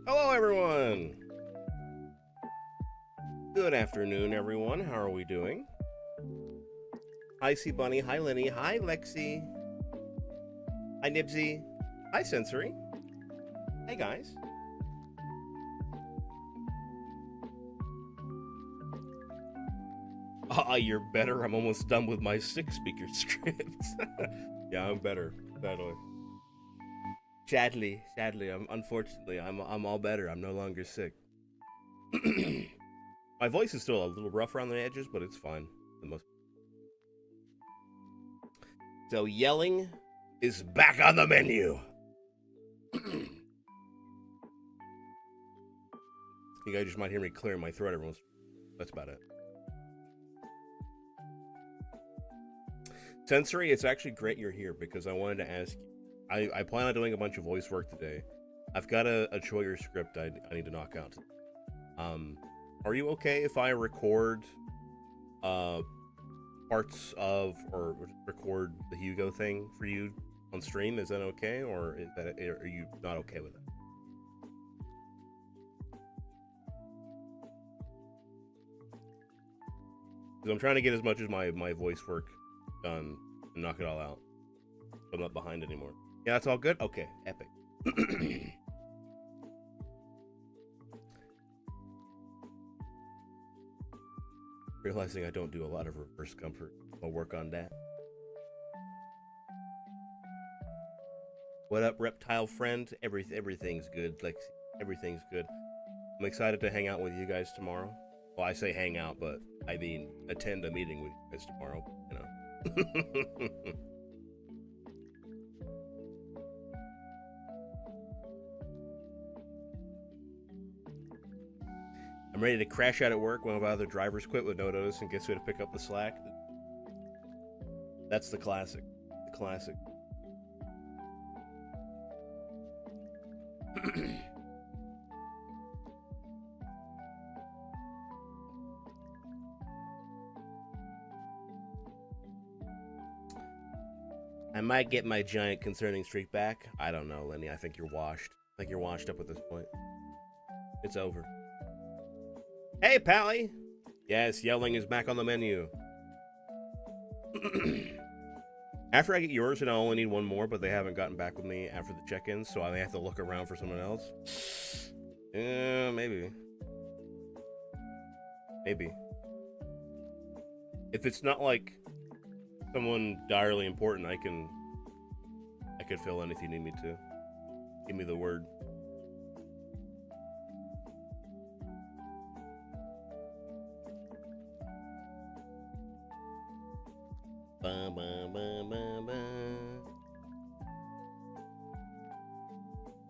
Hello, everyone. Good afternoon, everyone. How are we doing? Hi, C Bunny. Hi, Lenny. Hi, Lexi. Hi, Nibsy. Hi, Sensory. Hey, guys. You're better. I'm almost done with my 6-speaker script. Yeah, I'm better. Sadly. Sadly, unfortunately, I'm all better. I'm no longer sick. My voice is still a little rough around the edges, but it's fine. The most. So yelling is back on the menu. You guys just might hear me clearing my throat every once. That's about it. Sensory, it's actually great you're here because I wanted to ask you. I plan on doing a bunch of voice work today. I've got a Choyer script I need to knock out. Are you okay if I record parts of or record the Hugo thing for you on stream? Is that okay, or are you not okay with it? Because I'm trying to get as much as my voice work done and knock it all out. So I'm not behind anymore. Yeah, that's all good? Okay, epic. Realizing I don't do a lot of reverse comfort. I'll work on that. What up, reptile friend? Everything's good. Like, everything's good. I'm excited to hang out with you guys tomorrow. Well, I say hang out, but I mean attend a meeting with you guys tomorrow. You know. I'm ready to crash out at work when my other drivers quit with no notice and guess who to pick up the slack? That's the classic. The classic. I might get my giant concerning streak back. I don't know, Lenny. I think you're washed. I think you're washed up at this point. It's over. Hey, Pally! Yes, yelling is back on the menu. After I get yours, and I only need one more, but they haven't gotten back with me after the check-ins, so I may have to look around for someone else. Yeah, maybe. Maybe. If it's not like someone direly important, I could fill in if you need me to. Give me the word. Ba, ba, ba, ba, ba.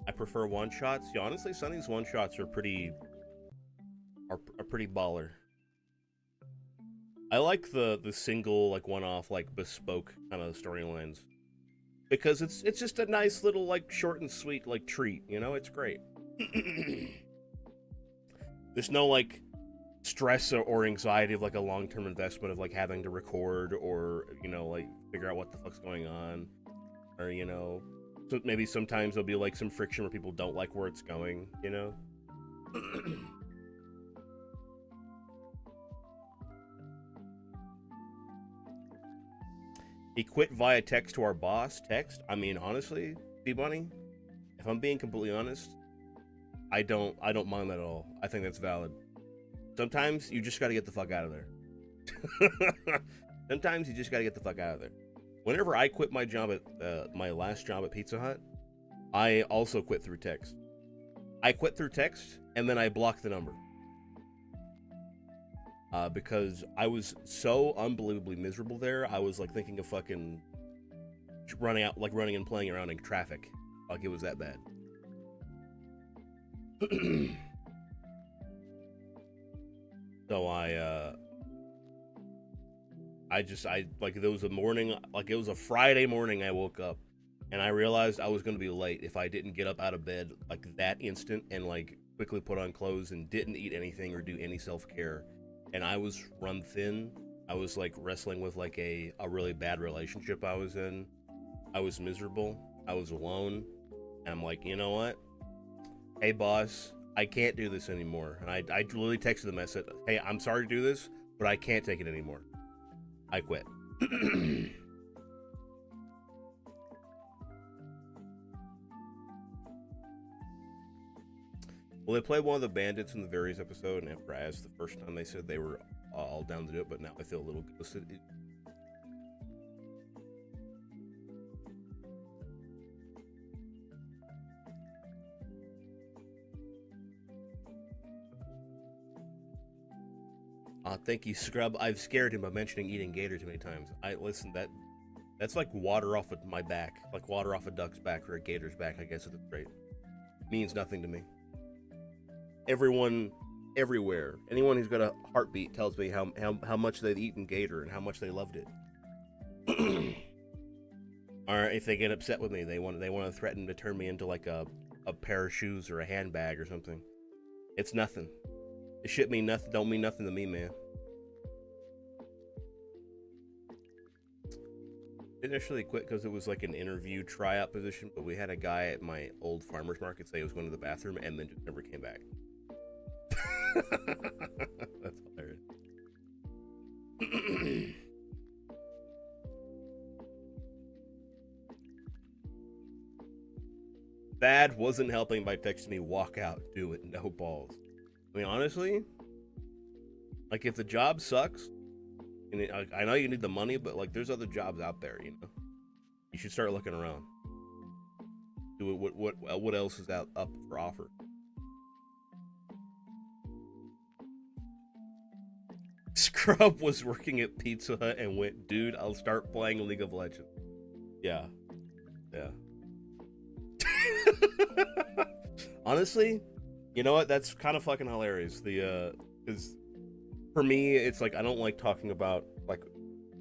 I prefer one shots. Yeah, honestly, some of these one shots are pretty baller. I like the single, like, one-off, like, bespoke kind of storylines because it's just a nice little, like, short and sweet, like, treat. You know, it's great. There's no, like, stress or anxiety of, like, a long-term investment of, like, having to record or, you know, like, figure out what the fuck's going on, or, you know, so maybe sometimes there'll be, like, some friction where people don't like where it's going, you know. He quit via text to our boss. Text? I mean, honestly, B-Bunny, if I'm being completely honest, I don't mind that at all. I think that's valid. Sometimes you just gotta get the fuck out of there. Sometimes you just gotta get the fuck out of there. Whenever I quit my job at my last job at Pizza Hut, I also quit through text. I quit through text and then I blocked the number. Because I was so unbelievably miserable there. I was like thinking of fucking running and playing around in traffic. Like it was that bad. So I like there was a morning, like it was a Friday morning I woke up and I realized I was going to be late if I didn't get up out of bed like that instant and like quickly put on clothes and didn't eat anything or do any self-care. And I was run thin. I was like wrestling with like a really bad relationship I was in. I was miserable. I was alone. And I'm like, you know what? hey boss, I can't do this anymore. And I literally texted them. I said, hey, I'm sorry to do this, but I can't take it anymore. I quit. Well, they played one of the bandits in the various episode, and after I asked the first time, they said they were all down to do it, but now I feel a little ghosted. Thank you, Scrub. I've scared him by mentioning eating gator too many times. Listen, that's like water off of my back, like water off a duck's back or a gator's back. I guess at this rate, means nothing to me. Everyone, everywhere, anyone who's got a heartbeat tells me how much they've eaten gator and how much they loved it. Or if they get upset with me, they want to threaten to turn me into like a pair of shoes or a handbag or something. It's nothing. It shit mean nothing. Don't mean nothing to me, man. Initially quit because it was like an interview tryout position, but we had a guy at my old farmer's market say he was going to the bathroom and then just never came back. That's hilarious. Thad wasn't helping by texting me, walk out, do it, no balls. I mean, honestly, like if the job sucks, and I know you need the money, but like there's other jobs out there, you know. You should start looking around. Do it. What else is out up for offer? Scrub was working at Pizza Hut and went, dude, I'll start playing League of Legends. Yeah. Honestly, you know what? That's kind of fucking hilarious. Because for me, it's like I don't like talking about like.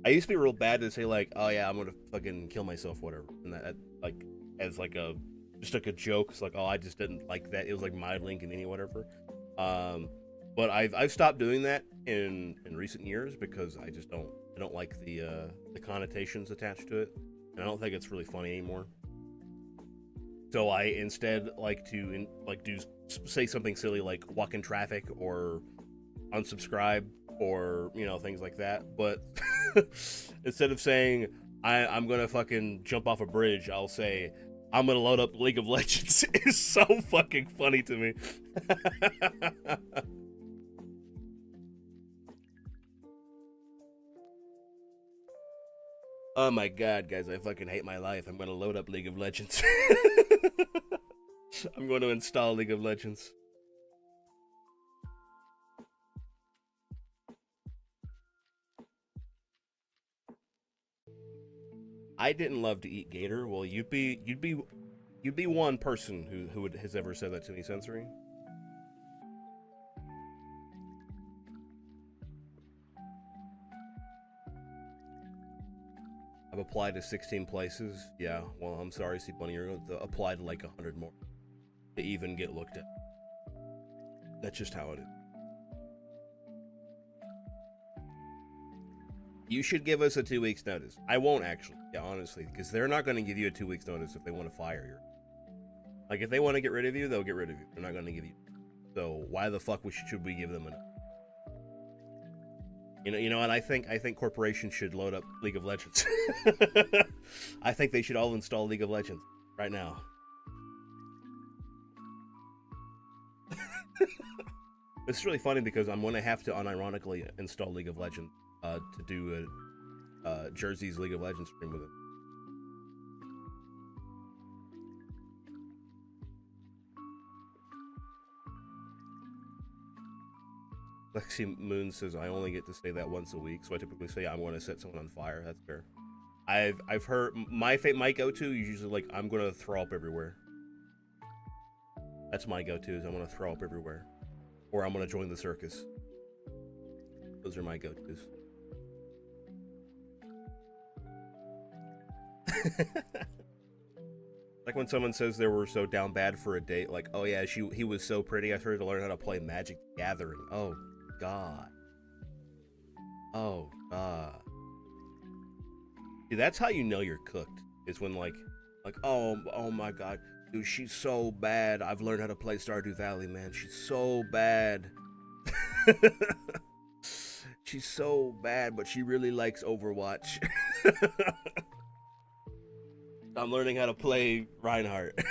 I used to be real bad to say like, oh yeah, I'm gonna fucking kill myself, whatever, and that like as like a just like a joke. It's like, oh, I just didn't like that. It was like my link and any whatever. But I've stopped doing that in recent years because I don't like the connotations attached to it, and I don't think it's really funny anymore. So I instead like to say something silly like walk in traffic or unsubscribe or things like that. But instead of saying I'm gonna fucking jump off a bridge, I'll say I'm gonna load up League of Legends. It's so fucking funny to me. Oh my god, guys, I fucking hate my life. I'm gonna load up League of Legends. I'm going to install League of Legends. I didn't love to eat gator. Well, you'd be one person who has ever said that to me, Sensory. I've applied to 16 places. Yeah, well, I'm sorry, C Bunny, you're going to apply to like 100 more to even get looked at. That's just how it is. You should give us a 2 weeks notice. I won't actually, yeah, honestly, because they're not going to give you a 2 weeks notice if they want to fire you. Like, if they want to get rid of you, they'll get rid of you. They're not going to give you. So why the fuck should we give them enough? You know, and I think corporations should load up League of Legends. I think they should all install League of Legends right now. It's really funny because I'm going to have to unironically install League of Legends to do a Jersey's League of Legends stream with it. Lexi Moon says I only get to say that once a week, so I typically say I'm going to set someone on fire. That's fair. I've heard my go-to is usually like I'm going to throw up everywhere. That's my go-to is I'm going to throw up everywhere, or I'm going to join the circus. Those are my go-tos. Like when someone says they were so down bad for a date, like, oh yeah, he was so pretty, I started to learn how to play Magic the Gathering. Oh god. Oh god. See, that's how you know you're cooked. Is when like oh my god, Dude, she's so bad. I've learned how to play Stardew Valley, man. She's so bad. She's so bad, but she really likes Overwatch. I'm learning how to play Reinhardt.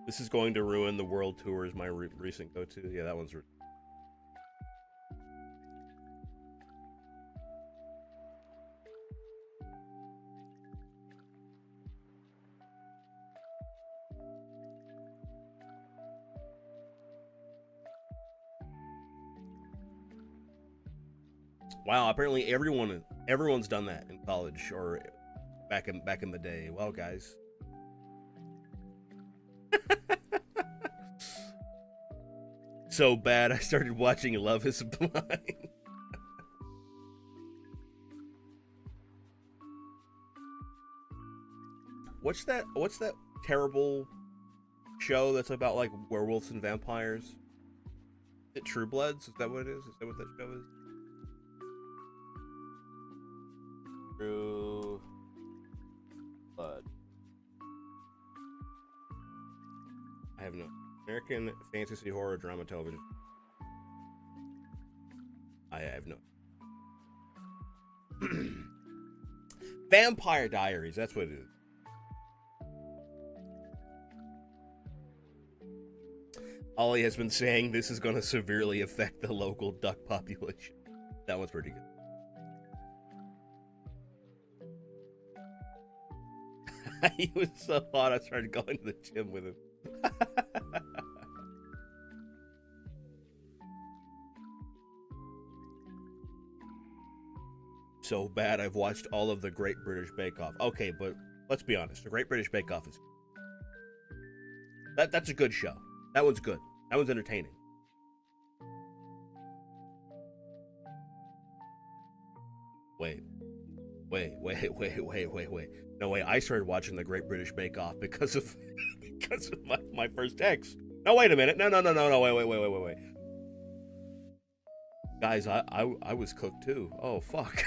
This is going to ruin the world tours, my recent go-to. Yeah, that one's... Wow, apparently everyone's done that in college or back in the day. Well, guys. So bad I started watching Love is Blind. What's that terrible show that's about like werewolves and vampires? Is it True Bloods? Is that what it is? Is that what that show is? True Blood. I have no American fantasy horror drama television. I have no. Vampire Diaries. That's what it is. Ollie has been saying this is going to severely affect the local duck population. That one's pretty good. He was so hot, I started going to the gym with him. So bad, I've watched all of the Great British Bake Off. Okay, but let's be honest. The Great British Bake Off is... That's a good show. That one's good. That one's entertaining. Wait. No way, I started watching the Great British Bake Off because of my first text. No, wait a minute. No, wait. Guys, I was cooked too. Oh, fuck.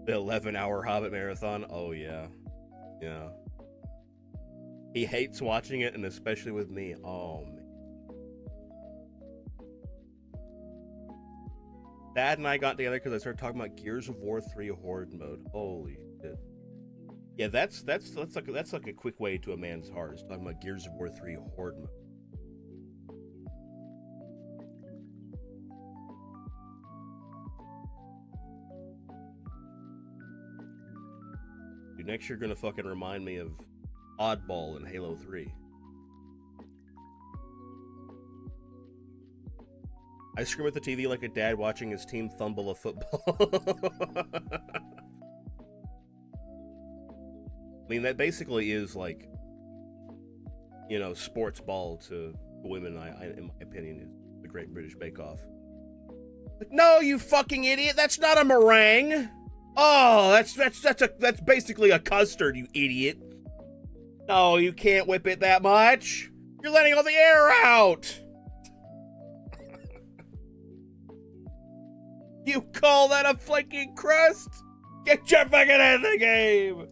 The 11-hour Hobbit marathon. Oh, yeah. Yeah. He hates watching it, and especially with me. Oh, man. Dad and I got together because I started talking about Gears of War 3 Horde mode. Holy shit. Yeah, that's like a quick way to a man's heart, is talking about Gears of War 3 Horde mode. Dude, next you're gonna fucking remind me of Oddball in Halo 3. I scream at the TV like a dad watching his team fumble a football. I mean, that basically is like, you know, sports ball to women, in my opinion, is the Great British Bake Off. Like, no, you fucking idiot! That's not a meringue! Oh, that's basically a custard, you idiot. No, you can't whip it that much. You're letting all the air out. You call that a flaky crust? Get your fucking head in the game.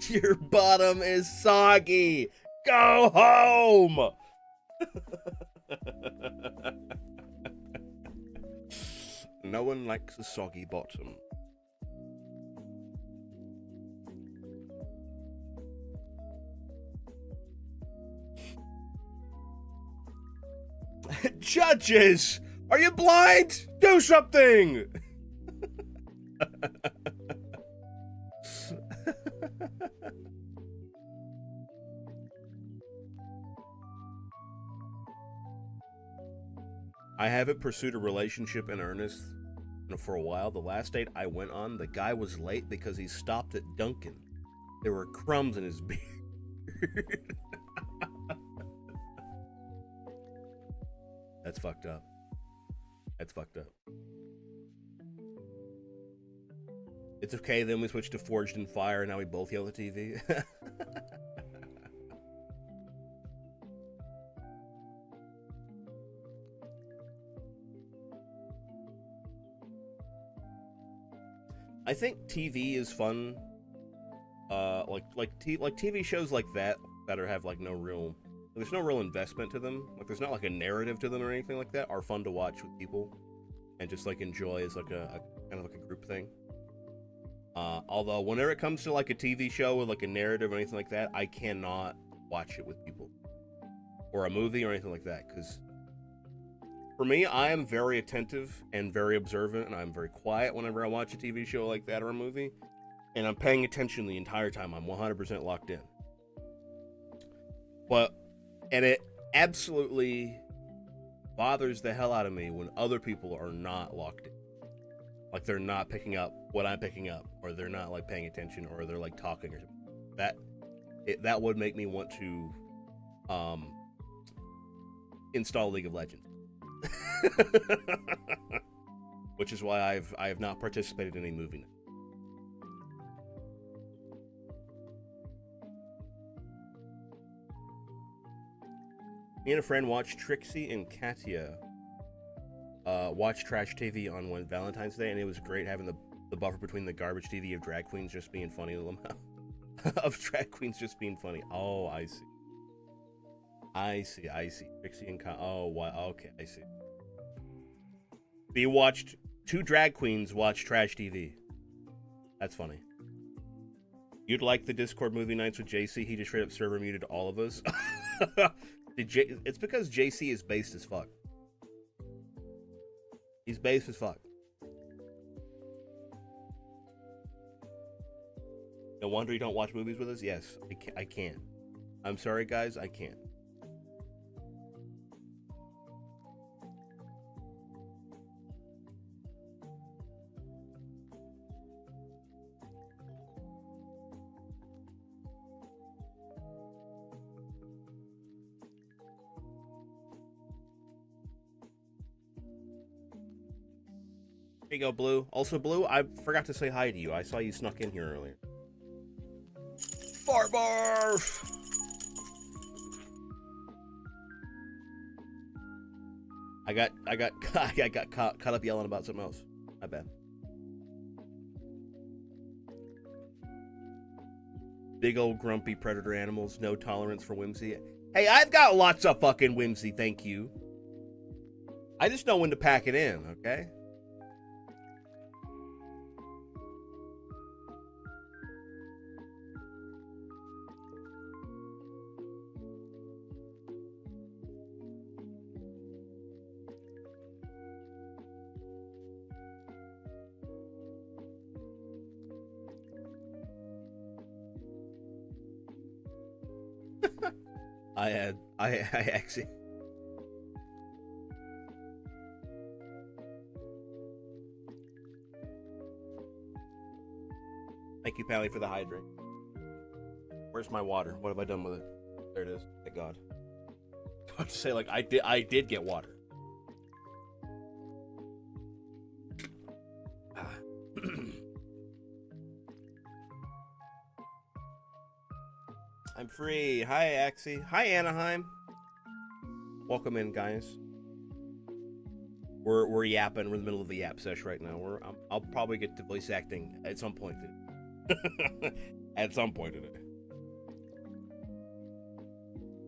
Your bottom is soggy. Go home. No one likes a soggy bottom. Judges! Are you blind? Do something! I haven't pursued a relationship in earnest for a while. The last date I went on, the guy was late because he stopped at Dunkin'. There were crumbs in his beard. That's fucked up. That's fucked up. It's okay, then we switched to Forged in Fire, and now we both yell at the TV. I think TV is fun. Like TV shows like that have like no real, there's no real investment to them. Like there's not like a narrative to them or anything like that. Are fun to watch with people and just like enjoy as like a kind of like a group thing. Although whenever it comes to like a TV show with like a narrative or anything like that, I cannot watch it with people, or a movie or anything like that, because for me, I am very attentive and very observant, and I'm very quiet whenever I watch a TV show like that or a movie, and I'm paying attention the entire time. I'm 100% locked in. And it absolutely bothers the hell out of me when other people are not locked in. Like they're not picking up what I'm picking up, or they're not like paying attention, or they're like talking or something. That would make me want to install League of Legends. Which is why I have not participated in a movie night. Me and a friend watched Trixie and Katya watch trash TV on Valentine's Day, and it was great having the buffer between the garbage TV of drag queens just being funny to them. Of drag queens just being funny. Oh, I see. Trixie and oh, wow. Okay, I see. You watched two drag queens watch trash TV. That's funny. You'd like the Discord movie nights with JC? He just straight up server muted all of us. It's because JC is based as fuck. He's based as fuck. No wonder you don't watch movies with us? Yes, I can't. I'm sorry, guys, I can't. There you go, Blue. Also, Blue, I forgot to say hi to you. I saw you snuck in here earlier. Fart barf! I got caught up yelling about something else. My bad. Big old grumpy predator animals, no tolerance for whimsy. Hey, I've got lots of fucking whimsy, thank you. I just know when to pack it in, okay? I actually. Thank you, Pally, for the hydrate. Where's my water? What have I done with it? There it is. Thank God. I was about to say, like, I did get water. I'm free. Hi, Axie. Hi, Anaheim. Welcome in, guys. We're yapping. We're in the middle of the yap sesh right now. I'll probably get to voice acting at some point today. At some point today.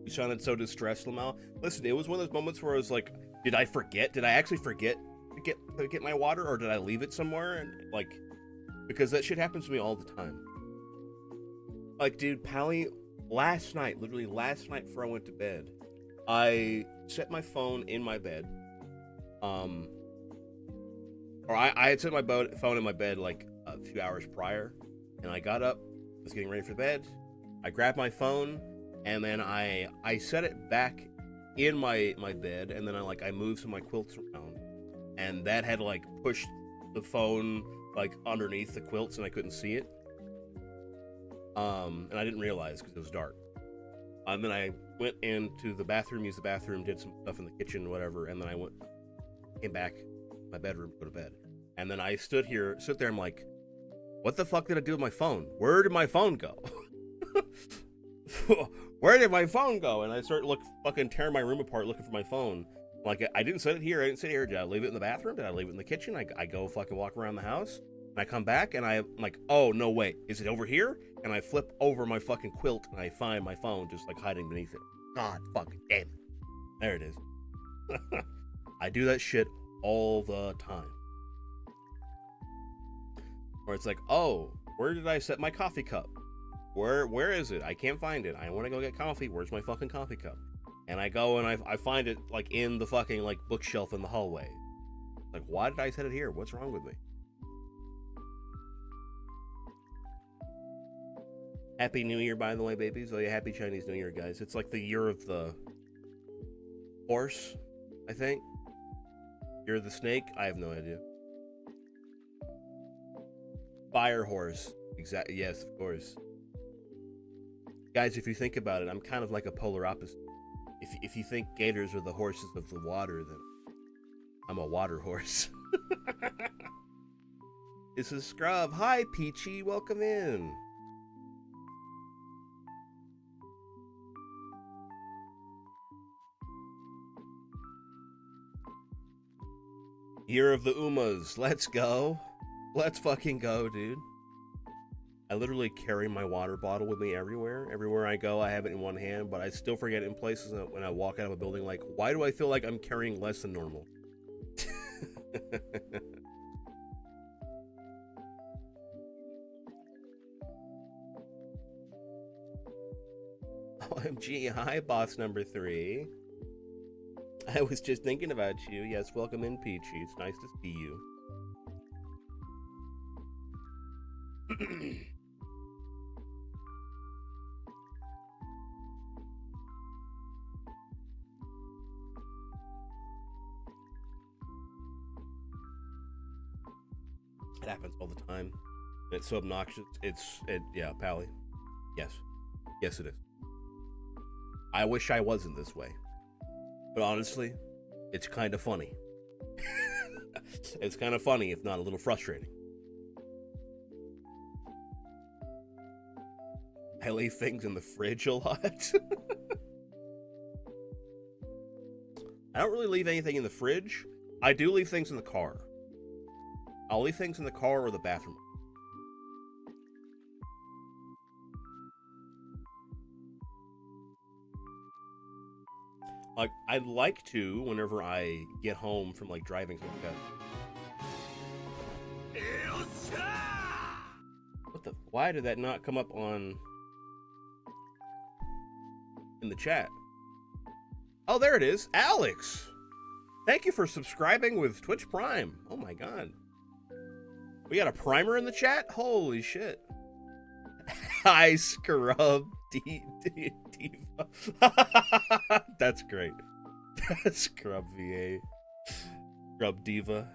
You sounded so distressed, Lamel. Listen, it was one of those moments where I was like, did I forget? Did I actually forget to get my water, or did I leave it somewhere? And like, because that shit happens to me all the time. Like, dude, Pally, literally last night before I went to bed, I set my phone in my bed. Or I had set my phone in my bed like a few hours prior, and I got up, was getting ready for bed. I grabbed my phone, and then I set it back in my bed, and then I moved some of my quilts around, and that had like pushed the phone like underneath the quilts, and I couldn't see it. And I didn't realize because it was dark. And then I went into the bathroom, used the bathroom, did some stuff in the kitchen, whatever, and then came back to my bedroom, go to bed. And then I stood there, I'm like, what the fuck did I do with my phone? Where did my phone go? Where did my phone go? And I started fucking tearing my room apart looking for my phone. Like, I didn't set it here, Did I leave it in the bathroom? Did I leave it in the kitchen? I go fucking walk around the house. And I come back and I'm like, oh, no, wait, is it over here? And I flip over my fucking quilt and I find my phone just like hiding beneath it. God fucking damn it. There it is. I do that shit all the time. Or it's like, oh, where did I set my coffee cup? Where is it? I can't find it. I want to go get coffee. Where's my fucking coffee cup? And I go and I find it like in the fucking like bookshelf in the hallway. Like, why did I set it here? What's wrong with me? Happy New Year, by the way, babies. Oh yeah, happy Chinese New Year, guys. It's like the year of the horse, I think. Year of the snake? I have no idea. Fire horse. Exactly. Yes, of course. Guys, if you think about it, I'm kind of like a polar opposite. If you think gators are the horses of the water, then I'm a water horse. This is Scrub. Hi, Peachy. Welcome in. Year of the Umas. Let's go. Let's fucking go, dude. I literally carry my water bottle with me everywhere. Everywhere I go, I have it in one hand, but I still forget it in places when I walk out of a building. Like, why do I feel like I'm carrying less than normal? OMG, hi, boss number 3. I was just thinking about you. Yes, welcome in, Peachy. It's nice to see you. It happens all the time. It's so obnoxious. Yeah, Pally. Yes. Yes, it is. I wish I wasn't this way. But honestly, it's kind of funny. It's kind of funny, if not a little frustrating. I leave things in the fridge a lot. I don't really leave anything in the fridge. I do leave things in the car. I'll leave things in the car or the bathroom. Like, I'd like to whenever I get home from like driving something like that. What the? Why did that not come up in the chat? Oh, there it is. Alex! Thank you for subscribing with Twitch Prime. Oh my god. We got a primer in the chat? Holy shit. Hi, Scrub Diva. That's great. Scrub VA. Scrub Diva.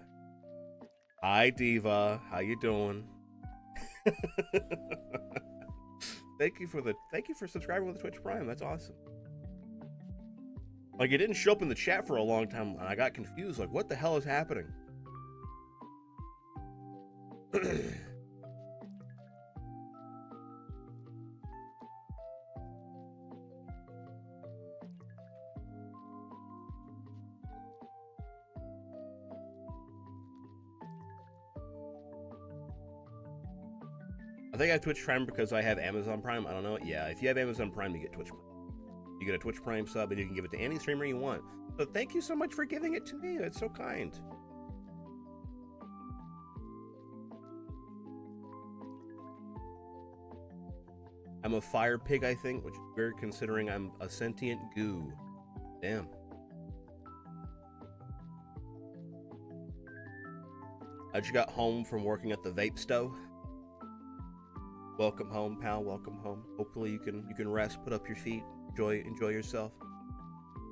Hi, Diva. How you doing? Thank you for subscribing with Twitch Prime. That's awesome. Like, it didn't show up in the chat for a long time, and I got confused. Like, what the hell is happening? I think I have Twitch Prime because I have Amazon Prime. I don't know. Yeah, if you have Amazon Prime, you get Twitch Prime. You get a Twitch Prime sub, and you can give it to any streamer you want. So thank you so much for giving it to me. That's so kind. I'm a fire pig, I think, which is weird considering I'm a sentient goo. Damn. I just got home from working at the vape stove. Welcome home, pal. Welcome home. Hopefully you can rest, put up your feet, enjoy yourself.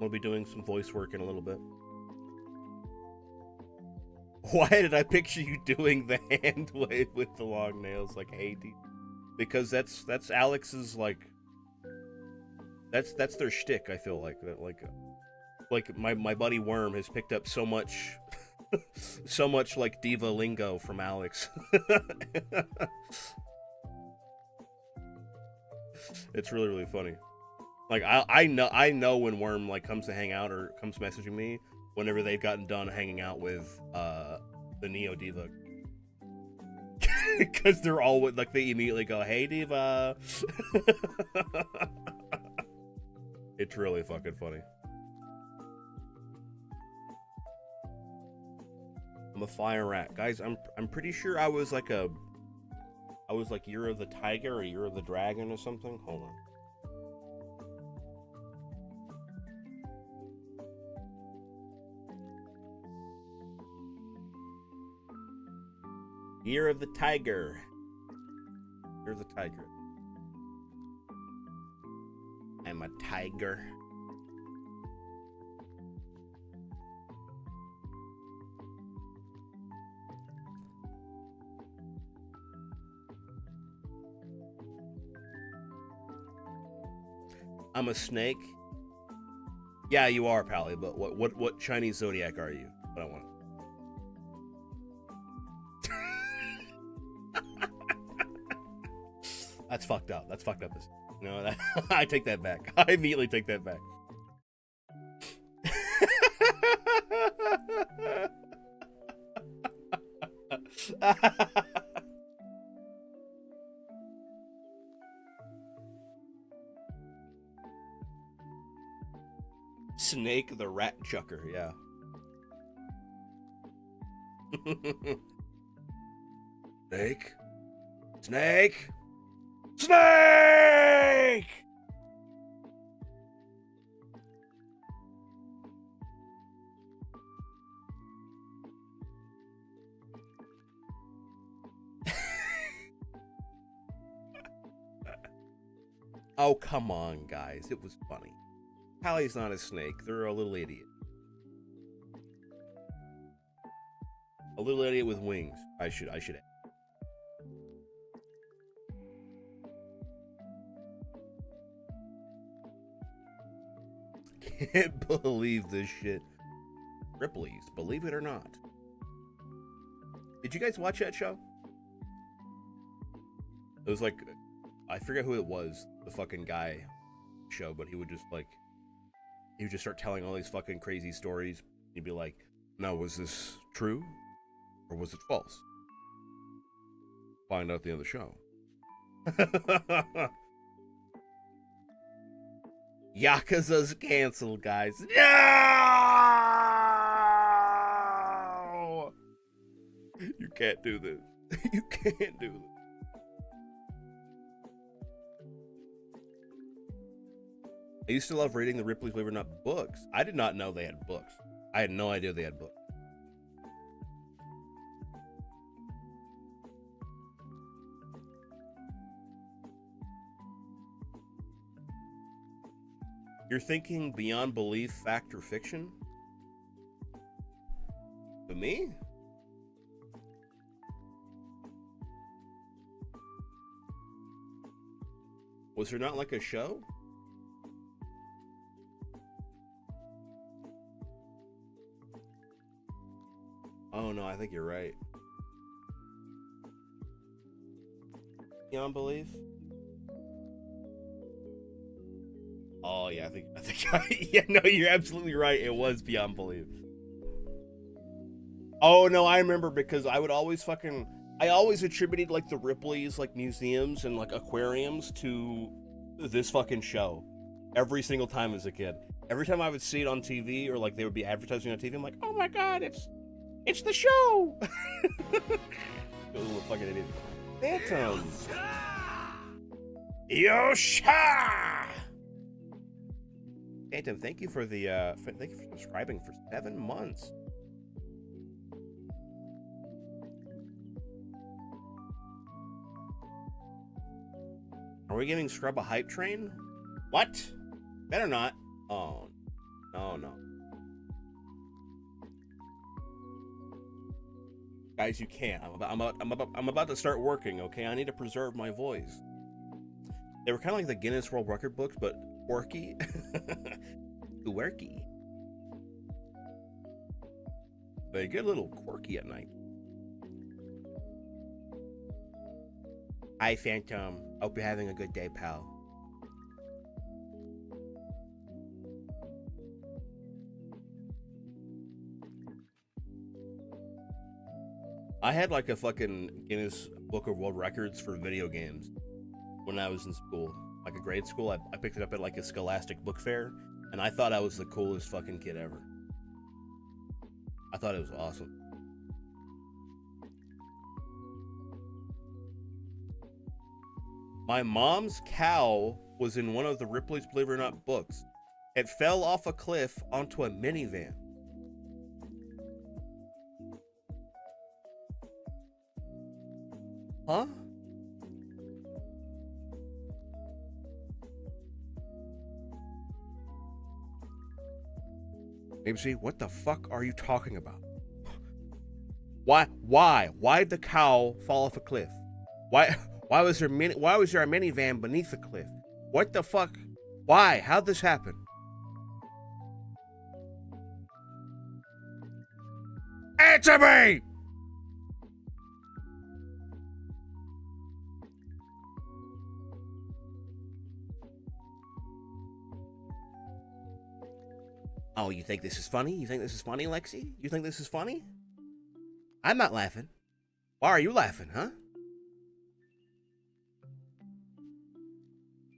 We'll be doing some voice work in a little bit. Why did I picture you doing the hand wave with the long nails like Hades? Because that's Alex's, like, that's their shtick. I feel like that, like my buddy Worm has picked up so much so much like diva lingo from Alex. It's really funny. Like, I know when Worm like comes to hang out or comes messaging me whenever they've gotten done hanging out with the Neo Diva. Because they're all like they immediately go, "Hey, Diva." It's really fucking funny. I'm a fire rat, guys. I'm pretty sure I was like Year of the Tiger or Year of the Dragon or something. Hold on. Year of the Tiger. Year of the Tiger. I'm a tiger. I'm a snake. Yeah, you are, Pally, but what Chinese zodiac are you? I don't want. That's fucked up. That's fucked up. No, that, I take that back. I immediately take that back. Snake the rat chucker, yeah. Snake? Snake? Snake! Oh, come on, guys. It was funny. Pally's not a snake. They're a little idiot. A little idiot with wings. I should add. Can't believe this shit. Ripley's, believe it or not. Did you guys watch that show? It was like, I forget who it was, the fucking guy show, but he would just start telling all these fucking crazy stories. He'd be like, now, was this true or was it false? Find out at the end of the show. Yakuza's canceled, guys. No! You can't do this. You can't do this. I used to love reading the Ripley's Believe It or Not books. I did not know they had books. I had no idea they had books. You're thinking beyond belief, fact, or fiction? To me? Was there not like a show? Oh no, I think you're right. Beyond belief? Oh yeah, I think yeah, no, you're absolutely right. It was Beyond Belief. Oh no, I remember because I always attributed like the Ripley's like museums and like aquariums to this fucking show. Every single time as a kid. Every time I would see it on TV or like they would be advertising on TV, I'm like, oh my god, it's the show. Little fucking idiot. Phantom. Yosha! Phantom, thank you for subscribing for 7 months. Are we giving Scrub a hype train? What? Better not. Oh, no. Guys, you can't. I'm about to start working. Okay, I need to preserve my voice. They were kind of like the Guinness World Record books, but quirky. Quirky. They get a little quirky at night. Hi, Phantom. Hope you're having a good day, pal. I had like a fucking Guinness Book of World Records for video games when I was in school, like a grade school. I picked it up at like a Scholastic book fair, and I thought I was the coolest fucking kid ever. I thought it was awesome. My mom's cow was in one of the Ripley's Believe It or Not books. It fell off a cliff onto a minivan. Huh? ABC, what the fuck are you talking about? Why'd the cow fall off a cliff? Why was there a minivan beneath the cliff? What the fuck? Why? How'd this happen? Answer me! Oh, you think this is funny? You think this is funny, Lexi? You think this is funny? I'm not laughing. Why are you laughing, huh?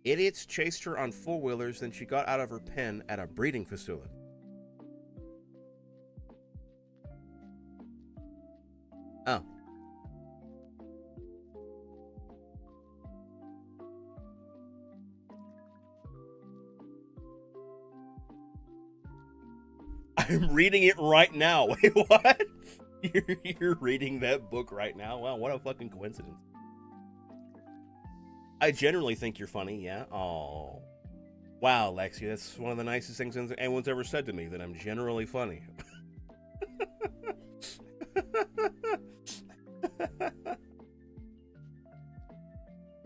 Idiots chased her on four-wheelers, then she got out of her pen at a breeding facility. Oh. I'm reading it right now. Wait, what? You're reading that book right now? Wow, what a fucking coincidence. I generally think you're funny, yeah? Oh. Wow, Lexi, that's one of the nicest things anyone's ever said to me, that I'm generally funny.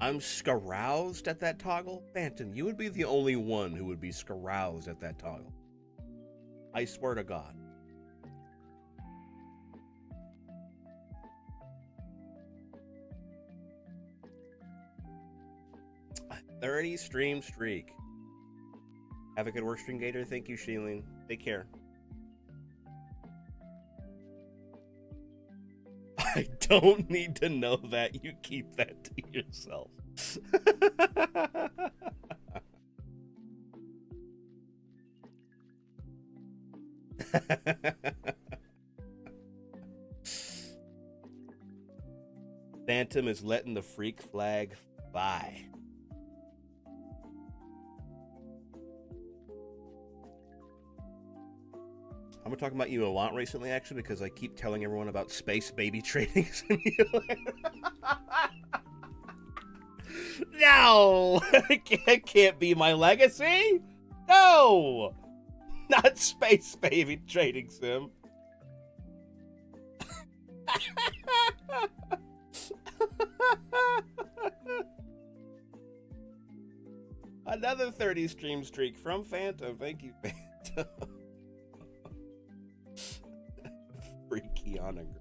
I'm scaroused at that toggle? Phantom, you would be the only one who would be scaroused at that toggle. I swear to God. 30 stream streak. Have a good work, Stream Gator. Thank you, Sheeling. Take care. I don't need to know that. You keep that to yourself. Phantom is letting the freak flag fly. I've been talking about you a lot recently, actually, because I keep telling everyone about Space Baby Trading Simulator. No! It can't be my legacy! No! Not Space Baby Trading Sim. Another 30 stream streak from Phantom. Thank you, Phantom. Freaky on a girl.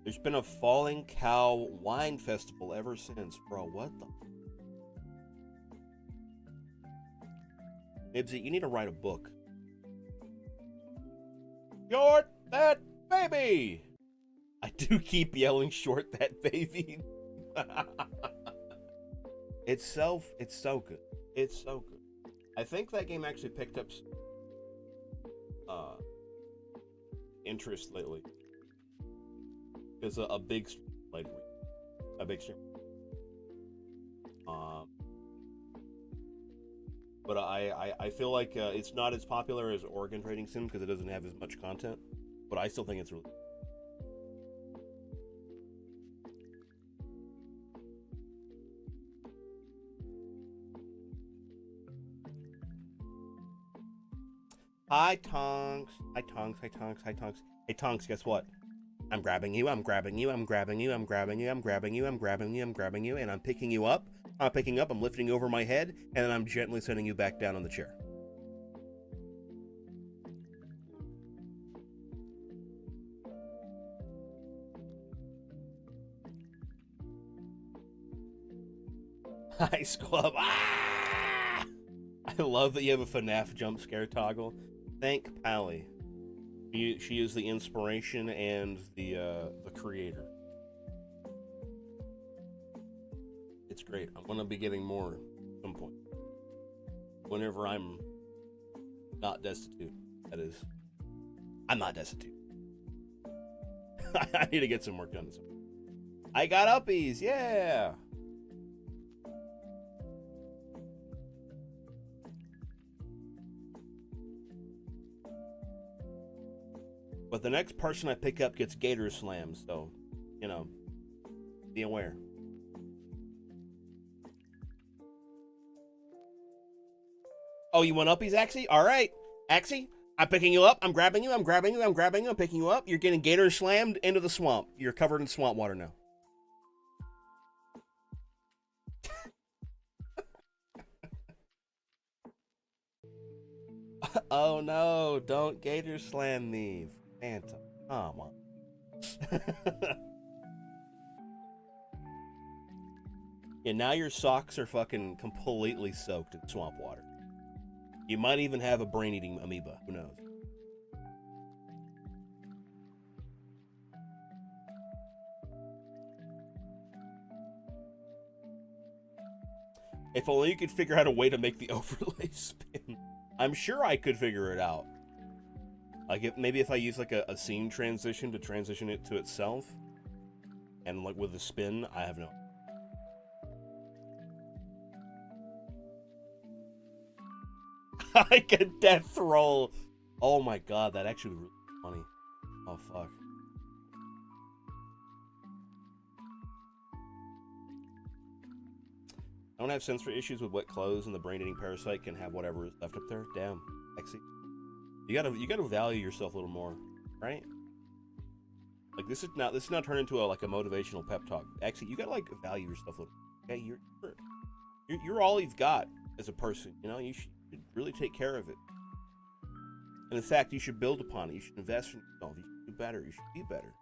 There's been a Falling Cow wine festival ever since. Bro, what the? Ibsy, you need to write a book. Short that baby! I do keep yelling short that baby. It's so good. It's so good. I think that game actually picked up interest lately. There's a big stream. But I feel like it's not as popular as Oregon Trading Sim because it doesn't have as much content. But I still think it's really. Hi Tonks. Hi Tonks. Hi Tonks. Hi Tonks. Hey Tonks, guess what? I'm grabbing you, I'm grabbing you, I'm grabbing you, I'm grabbing you, I'm grabbing you, I'm grabbing you, I'm grabbing you, and I'm picking you up. I'm picking up, I'm lifting you over my head, and then I'm gently sending you back down on the chair. Ice Club. Ah! I love that you have a FNAF jump scare toggle. Thank Pally. She is the inspiration and the creator. It's great. I'm gonna be getting more at some point. Whenever I'm not destitute, that is. I'm not destitute. I need to get some work done. I got uppies, yeah. But the next person I pick up gets gator slammed, so, you know, be aware. Oh, you want uppies, Axie? All right, Axie, I'm picking you up. I'm grabbing you. I'm grabbing you. I'm grabbing you. I'm picking you up. You're getting gator slammed into the swamp. You're covered in swamp water now. Oh no! Don't gator slam me, Phantom. Come on. Yeah, now your socks are fucking completely soaked in swamp water. You might even have a brain-eating amoeba. Who knows? If only you could figure out a way to make the overlay spin. I'm sure I could figure it out. Like, maybe if I use like a scene transition to transition it to itself, and like with a spin, I have no. Like a death roll. Oh my god, that actually would be really funny. Oh fuck. I don't have sensory issues with wet clothes, and the brain-eating parasite can have whatever is left up there. Damn, Exy. You gotta value yourself a little more, right? Like this is not turn into a motivational pep talk. Actually, you gotta like value yourself a little. Okay, you're all you've got as a person. You know, you should really take care of it. And in fact, you should build upon it. You should invest in yourself. You should do better. You should be better.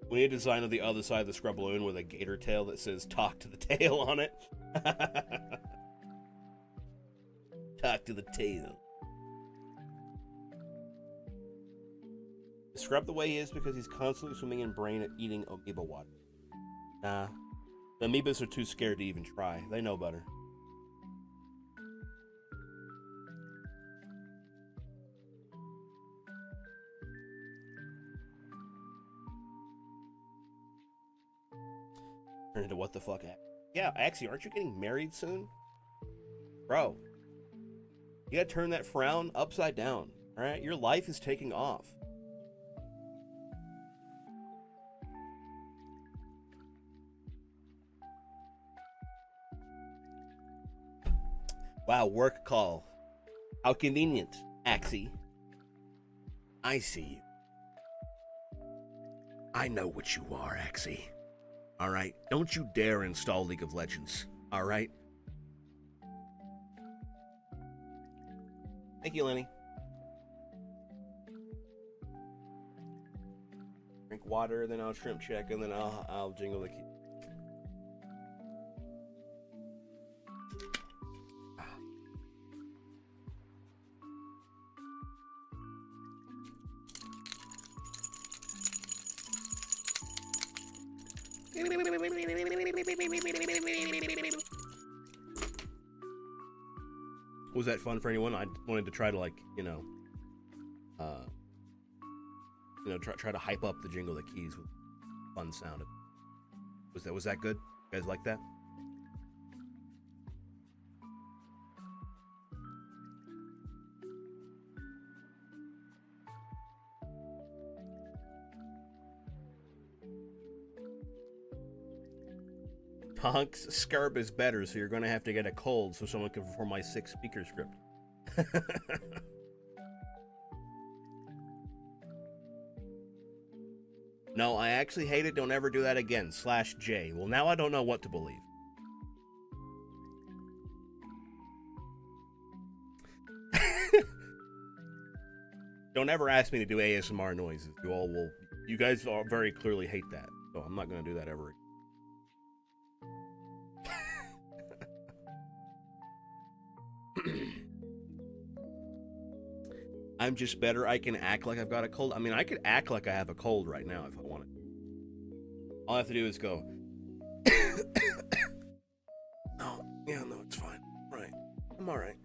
We need a design of the other side of the scrub balloon with a gator tail that says "Talk to the tail" on it. Talk to the tail. Scrub the way he is because he's constantly swimming in brain and eating amoeba water. Nah. The amoebas are too scared to even try. They know better. Turn into what the fuck? Yeah, actually, aren't you getting married soon? Bro. You gotta turn that frown upside down. Alright? Your life is taking off. Wow, work call. How convenient, Axie. I see you. I know what you are, Axie. Alright? Don't you dare install League of Legends. Alright? Thank you, Lenny. Drink water, then I'll shrimp check, and then I'll jingle the key. Was that fun for anyone? I wanted to try to try to hype up the jingle the keys with fun sound. Was that good? You guys like that? Punk's Scurb is better, so you're going to have to get a cold so someone can perform my 6-speaker script. No, I actually hate it. Don't ever do that again. /J. Well, now I don't know what to believe. Don't ever ask me to do ASMR noises. You guys all very clearly hate that. so I'm not gonna do that ever. I'm just better. I can act like I've got a cold. I mean, I could act like I have a cold right now if I wanted. All I have to do is go. No, yeah, no, it's fine. Right, I'm all right.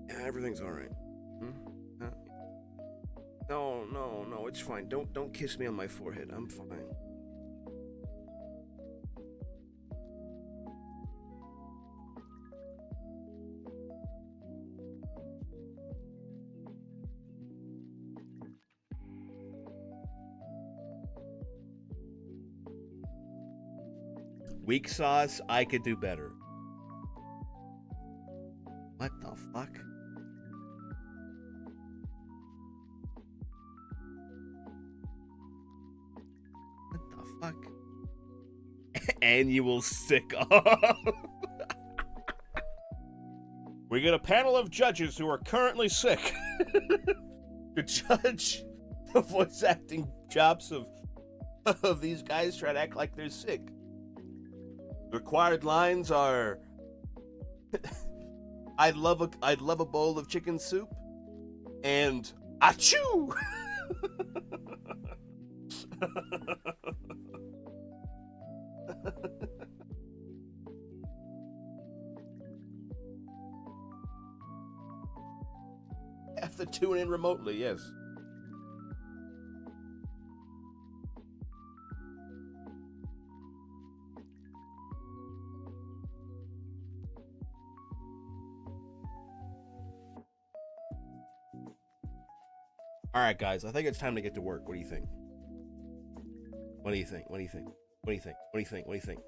Yeah, everything's all right. No, it's fine. Don't kiss me on my forehead. I'm fine. Weak sauce, I could do better. What the fuck? What the fuck? Annual sick off. We get a panel of judges who are currently sick to judge the voice acting jobs of these guys trying to act like they're sick. Required lines are I'd love a bowl of chicken soup and achoo. Have to tune in remotely, yes. All right, guys, I think it's time to get to work. What do you think? What do you think? What do you think? What do you think? What do you think? What do you think?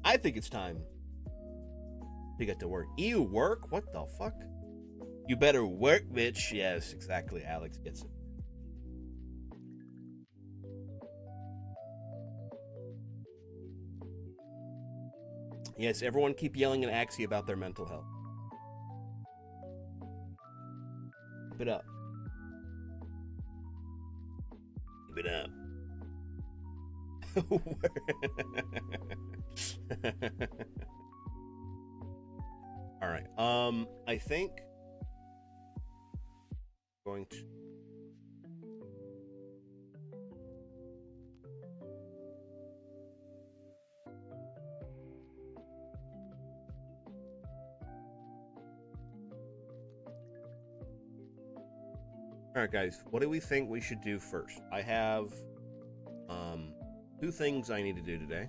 I think it's time to get to work. Ew, work? What the fuck? You better work, bitch. Yes, exactly. Alex gets it. Yes, everyone keep yelling at Axie about their mental health. Keep it up. Keep it up. All right. I think going to All right, guys, what do we think we should do first? I have two things I need to do today.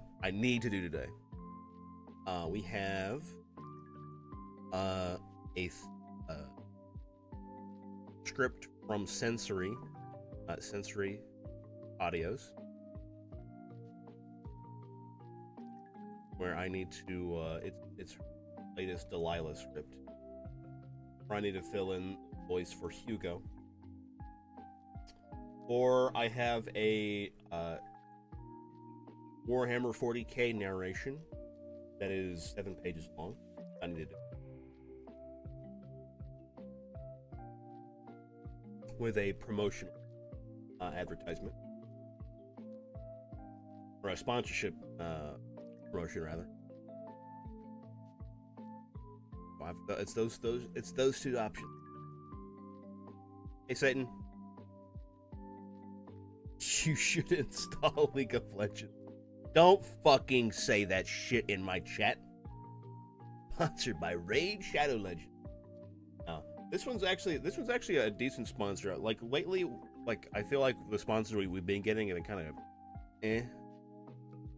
We have a script from Sensory Audios, where I need to it's latest Delilah script, where I need to fill in voice for Hugo. Or I have a Warhammer 40k narration that is 7 pages long. I need to do with a promotional advertisement, or a sponsorship promotion rather. It's those two options. Hey Satan, you should install League of Legends. Don't fucking say that shit in my chat. Sponsored by Raid Shadow Legends. No, this one's actually a decent sponsor. Like lately, like I feel like the sponsors we've been getting have been kind of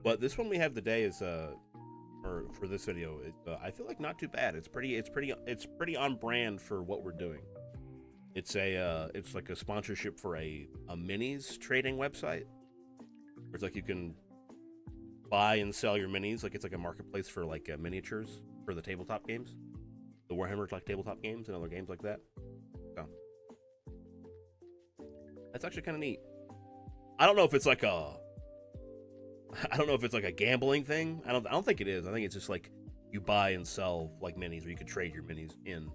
but this one we have today is or for this video, I feel like not too bad. It's pretty on brand for what we're doing. It's like a sponsorship for a minis trading website. Where it's like you can buy and sell your minis. Like it's like a marketplace for like miniatures for the tabletop games, the Warhammer like tabletop games and other games like that. So that's actually kind of neat. I don't know if it's like a gambling thing. I don't think it is. I think it's just like you buy and sell like minis, or you could trade your minis in.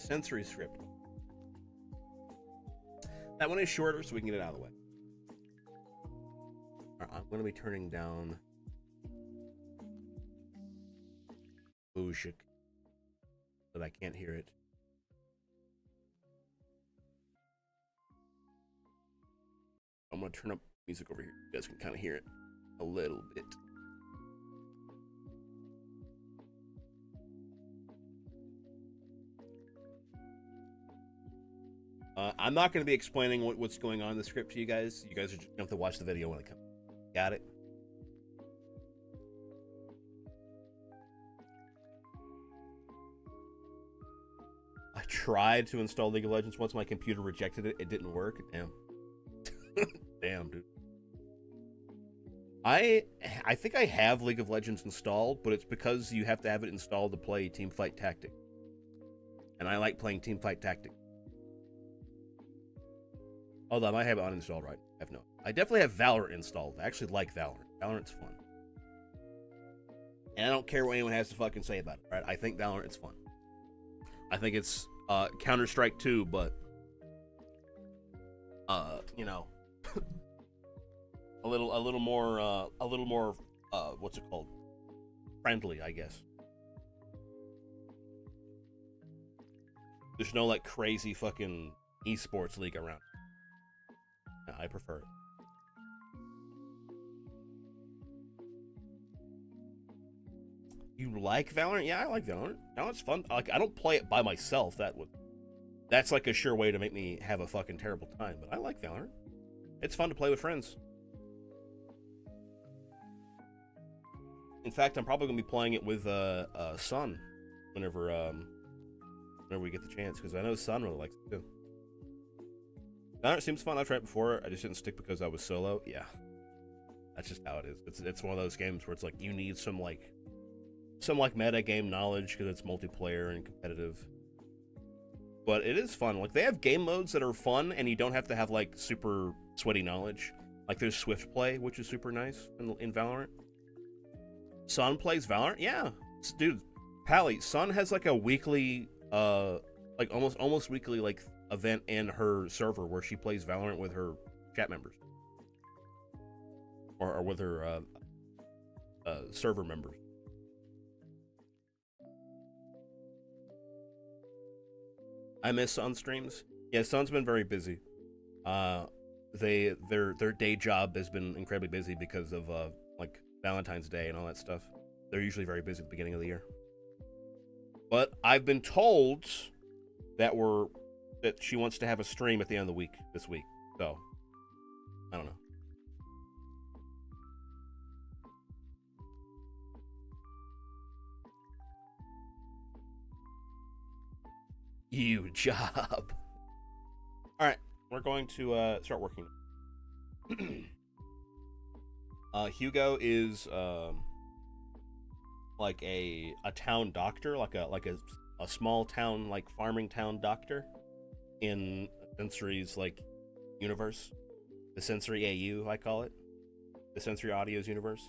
Sensory script. That one is shorter, so we can get it out of the way. All right, I'm going to be turning down music so that I can't hear it. I'm going to turn up music over here. You guys can kind of hear it a little bit. I'm not going to be explaining what's going on in the script to you guys. You guys are just going to have to watch the video when it comes. Got it? I tried to install League of Legends once. My computer rejected it. It didn't work. Damn. Damn, dude. I think I have League of Legends installed, but it's because you have to have it installed to play Teamfight Tactics. And I like playing Teamfight Tactics. Although I might have it uninstalled, right? I have no. I definitely have Valorant installed. I actually like Valorant. Valorant's fun. And I don't care what anyone has to fucking say about it, right? I think Valorant's fun. I think it's Counter-Strike 2, but you know, a little more what's it called? Friendly, I guess. There's no like crazy fucking esports league around. I prefer it. You like Valorant? Yeah, I like Valorant. Valorant's fun. Like, I don't play it by myself. That's like a sure way to make me have a fucking terrible time. But I like Valorant. It's fun to play with friends. In fact, I'm probably gonna be playing it with Sun whenever we get the chance, because I know Sun really likes it too. Valorant seems fun. I've tried it before. I just didn't stick because I was solo. Yeah, that's just how it is. It's one of those games where it's like you need some meta game knowledge because it's multiplayer and competitive. But it is fun. Like, they have game modes that are fun, and you don't have to have like super sweaty knowledge. Like, there's Swift Play, which is super nice in Valorant. Sun plays Valorant? Yeah. Dude, Pally, Sun has like a weekly, like almost weekly like event in her server where she plays Valorant with her chat members. Or with her server members. I miss Sun streams. Yeah, Sun's been very busy. Their day job has been incredibly busy because of like Valentine's Day and all that stuff. They're usually very busy at the beginning of the year. But I've been told that she wants to have a stream at the end of the week this week. So I don't know. You job. All right, we're going to start working. Hugo is like a town doctor, like a small town, like farming town doctor in Sensory's like universe, the Sensory AU, I call it, the Sensory Audio's universe.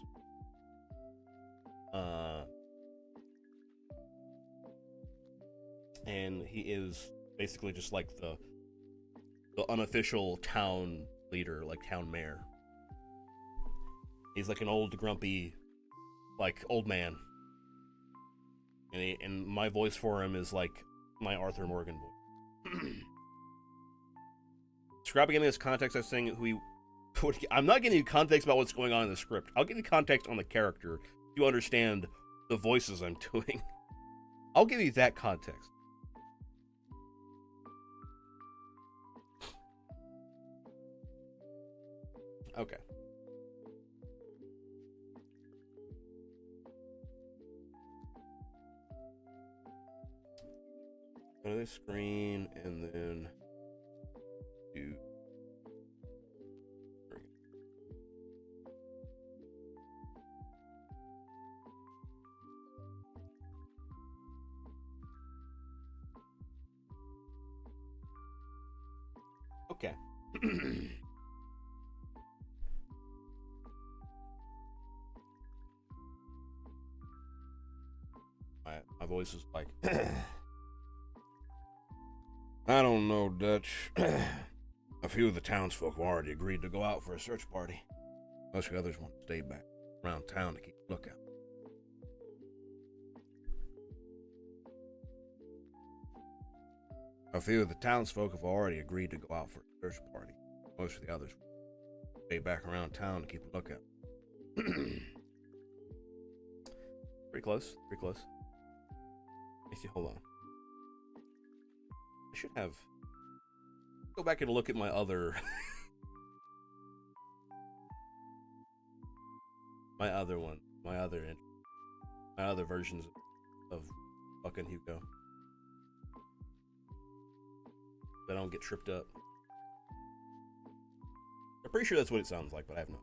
And he is basically just like the unofficial town leader, like town mayor. He's like an old grumpy, like old man. And my voice for him is like my Arthur Morgan voice. Scrap giving us context. I was saying I'm not giving you context about what's going on in the script. I'll give you context on the character. You understand the voices I'm doing. I'll give you that context. Okay. Go to this screen and then do. Okay. My voice is like I don't know, Dutch. A few of the townsfolk have already agreed to go out for a search party. Most of the others want to stay back around town to keep a lookout. A few of the townsfolk have already agreed to go out for a search party. Most of the others will stay back around town to keep a lookout. Pretty close. Pretty close. Let me see. Hold on. I should have. Go back and look at my other. my other one. My other versions of fucking Hugo. I don't get tripped up. I'm pretty sure that's what it sounds like, but I have no.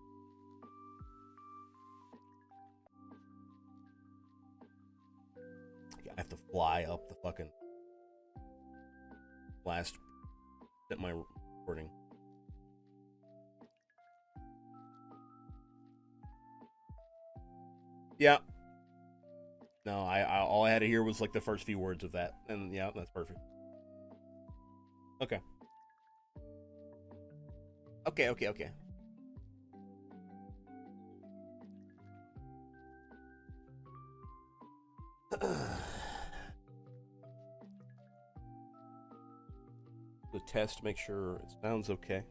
I have to fly up the fucking last at my recording. Yeah. No, I all I had to hear was like the first few words of that, and yeah, that's perfect. Okay. Okay. The test, make sure it sounds okay.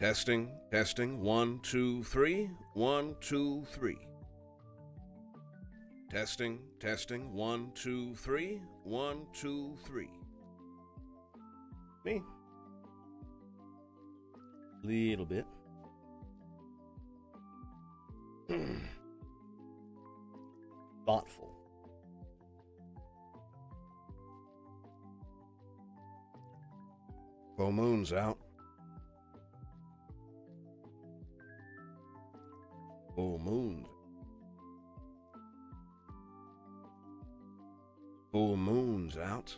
Testing. 1, 2, 3. 1, 2, 3. Testing. 1, 2, 3. 1, 2, 3. Me. Little bit. Thoughtful. Full moon's out. Full moon's out.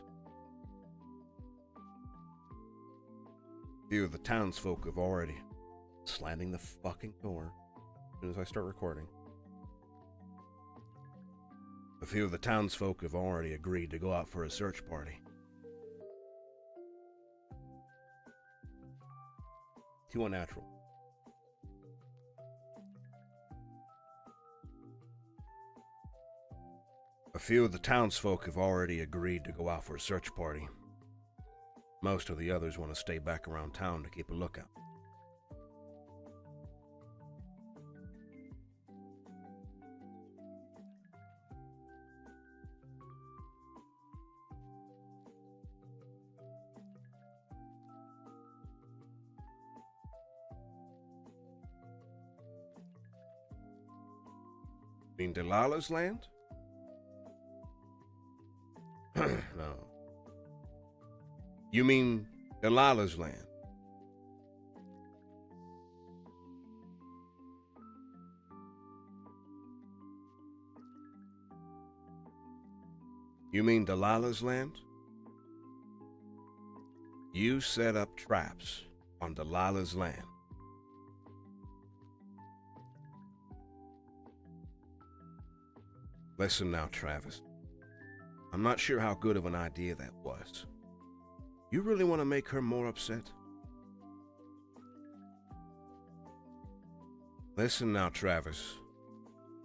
Few of the townsfolk have already slamming the fucking door as soon as I start recording. A few of the townsfolk have already agreed to go out for a search party. Too unnatural. A few of the townsfolk have already agreed to go out for a search party. Most of the others want to stay back around town to keep a lookout. Mean Delilah's land? No. You mean Delilah's land? You mean Delilah's land? You set up traps on Delilah's land. Listen now, Travis. I'm not sure how good of an idea that was. You really want to make her more upset? Listen now, Travis.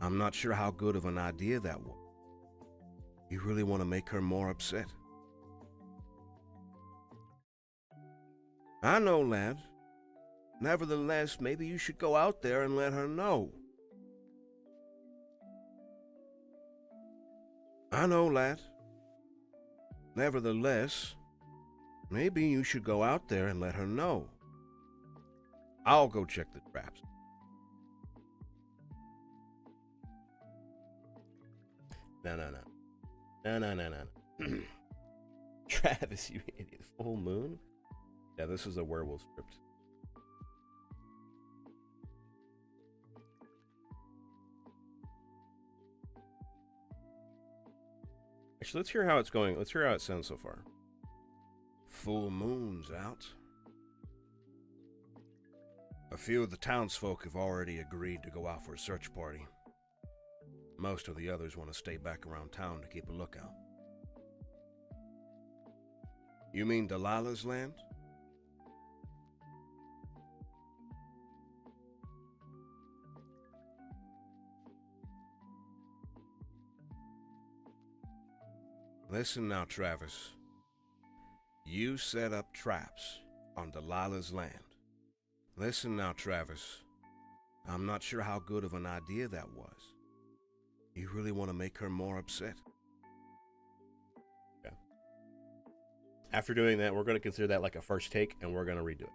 I'm not sure how good of an idea that was. You really want to make her more upset? I know, lad. Nevertheless, maybe you should go out there and let her know. I know, lad. Nevertheless, maybe you should go out there and let her know. I'll go check the traps. No. Travis, you idiot. Full moon? Yeah, this is a werewolf script. Actually, let's hear how it's going. Let's hear how it sounds so far. Full moon's out. A few of the townsfolk have already agreed to go out for a search party. Most of the others want to stay back around town to keep a lookout. You mean Delilah's land? Listen now, Travis. You set up traps on Delilah's land. Listen now, Travis. I'm not sure how good of an idea that was. You really want to make her more upset? Yeah. After doing that, we're going to consider that like a first take, and we're going to redo it.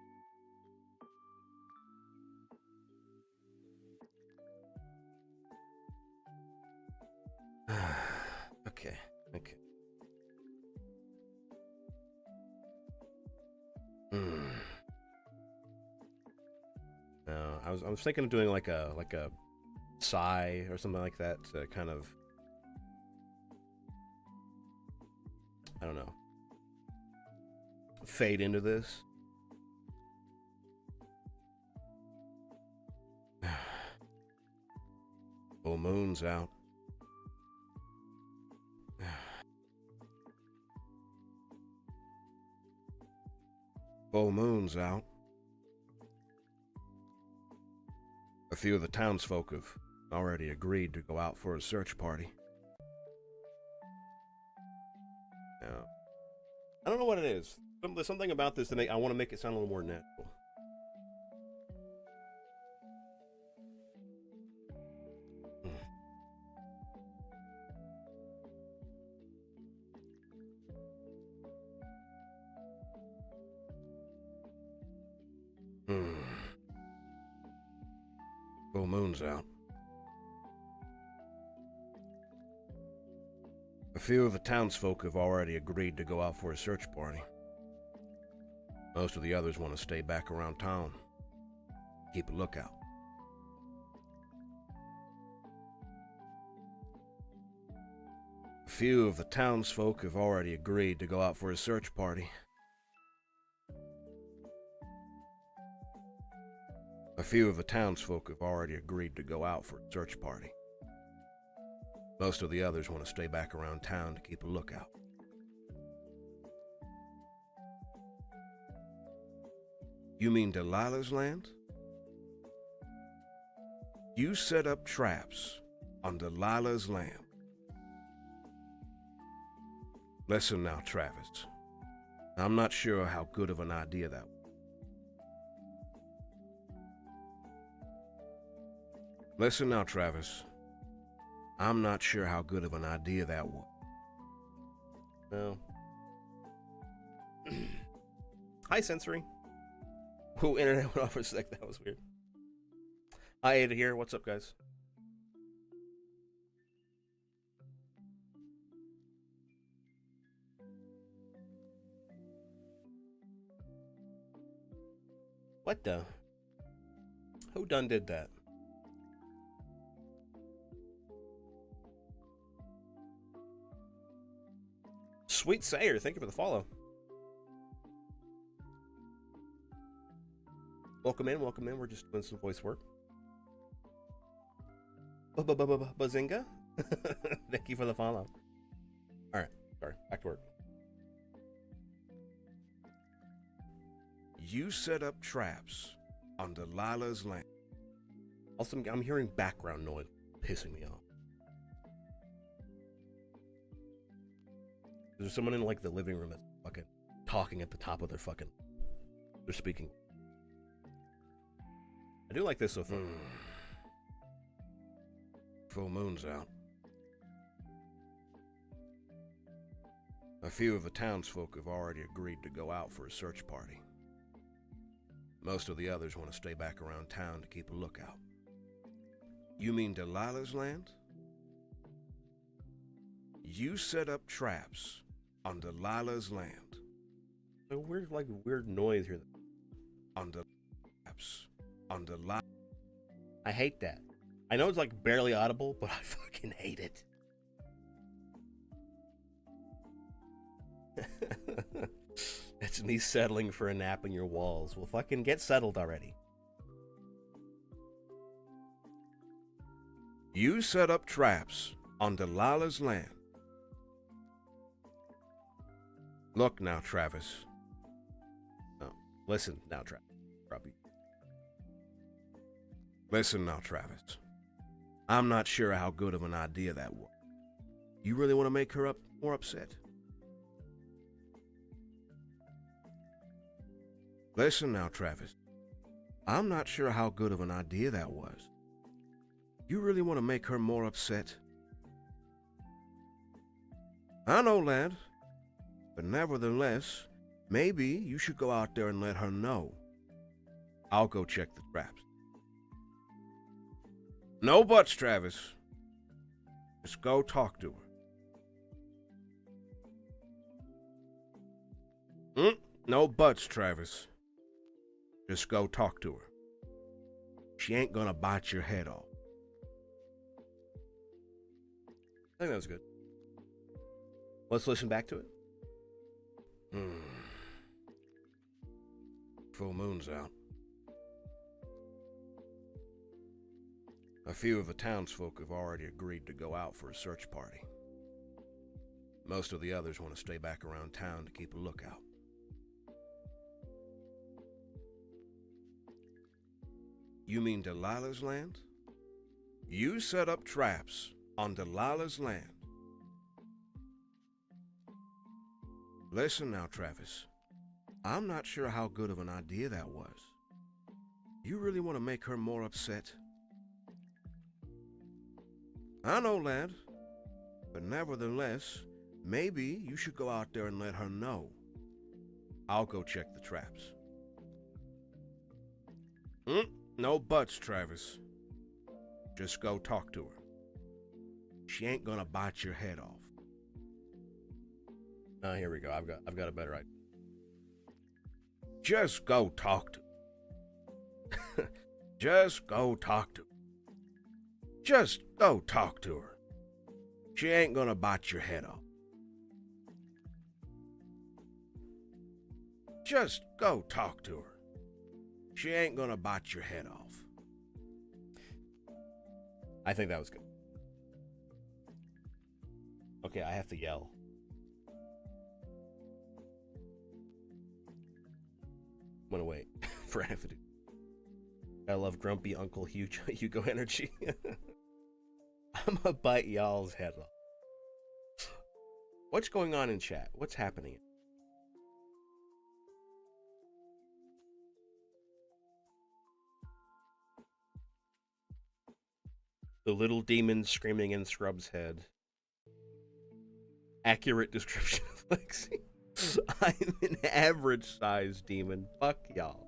Okay. No, I was thinking of doing like a sigh or something like that to kind of, I don't know, fade into this. Full moon's out. Full moon's out. A few of the townsfolk have already agreed to go out for a search party. Now, I don't know what it is. There's something about this that I want to make it sound a little more natural. Full moon's out. A few of the townsfolk have already agreed to go out for a search party. Most of the others want to stay back around town. Keep a lookout. A few of the townsfolk have already agreed to go out for a search party. A few of the townsfolk have already agreed to go out for a search party. Most of the others want to stay back around town to keep a lookout. You mean Delilah's land? You set up traps on Delilah's land. Listen now, Travis. I'm not sure how good of an idea that was. Listen now, Travis. I'm not sure how good of an idea that was. No. Hi, Sensory. Who internet went off for a sec. That was weird. Hi, Ada here. What's up, guys? What the? Who done did that? Sweet Sayer, thank you for the follow. Welcome in. We're just doing some voice work. Bazinga? Thank you for the follow. Alright, sorry, back to work. You set up traps on Delilah's land. Also, I'm hearing background noise pissing me off. There's someone in like the living room that's fucking talking at the top of their fucking. They're speaking. I do like this so far. Full moon's out. A few of the townsfolk have already agreed to go out for a search party. Most of the others want to stay back around town to keep a lookout. You mean Delilah's land? You set up traps on Delilah's land. A weird noise here. On the traps. On Delilah. I hate that. I know it's like barely audible, but I fucking hate it. It's me settling for a nap in your walls. Well, fucking get settled already. You set up traps on Delilah's land. Look now, Travis. No, listen now, Travis. Probably. Listen now, Travis. I'm not sure how good of an idea that was. You really want to make her more upset? Listen now, Travis. I'm not sure how good of an idea that was. You really want to make her more upset? I know, lad. But nevertheless, maybe you should go out there and let her know. I'll go check the traps. No buts, Travis. Just go talk to her. No buts, Travis. Just go talk to her. She ain't gonna bite your head off. I think that was good. Let's listen back to it. Full moon's out. A few of the townsfolk have already agreed to go out for a search party. Most of the others want to stay back around town to keep a lookout. You mean Delilah's land? You set up traps on Delilah's land. Listen now, Travis. I'm not sure how good of an idea that was. You really want to make her more upset? I know, lad. But nevertheless, maybe you should go out there and let her know. I'll go check the traps. No buts, Travis. Just go talk to her. She ain't gonna bite your head off. Here we go. I've got a better idea. Just go talk to her. Just go talk to her. Just go talk to her. She ain't gonna bite your head off. Just go talk to her. She ain't gonna bite your head off. I think that was good. Okay, I have to yell. I'm gonna wait for Anthony. I love grumpy Uncle Hugo energy. I'm gonna bite y'all's head off. What's going on in chat? What's happening? The little demon screaming in Scrub's head. Accurate description of Lexi. I'm an average sized demon. Fuck y'all.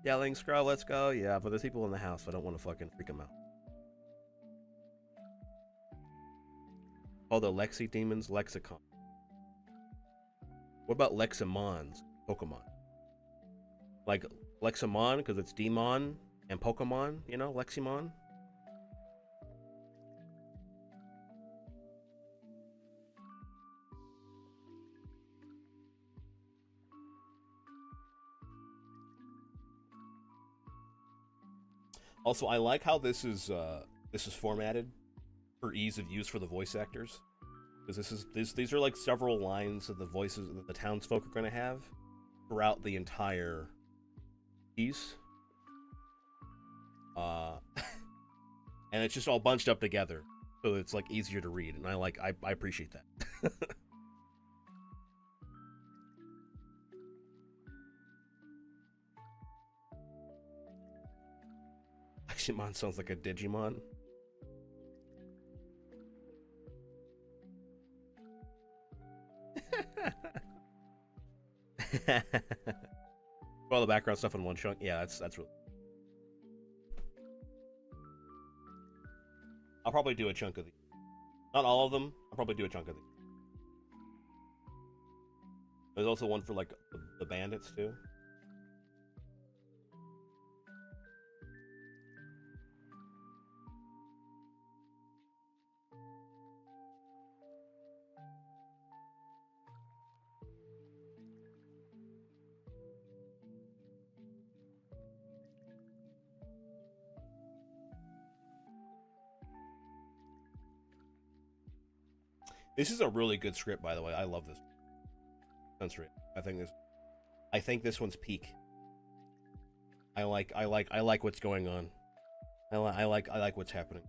Yelling, Scrub, let's go. Yeah, but there's people in the house, so I don't want to fucking freak them out. Oh, the Lexi demons, lexicon. What about Leximons, Pokemon? Like Leximon, because it's Demon and Pokemon, you know, Leximon? Also, I like how this is formatted for ease of use for the voice actors, because these are like several lines of the voices that the townsfolk are going to have throughout the entire piece, and it's just all bunched up together, so it's like easier to read, and I appreciate that. Digimon sounds like a Digimon. All the background stuff in one chunk. Yeah, that's really. I'll probably do a chunk of these. Not all of them. I'll probably do a chunk of these. There's also one for like the bandits too. This is a really good script, by the way. I love this. Sensory. I think this one's peak. I like what's going on. I like what's happening.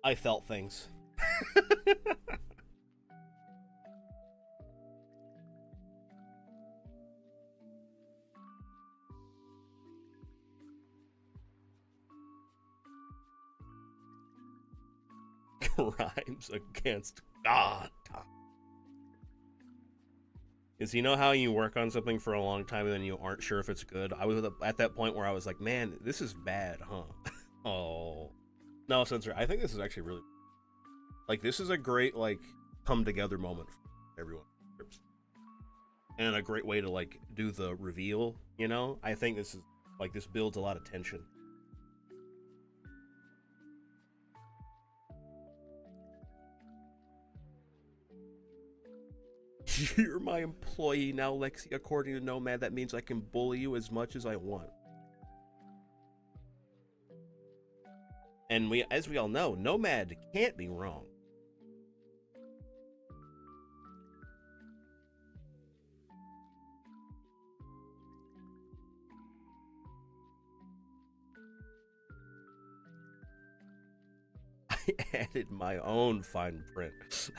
I felt things. Crimes against God. Is you know how you work on something for a long time and then you aren't sure if it's good? I was at that point where I was like, man, this is bad, huh? Oh. No, censor. I think this is actually really... Like, this is a great, like, come together moment for everyone. And a great way to, like, do the reveal, you know? I think this is, like, this builds a lot of tension. You're my employee now, Lexi. According to Nomad, that means I can bully you as much as I want. And as we all know, Nomad can't be wrong. I added my own fine print.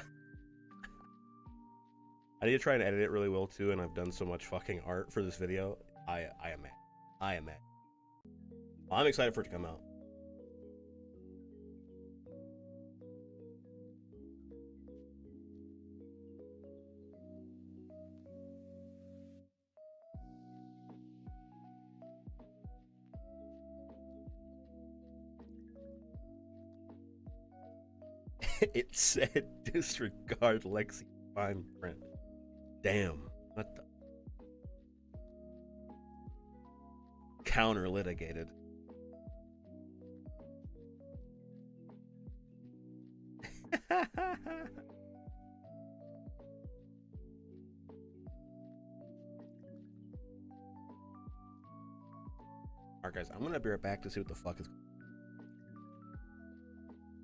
I need to try and edit it really well too, and I've done so much fucking art for this video. I am mad. I am mad. Well, I'm excited for it to come out. It said disregard Lexi fine print. Damn. What the? Counter litigated. Alright guys, I'm gonna be right back to see what the fuck is,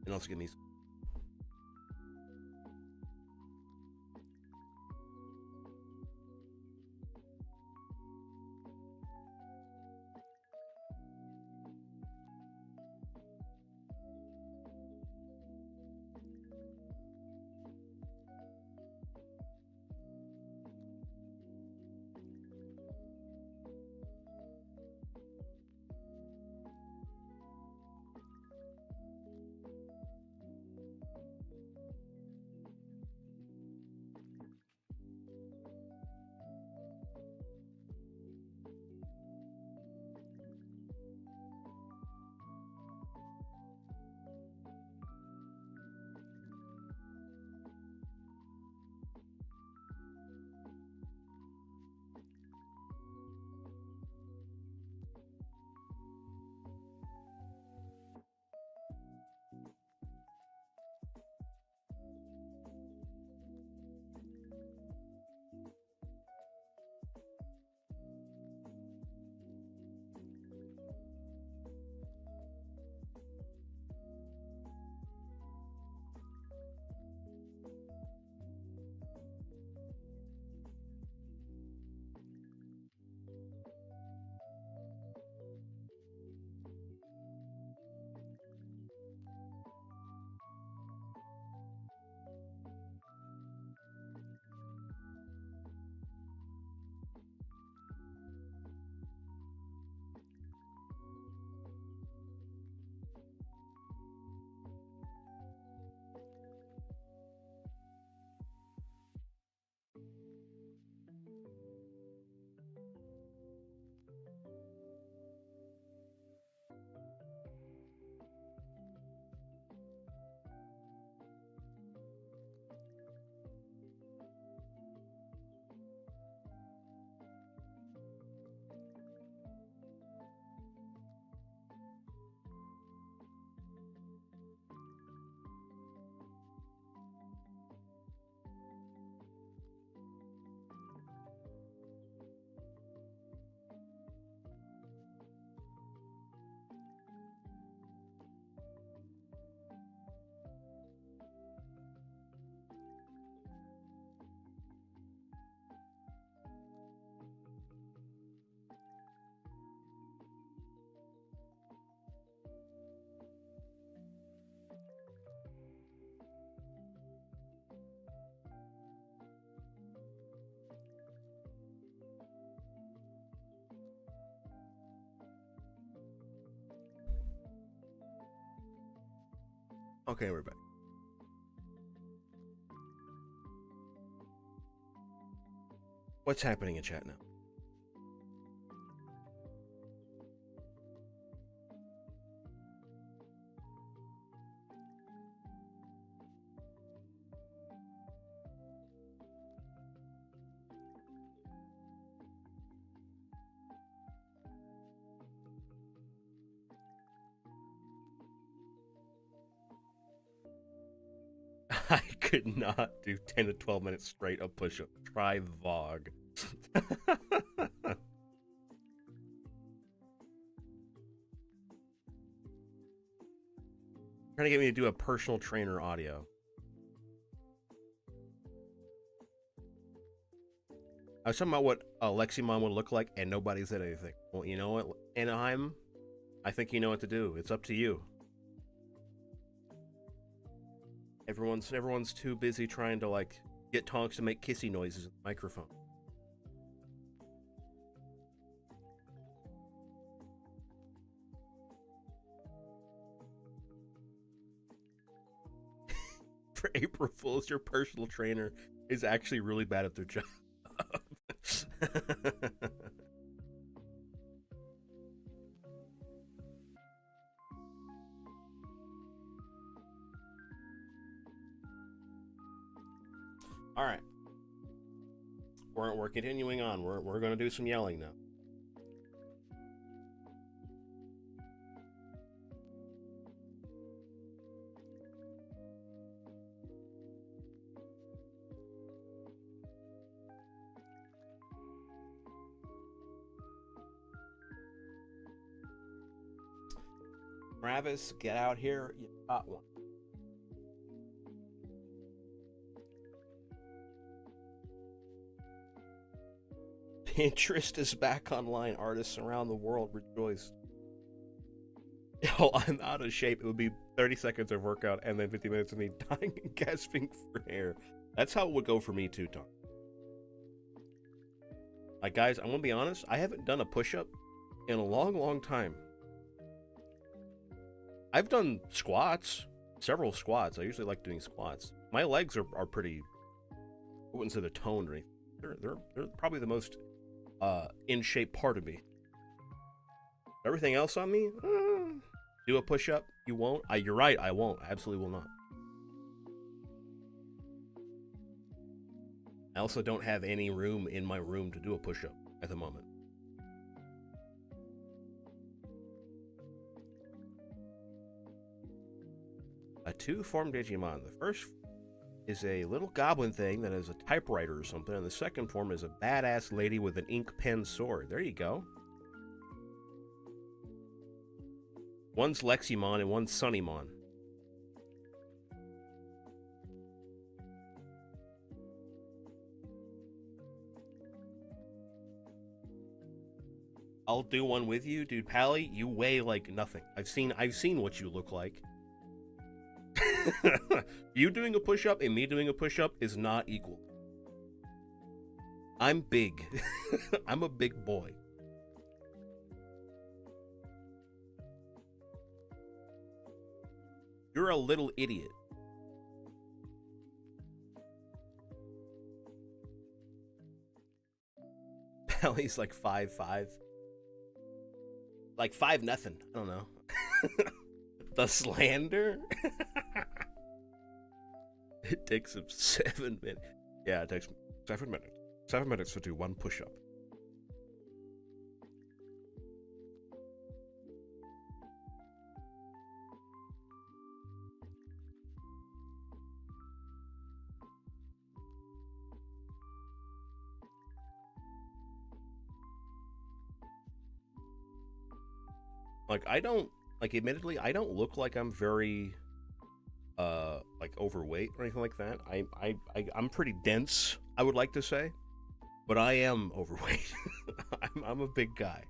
and also give me some. Okay, we're back. What's happening in chat now? I could not do 10 to 12 minutes straight of push-up. Try Vogue. Trying to get me to do a personal trainer audio. I was talking about what a Leximon would look like, and nobody said anything. Well, you know what, Anaheim? I think you know what to do. It's up to you. Everyone's too busy trying to, like, get Tonks to make kissy noises in the microphone. For April Fools, your personal trainer is actually really bad at their job. All right, we're continuing on. We're gonna do some yelling now. Travis, get out here. You got one. Pinterest is back online. Artists around the world rejoice. Oh, I'm out of shape. It would be 30 seconds of workout and then 50 minutes of me dying and gasping for air. That's how it would go for me too, Tom. Like, guys, I'm gonna be honest. I haven't done a push-up in a long time. I've done squats, several squats. I usually like doing squats. My legs are pretty, I wouldn't say they're toned or anything. They're probably the most in shape part of me. Everything else on me, do a push-up. You won't? You're right, I won't. I absolutely will not. I also don't have any room in my room to do a push-up at the moment. A two-form Digimon. The first is a little goblin thing that is a typewriter or something, and the second form is a badass lady with an ink pen sword. There you go. One's Leximon and one's Sunnymon. I'll do one with you, dude. Pally, you weigh like nothing. I've seen what you look like. You doing a push-up and me doing a push-up is not equal. I'm big. I'm a big boy. You're a little idiot. Pally's like 5'5". Like 5 nothing. I don't know. The slander? It takes him 7 minutes. Yeah, it takes 7 minutes. 7 minutes to do one push-up. Like, I don't, like, admittedly, I don't look like I'm very like overweight or anything like that. I'm pretty dense, I would like to say, but I am overweight. I'm a big guy.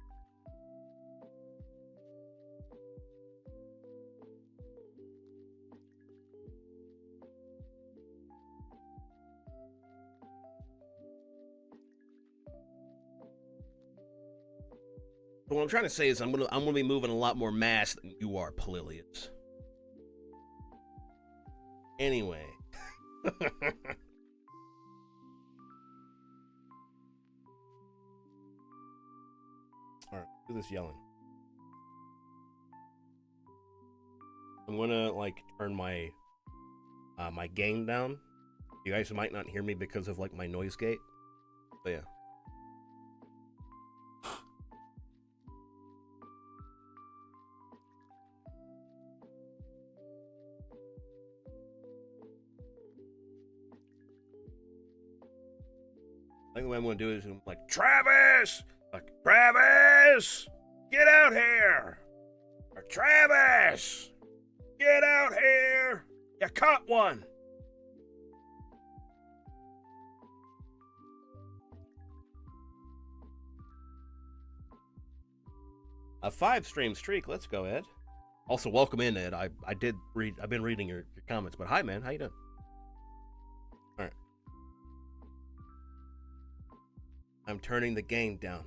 But what I'm trying to say is I'm gonna be moving a lot more mass than you are, Polilius. Anyway. Alright, do this yelling. I'm gonna like turn my my gain down. You guys might not hear me because of like my noise gate. But yeah. I think the way I'm gonna do it is I'm like, Travis! Like, Travis! Get out here! Or, Travis! Get out here! You caught one! A 5-stream streak. Let's go, Ed. Also, welcome in, Ed. I've been reading your comments, but hi, man. How you doing? All right. I'm turning the gain down.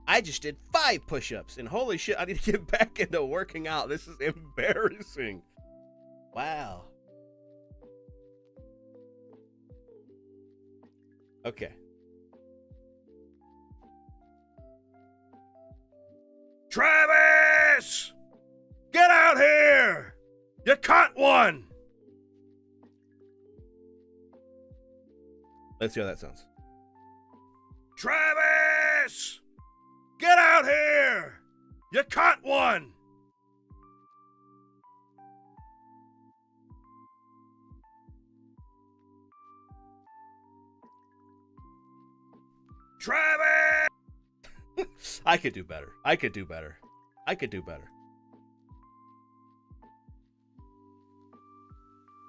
I just did 5 push-ups, and holy shit, I need to get back into working out. This is embarrassing. Wow. Okay. Travis! Get out here! You caught one! Let's see how that sounds. Travis! Get out here! You caught one! Travis! I could do better. I could do better.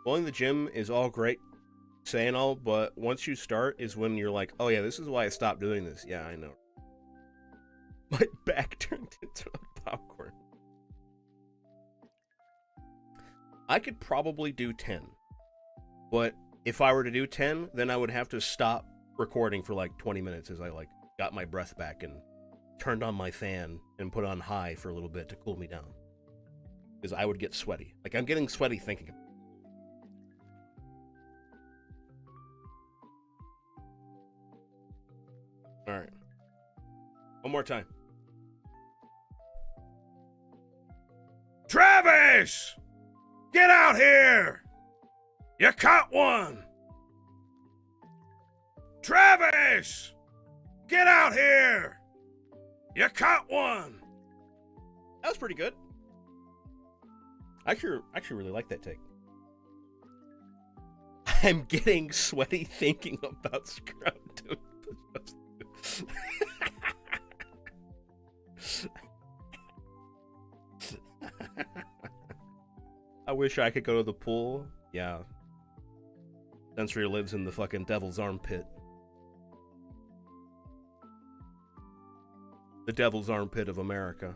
Going to the gym is all great, saying all, but once you start is when you're like, oh yeah, this is why I stopped doing this. Yeah, I know. My back turned into a popcorn. I could probably do 10, but if I were to do 10, then I would have to stop recording for like 20 minutes as I like got my breath back and turned on my fan and put on high for a little bit to cool me down. Because I would get sweaty. Like, I'm getting sweaty thinking. Alright. One more time. Travis! Get out here! You caught one! Travis! Get out here! You caught one! That was pretty good. I actually really like that take. I'm getting sweaty thinking about Scrub doing push-ups. I wish I could go to the pool. Yeah. Sensory lives in the fucking devil's armpit. The devil's armpit of America.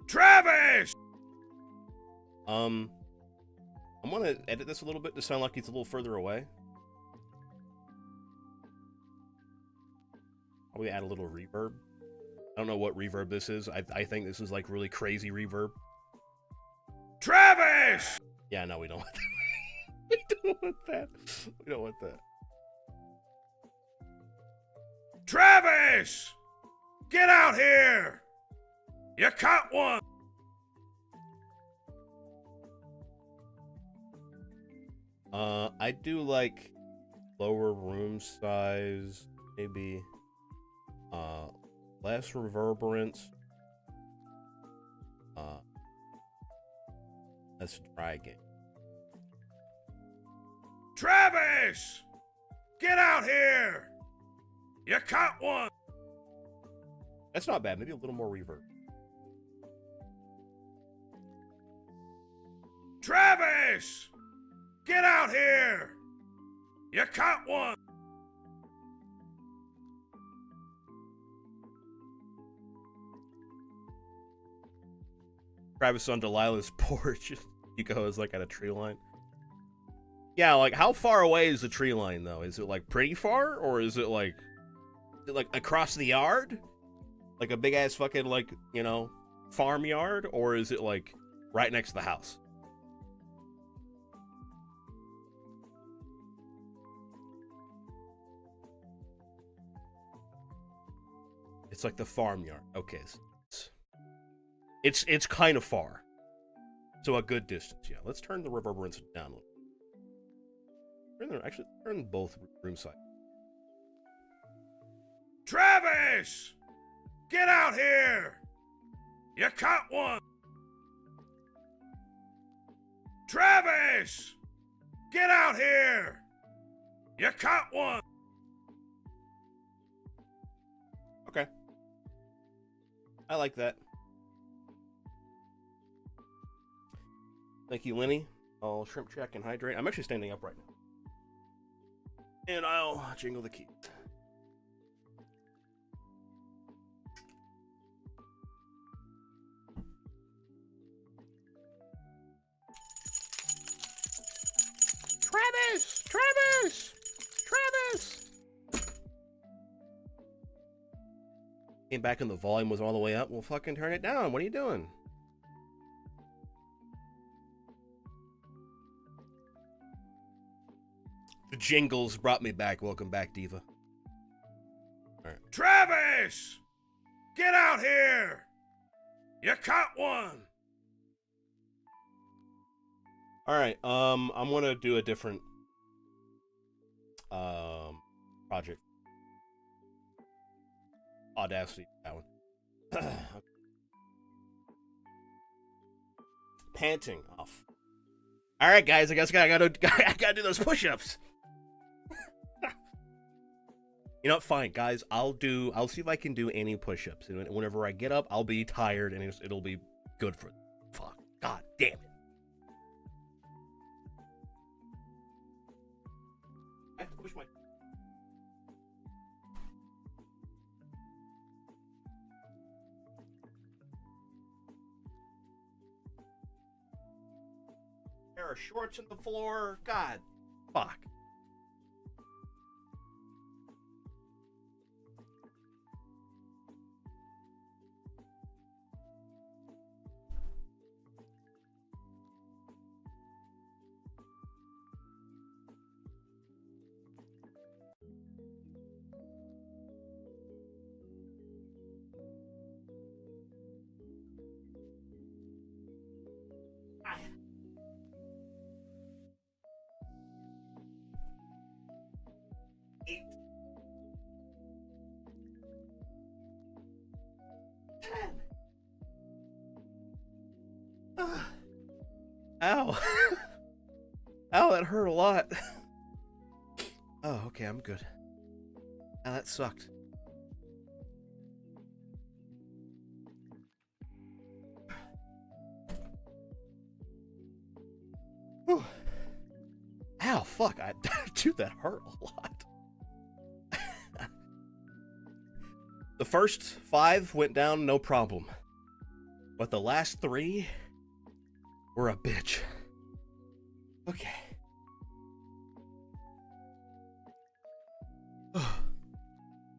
Travis! I'm gonna edit this a little bit to sound like he's a little further away. Probably add a little reverb. I don't know what reverb this is. I think this is like really crazy reverb. Travis! Yeah, no, we don't want that. We don't want that. We don't want that. Travis! Get out here! You caught one! I do like lower room size, maybe less reverberance. Let's try again. Travis! Get out here! You caught one! That's not bad. Maybe a little more reverb. Travis! Get out here! You caught one! Travis on Delilah's porch. He goes like at a tree line. Yeah, like how far away is the tree line though? Is it like pretty far, or is it like across the yard? Like a big ass fucking like, you know, farmyard, or is it like right next to the house? It's like the farmyard. Okay, so it's kind of far, so a good distance. Yeah, let's turn the reverberance down a little. Turn both room sides. Travis! Get out here! You caught one! Travis! Get out here! You caught one! Okay. I like that. Thank you, Lenny. I'll shrimp check and hydrate. I'm actually standing up right now. And I'll jingle the keys. Travis! Travis! Travis! Came back and the volume was all the way up. Well, fucking turn it down. What are you doing? The jingles brought me back. Welcome back, Diva. All right. Travis! Get out here! You caught one! All right. I'm gonna do a different project. Audacity, that one. Panting off. All right, guys. I guess I gotta do those push-ups. You know what? Fine, guys. I'll see if I can do any push-ups. And whenever I get up, I'll be tired, and it'll be good for. Fuck. God damn it. I have to push my. Pair of shorts on the floor. God. Fuck. Eight. 10. Ow. Ow, that hurt a lot. Oh, okay, I'm good. Ow, that sucked. Whew. Ow, fuck. Dude, that hurt a lot. The first 5 went down no problem. But the last 3 were a bitch. Okay.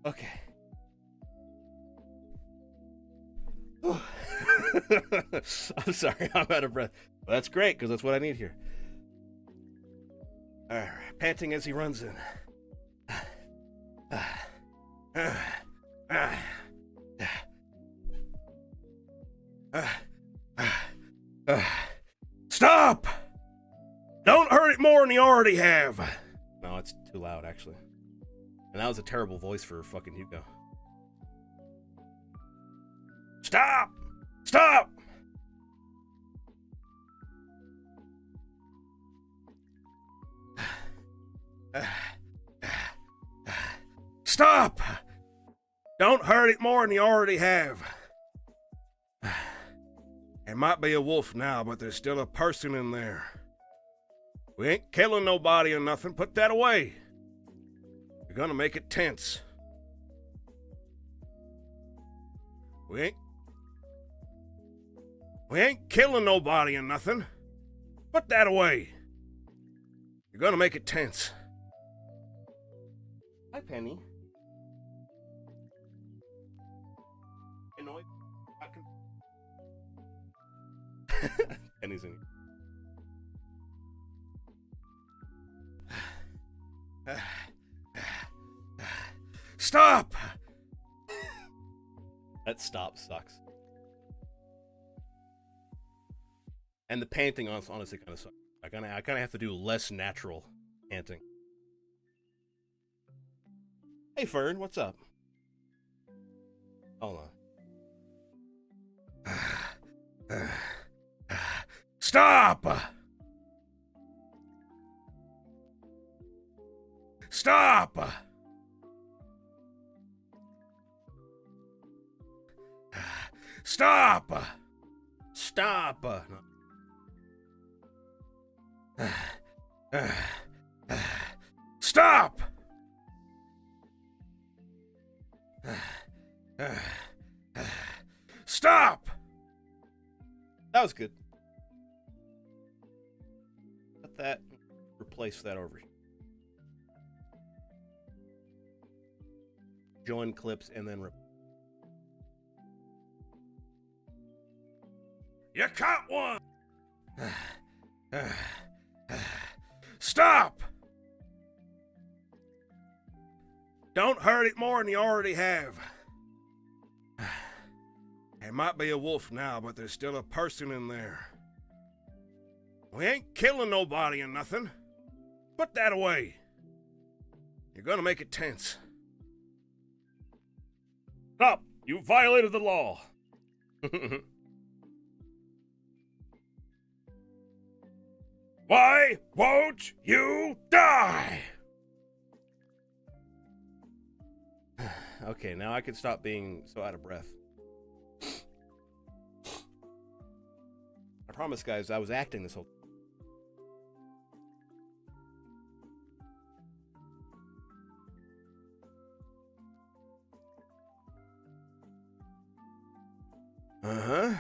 Okay. I'm sorry, I'm out of breath. But that's great, because that's what I need here. Alright, panting as he runs in. Stop! Don't hurt it more than you already have. No, it's too loud, actually. And that was a terrible voice for fucking Hugo. Stop! Stop! Stop! Don't hurt it more than you already have. It might be a wolf now, but there's still a person in there. We ain't killing nobody or nothing. Put that away. You're gonna make it tense. We ain't killing nobody or nothing. Put that away. You're gonna make it tense. Hi, Penny. Annoyed? Kenny's in. Stop! That stop sucks. And the panting honestly kind of sucks. I kind of have to do less natural panting. Hey Fern, what's up? Hold on. Stop! Stop! Stop! Stop! Stop! Stop! That was good. Let that replace that over here. Join clips and then You caught one! Stop! Don't hurt it more than you already have. It might be a wolf now, but there's still a person in there. We ain't killing nobody or nothing. Put that away. You're gonna make it tense. Stop! You violated the law. Why won't you die? Okay, now I can stop being so out of breath. I promise, guys, I was acting this whole Uh-huh.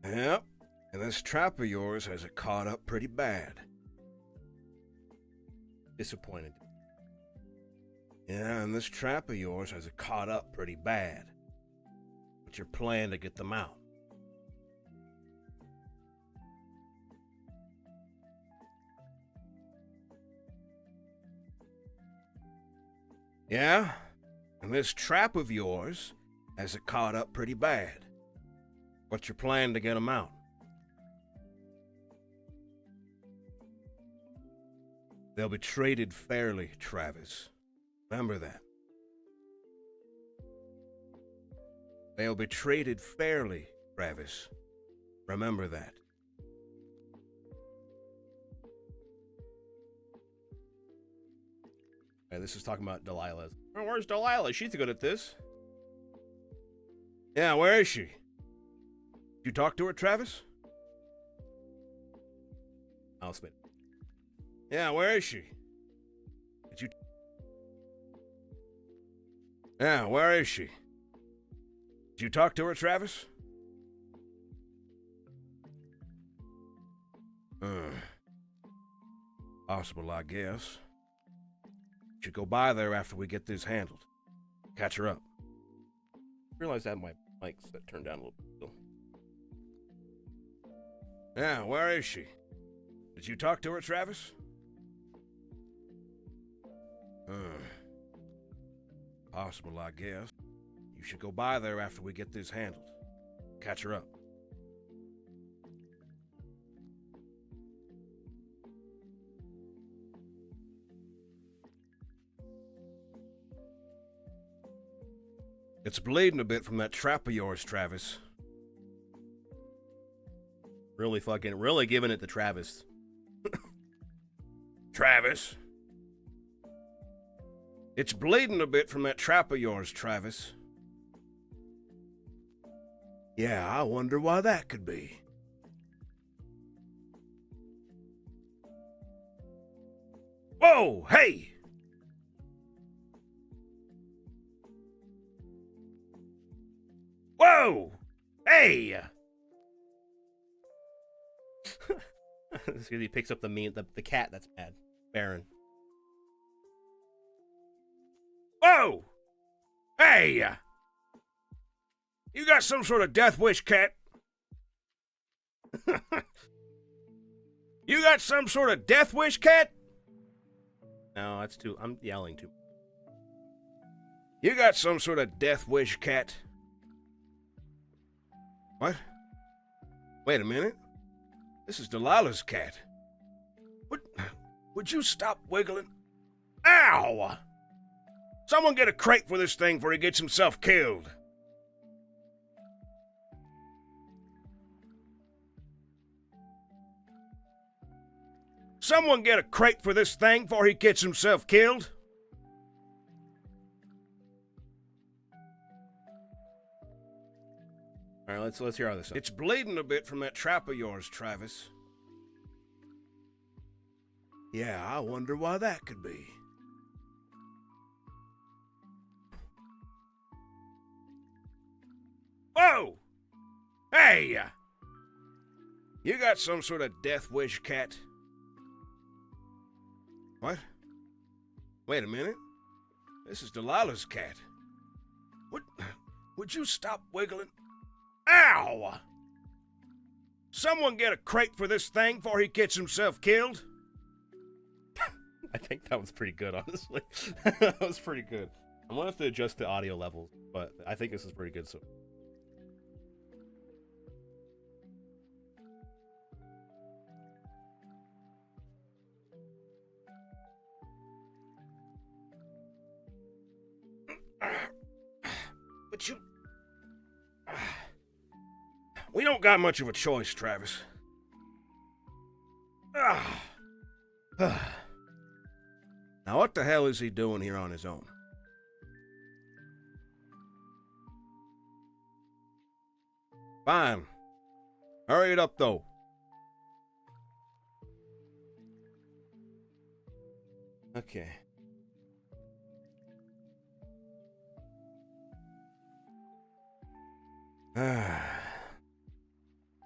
Yep, and this trap of yours has it caught up pretty bad. disappointed. Yeah, and this trap of yours has it caught up pretty bad. What's your plan to get them out? Yeah, and this trap of yours has it caught up pretty bad. What's your plan to get them out? They'll be traded fairly, Travis. Remember that. They'll be traded fairly, Travis. Remember that. Okay, this is talking about Delilah. Oh, where's Delilah? She's good at this. Yeah, where is she? Did you talk to her, Travis? I'll spit. Yeah, where is she? Did you... Yeah, where is she? Did you talk to her, Travis? Possible, I guess. Should go by there after we get this handled. Catch her up. Realize that my mic's set turned down a little bit. Still. Yeah, where is she? Did you talk to her, Travis? Possible, I guess. You should go by there after we get this handled. Catch her up. It's bleeding a bit from that trap of yours, Travis. Really giving it to Travis. Travis? It's bleeding a bit from that trap of yours, Travis. Yeah, I wonder why that could be. Whoa, hey! Whoa! Hey! He picks up the cat that's mad. Baron. Whoa! Hey! You got some sort of death wish, cat? You got some sort of death wish, cat? No, that's too. I'm yelling too. You got some sort of death wish, cat? What? Wait a minute. This is Delilah's cat. Would you stop wiggling? Ow! Someone get a crate for this thing before he gets himself killed. Someone get a crate for this thing before he gets himself killed. All right, let's hear how this sounds. It's bleeding a bit from that trap of yours, Travis. Yeah, I wonder why that could be. Whoa! Hey! You got some sort of death wish, cat? What? Wait a minute. This is Delilah's cat. Would you stop wiggling? Ow! Someone get a crate for this thing before he gets himself killed. I think that was pretty good, honestly. That was pretty good. I'm gonna have to adjust the audio levels, but I think this is pretty good. So. But you... We don't got much of a choice, Travis. Now what the hell is he doing here on his own? Fine. Hurry it up, though. Okay.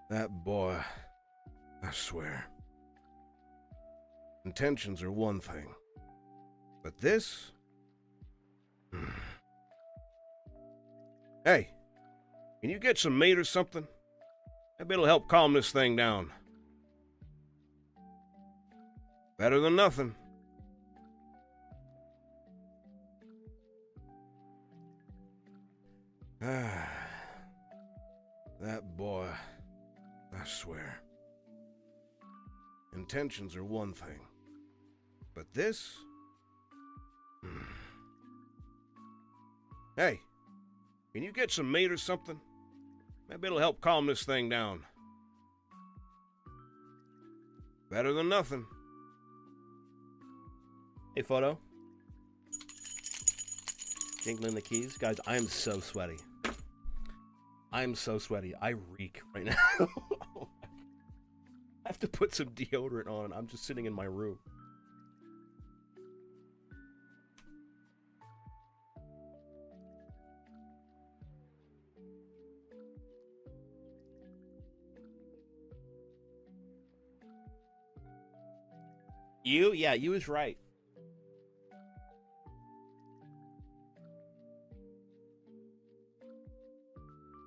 That boy, I swear. Intentions are one thing, but this? Hey, can you get some meat or something? Maybe it'll help calm this thing down. Better than nothing. That boy, I swear. Intentions are one thing, but this? Hey, can you get some meat or something? Maybe it'll help calm this thing down. Better than nothing. Hey, photo. Jingling the keys. Guys, I am so sweaty. I am so sweaty. I reek right now. I have to put some deodorant on. I'm just sitting in my room. You? Yeah, you was right.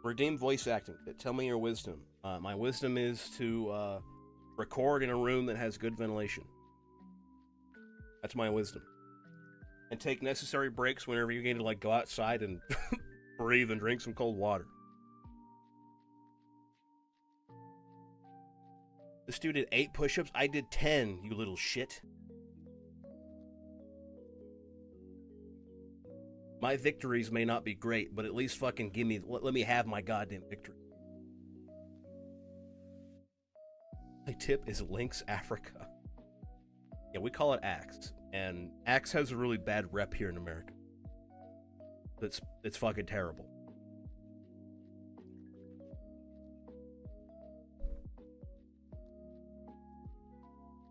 Redeem voice acting. Tell me your wisdom. My wisdom is to record in a room that has good ventilation. That's my wisdom. And take necessary breaks whenever you need to like go outside and breathe and drink some cold water. This dude did 8 push-ups. I did 10, you little shit. My victories may not be great, but at least fucking let me have my goddamn victory. My tip is Lynx Africa. Yeah, we call it Axe, and Axe has a really bad rep here in America. It's fucking terrible.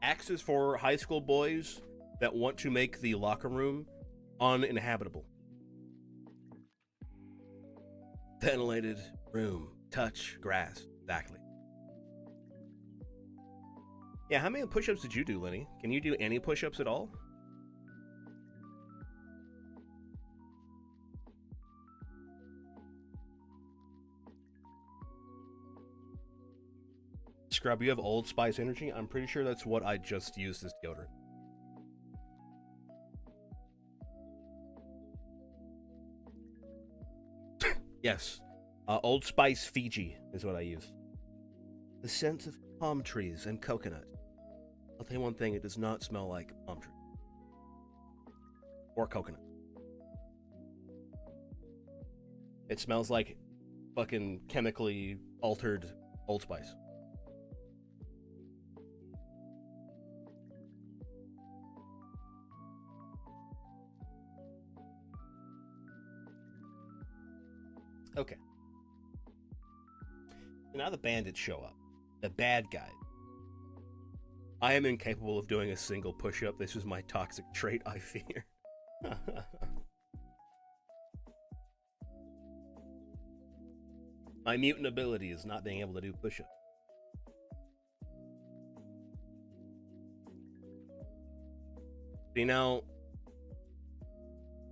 Axe is for high school boys that want to make the locker room uninhabitable. Ventilated room, touch, grass, exactly. Yeah, how many push-ups did you do, Lenny? Can you do any push-ups at all? Scrub, you have Old Spice Energy? I'm pretty sure that's what I just used as deodorant. Yes. Old Spice Fiji is what I use. The scent of palm trees and coconut. I'll tell you one thing, it does not smell like palm tree. Or coconut. It smells like fucking chemically altered Old Spice. Okay. Now the bandits show up. The bad guys. I am incapable of doing a single push-up. This is my toxic trait, I fear. My mutant ability is not being able to do push-ups. See, now,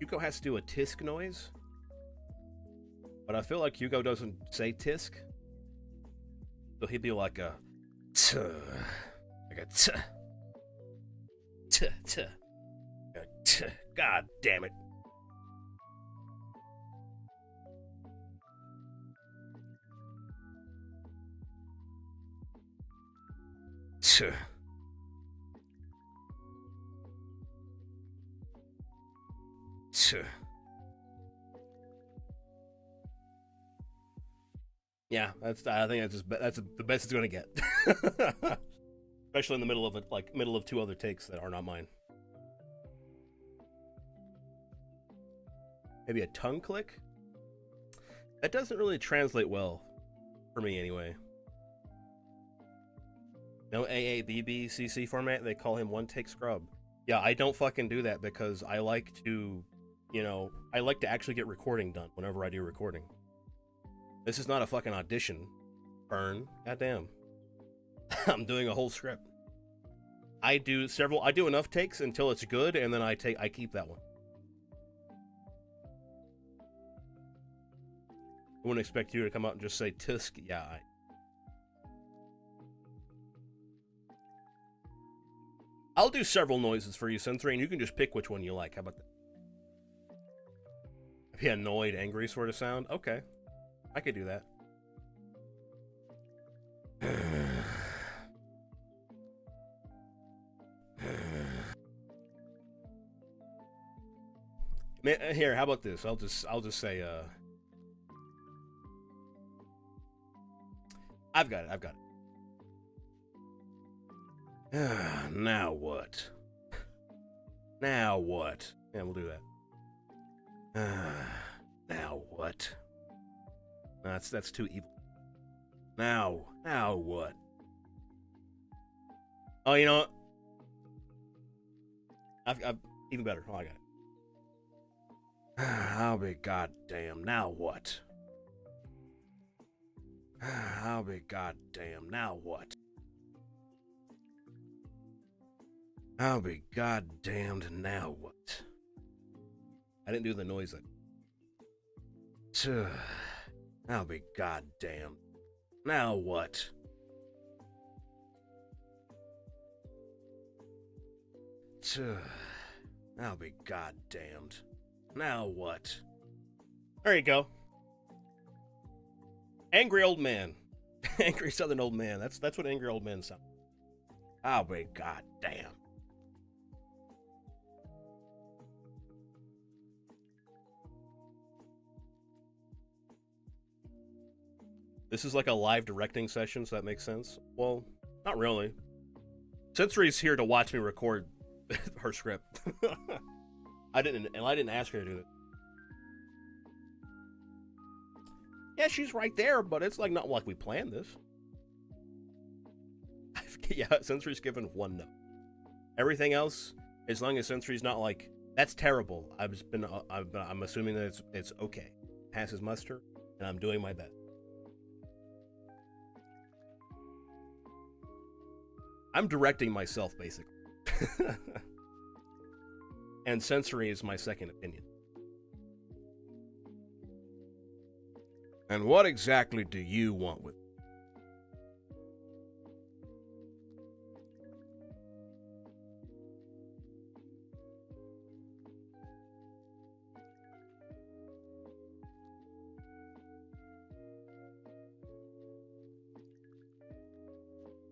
Yuko has to do a tisk noise, but I feel like Yuko doesn't say tisk, so he'd be like a t, like a t, t, t, a t. God damn it. T. T. Yeah, I think that's the best it's gonna get. Especially in the middle of it, like middle of two other takes that are not mine. Maybe a tongue click? That doesn't really translate well for me anyway. No AABBCC format, they call him one take scrub. Yeah, I don't fucking do that because I like to, I like to actually get recording done whenever I do recording. This is not a fucking audition, Burn. Goddamn. I'm doing a whole script. I do enough takes until it's good, and then I keep that one. I wouldn't expect you to come out and just say tisk. Yeah, I'll do several noises for you, Sensory, and you can just pick which one you like. How about that? Maybe annoyed, angry sort of sound? Okay. I could do that. Here, how about this? I'll just say, I've got it. Now what? Now what? Yeah, we'll do that. Now what? That's too evil. Now what? Oh, you know what? I've even better. Oh, I got it. I'll be goddamn. Now what? I'll be goddamn. Now what? I'll be goddamned. Now what? I didn't do the noise that. I'll be goddamned. Now what? I'll be goddamned. Now what? There you go. Angry old man. Angry southern old man. That's what angry old men sound. I'll be goddamn. This is like a live directing session, so that makes sense. Well, not really. Sensory's here to watch me record her script. I didn't ask her to do it. Yeah, she's right there, but it's like not like we planned this. Yeah, Sensory's given one note. Everything else, as long as Sensory's not like that's terrible. I'm assuming that it's okay. Passes muster, and I'm doing my best. I'm directing myself, basically. And Sensory is my second opinion. And what exactly do you want with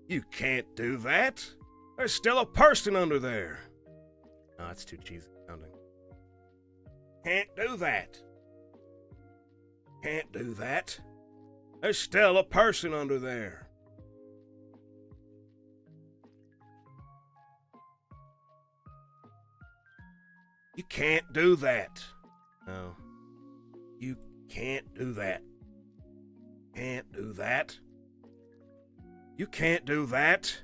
You can't do that. There's still a person under there. No, that's too cheesy sounding. Can't do that. Can't do that. There's still a person under there. You can't do that. No. You can't do that. Can't do that. You can't do that.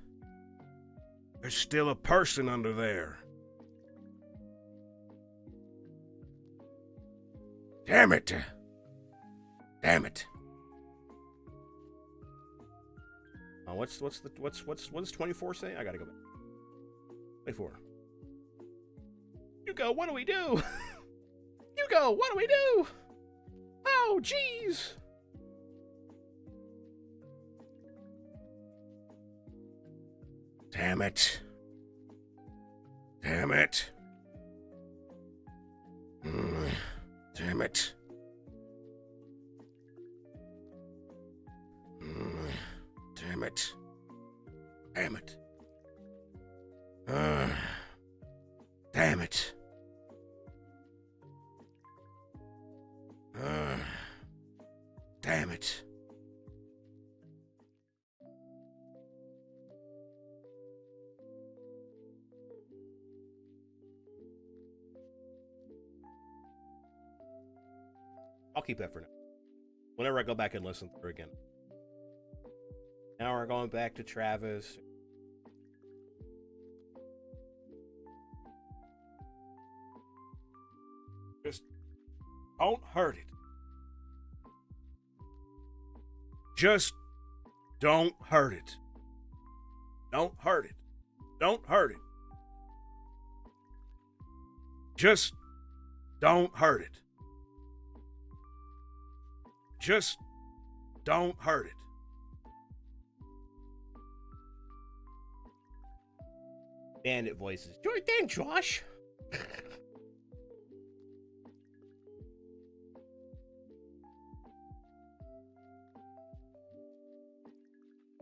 There's still a person under there. Damn it. Damn it. What does 24 say? I gotta go back. 24. Hugo, what do we do? Hugo, what do we do? Oh, jeez. Damn it. Damn it. Damn it. Damn it. Damn it. Damn it. Damn it. I'll keep that for now. Whenever I go back and listen through again. Now we're going back to Travis. Just don't hurt it. Just don't hurt it. Don't hurt it. Don't hurt it. Just don't hurt it. Just don't hurt it. Bandit voices. Do it then, Josh.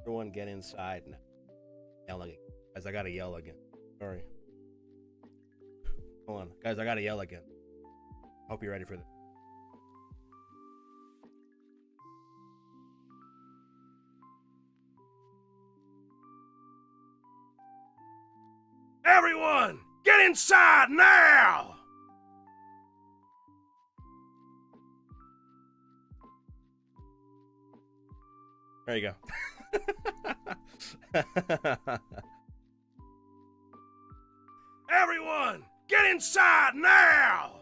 Everyone get inside now. Yelling. Guys, I gotta yell again. Sorry. Hold on. Guys, I gotta yell again. Hope you're ready for this. Everyone, get inside now! There you go. Everyone, get inside now!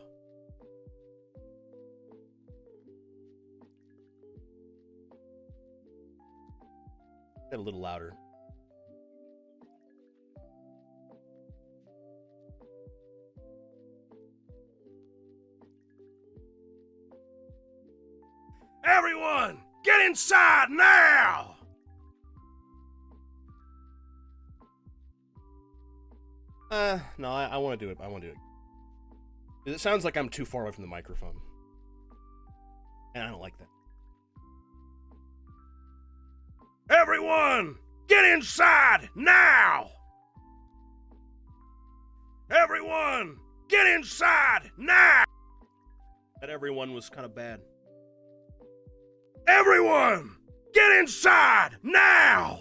Get a little louder. Everyone, get inside now! No, I want to do it. I want to do it. It sounds like I'm too far away from the microphone. And I don't like that. Everyone, get inside now! Everyone, get inside now! That everyone was kind of bad. Everyone, get inside now!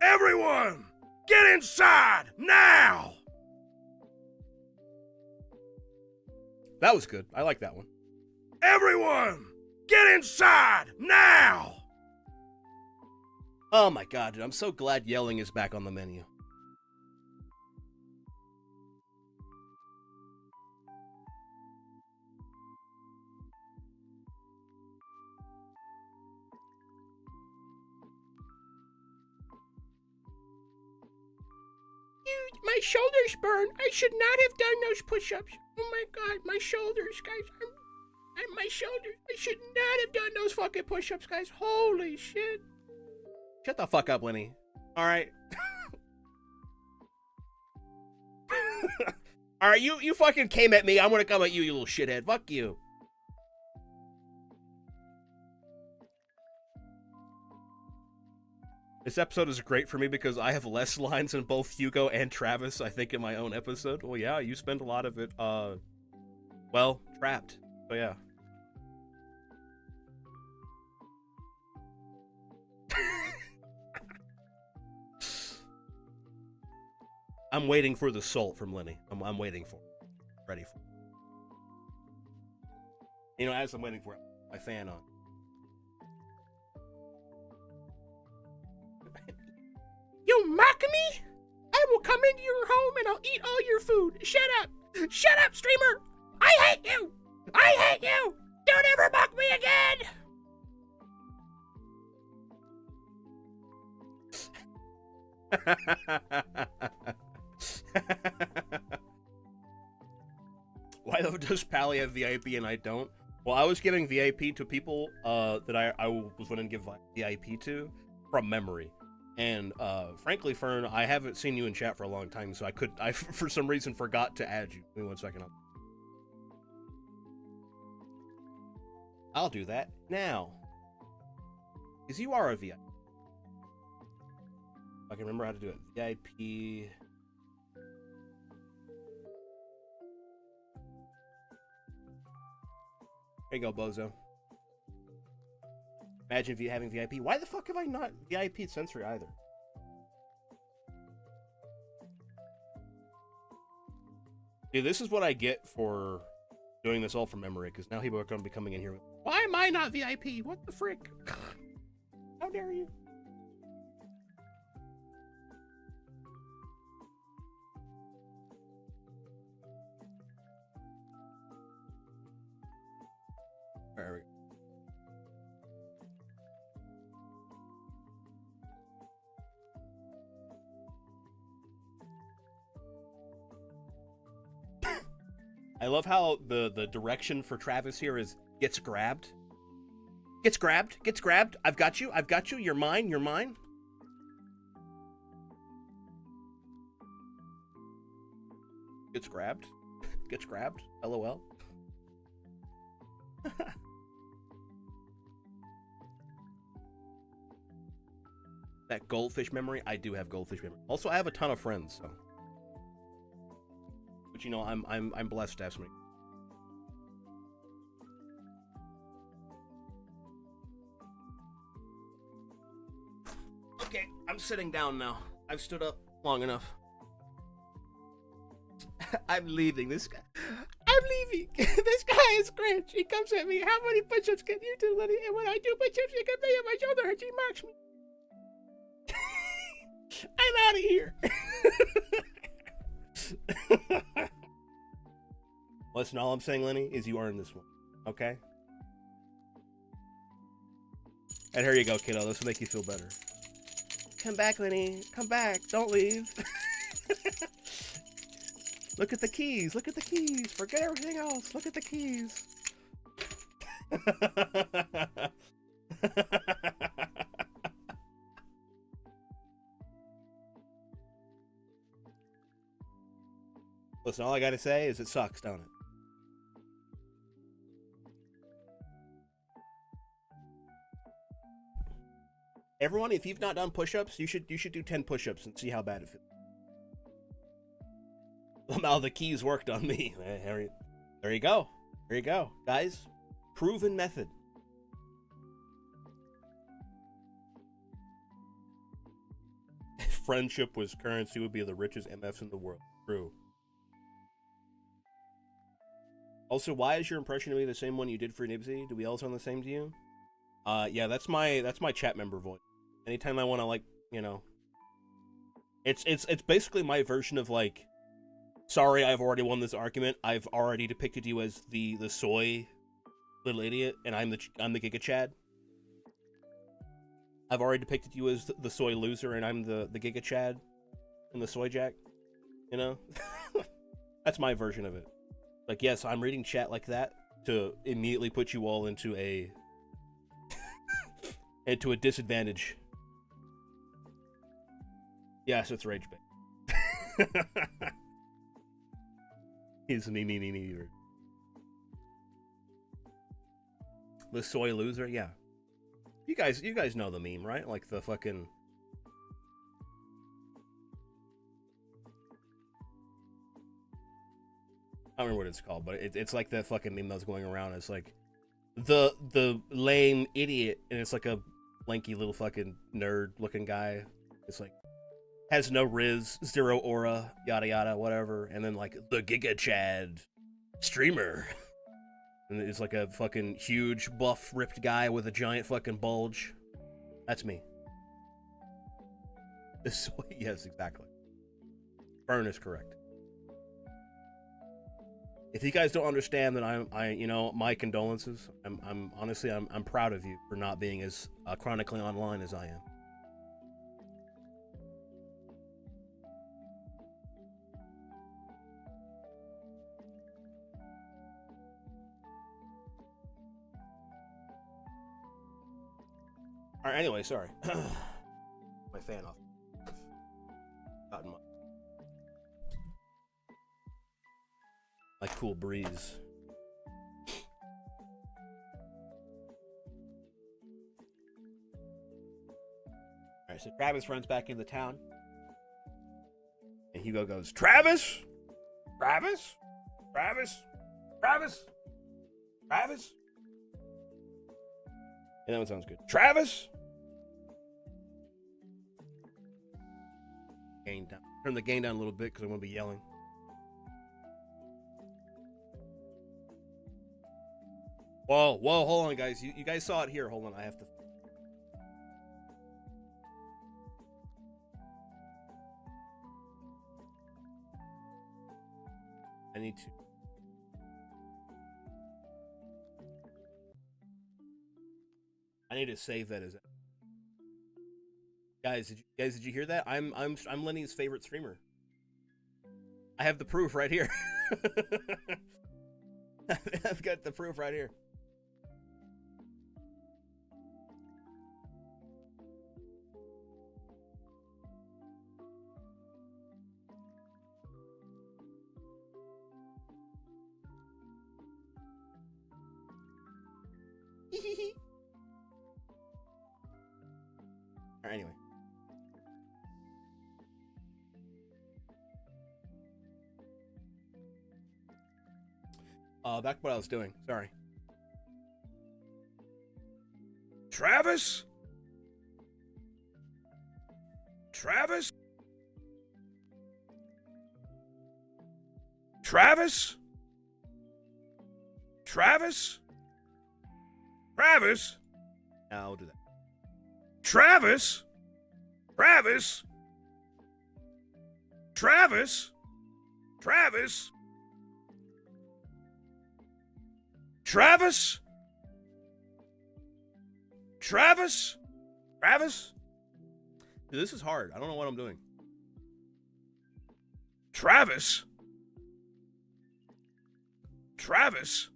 Everyone, get inside now! That was good. I like that one. Everyone, get inside now! Oh my god, dude. I'm so glad yelling is back on the menu. My shoulders burn. I should not have done those push-ups. Oh my god, my shoulders, guys. My shoulders. I should not have done those fucking push-ups, guys. Holy shit. Shut the fuck up, Lenny. All right. All right, you fucking came at me. I'm gonna come at you, you little shithead. Fuck you. This episode is great for me because I have less lines than both Hugo and Travis, I think, in my own episode. Well, yeah, you spend a lot of it, well, trapped. So, yeah. I'm waiting for the salt from Lenny. I'm waiting for it. Ready for it. You know, as I'm waiting for it, my fan on. You mock me? I will come into your home and I'll eat all your food. Shut up. Shut up, streamer. I hate you. I hate you. Don't ever mock me again. Why does Pally have VIP and I don't? Well, I was giving VIP to people that I was going to give VIP to from memory. And frankly, Fern, I haven't seen you in chat for a long time, so I for some reason forgot to add you. Give me 1 second. I'll do that now. Because you are a VIP. I can remember how to do it. VIP. There you go, Bozo. Imagine if you having VIP. Why the fuck have I not VIP'd Sensory either? Dude, this is what I get for doing this all from memory, because now people are going to be coming in here with, why am I not VIP? What the frick? How dare you? There we go. I love how the direction for Travis here is gets grabbed. Gets grabbed. Gets grabbed. I've got you. I've got you. You're mine. You're mine. Gets grabbed. Gets grabbed. LOL. That goldfish memory. I do have goldfish memory. Also, I have a ton of friends, so. But you know, I'm blessed to have so many. Okay, I'm sitting down now. I've stood up long enough. I'm leaving this guy. I'm leaving. This guy is cringe. He comes at me. How many push-ups can you do, Lenny? And when I do push-ups, he comes at my shoulder and he mocks me. I'm out of here. Listen, all I'm saying, Lenny, is you earned this one. Okay? And here you go, kiddo. This will make you feel better. Come back, Lenny. Come back. Don't leave. Look at the keys. Look at the keys. Forget everything else. Look at the keys. Listen, all I gotta say is it sucks, don't it? Everyone, if you've not done push-ups, you should do 10 push-ups and see how bad it feels. Somehow the keys worked on me. There you go. There you go. Guys, proven method. If friendship was currency, would be the richest MFs in the world. True. Also, why is your impression of me the same one you did for Nibsy? Do we all sound the same to you? Yeah, that's my chat member voice. Anytime I want to, like, you know, it's basically my version of, like, sorry, I've already won this argument. I've already depicted you as the soy little idiot, and I'm the Giga Chad. I've already depicted you as the soy loser, and I'm the Giga Chad and the soy jack. You know, that's my version of it. Like, yes, I'm reading chat like that to immediately put you all into a disadvantage. Yes, it's rage bait. He's nee. The soy loser, yeah. You guys know the meme, right? Like the fucking don't remember what it's called, but it's like the fucking meme that's going around. It's like the lame idiot, and it's like a lanky little fucking nerd looking guy. It's like has no riz, zero aura, yada yada, whatever. And then like the Giga Chad streamer, and it's like a fucking huge buff ripped guy with a giant fucking bulge. That's me. This yes, exactly. Fern is correct. If you guys don't understand that my condolences. I'm honestly, I'm proud of you for not being as chronically online as I am. All right. Anyway, sorry. My fan off. Gotten my cool breeze. Alright, so Travis runs back into town. And Hugo goes, Travis? Travis? Travis? Travis? Travis? And that one sounds good. Travis? Gain down. Turn the gain down a little bit because I'm going to be yelling. Whoa, hold on, guys. You guys saw it here. Hold on, I have to. I need to save that as. Guys, did you hear that? I'm Lenny's favorite streamer. I have the proof right here. I've got the proof right here. Alright, anyway. Back to what I was doing. Sorry. Travis? Travis? Travis? Travis? Travis? I'll do that. Travis? Travis? Travis? Travis? Travis? Travis? Travis? Dude, this is hard. I don't know what I'm doing. Travis? Travis?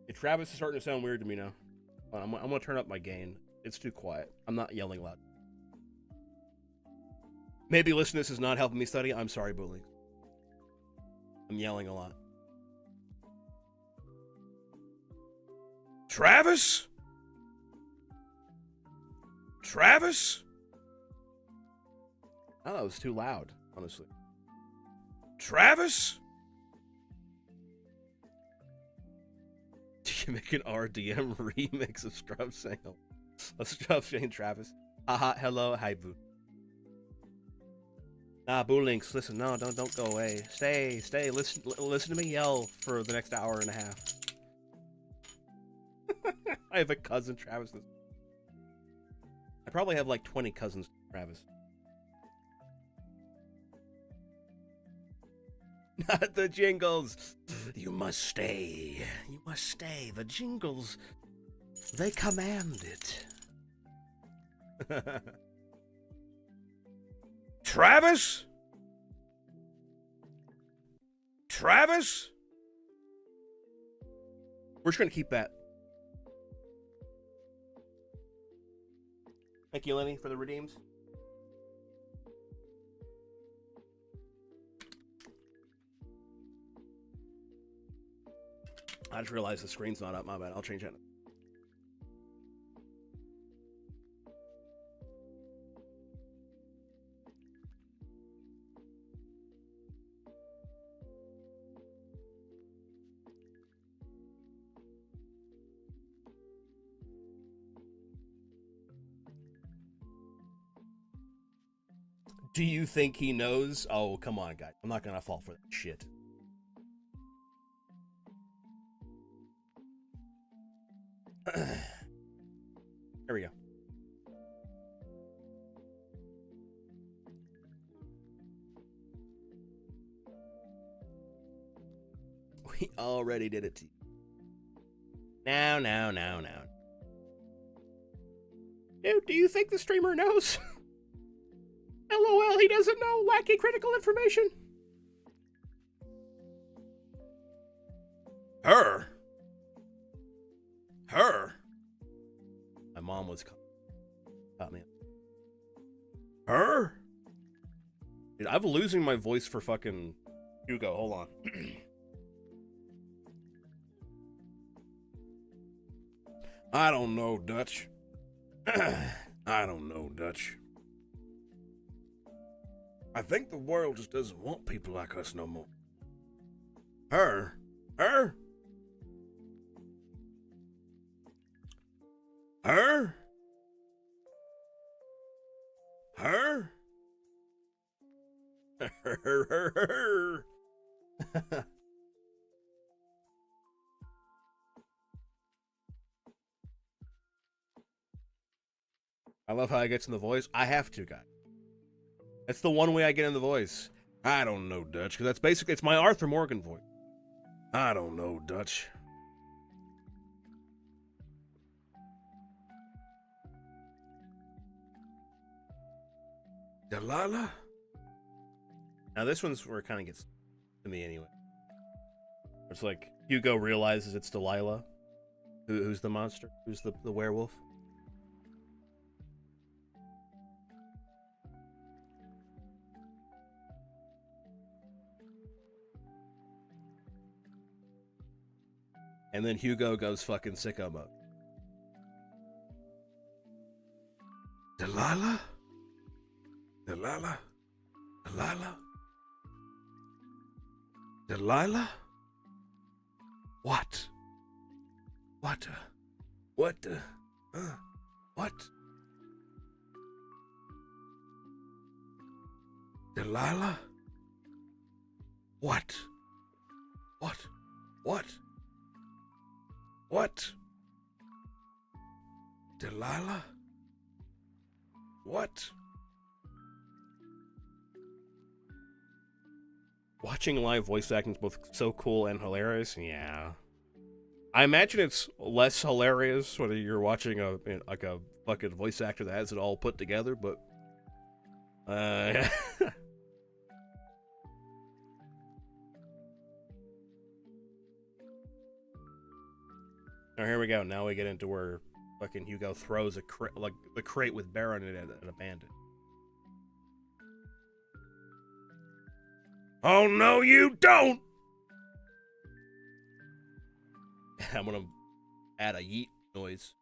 Hey, Travis is starting to sound weird to me now. I'm going to turn up my gain. It's too quiet. I'm not yelling loud. Maybe listening to this is not helping me study. I'm sorry, Bully. I'm yelling a lot. Travis? Travis? Oh, that was too loud, honestly. Travis? You make an RDM remix of Scrub Sale. Let's drop Shane Travis. Haha, hello, hi boo. Nah, Boo Links, listen, no, don't go away. Stay, listen to me yell for the next hour and a half. I have a cousin, Travis. I probably have like 20 cousins, Travis. Not the jingles. You must stay. You must stay. The jingles, they command it. Travis? Travis? We're just going to keep that. Thank you, Lenny, for the redeems. I just realized the screen's not up. My bad. I'll change that. Do you think he knows? Oh, come on, guys. I'm not gonna fall for that shit. There we go. We already did it to you. Now. Dude, do you think the streamer knows? LOL, he doesn't know. Wacky critical information. Her? My mom was caught me. Her? Dude, I'm losing my voice for fucking Hugo. Hold on. I don't know, Dutch. I don't know, Dutch. I think the world just doesn't want people like us no more. Her? Her? Her? Her? Her. I love how I get in the voice. I have to, guys. That's the one way I get in the voice. I don't know, Dutch. Because that's basically, it's my Arthur Morgan voice. I don't know, Dutch. Delilah? Now this one's where it kind of gets to me anyway. It's like Hugo realizes it's Delilah. Who's the monster? Who's the werewolf? And then Hugo goes fucking sicko mode. Delilah? Delilah? Delilah? Delilah? What? What? What? What? Delilah? What? What? What? What? Delilah? What? Watching live voice acting is both so cool and hilarious. Yeah. I imagine it's less hilarious whether you're watching a fucking voice actor that has it all put together, but now here we go. Now we get into where fucking Hugo throws the crate with Baron in it at a bandit. Oh no, you don't! I'm gonna add a yeet noise.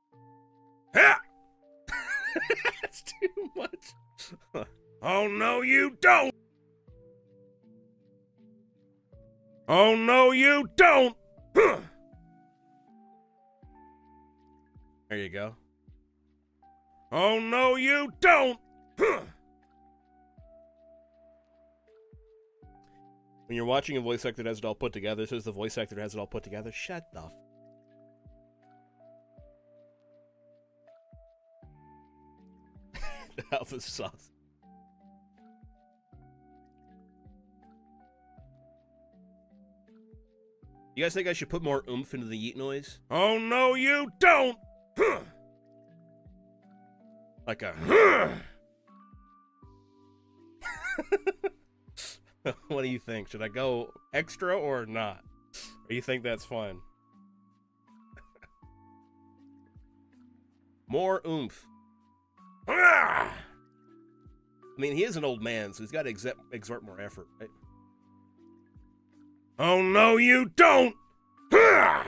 Ha! That's too much. Oh no, you don't! Oh no, you don't! Huh. There you go. Oh no, you don't! Huh. When you're watching a voice actor that has it all put together, it says the voice actor has it all put together. Shut the Alpha sauce. You guys think I should put more oomph into the yeet noise? Oh no, you don't! Huh. Like a What do you think? Should I go extra or not? Or you think that's fun? More oomph. I mean, he is an old man, so he's got to exert more effort, right? Oh no, you don't! Huh.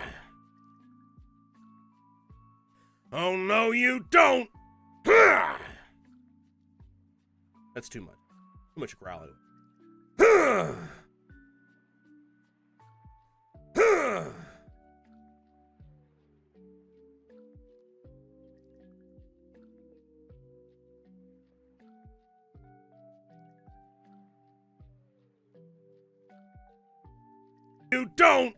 Oh no, you don't! Huh. That's too much. Too much growling. Huh. Huh. You don't!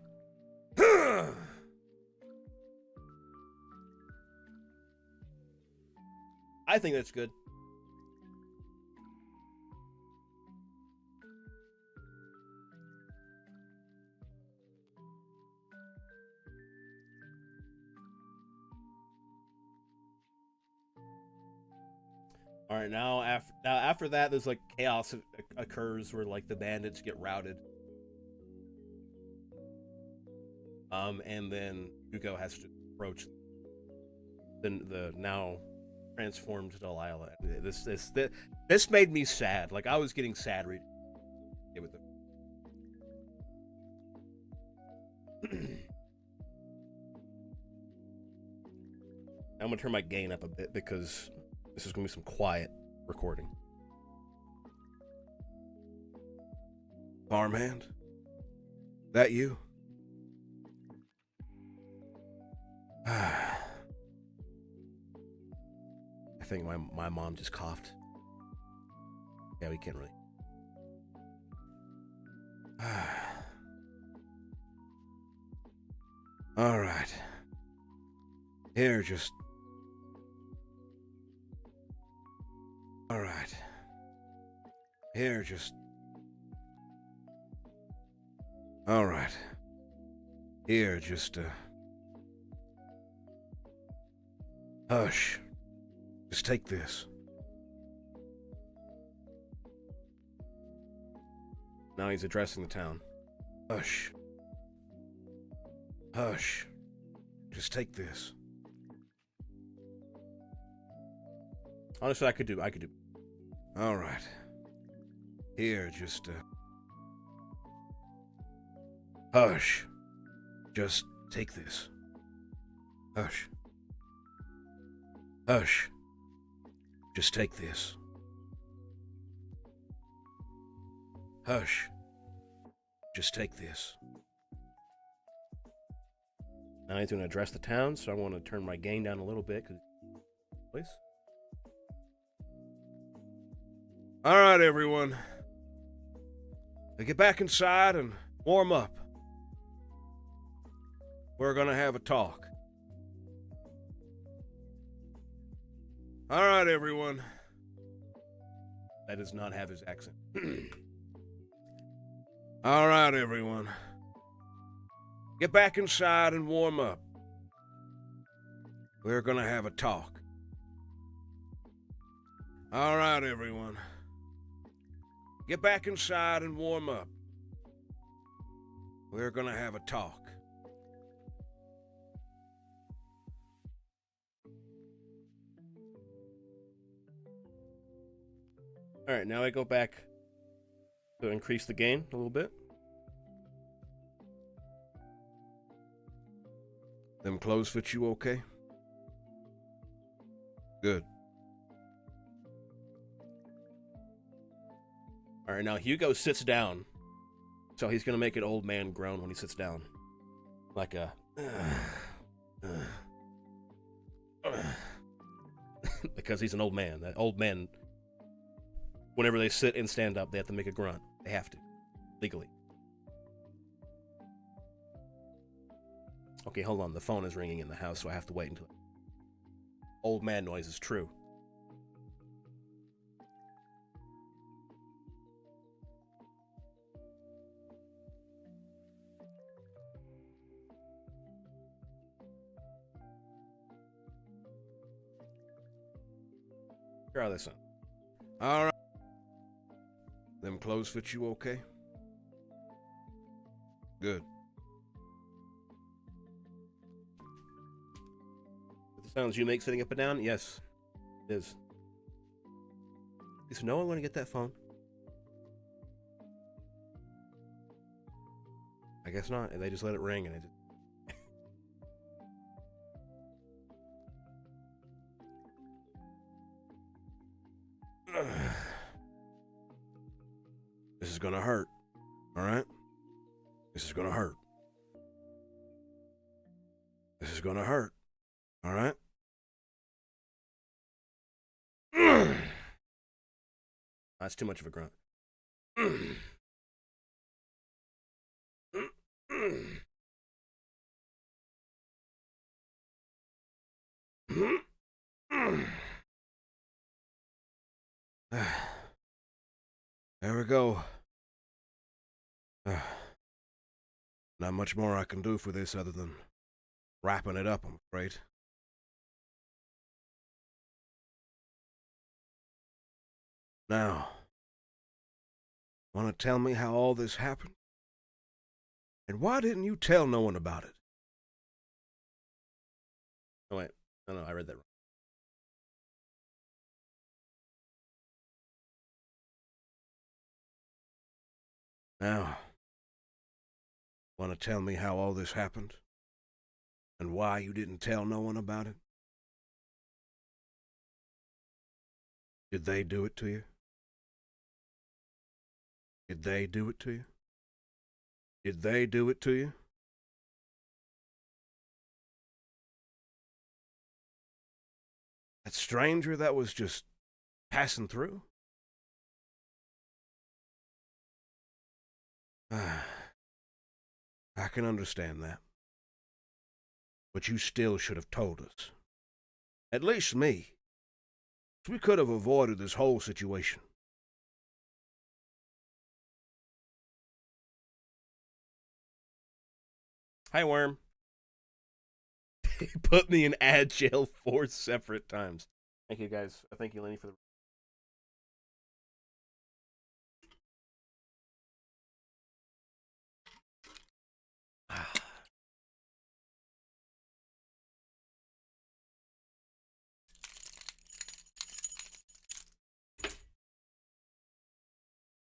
I think that's good. All right, now after that, there's like chaos occurs where like the bandits get routed. And then Hugo has to approach the now transformed Delilah. This made me sad. Like I was getting sad reading it with them. I'm gonna turn my gain up a bit because this is gonna be some quiet recording. Farmhand? That you? I think my mom just coughed. Yeah, we can't really. All right. Here, just. All right. Here, just. All right. Here, just, Hush. Just take this. Now he's addressing the town. Hush. Hush. Just take this. Honestly, I could do. All right. Here, just, Hush. Just take this. Hush. Hush. Just take this. Hush. Just take this. Now he's going to address the town, so I want to turn my gain down a little bit. Please. All right, everyone. Now get back inside and warm up. We're going to have a talk. All right, everyone. That does not have his accent. All right, everyone. Get back inside and warm up. We're gonna have a talk. All right, everyone. Get back inside and warm up. We're gonna have a talk. All right, now I go back to increase the gain a little bit. Them clothes fit you okay? Good. All right, now Hugo sits down. So he's going to make an old man groan when he sits down. Like a... because he's an old man. That old man, whenever they sit and stand up, they have to make a grunt. They have to. Legally. Okay, hold on. The phone is ringing in the house, so I have to wait until... Old man noise is true. Try this on. All right. Them clothes fit you okay? Good. The sounds you make sitting up and down? Yes, it is. Is no one going to get that phone? I guess not. They just let it ring and it just... This is gonna hurt. All right? This is gonna hurt. This is gonna hurt. All right? That's too much of a grunt. There we go. Not much more I can do for this other than wrapping it up, I'm afraid. Now, want to tell me how all this happened? And why didn't you tell no one about it? Oh, wait. No, I read that wrong. Now, want to tell me how all this happened? And why you didn't tell no one about it? Did they do it to you? Did they do it to you? Did they do it to you? That stranger that was just passing through? I can understand that. But you still should have told us. At least me. We could have avoided this whole situation. Hi, Worm. He put me in ad jail 4 separate times. Thank you, guys. Thank you, Lenny, for the.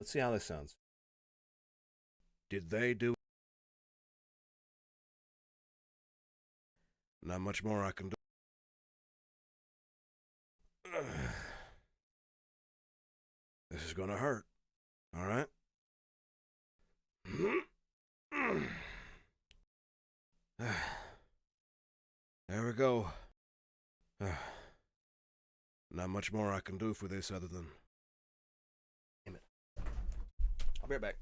Let's see how this sounds. Did they do it? Not much more I can do. This is gonna hurt. All right? There we go. Not much more I can do for this other than. Damn it. I'll be right back.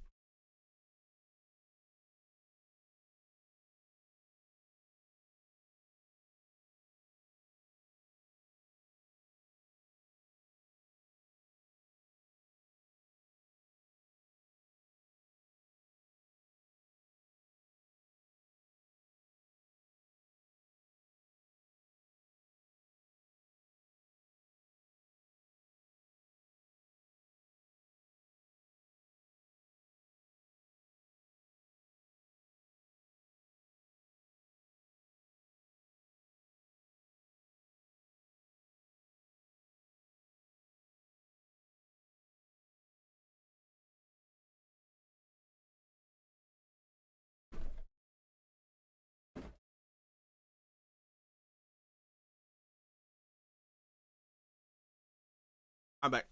I'm back.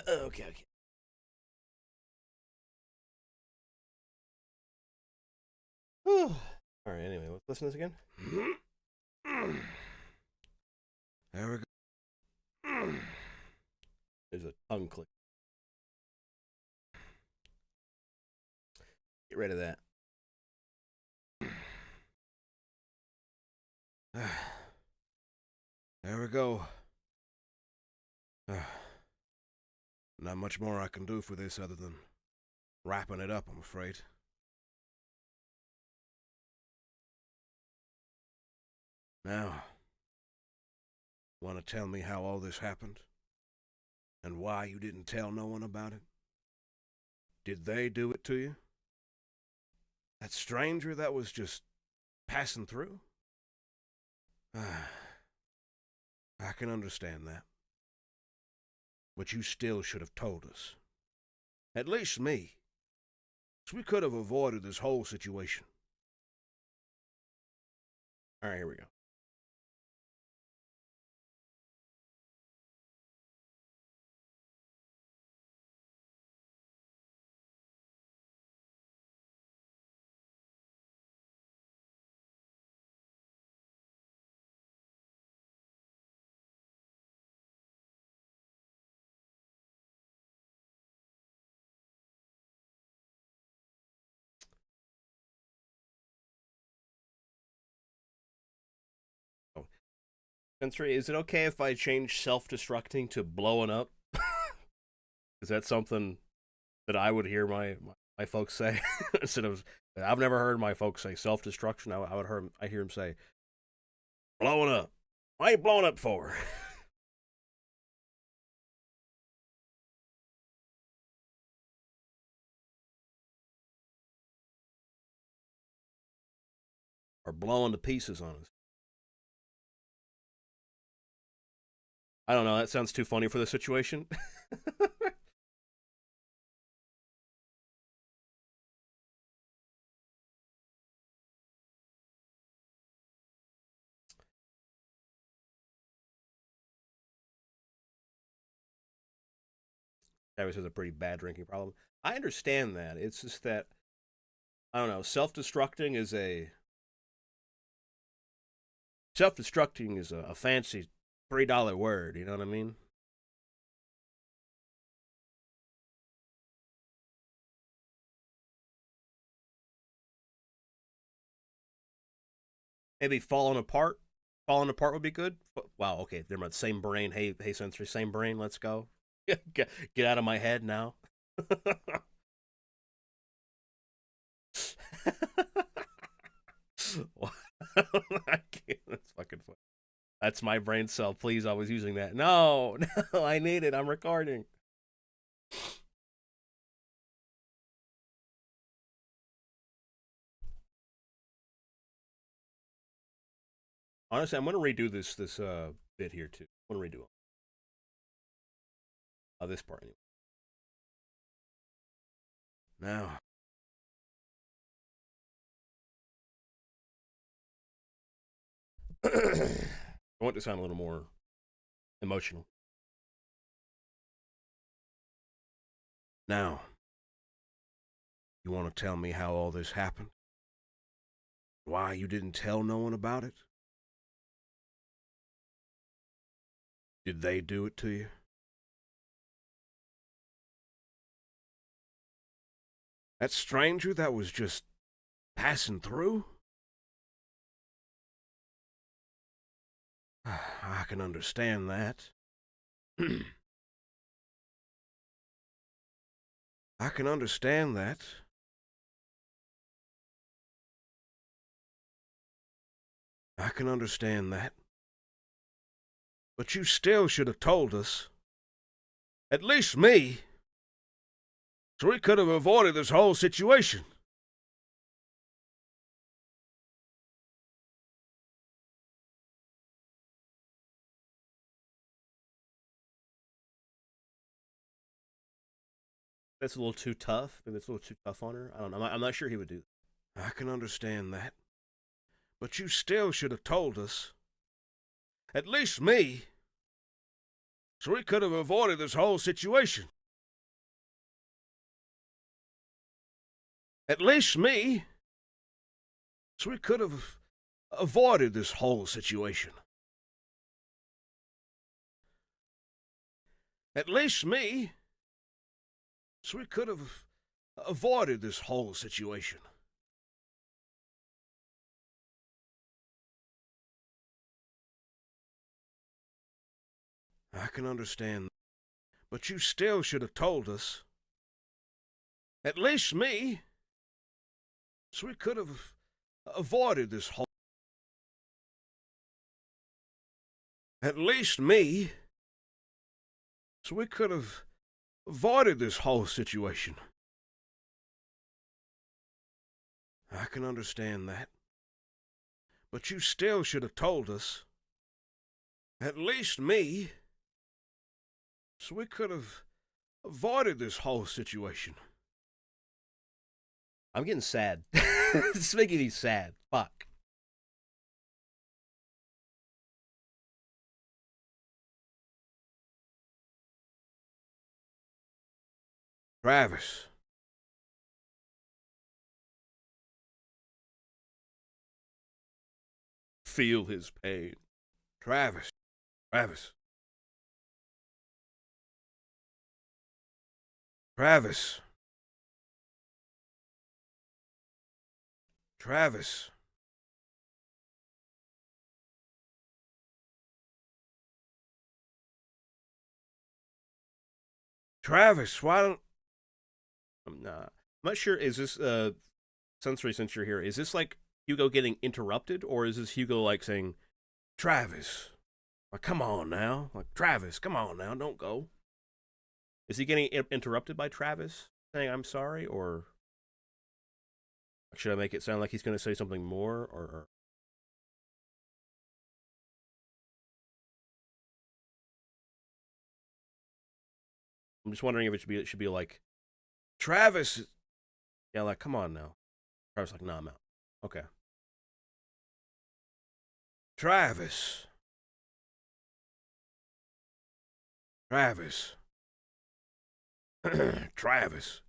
Okay. All right, anyway, let's listen to this again. There we go. There's a tongue click. Get rid of that. There we go. Not much more I can do for this other than wrapping it up, I'm afraid. Now, want to tell me how all this happened? And why you didn't tell no one about it? Did they do it to you? That stranger that was just passing through? I can understand that. But you still should have told us. At least me. So we could have avoided this whole situation. All right, here we go. Sensory, is it okay if I change self-destructing to blowing up? Is that something that I would hear my folks say instead of? I've never heard my folks say self-destruction. I hear them say blowing up. Why you blowing up for? Or blowing to pieces on us. I don't know. That sounds too funny for the situation. Travis has a pretty bad drinking problem. I understand that. It's just that I don't know. Self-destructing is a fancy $3 word. You know what I mean? Maybe falling apart. Falling apart would be good. Wow. Okay. They're my same brain. Hey, sensory. Same brain. Let's go. Get out of my head now. I can't. That's fucking funny. That's my brain cell. Please, I was using that. No, no, I need it. I'm recording. Honestly, I'm gonna redo this bit here too. I'm gonna redo it. This part anyway. Now, I want to sound a little more emotional. Now, you want to tell me how all this happened? Why you didn't tell no one about it? Did they do it to you? That stranger that was just passing through? I can understand that. I can understand that. I can understand that. But you still should have told us. At least me. So we could have avoided this whole situation. That's a little too tough. Maybe it's a little too tough on her. I don't know. I'm not sure he would do that. I can understand that. But you still should have told us. At least me. So we could have avoided this whole situation. At least me. So we could have avoided this whole situation. At least me. So we could have avoided this whole situation. I can understand, but you still should have told us. At least me. So we could have avoided this whole. At least me. So we could have avoided this whole situation. I can understand that. But you still should have told us. At least me. So we could have avoided this whole situation. I'm getting sad. It's making me sad. Fuck. Travis. Feel his pain. Travis. Travis. Travis. Travis. Travis, why don't... I'm not sure. Is this sensory since you're here? Is this like Hugo getting interrupted, or is this Hugo like saying, Travis, like, come on now. Like, Travis, come on now, don't go. is he getting interrupted by Travis saying I'm sorry, or should I make it sound like he's going to say something more, or? I'm just wondering if it should be like, Travis, yeah, like come on now. Travis like, nah, I'm out. Okay. Travis. Travis. Travis.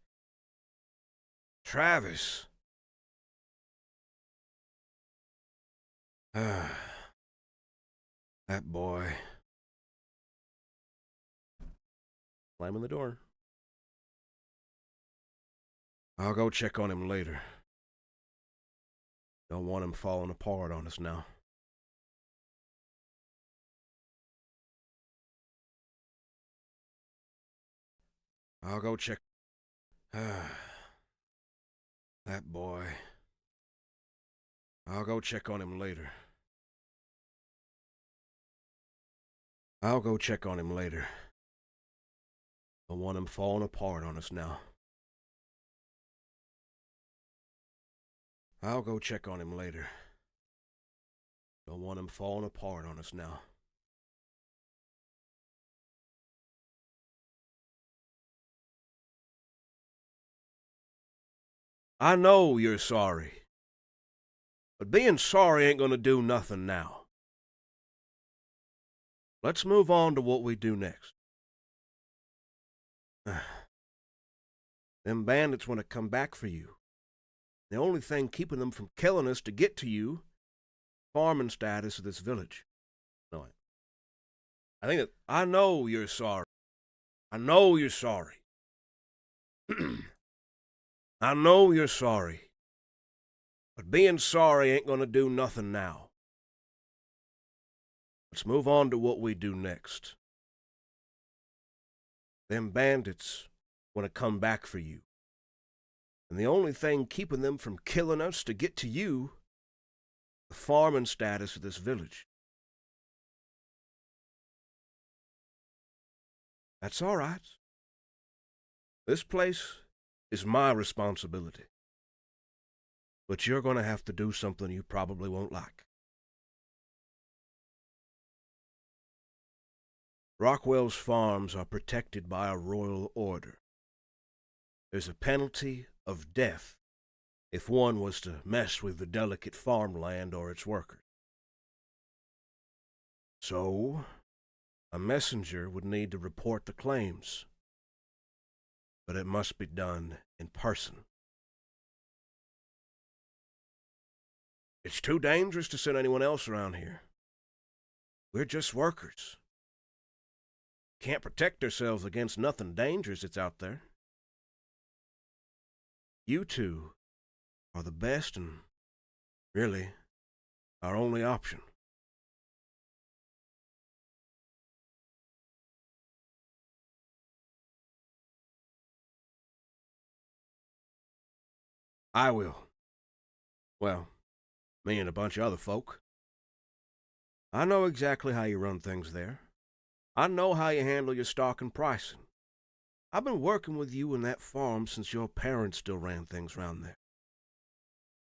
Travis. That boy. Slamming the door. I'll go check on him later. Don't want him falling apart on us now. I'll go check. That boy. I'll go check on him later. I'll go check on him later. Don't want him falling apart on us now. I'll go check on him later. Don't want him falling apart on us now. I know you're sorry. But being sorry ain't gonna do nothing now. Let's move on to what we do next. Them bandits want to come back for you. The only thing keeping them from killing us to get to you, farming status of this village. No, I think that I know you're sorry. I know you're sorry. I know you're sorry. But being sorry ain't gonna do nothing now. Let's move on to what we do next. Them bandits want to come back for you. And the only thing keeping them from killing us to get to you, the farming status of this village. That's all right. This place is my responsibility. But you're going to have to do something you probably won't like. Rockwell's farms are protected by a royal order. There's a penalty of death if one was to mess with the delicate farmland or its workers. So, a messenger would need to report the claims, but it must be done in person. It's too dangerous to send anyone else around here. We're just workers. Can't protect ourselves against nothing dangerous that's out there. You two are the best and, really, our only option. I will. Well, me and a bunch of other folk. I know exactly how you run things there. I know how you handle your stock and pricing. I've been working with you in that farm since your parents still ran things round there.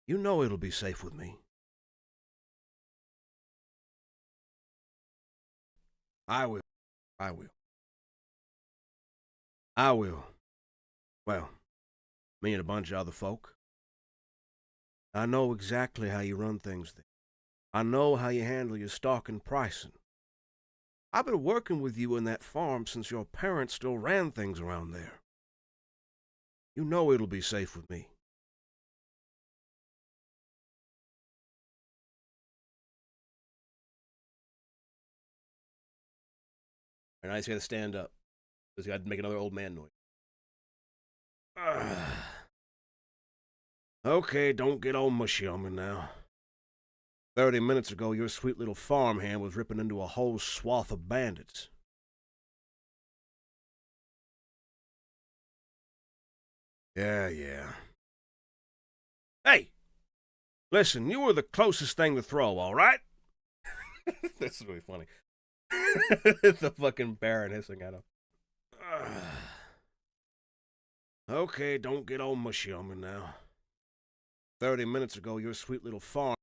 You know it'll be safe with me. I will. I will. I will. Well, me and a bunch of other folk. I know exactly how you run things there. I know how you handle your stock and pricing. I've been working with you in that farm since your parents still ran things around there. You know it'll be safe with me. and I just got to stand up. Just got to make another old man noise. Okay, don't get all mushy on me now. 30 minutes ago, your sweet little farmhand was ripping into a whole swath of bandits. Yeah. Hey! Listen, you were the closest thing to throw, all right? This is really funny. The fucking Baron hissing at him. Okay, don't get all mushy on me now. 30 minutes ago, your sweet little farm.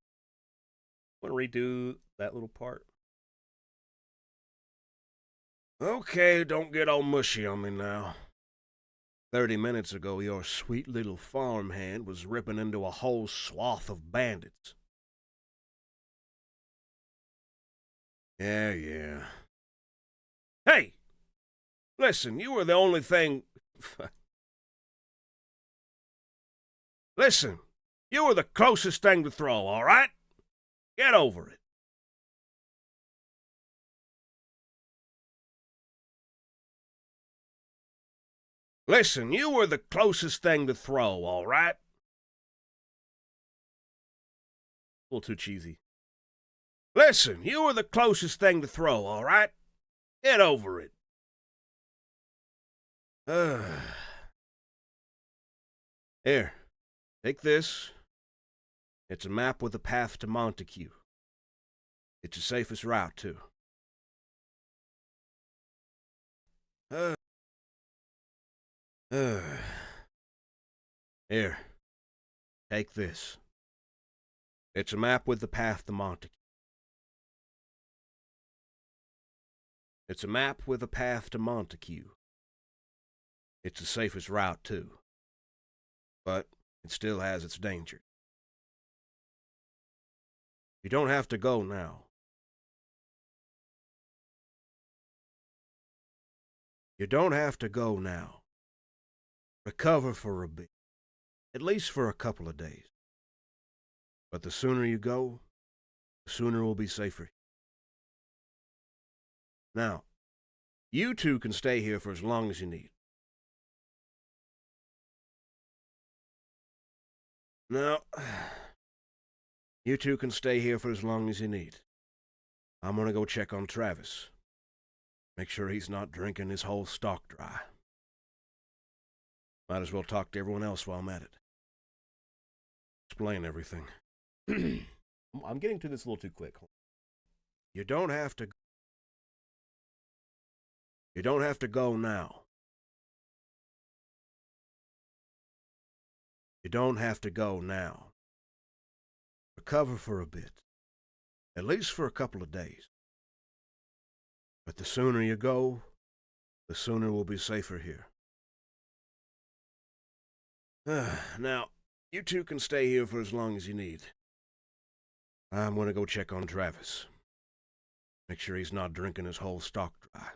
Want to redo that little part? Okay, don't get all mushy on me now. 30 minutes ago, your sweet little farmhand was ripping into a whole swath of bandits. Yeah. Hey! Listen, you were the only thing... Listen, you were the closest thing to throw, all right? Get over it. Listen, you were the closest thing to throw, all right? A little too cheesy. Listen, you were the closest thing to throw, all right? Get over it. Here, take this. It's a map with a path to Montague. It's the safest route, too. Here, take this. It's a map with the path to Montague. It's a map with a path to Montague. It's the safest route, too. But it still has its dangers. You don't have to go now. You don't have to go now. Recover for a bit. At least for a couple of days. But the sooner you go, the sooner we'll be safer. Now, you two can stay here for as long as you need. No, you two can stay here for as long as you need. I'm gonna go check on Travis. Make sure he's not drinking his whole stock dry. Might as well talk to everyone else while I'm at it. Explain everything. I'm getting to this a little too quick. You don't have to... You don't have to go now. You don't have to go now. Recover for a bit. At least for a couple of days. But the sooner you go, the sooner we'll be safer here. Now, you two can stay here for as long as you need. I'm gonna go check on Travis. Make sure he's not drinking his whole stock dry.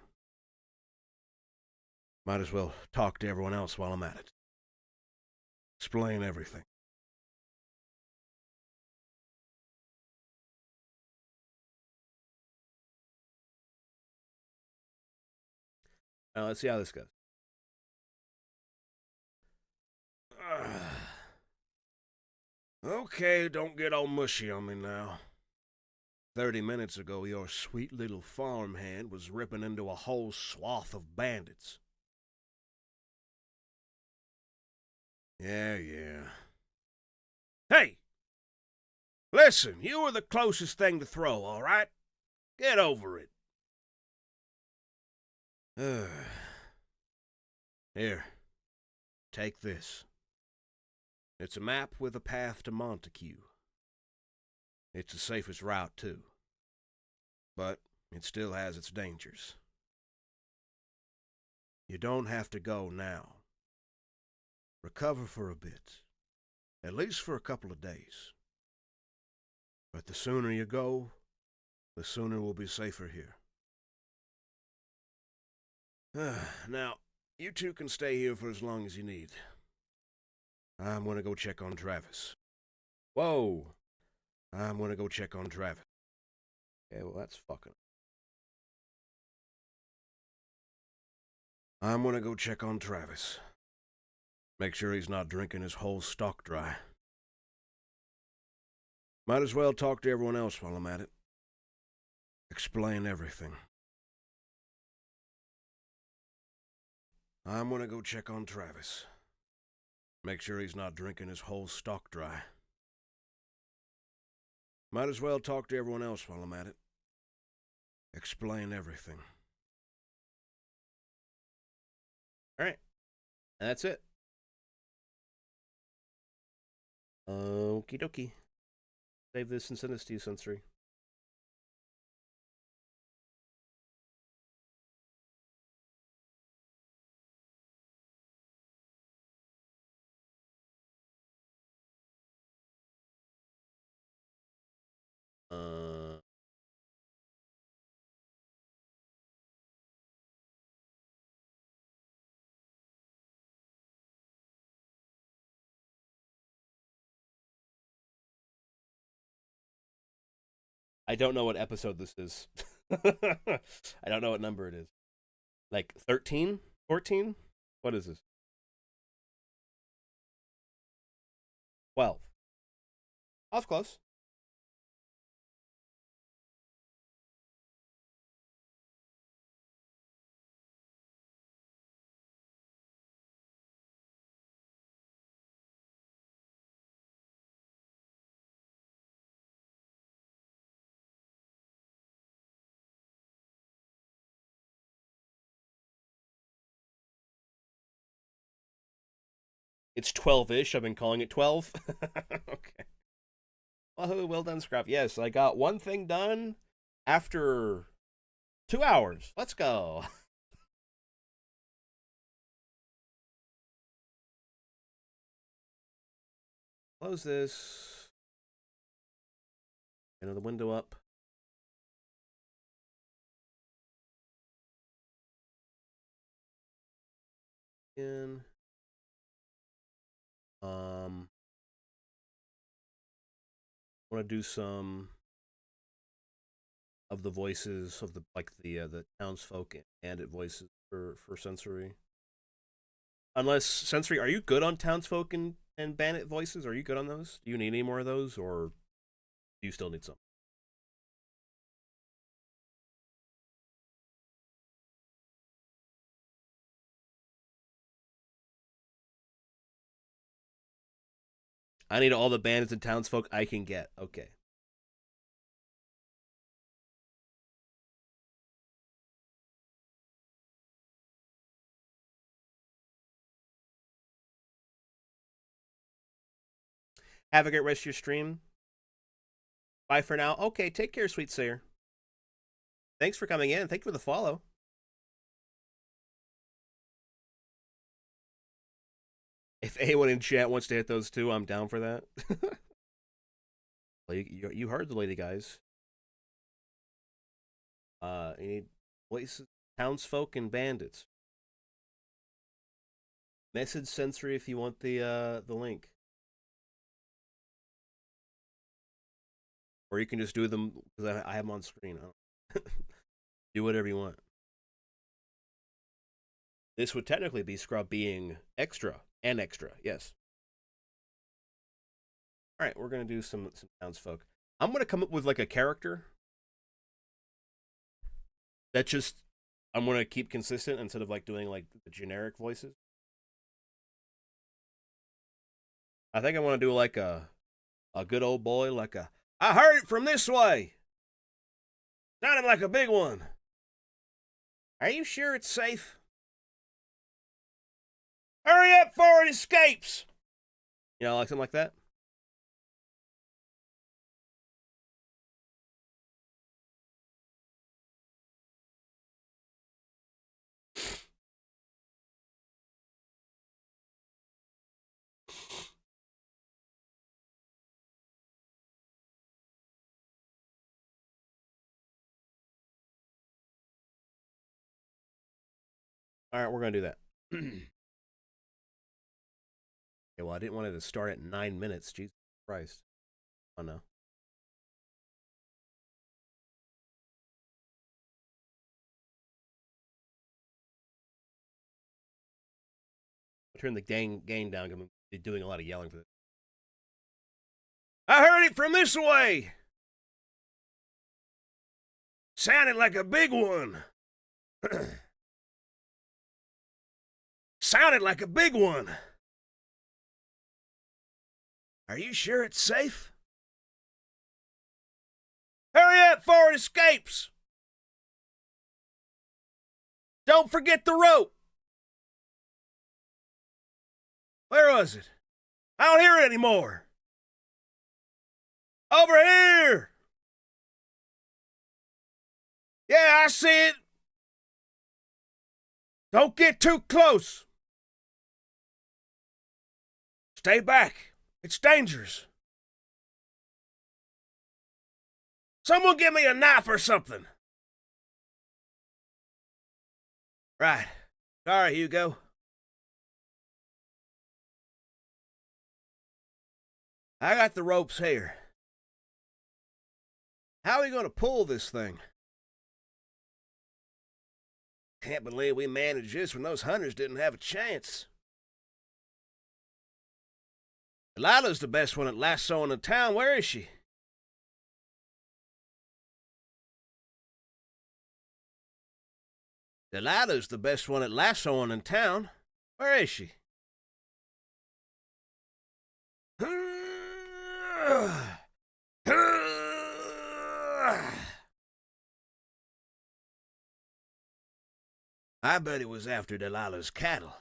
Might as well talk to everyone else while I'm at it. Explain everything. Now let's see how this goes. Okay, don't get all mushy on me now. 30 minutes ago, your sweet little farmhand was ripping into a whole swath of bandits. Yeah. Hey! Listen, you were the closest thing to throw, all right? Get over it. Here, take this. It's a map with a path to Montague. It's the safest route, too. But it still has its dangers. You don't have to go now. Recover for a bit. At least for a couple of days. But the sooner you go, the sooner we'll be safer here. Now, you two can stay here for as long as you need. I'm gonna go check on Travis. Whoa. I'm gonna go check on Travis. Okay, well, that's fucking... I'm gonna go check on Travis. Make sure he's not drinking his whole stock dry. Might as well talk to everyone else while I'm at it. Explain everything. I'm gonna go check on Travis. Make sure he's not drinking his whole stock dry. Might as well talk to everyone else while I'm at it. Explain everything. Alright. And that's it. Okie dokie. Save this and send this to you, Sensory. I don't know what episode this is. I don't know what number it is. Like 13? 14? What is this? 12. I was close. It's 12-ish. I've been calling it 12. Okay. Well done, Scrap. Yes, I got one thing done after 2 hours. Let's go. Close this. Another window up. In. Want to do some of the voices of the townsfolk and bandit voices for Sensory. Unless Sensory, are you good on townsfolk and bandit voices? Are you good on those? Do you need any more of those, or do you still need some? I need all the bandits and townsfolk I can get. Okay. Have a great rest of your stream. Bye for now. Okay, take care, sweet Sayer. Thanks for coming in. Thank you for the follow. If anyone in chat wants to hit those two, I'm down for that. Well, you heard the lady, guys. You need voices, townsfolk, and bandits. Message Sensory if you want the link. Or you can just do them because I have them on screen. Do whatever you want. This would technically be Scrub being extra and extra, yes. All right, we're gonna do some townsfolk. I'm gonna come up with like a character that just I'm gonna keep consistent instead of like doing like the generic voices. I think I want to do like a good old boy, like a I heard it from this way. Sounded like a big one. Are you sure it's safe? Hurry up before it escapes. You know, like something like that. All right, we're gonna do that. Okay, well, I didn't want it to start at 9 minutes. Jesus Christ. Oh no. I'll turn the gain down. I'm gonna be doing a lot of yelling for this. I heard it from this way. Sounded like a big one. Sounded like a big one. Are you sure it's safe? Hurry up before it escapes! Don't forget the rope! Where was it? I don't hear it anymore! Over here! Yeah, I see it! Don't get too close! Stay back. It's dangerous. Someone give me a knife or something. Right. Sorry, Hugo. I got the ropes here. How are we going to pull this thing? Can't believe we managed this when those hunters didn't have a chance. Delilah's the best one at lassoing the town. Where is she? Delilah's the best one at lassoing in town. Where is she? I bet he was after Delilah's cattle.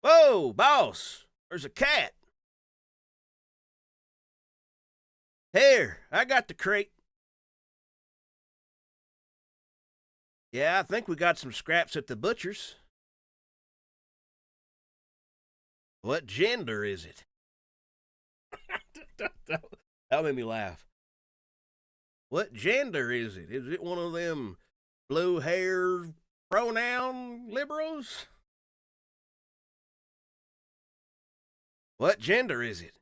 Whoa, boss! There's a cat. Here, I got the crate. Yeah, I think we got some scraps at the butcher's. What gender is it? That made me laugh. What gender is it? Is it one of them blue-hair pronoun liberals? What gender is it?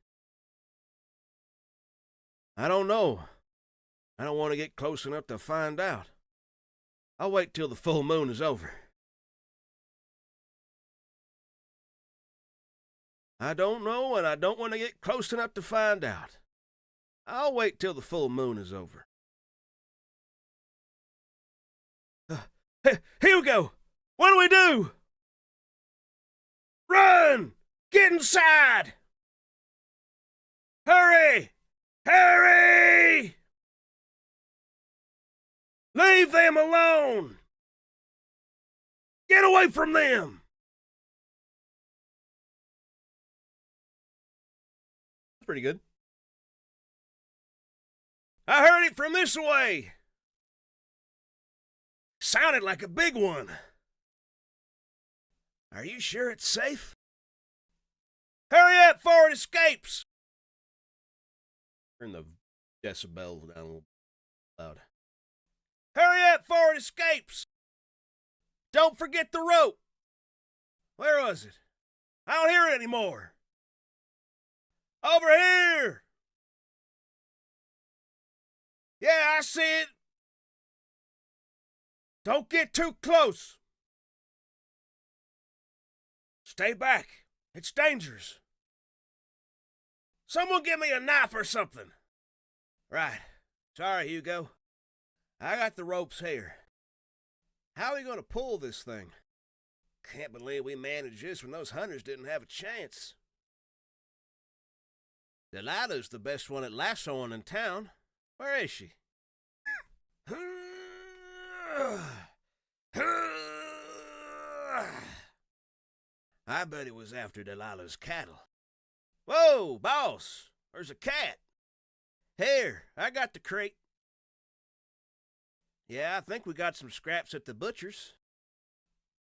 I don't know. I don't want to get close enough to find out. I'll wait till the full moon is over. I don't know, and I don't want to get close enough to find out. I'll wait till the full moon is over. Hugo! What do we do? Run! Get inside! Hurry! Hurry! Leave them alone! Get away from them! That's pretty good. I heard it from this way. Sounded like a big one. Are you sure it's safe? Hurry up before it escapes! Turn the decibels down a little loud. Hurry up before it escapes! Don't forget the rope! Where was it? I don't hear it anymore. Over here! Yeah, I see it. Don't get too close. Stay back. It's dangerous. Someone give me a knife or something. Right. Sorry, Hugo. I got the ropes here. How are we going to pull this thing? Can't believe we managed this when those hunters didn't have a chance. Delilah's the best one at lassoing in town. Where is she? I bet he was after Delilah's cattle. Whoa, boss! There's a cat. Here, I got the crate. Yeah, I think we got some scraps at the butcher's.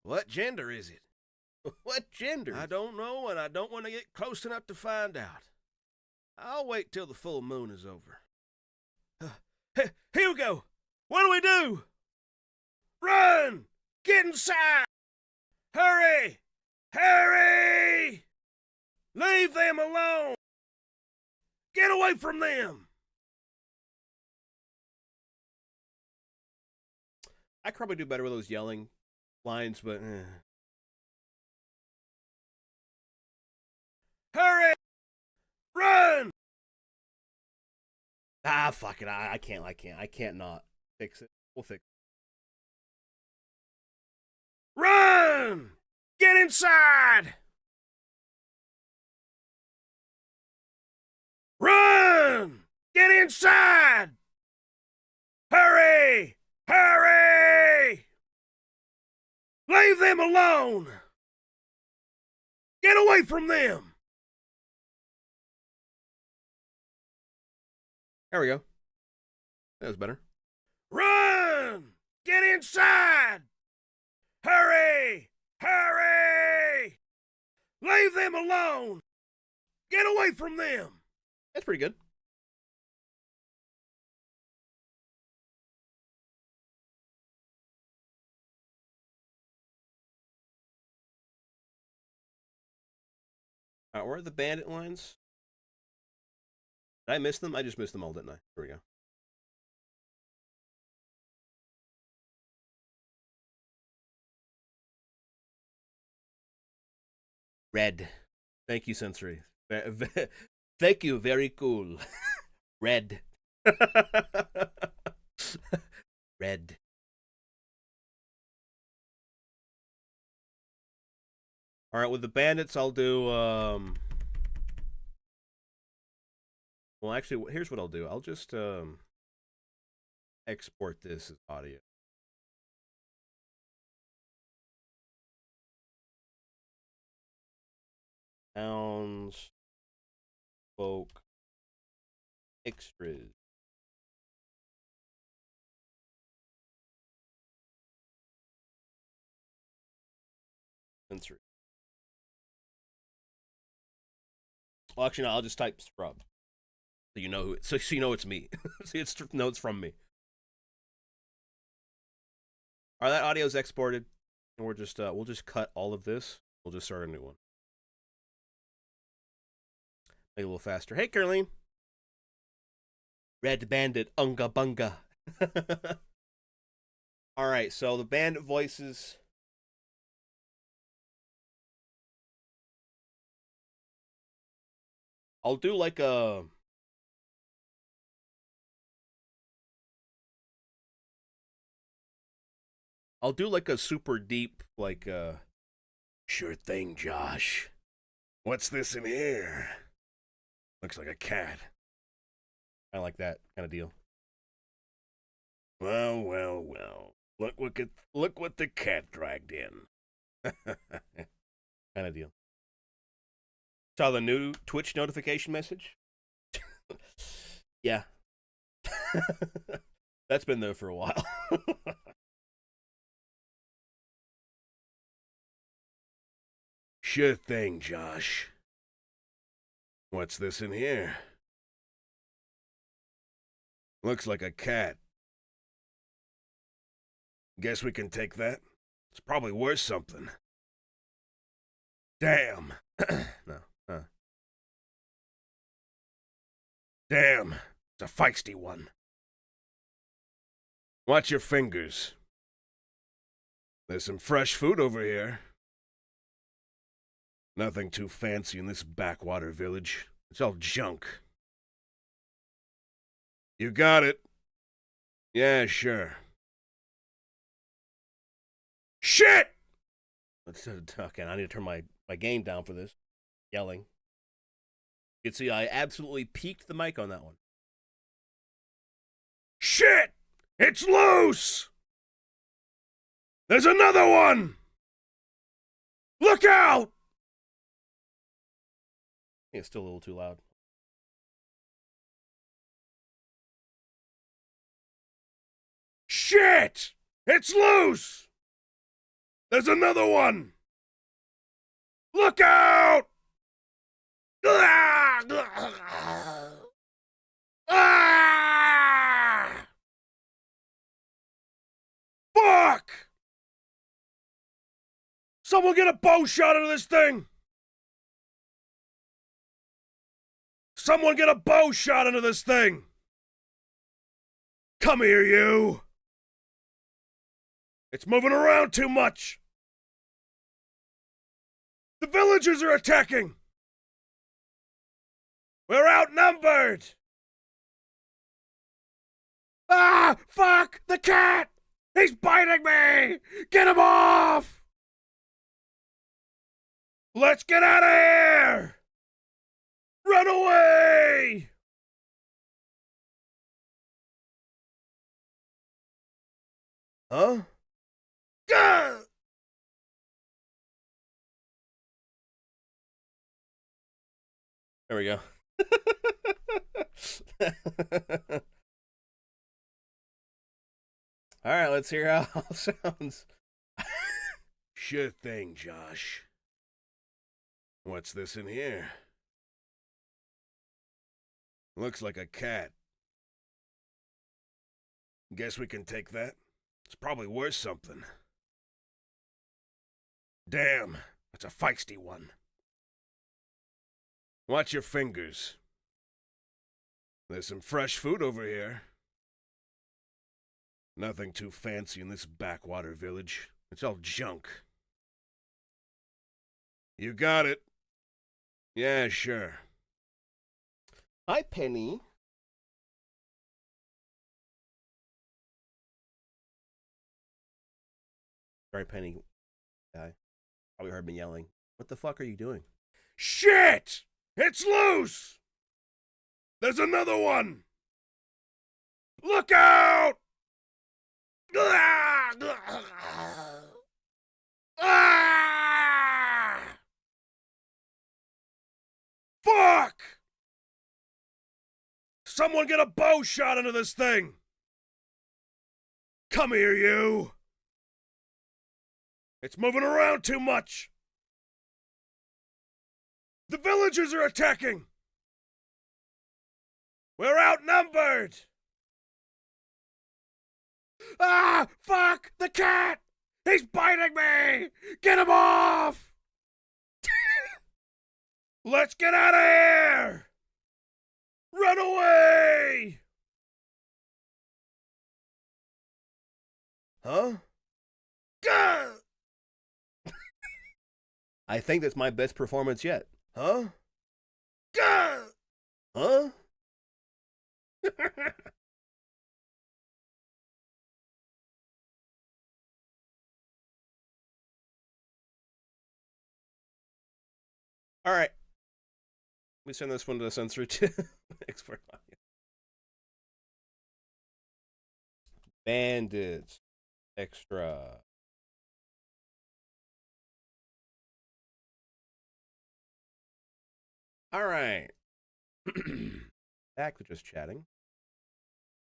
What gender is it? What gender? I don't know, and I don't want to get close enough to find out. I'll wait till the full moon is over. Hugo! What do we do? Run! Get inside! Hurry! Hurry! Leave them alone! Get away from them! I could probably do better with those yelling lines, but Hurry! Run! fuck it. I can't not fix it. We'll fix it. Run! Get inside! Run! Get inside! Hurry! Hurry! Leave them alone! Get away from them! There we go. That was better. Run! Get inside! Hurry! Hurry! Leave them alone! Get away from them! That's pretty good. Where are the bandit lines? Did I miss them? I just missed them all, didn't I? Here we go. Red. Thank you, Sensory. Thank you. Very cool. Red. Red. All right, with the bandits, I'll do. Well, actually, here's what I'll do. I'll just export this as audio. Sounds, folk, extras. Sensory. Well, actually, no. I'll just type scrub, so you know who. So you know it's me. See, it's notes from me. All right, that audio's exported, and we're just we'll just cut all of this. We'll just start a new one. Make it a little faster. Hey, Caroline. Red Bandit, unga bunga. All right, so the bandit voices. I'll do like a. I'll do like a super deep, like Sure thing, Josh. What's this in here? Looks like a cat. I like that kind of deal. Well, well, well. Look what the cat dragged in. Kind of deal. Saw the new Twitch notification message? Yeah. That's been there for a while. Sure thing, Josh. What's this in here? Looks like a cat. Guess we can take that. It's probably worth something. Damn. No. Huh. Damn. It's a feisty one. Watch your fingers. There's some fresh food over here. Nothing too fancy in this backwater village. It's all junk. You got it. Yeah, sure. Shit! Okay, I need to turn my gain down for this. Yelling. You can see I absolutely peaked the mic on that one. Shit! It's loose! There's another one! Look out! I think it's still a little too loud. Shit! It's loose! There's another one! Look out! Ah! Fuck! Someone get a bow shot into this thing! Someone get a bow shot into this thing! Come here, you! It's moving around too much! The villagers are attacking! We're outnumbered! Ah! Fuck! The cat! He's biting me! Get him off! Let's get out of here! Run away! Huh? Gah! There we go. All right, let's hear how it sounds. Sure thing, Josh. What's this in here? Looks like a cat. Guess we can take that. It's probably worth something. Damn, that's a feisty one. Watch your fingers. There's some fresh food over here. Nothing too fancy in this backwater village. It's all junk. You got it. Yeah, sure. Hi, Penny. Sorry, Penny. Guy. Probably heard me yelling. What the fuck are you doing? Shit! It's loose! There's another one! Look out! Ah! Fuck! Someone get a bow shot into this thing! Come here, you! It's moving around too much! The villagers are attacking! We're outnumbered! Ah! Fuck! The cat! He's biting me! Get him off! Let's get out of here! Run away! Huh? Gah! I think that's my best performance yet. Huh? Gah! Huh? All right. We send this one to the censor too. Export audio. Bandits. Extra. All right. Back to just chatting.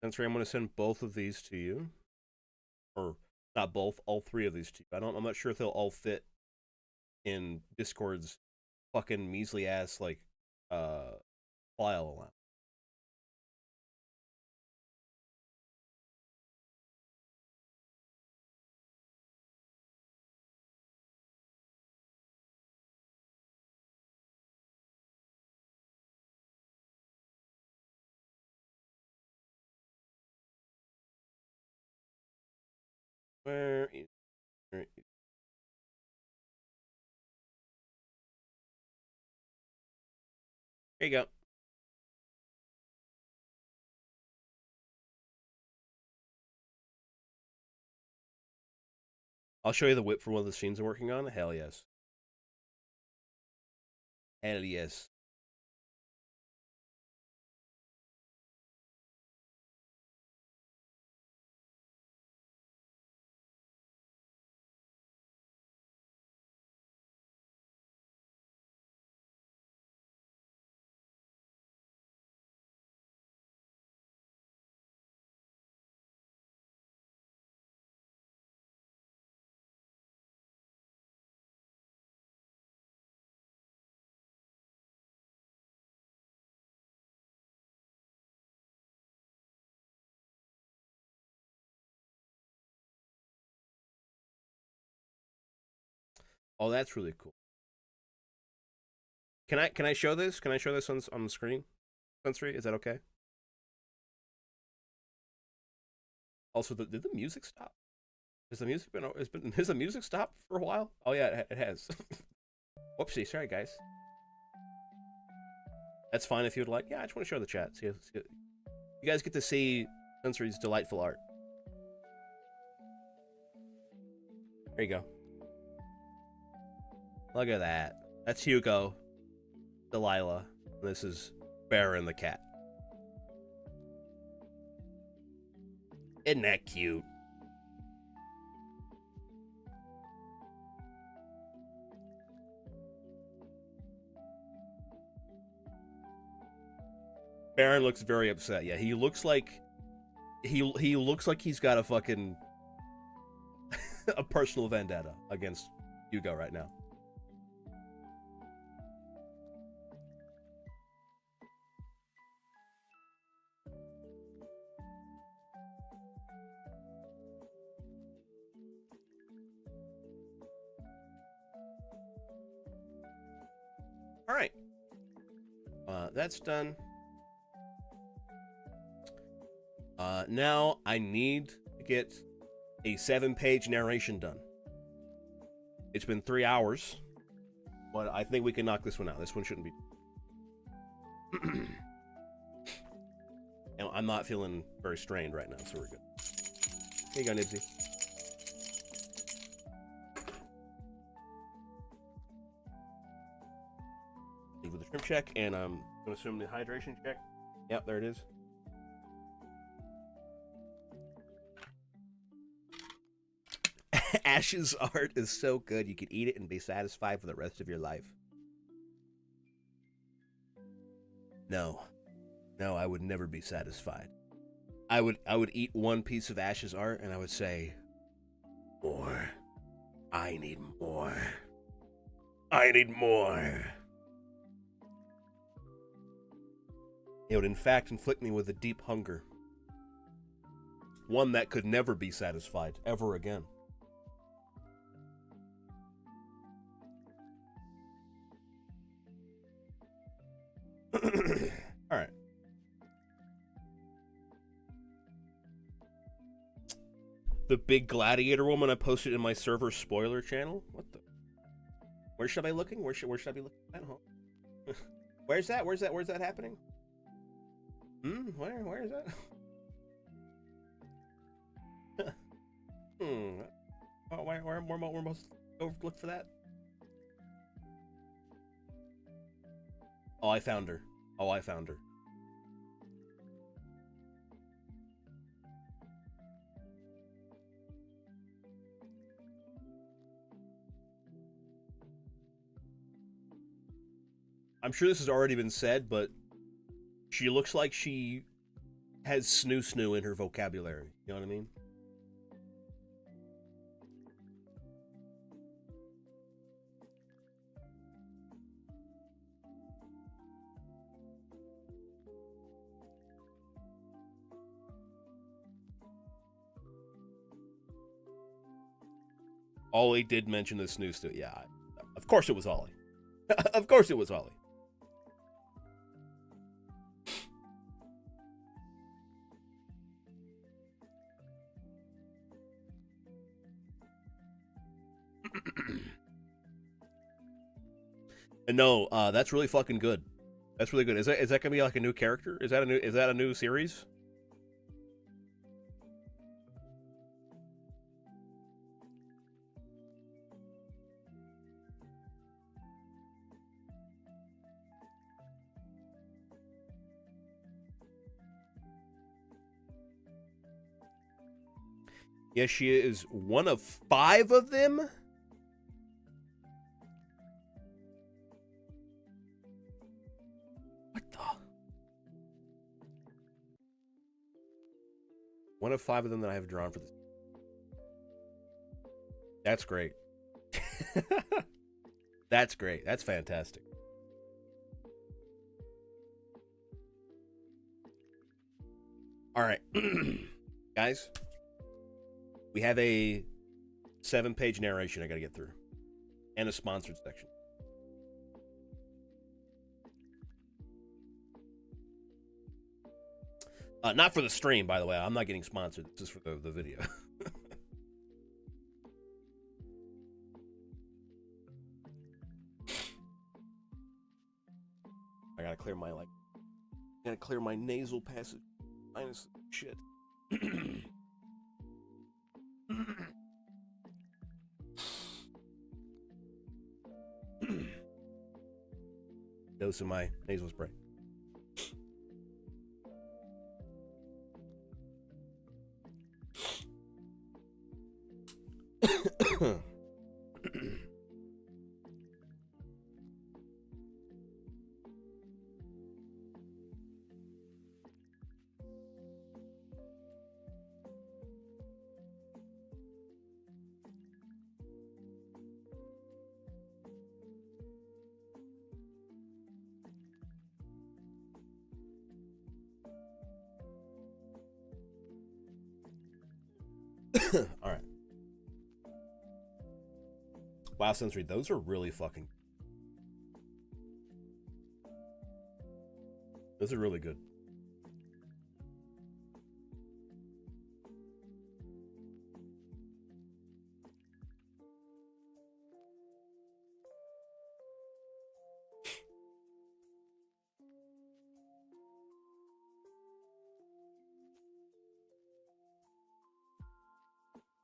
Sensory, I'm going to send both of these to you. Or not both, all three of these to you. I'm not sure if they'll all fit in Discord's fucking measly ass like file allowance. Where is there you go. I'll show you the whip for one of the scenes I'm working on. Hell yes. Hell yes. Oh, that's really cool. Can I show this? Can I show this on the screen? Sensory, is that okay? Also, did the music stop? Has the music stopped for a while? Oh yeah, it has. Whoopsie, sorry guys. That's fine if you'd like. Yeah, I just want to show the chat. See, you guys get to see Sensory's delightful art. There you go. Look at that. That's Hugo, Delilah. This is Baron the cat. Isn't that cute? Baron looks very upset. Yeah, he looks like he looks like he's got a fucking a personal vendetta against Hugo right now. All right. That's done. Now I need to get a 7-page narration done. It's been 3 hours, but I think we can knock this one out. This one shouldn't be. And I'm not feeling very strained right now, so we're good. Here you go, Nibsy. With the shrimp check, and I'm going to assume the hydration check. Yep, there it is. Ash's art is so good, you could eat it and be satisfied for the rest of your life. No, I would never be satisfied. I would eat one piece of Ash's art, and I would say, more. I need more. I need more. It would in fact inflict me with a deep hunger. One that could never be satisfied, ever again. Alright. The big gladiator woman I posted in my server spoiler channel? What the? Where should I be looking? Where should I be looking at? Where's that? Where's that happening? Where is that? Where most go look for that? Oh, I found her. I'm sure this has already been said, but she looks like she has snoo in her vocabulary. You know what I mean? Ollie did mention the snoo. Yeah, of course it was Ollie. Of course it was Ollie. No, that's really fucking good. That's really good. Is that gonna be like a new character? Is that a new series? Yes, she is one of 5 of them. One of 5 of them that I have drawn for this. That's great. That's great. That's fantastic. All right. Guys, we have a 7-page narration I got to get through and a sponsored section. Not for the stream, by the way. I'm not getting sponsored. This is for the video. I gotta clear my nasal passage. Minus shit. Dose of my nasal spray. All right. Wow, Sensory, those are really fucking. Those are really good.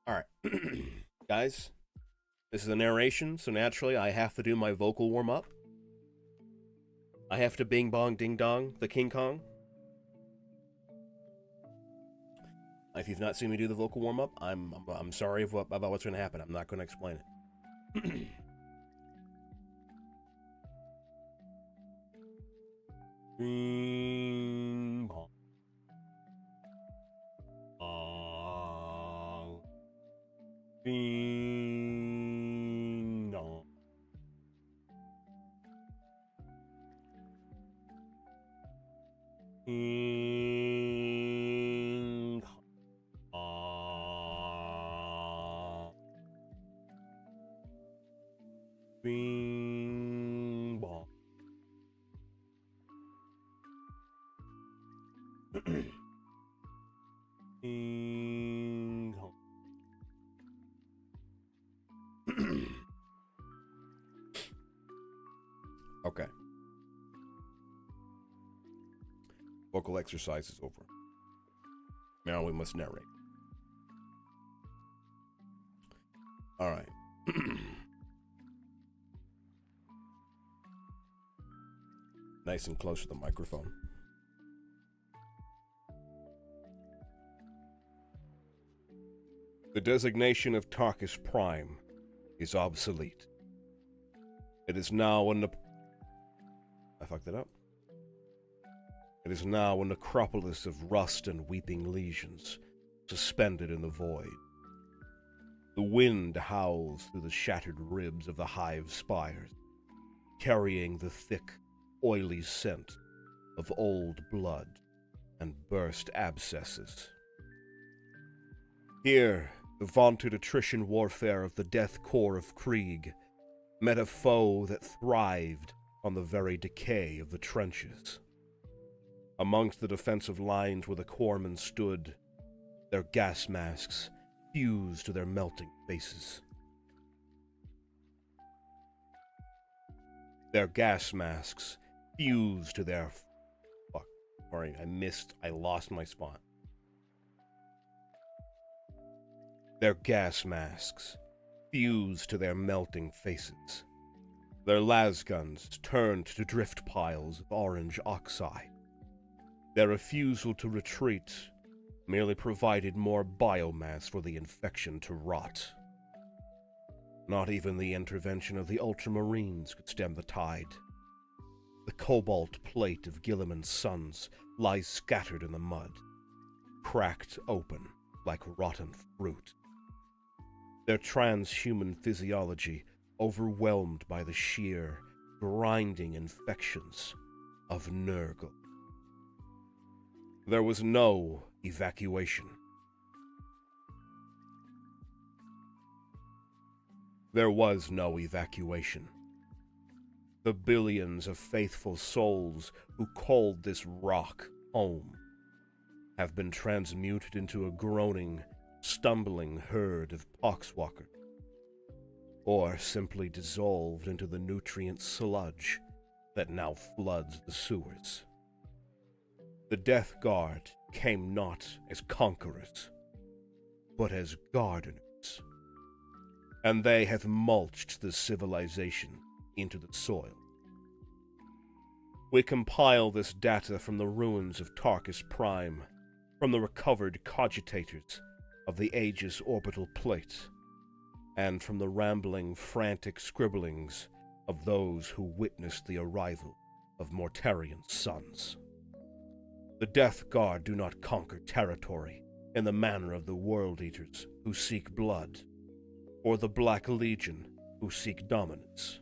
All right. Guys, this is a narration, so naturally I have to do my vocal warm up. I have to bing bong ding dong the King Kong. If you've not seen me do the vocal warm up, I'm sorry about what's going to happen. I'm not going to explain it. Bing bong. Bing dong. Bing bing bong. Bing bong. Okay. Vocal exercise is over. Now we must narrate. All right. Nice and close to the microphone. The designation of Tarkus Prime is obsolete. It is now I fucked it up. It is now a necropolis of rust and weeping legions, suspended in the void. The wind howls through the shattered ribs of the hive spires, carrying the thick, oily scent of old blood and burst abscesses. Here, the vaunted attrition warfare of the death corps of Krieg met a foe that thrived on the very decay of the trenches. Amongst the defensive lines where the corpsmen stood, their gas masks fused to their melting faces. Their gas masks fused to their... Fuck. Sorry, I lost my spot. Their gas masks fused to their melting faces. Their lasguns turned to drift piles of orange oxide. Their refusal to retreat merely provided more biomass for the infection to rot. Not even the intervention of the Ultramarines could stem the tide. The cobalt plate of Gilliman's sons lies scattered in the mud, cracked open like rotten fruit. Their transhuman physiology overwhelmed by the sheer, grinding infections of Nurgle. There was no evacuation. There was no evacuation. The billions of faithful souls who called this rock home have been transmuted into a groaning, stumbling herd of poxwalkers, or simply dissolved into the nutrient sludge that now floods the sewers. The Death Guard came not as conquerors, but as gardeners, and they have mulched the civilization into the soil. We compile this data from the ruins of Tarkus Prime, from the recovered cogitators of the Aegis orbital plate, and from the rambling, frantic scribblings of those who witnessed the arrival of Mortarian's sons. The Death Guard do not conquer territory in the manner of the World Eaters who seek blood, or the Black Legion who seek dominance.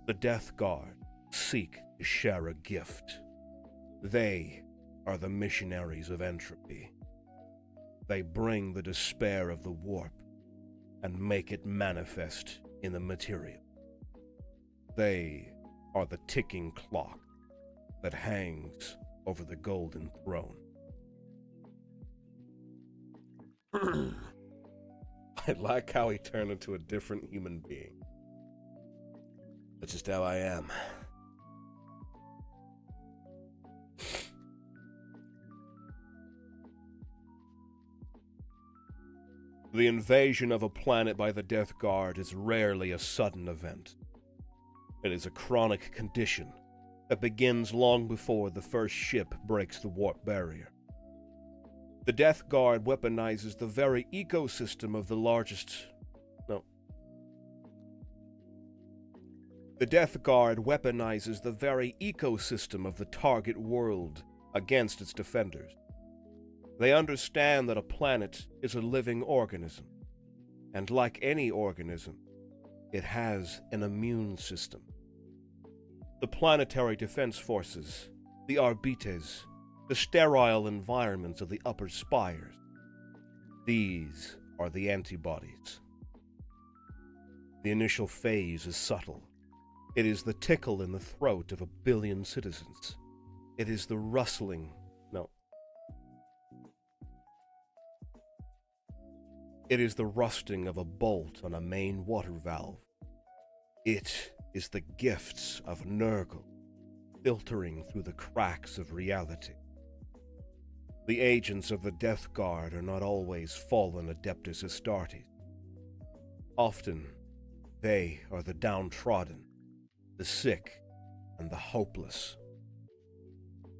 The Death Guard seek to share a gift. They are the missionaries of entropy. They bring the despair of the warp and make it manifest in the material. They are the ticking clock that hangs over the golden throne. I like how he turned into a different human being. That's just how I am. The invasion of a planet by the Death Guard is rarely a sudden event. It is a chronic condition that begins long before the first ship breaks the warp barrier. The Death Guard weaponizes the very ecosystem of the largest... No. The Death Guard weaponizes the very ecosystem of the target world against its defenders. They understand that a planet is a living organism, and like any organism, it has an immune system. The planetary defense forces, the Arbites, the sterile environments of the upper spires, these are the antibodies. The initial phase is subtle. It is the tickle in the throat of 1 billion citizens. It is the rustling... No. It is the rusting of a bolt on a main water valve. It is the gifts of Nurgle filtering through the cracks of reality. The agents of the Death Guard are not always fallen Adeptus Astartes. Often, they are the downtrodden, the sick, and the hopeless.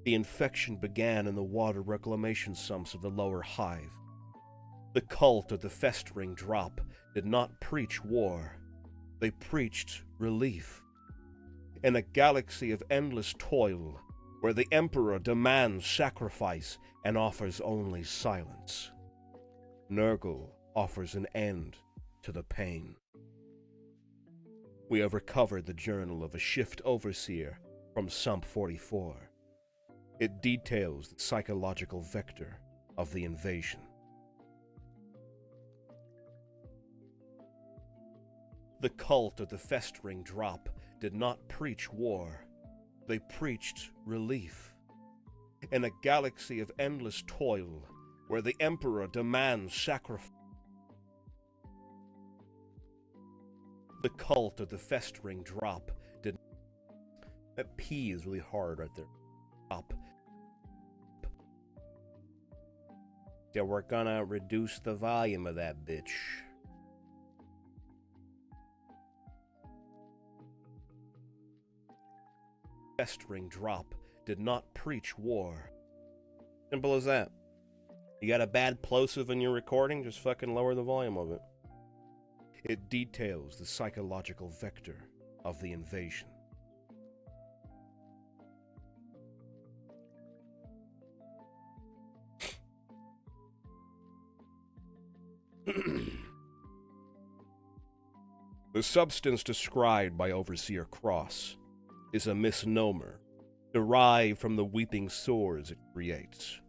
The infection began in the water reclamation sumps of the lower hive. The cult of the festering drop did not preach war. They preached relief. In a galaxy of endless toil, where the Emperor demands sacrifice and offers only silence, Nurgle offers an end to the pain. We have recovered the journal of a Shift Overseer from Sump 44. It details the psychological vector of the invasion. The cult of the festering drop did not preach war. They preached relief. In a galaxy of endless toil, where the Emperor demands sacrifice, the cult of the festering drop did... That P is really hard right there. Up. So we're gonna reduce the volume of that bitch. Festering drop did not preach war. Simple as that. You got a bad plosive in your recording, just fucking lower the volume of it. It details the psychological vector of the invasion. The substance described by Overseer Cross is a misnomer derived from the weeping sores it creates.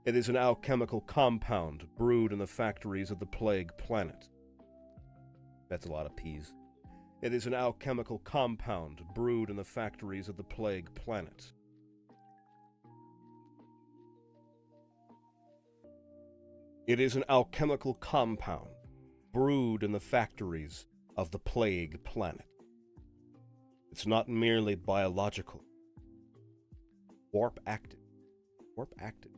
It is an alchemical compound brewed in the factories of the Plague Planet. That's a lot of P's. It is an alchemical compound brewed in the factories of the Plague Planet. It is an alchemical compound brewed in the factories of the Plague Planet. It's not merely biological. Warp active. Warp active.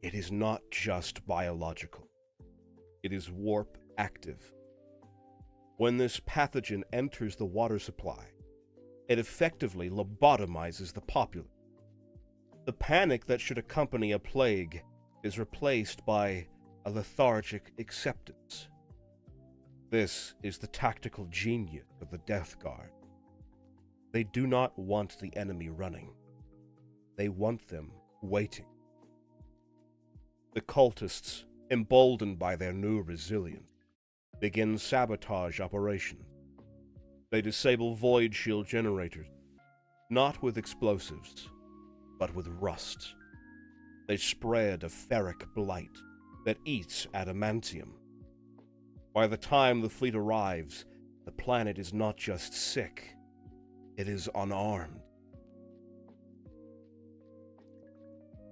It is not just biological. It is warp active. When this pathogen enters the water supply, it effectively lobotomizes the populace. The panic that should accompany a plague is replaced by a lethargic acceptance. This is the tactical genius of the Death Guard. They do not want the enemy running. They want them waiting. The cultists, emboldened by their new resilience, begin sabotage operations. They disable void shield generators, not with explosives, but with rust. They spread a ferric blight that eats adamantium. By the time the fleet arrives, the planet is not just sick, it is unarmed.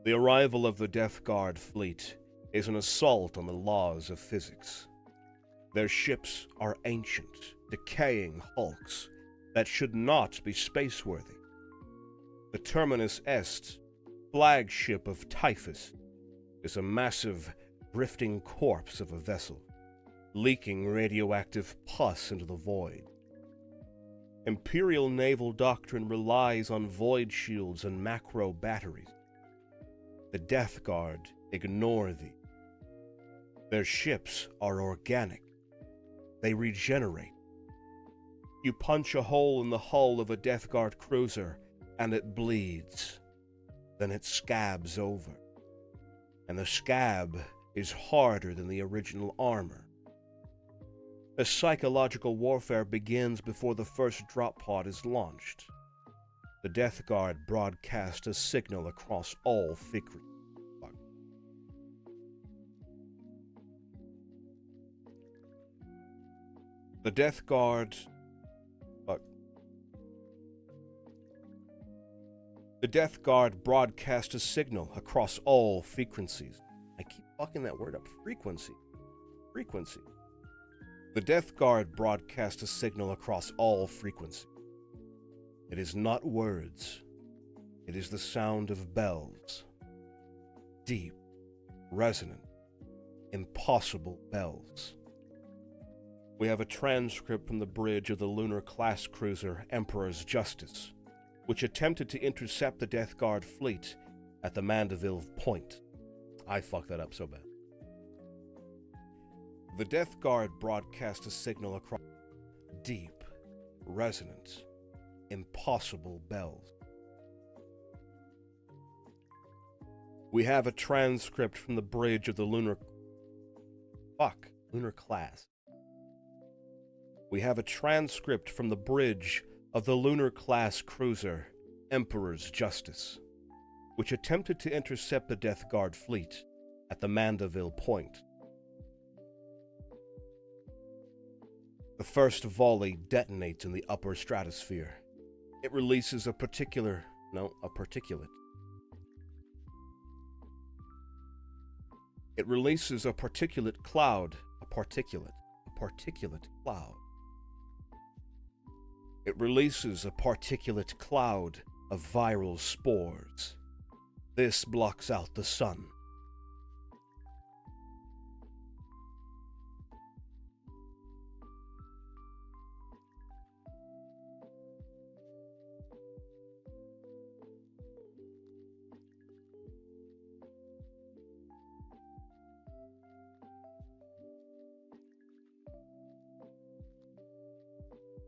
The arrival of the Death Guard fleet is an assault on the laws of physics. Their ships are ancient, decaying hulks that should not be spaceworthy. The Terminus Est, flagship of Typhus, is a massive, drifting corpse of a vessel, leaking radioactive pus into the void. Imperial naval doctrine relies on void shields and macro batteries. The Death Guard ignore thee. Their ships are organic. They regenerate. You punch a hole in the hull of a Death Guard cruiser, and it bleeds. Then it scabs over. And the scab is harder than the original armor. The psychological warfare begins before the first drop pod is launched. The Death Guard broadcast a signal across all frequencies. The Death Guard... The Death Guard broadcast a signal across all frequencies. I keep fucking that word up. Frequency. Frequency. The Death Guard broadcast a signal across all frequencies. It is not words. It is the sound of bells. Deep, resonant, impossible bells. We have a transcript from the bridge of the lunar class cruiser Emperor's Justice, which attempted to intercept the Death Guard fleet at the Mandeville Point. I fucked that up so bad. The Death Guard broadcast a signal across deep, resonant, impossible bells. We have a transcript from the bridge of the lunar class. We have a transcript from the bridge of the lunar class cruiser Emperor's Justice, which attempted to intercept the Death Guard fleet at the Mandeville Point. The first volley detonates in the upper stratosphere. It releases a particulate. It releases a particulate cloud. It releases a particulate cloud of viral spores. This blocks out the sun.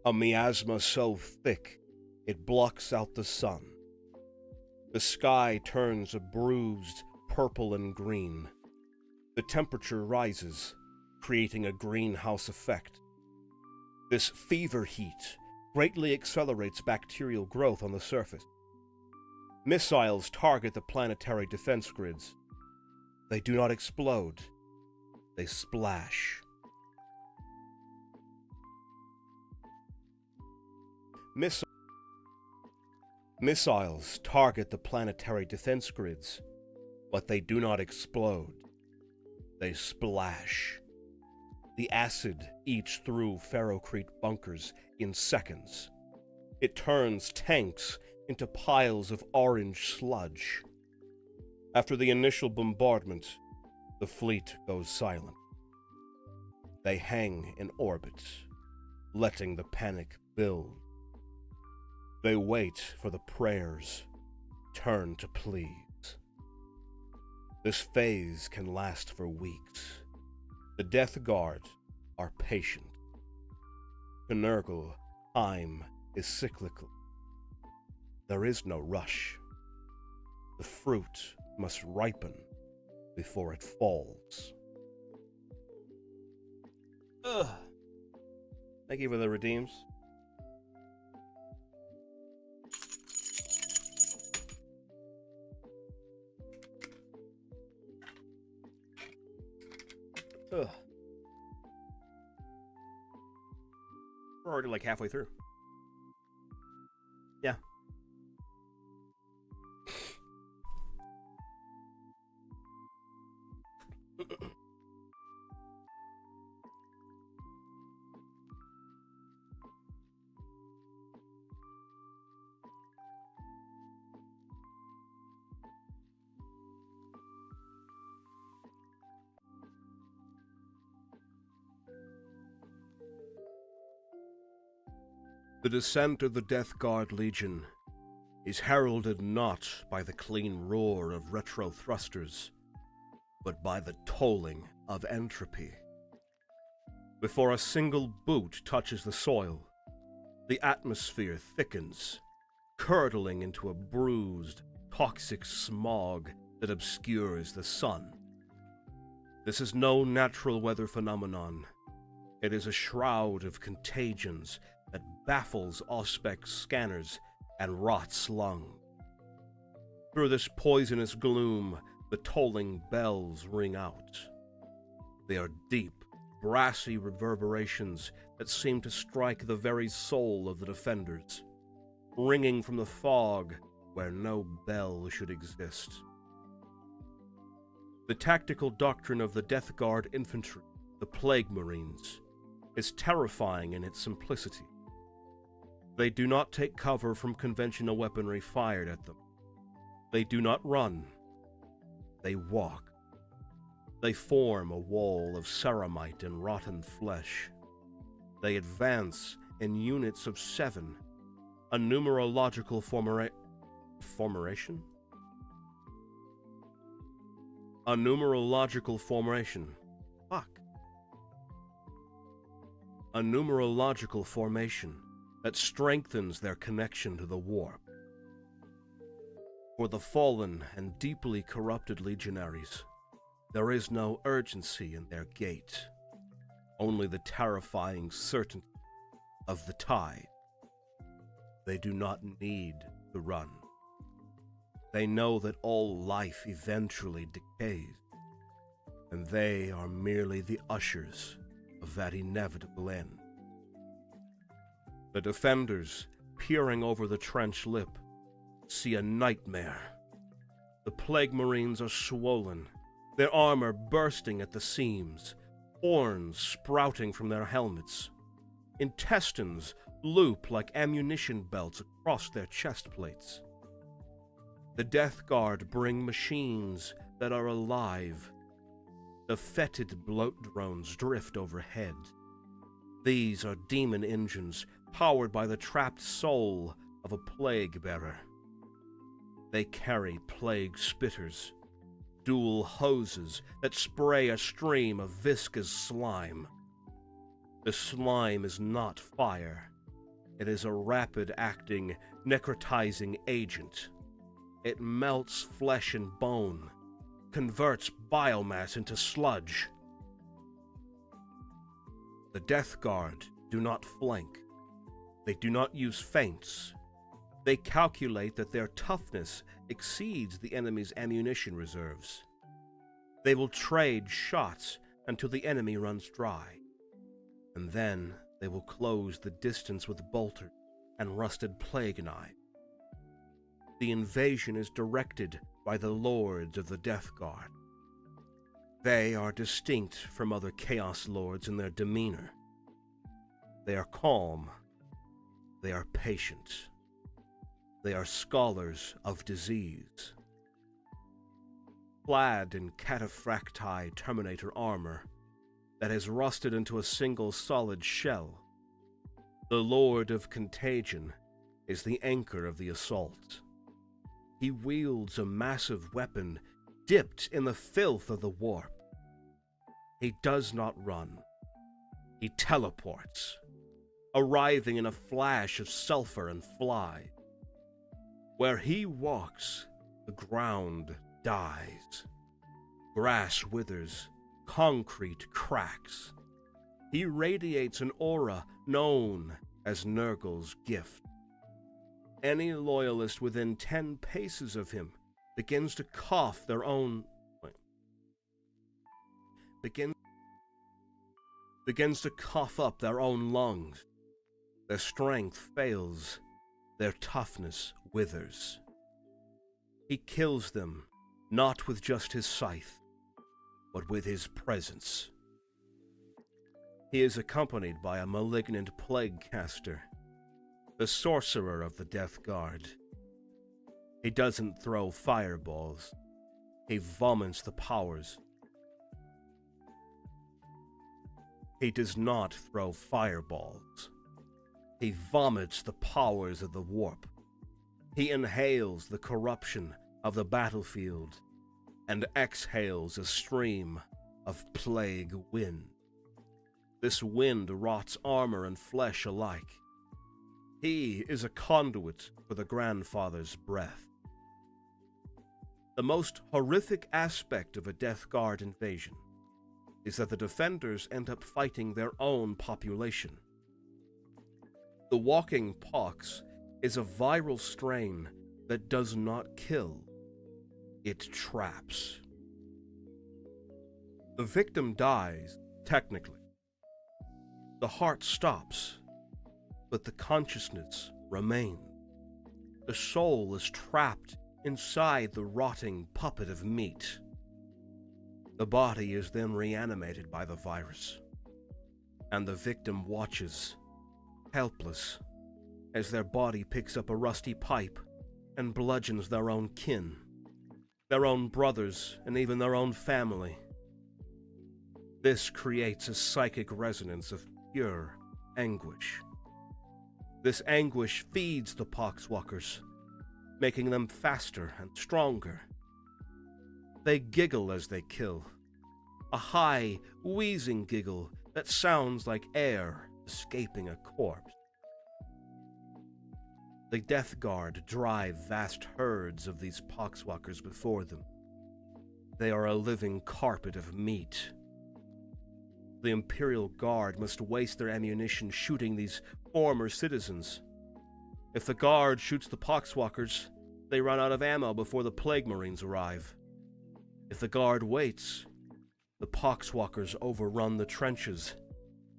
A miasma so thick it blocks out the sun. The sky turns a bruised purple and green. The temperature rises, creating a greenhouse effect. This fever heat greatly accelerates bacterial growth on the surface. Missiles target the planetary defense grids. They do not explode. They splash. Missiles target the planetary defense grids, but they do not explode. They splash. The acid eats through ferrocrete bunkers in seconds. It turns tanks into piles of orange sludge. After the initial bombardment, the fleet goes silent. They hang in orbit, letting the panic build. They wait for the prayers turn to pleas. This phase can last for weeks. The Death Guard are patient. Energal, time is cyclical. There is no rush. The fruit must ripen before it falls. Thank you for the redeems. We're already like halfway through. Yeah. The descent of the Death Guard Legion is heralded not by the clean roar of retro thrusters, but by the tolling of entropy. Before a single boot touches the soil, the atmosphere thickens, curdling into a bruised, toxic smog that obscures the sun. This is no natural weather phenomenon. It is a shroud of contagions that baffles Auspex scanners and rots lung. Through this poisonous gloom, the tolling bells ring out. They are deep, brassy reverberations that seem to strike the very soul of the defenders, ringing from the fog where no bell should exist. The tactical doctrine of the Death Guard infantry, the Plague Marines, is terrifying in its simplicity. They do not take cover from conventional weaponry fired at them. They do not run. They walk. They form a wall of ceramite and rotten flesh. They advance in units of 7, a numerological formation? A numerological formation. Fuck. A numerological formation that strengthens their connection to the warp. For the fallen and deeply corrupted legionaries, there is no urgency in their gait, only the terrifying certainty of the tide. They do not need to run. They know that all life eventually decays, and they are merely the ushers of that inevitable end. The defenders, peering over the trench lip, see a nightmare. The Plague Marines are swollen, their armor bursting at the seams, horns sprouting from their helmets. Intestines loop like ammunition belts across their chest plates. The Death Guard bring machines that are alive. The fetid bloat drones drift overhead. These are demon engines powered by the trapped soul of a plague bearer. They carry plague spitters, dual hoses that spray a stream of viscous slime. The slime is not fire. It is a rapid-acting, necrotizing agent. It melts flesh and bone, converts biomass into sludge. The Death Guard do not flank. They do not use feints. They calculate that their toughness exceeds the enemy's ammunition reserves. They will trade shots until the enemy runs dry, and then they will close the distance with bolters and rusted plague knives. The invasion is directed by the Lords of the Death Guard. They are distinct from other Chaos Lords in their demeanor. They are calm. They are patient. They are scholars of disease. Clad in cataphracti Terminator armor that has rusted into a single solid shell, the Lord of Contagion is the anchor of the assault. He wields a massive weapon dipped in the filth of the warp. He does not run. He teleports, arriving in a flash of sulfur and fly. Where he walks, the ground dies. Grass withers, concrete cracks. He radiates an aura known as Nurgle's gift. Any loyalist within 10 paces of him begins to cough their own... begins to cough up their own lungs. Their strength fails, their toughness withers. He kills them, not with just his scythe, but with his presence. He is accompanied by a malignant plague caster, the sorcerer of the Death Guard. He doesn't throw fireballs, he vomits the powers. He does not throw fireballs. He vomits the powers of the warp. He inhales the corruption of the battlefield and exhales a stream of plague wind. This wind rots armor and flesh alike. He is a conduit for the Grandfather's breath. The most horrific aspect of a Death Guard invasion is that the defenders end up fighting their own population. The walking pox is a viral strain that does not kill, it traps. The victim dies, technically. The heart stops, but the consciousness remains. The soul is trapped inside the rotting puppet of meat. The body is then reanimated by the virus, and the victim watches, helpless, as their body picks up a rusty pipe and bludgeons their own kin, their own brothers, and even their own family. This creates a psychic resonance of pure anguish. This anguish feeds the poxwalkers, making them faster and stronger. They giggle as they kill, a high, wheezing giggle that sounds like air escaping a corpse. The Death Guard drive vast herds of these poxwalkers before them. They are a living carpet of meat. The Imperial Guard must waste their ammunition shooting these former citizens. If the Guard shoots the poxwalkers, they run out of ammo before the Plague Marines arrive. If the Guard waits, the poxwalkers overrun the trenches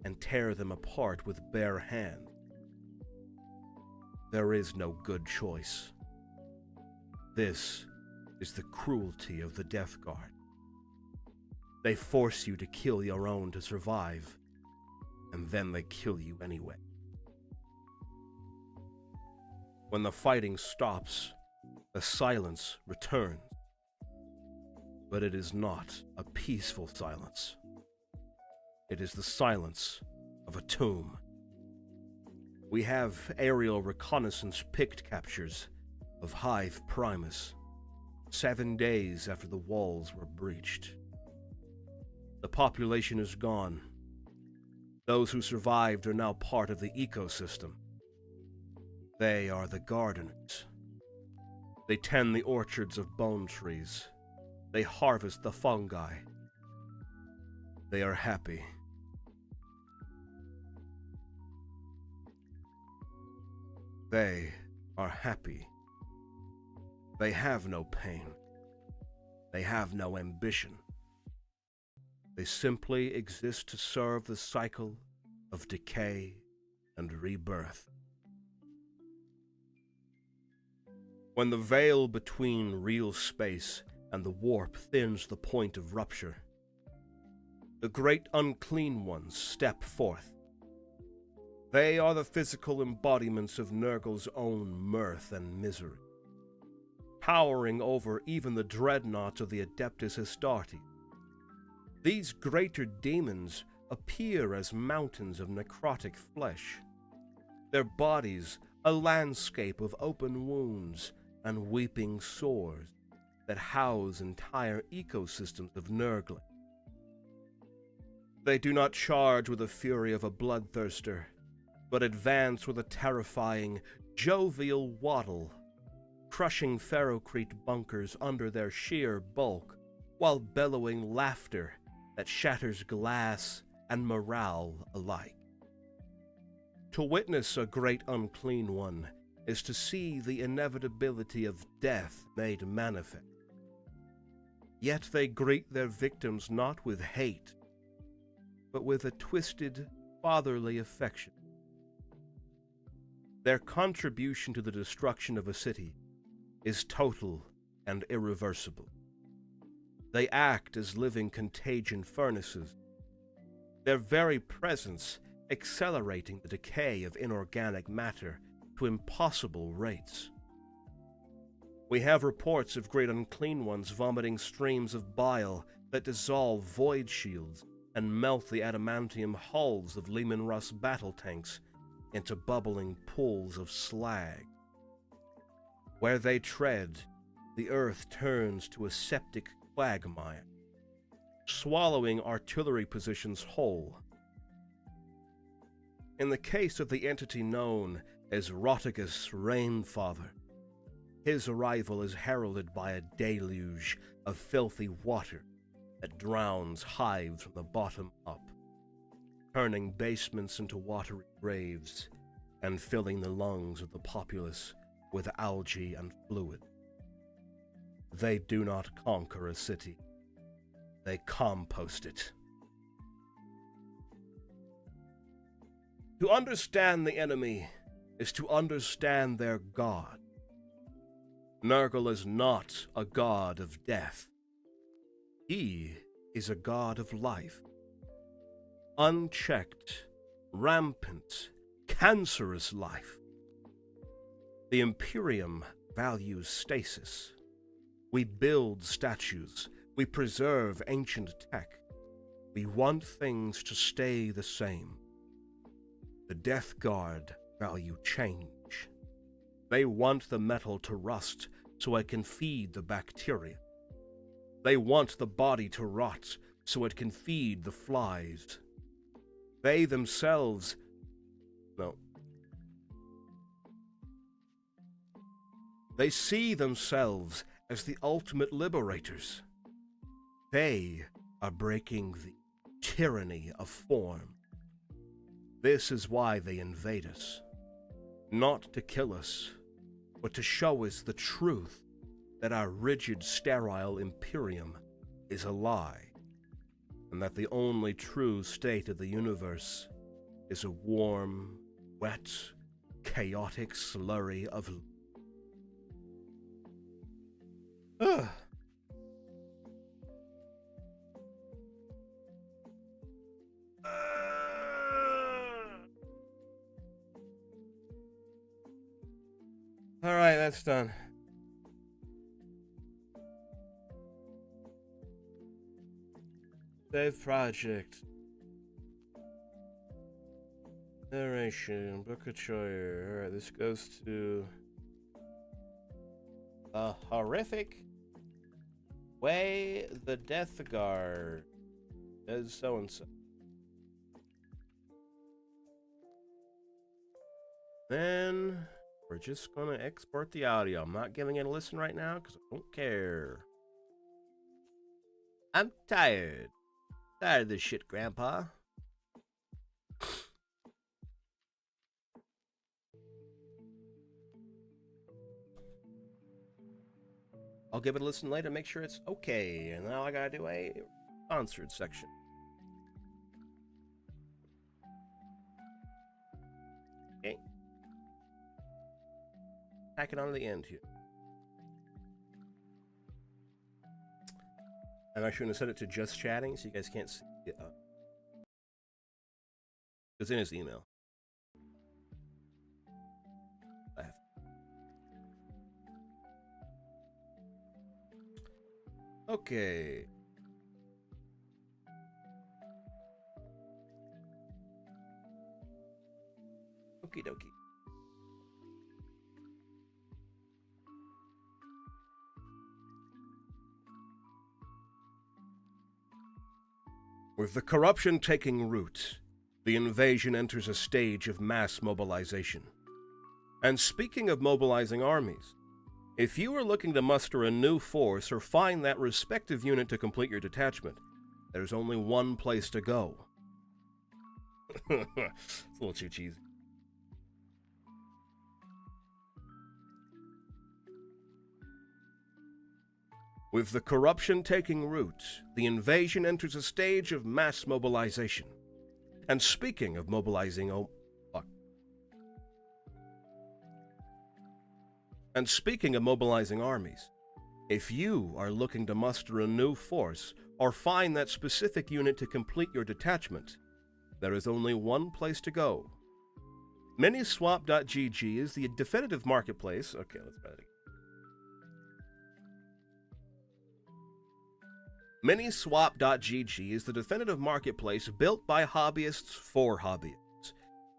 and tear them apart with bare hands. There is no good choice. This is the cruelty of the Death Guard. They force you to kill your own to survive, and then they kill you anyway. When the fighting stops, the silence returns. But it is not a peaceful silence. It is the silence of a tomb. We have aerial reconnaissance picked captures of Hive Primus, 7 days after the walls were breached. The population is gone. Those who survived are now part of the ecosystem. They are the gardeners. They tend the orchards of bone trees. They harvest the fungi. They are happy. They are happy. They have no pain. They have no ambition. They simply exist to serve the cycle of decay and rebirth. When the veil between real space and the warp thins the point of rupture, the great unclean ones step forth. They are the physical embodiments of Nurgle's own mirth and misery, towering over even the dreadnoughts of the Adeptus Astartes. These greater demons appear as mountains of necrotic flesh, their bodies a landscape of open wounds and weeping sores that house entire ecosystems of Nurgle. They do not charge with the fury of a bloodthirster, but advance with a terrifying, jovial waddle, crushing ferrocrete bunkers under their sheer bulk, while bellowing laughter that shatters glass and morale alike. To witness a great unclean one is to see the inevitability of death made manifest. Yet they greet their victims not with hate, but with a twisted, fatherly affection. Their contribution to the destruction of a city is total and irreversible. They act as living contagion furnaces, their very presence accelerating the decay of inorganic matter to impossible rates. We have reports of great unclean ones vomiting streams of bile that dissolve void shields and melt the adamantium hulls of Leman Russ battle tanks into bubbling pools of slag. Where they tread, the earth turns to a septic quagmire, swallowing artillery positions whole. In the case of the entity known as Rotigus Rainfather, his arrival is heralded by a deluge of filthy water that drowns hives from the bottom up, turning basements into watery graves and filling the lungs of the populace with algae and fluid. They do not conquer a city. They compost it. To understand the enemy is to understand their god. Nurgle is not a god of death. He is a god of life. Unchecked, rampant, cancerous life. The Imperium values stasis. We build statues. We preserve ancient tech. We want things to stay the same. The Death Guard value change. They want the metal to rust so it can feed the bacteria. They want the body to rot so it can feed the flies. They themselves... No. They see themselves as the ultimate liberators. They are breaking the tyranny of form. This is why they invade us. Not to kill us, but to show us the truth that our rigid, sterile Imperium is a lie, and that the only true state of the universe is a warm, wet, chaotic slurry of... Ugh. All right, that's done. Save project. Narration, Book of Choyer. Alright, this goes to a horrific way the Death Guard does so and so. Then we're just gonna export the audio. I'm not giving it a listen right now because I don't care. I'm tired. Tired of this shit, Grandpa. I'll give it a listen later, make sure it's okay. And now I gotta do a sponsored section. Okay. Tack it on to the end here. And I shouldn't have set it to just chatting, so you guys can't see it. It's in his email. Okay. Okie dokie. With the corruption taking root, the invasion enters a stage of mass mobilization. And speaking of mobilizing armies, if you are looking to muster a new force or find that respective unit to complete your detachment, there's only one place to go. It's a little too cheesy. With the corruption taking root, the invasion enters a stage of mass mobilization. And speaking of mobilizing... Oh, fuck. And speaking of mobilizing armies, if you are looking to muster a new force or find that specific unit to complete your detachment, there is only one place to go. Miniswap.gg is the definitive marketplace. Okay, let's try that again. Miniswap.gg is the definitive marketplace built by hobbyists for hobbyists,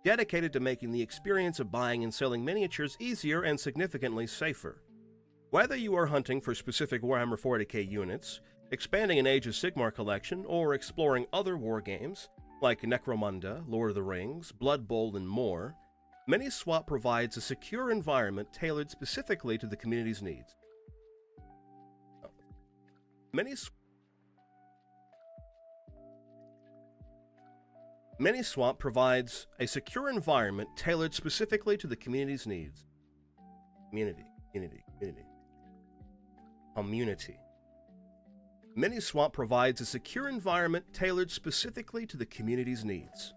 dedicated to making the experience of buying and selling miniatures easier and significantly safer. Whether you are hunting for specific Warhammer 40k units, expanding an Age of Sigmar collection, or exploring other war games like Necromunda, Lord of the Rings, Blood Bowl, and more, Miniswap provides a secure environment tailored specifically to the community's needs. Miniswap provides a secure environment tailored specifically to the community's needs. Community. Miniswap provides a secure environment tailored specifically to the community's needs.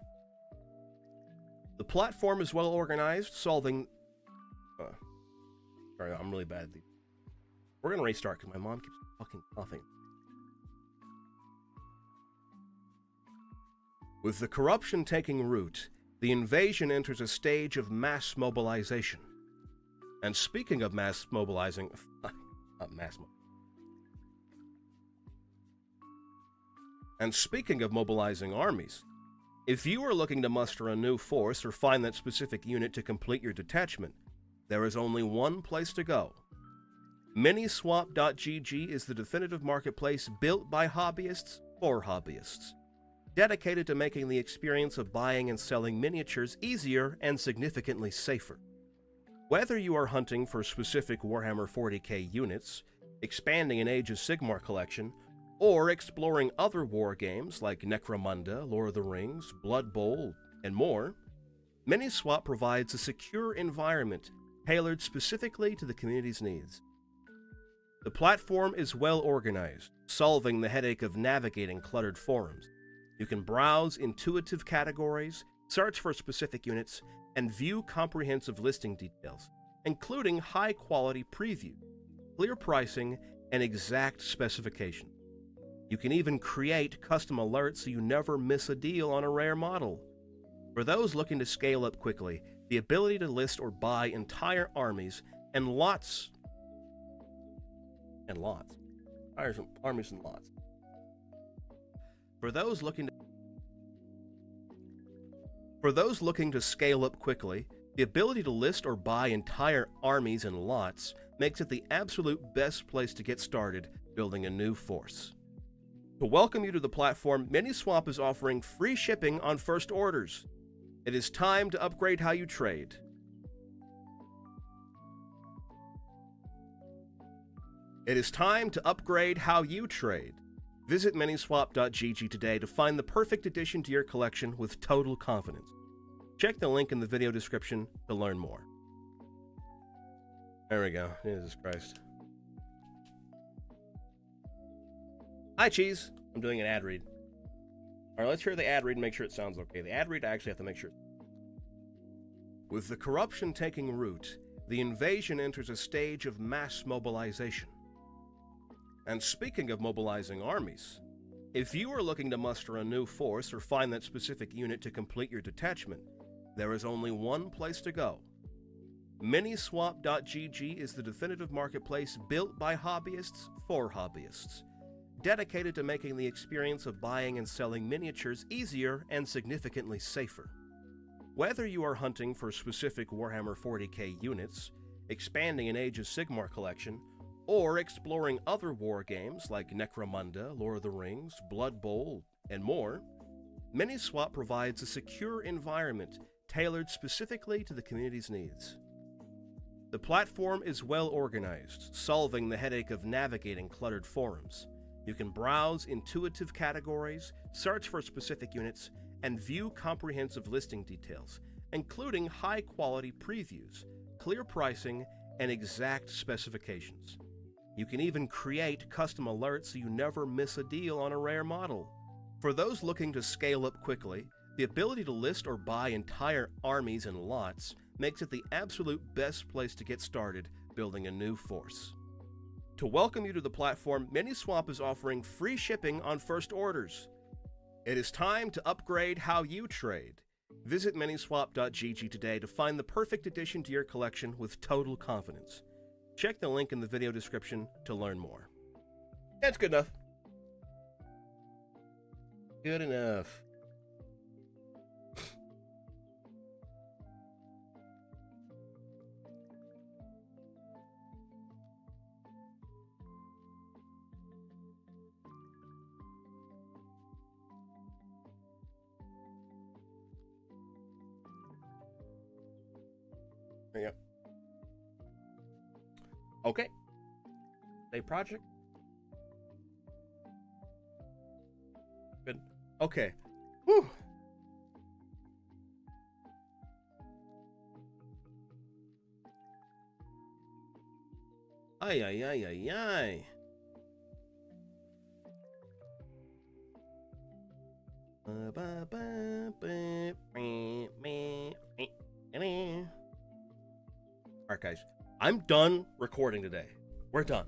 The platform is well organized, solving... Sorry, I'm really bad at these. We're gonna restart because my mom keeps fucking coughing. With the corruption taking root, the invasion enters a stage of mass mobilization. And speaking of mass mobilizing... And speaking of mobilizing armies, if you are looking to muster a new force or find that specific unit to complete your detachment, there is only one place to go. Miniswap.gg is the definitive marketplace built by hobbyists for hobbyists, dedicated to making the experience of buying and selling miniatures easier and significantly safer. Whether you are hunting for specific Warhammer 40k units, expanding an Age of Sigmar collection, or exploring other war games like Necromunda, Lord of the Rings, Blood Bowl, and more, Miniswap provides a secure environment tailored specifically to the community's needs. The platform is well organized, solving the headache of navigating cluttered forums. You can browse intuitive categories, search for specific units, and view comprehensive listing details, including high-quality preview, clear pricing, and exact specifications. You can even create custom alerts so you never miss a deal on a rare model. For those looking to scale up quickly, the ability to list or buy entire armies and lots. Armies and lots. For those looking to scale up quickly, the ability to list or buy entire armies and lots makes it the absolute best place to get started building a new force. To welcome you to the platform, Miniswap is offering free shipping on first orders. It is time to upgrade how you trade. Visit Miniswap.gg today to find the perfect addition to your collection with total confidence. Check the link in the video description to learn more. There we go. Jesus Christ. Hi, Cheese. I'm doing an ad read. All right, let's hear the ad read and make sure it sounds okay. The ad read, I actually have to make sure. With the corruption taking root, the invasion enters a stage of mass mobilization. And speaking of mobilizing armies, if you are looking to muster a new force or find that specific unit to complete your detachment, there is only one place to go. Miniswap.gg is the definitive marketplace built by hobbyists for hobbyists, dedicated to making the experience of buying and selling miniatures easier and significantly safer. Whether you are hunting for specific Warhammer 40k units, expanding an Age of Sigmar collection, or exploring other war games like Necromunda, Lord of the Rings, Blood Bowl, and more, Miniswap provides a secure environment tailored specifically to the community's needs. The platform is well organized, solving the headache of navigating cluttered forums. You can browse intuitive categories, search for specific units, and view comprehensive listing details, including high-quality previews, clear pricing, and exact specifications. You can even create custom alerts so you never miss a deal on a rare model. For those looking to scale up quickly, the ability to list or buy entire armies and lots makes it the absolute best place to get started building a new force. To welcome you to the platform, Miniswap is offering free shipping on first orders. It is time to upgrade how you trade. Visit miniswap.gg today to find the perfect addition to your collection with total confidence. Check the link in the video description to learn more. That's good enough. Good enough. There you go. Okay. A project. Good. Okay. Whew. Ay, ay, ay, ay, ay. Alright, guys. I'm done recording today. We're done.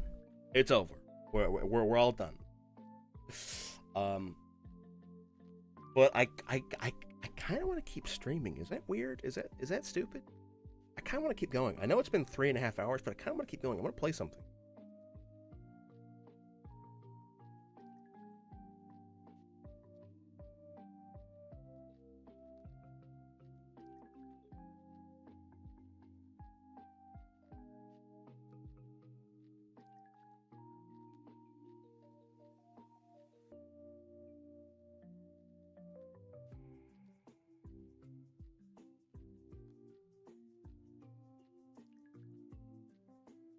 It's over. We're all done. But I kind of want to keep streaming. Is that weird? Is that stupid? I kind of want to keep going. I know it's been 3.5 hours, but I kind of want to keep going. I want to play something.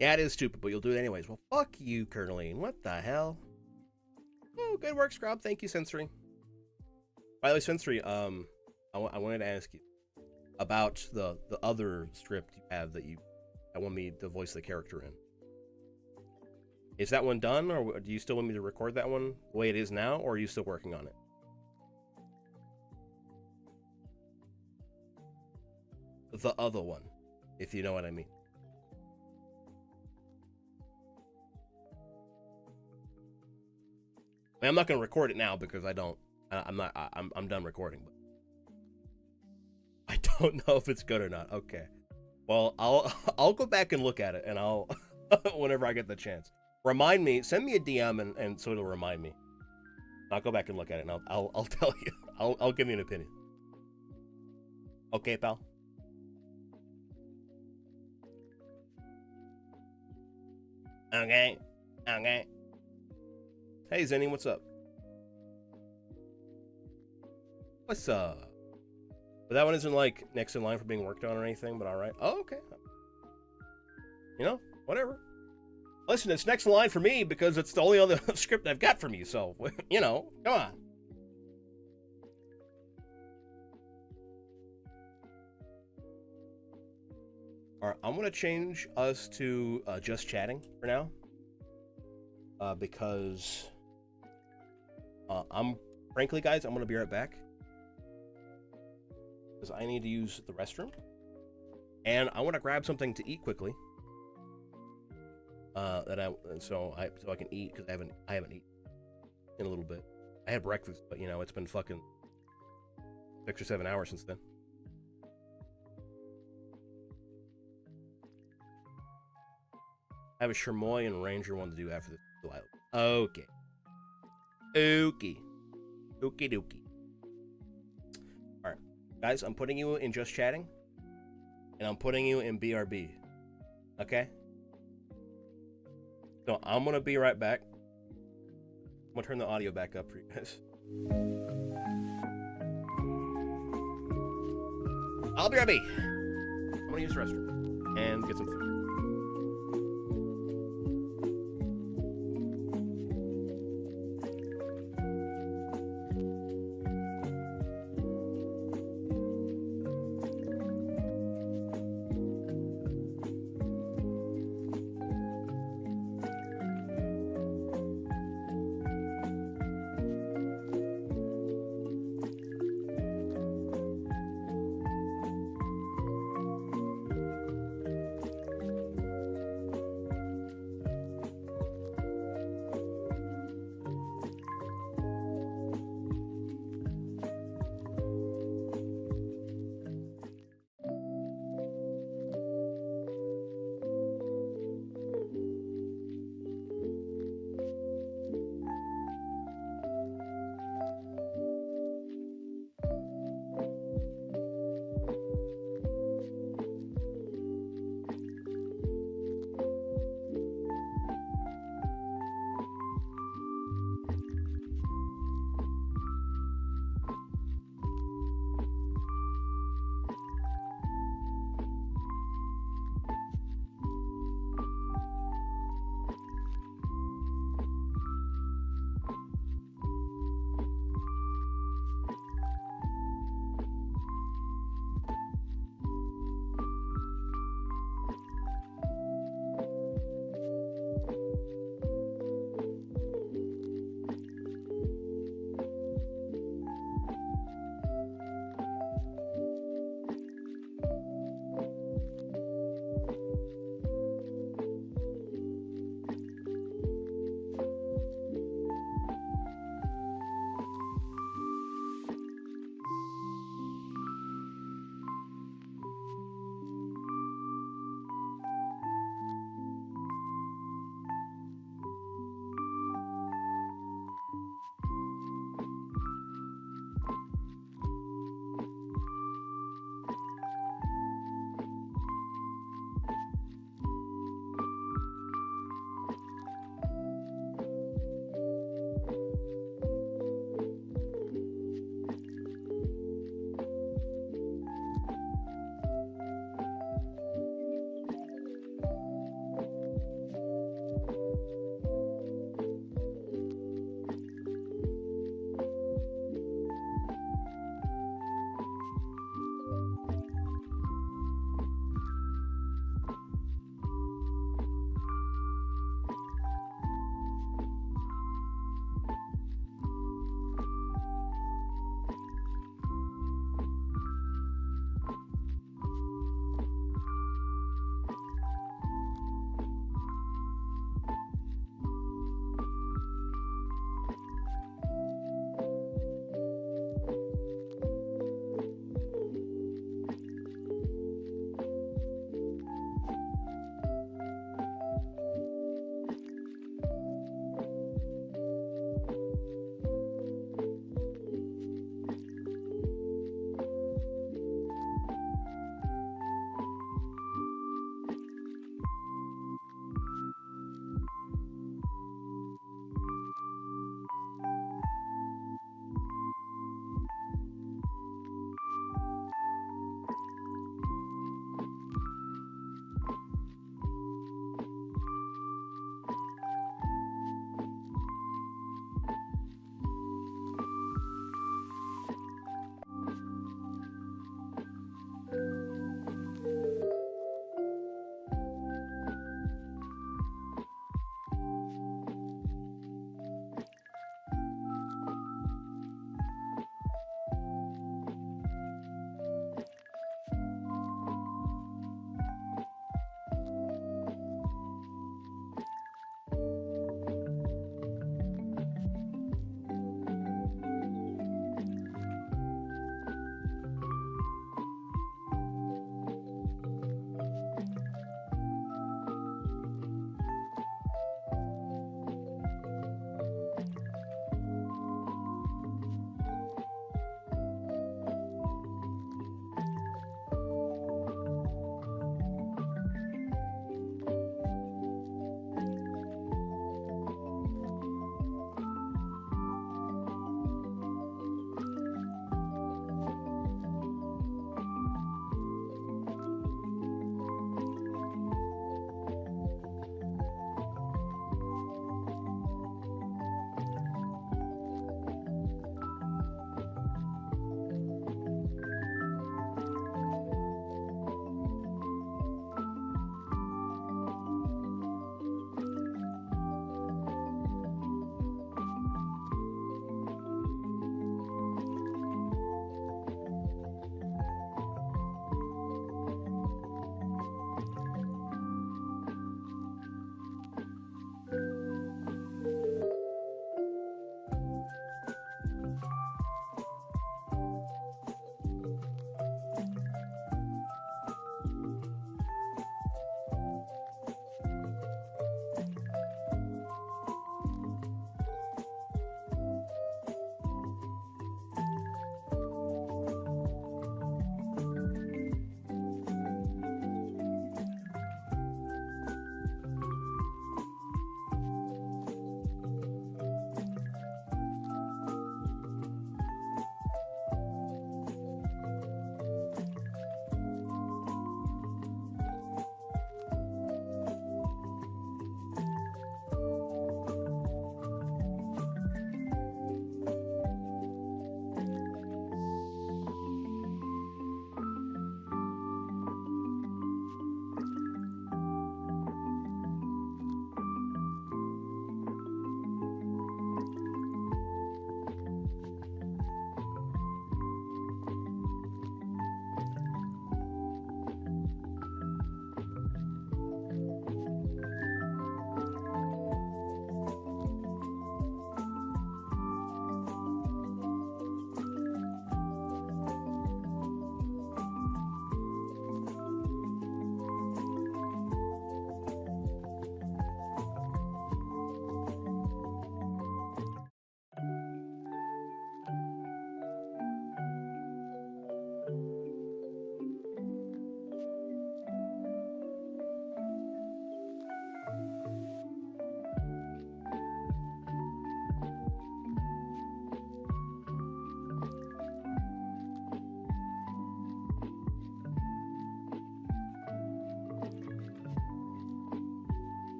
Yeah, it is stupid, but you'll do it anyways. Well, fuck you, Kernaline. What the hell? Oh, good work, Scrub. Thank you, Sensory. By the way, Sensory, I wanted to ask you about the other script you have that want me to voice the character in. Is that one done, or do you still want me to record that one the way it is now, or are you still working on it? The other one, if you know what I mean. I mean, I'm not going to record it now because I'm done recording, but I don't know if it's good or not. Okay. Well, I'll go back and look at it, and I'll whenever I get the chance. Remind me, send me a DM and so it'll remind me. I'll go back and look at it, and I'll tell you. I'll give you an opinion. Okay, pal. Okay. Hey, Zenny, what's up? What's up? But that one isn't, like, next in line for being worked on or anything, but alright. Oh, okay. You know, whatever. Listen, it's next in line for me because it's the only other script I've got from you, so, you know, come on. Alright, I'm gonna change us to just chatting for now. Because frankly, guys, I'm gonna be right back because I need to use the restroom and I want to grab something to eat quickly. So I can eat because I haven't eaten in a little bit. I had breakfast, but you know it's been fucking 6 or 7 hours since then. I have a Shermoy and Ranger one to do after this. Okay. Okie dokie. Alright. Guys, I'm putting you in just chatting. And I'm putting you in BRB. Okay? So I'm gonna be right back. I'm gonna turn the audio back up for you guys. I'll be RB. I'm gonna use the restroom and get some food.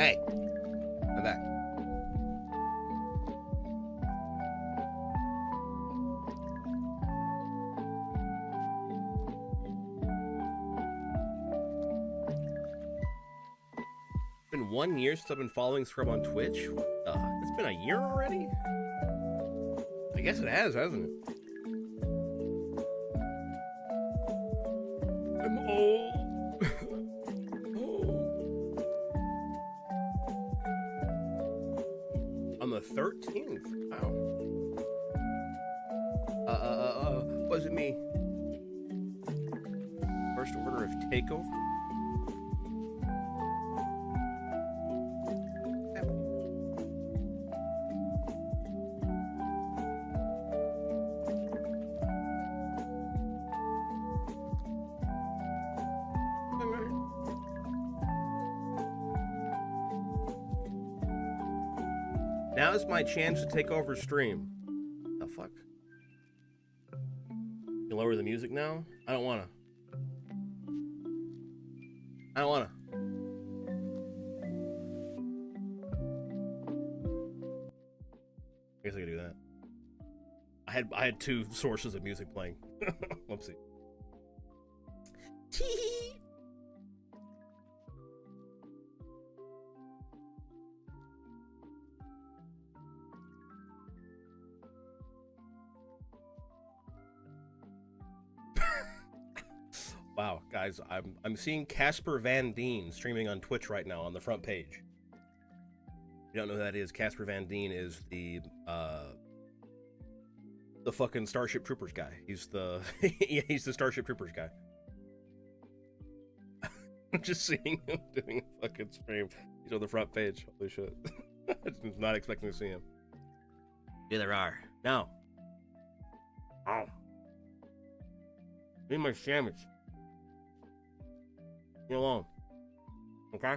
Hey, I'm back. It's been 1 year since I've been following Scrub on Twitch. It's been a year already? I guess it has, hasn't it? I'm old. On the 13th? Wow. Was it me? First order of takeover? Now's my chance to take over stream. The fuck? You lower the music now? I don't wanna. I don't wanna. I guess I could do that. I had two sources of music playing. Whoopsie. Tee. Wow, guys, I'm seeing Casper Van Dien streaming on Twitch right now on the front page. You don't know who that is? Casper Van Dien is the fucking Starship Troopers guy. He's the yeah, he's the Starship Troopers guy. I'm just seeing him doing a fucking stream. He's on the front page. Holy shit. I was not expecting to see him. Yeah, there are. No. Oh. Give me my sandwich. Leave me alone. Okay?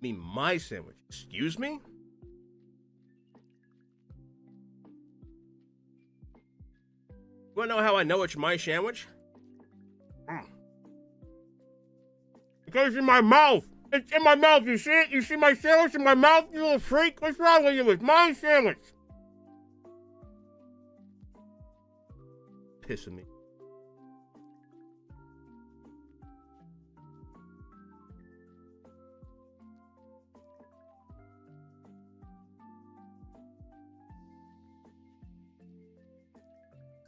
Me my sandwich. Excuse me? You wanna know how I know it's my sandwich? Because it's in my mouth. It's in my mouth. You see it? You see my sandwich in my mouth, you little freak? What's wrong with you? It's my sandwich. Pissing me.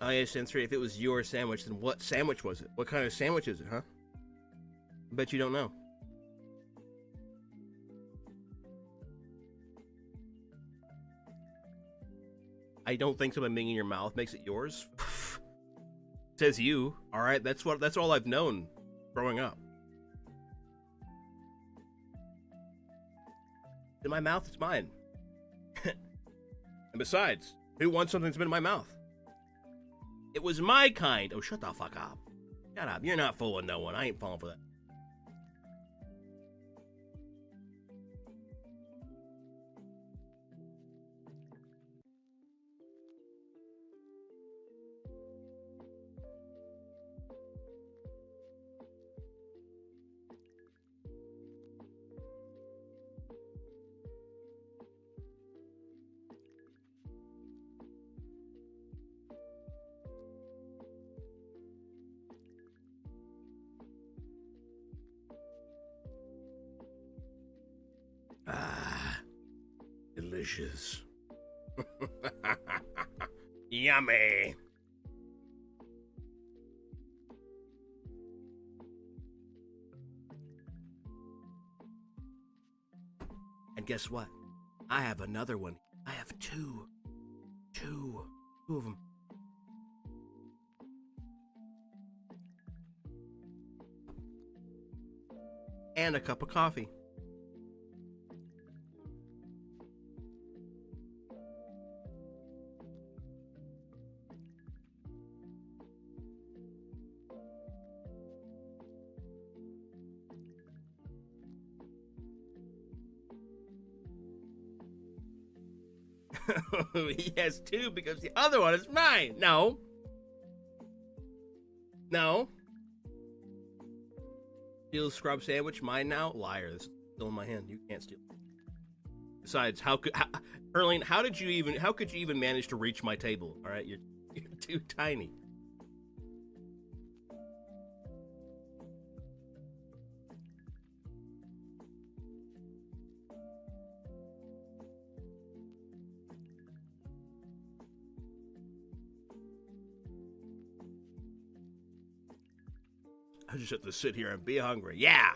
Oh yeah, Sensory, if it was your sandwich, then what sandwich was it? What kind of sandwich is it, huh? I bet you don't know. I don't think something being in your mouth makes it yours. Says you. All right, that's all I've known growing up. In my mouth, it's mine. And besides, who wants something that's been in my mouth? It was my kind. Oh, shut the fuck up. Shut up. You're not fooling no one. I ain't falling for that. Ah, delicious. Yummy. And guess what? I have another one. I have two of them. And a cup of coffee. He has two because the other one is mine. No. No. Steal scrub sandwich, mine now? Liar. This is still in my hand. You can't steal. Besides, Erling, how could you even manage to reach my table? All right, you're too tiny. I just have to sit here and be hungry. Yeah.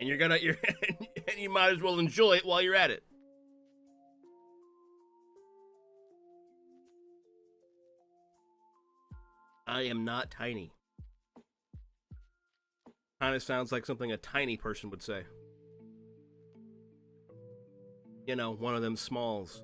And and you might as well enjoy it while you're at it. I am not tiny. Kind of sounds like something a tiny person would say. You know, one of them smalls.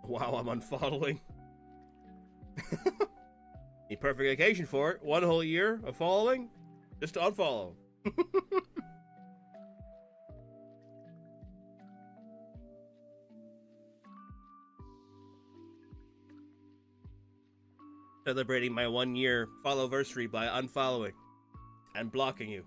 Wow, I'm unfollowing. The perfect occasion for it. 1 whole year of following, just to unfollow. Celebrating my 1 year follow-versary by unfollowing and blocking you.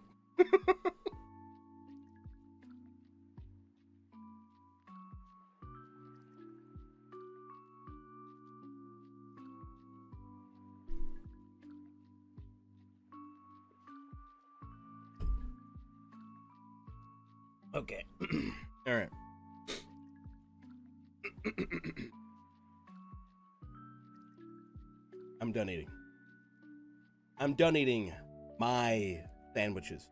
Okay. All right. I'm done eating. I'm done eating my sandwiches.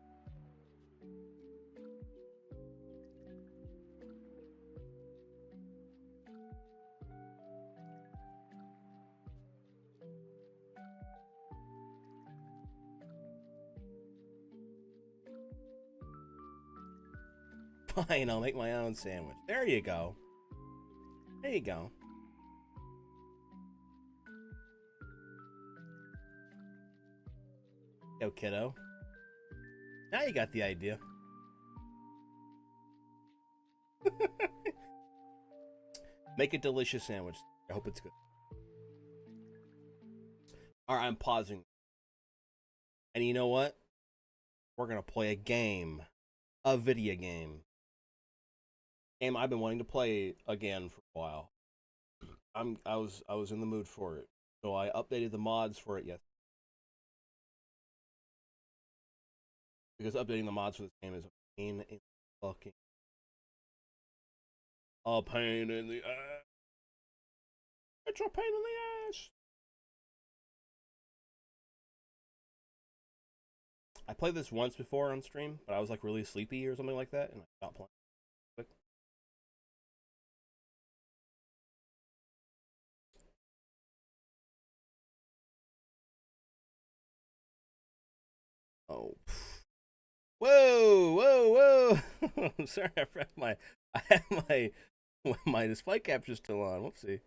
Fine, I'll make my own sandwich. There you go. There you go. Yo, kiddo. Now you got the idea. Make a delicious sandwich. I hope it's good. Alright, I'm pausing. And you know what? We're gonna play a game. A video game. Game I've been wanting to play again for a while. I was in the mood for it. So I updated the mods for it yesterday. Because updating the mods for this game is a pain in the fucking... A pain in the ass. It's a pain in the ass. I played this once before on stream, but I was like really sleepy or something like that, and I stopped playing. Oh. Whoa, whoa, whoa. I'm sorry, I have my display capture still on. Whoopsie.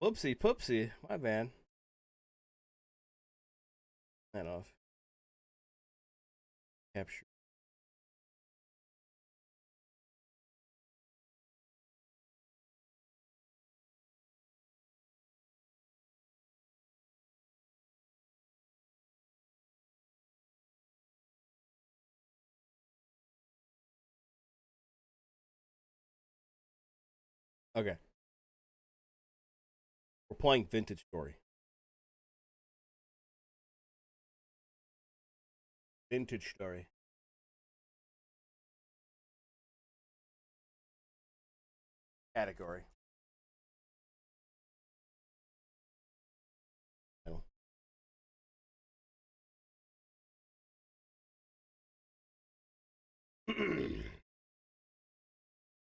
Whoopsie poopsie. My bad. That off. Capture. Okay. We're playing Vintage Story. Vintage Story. Category. No.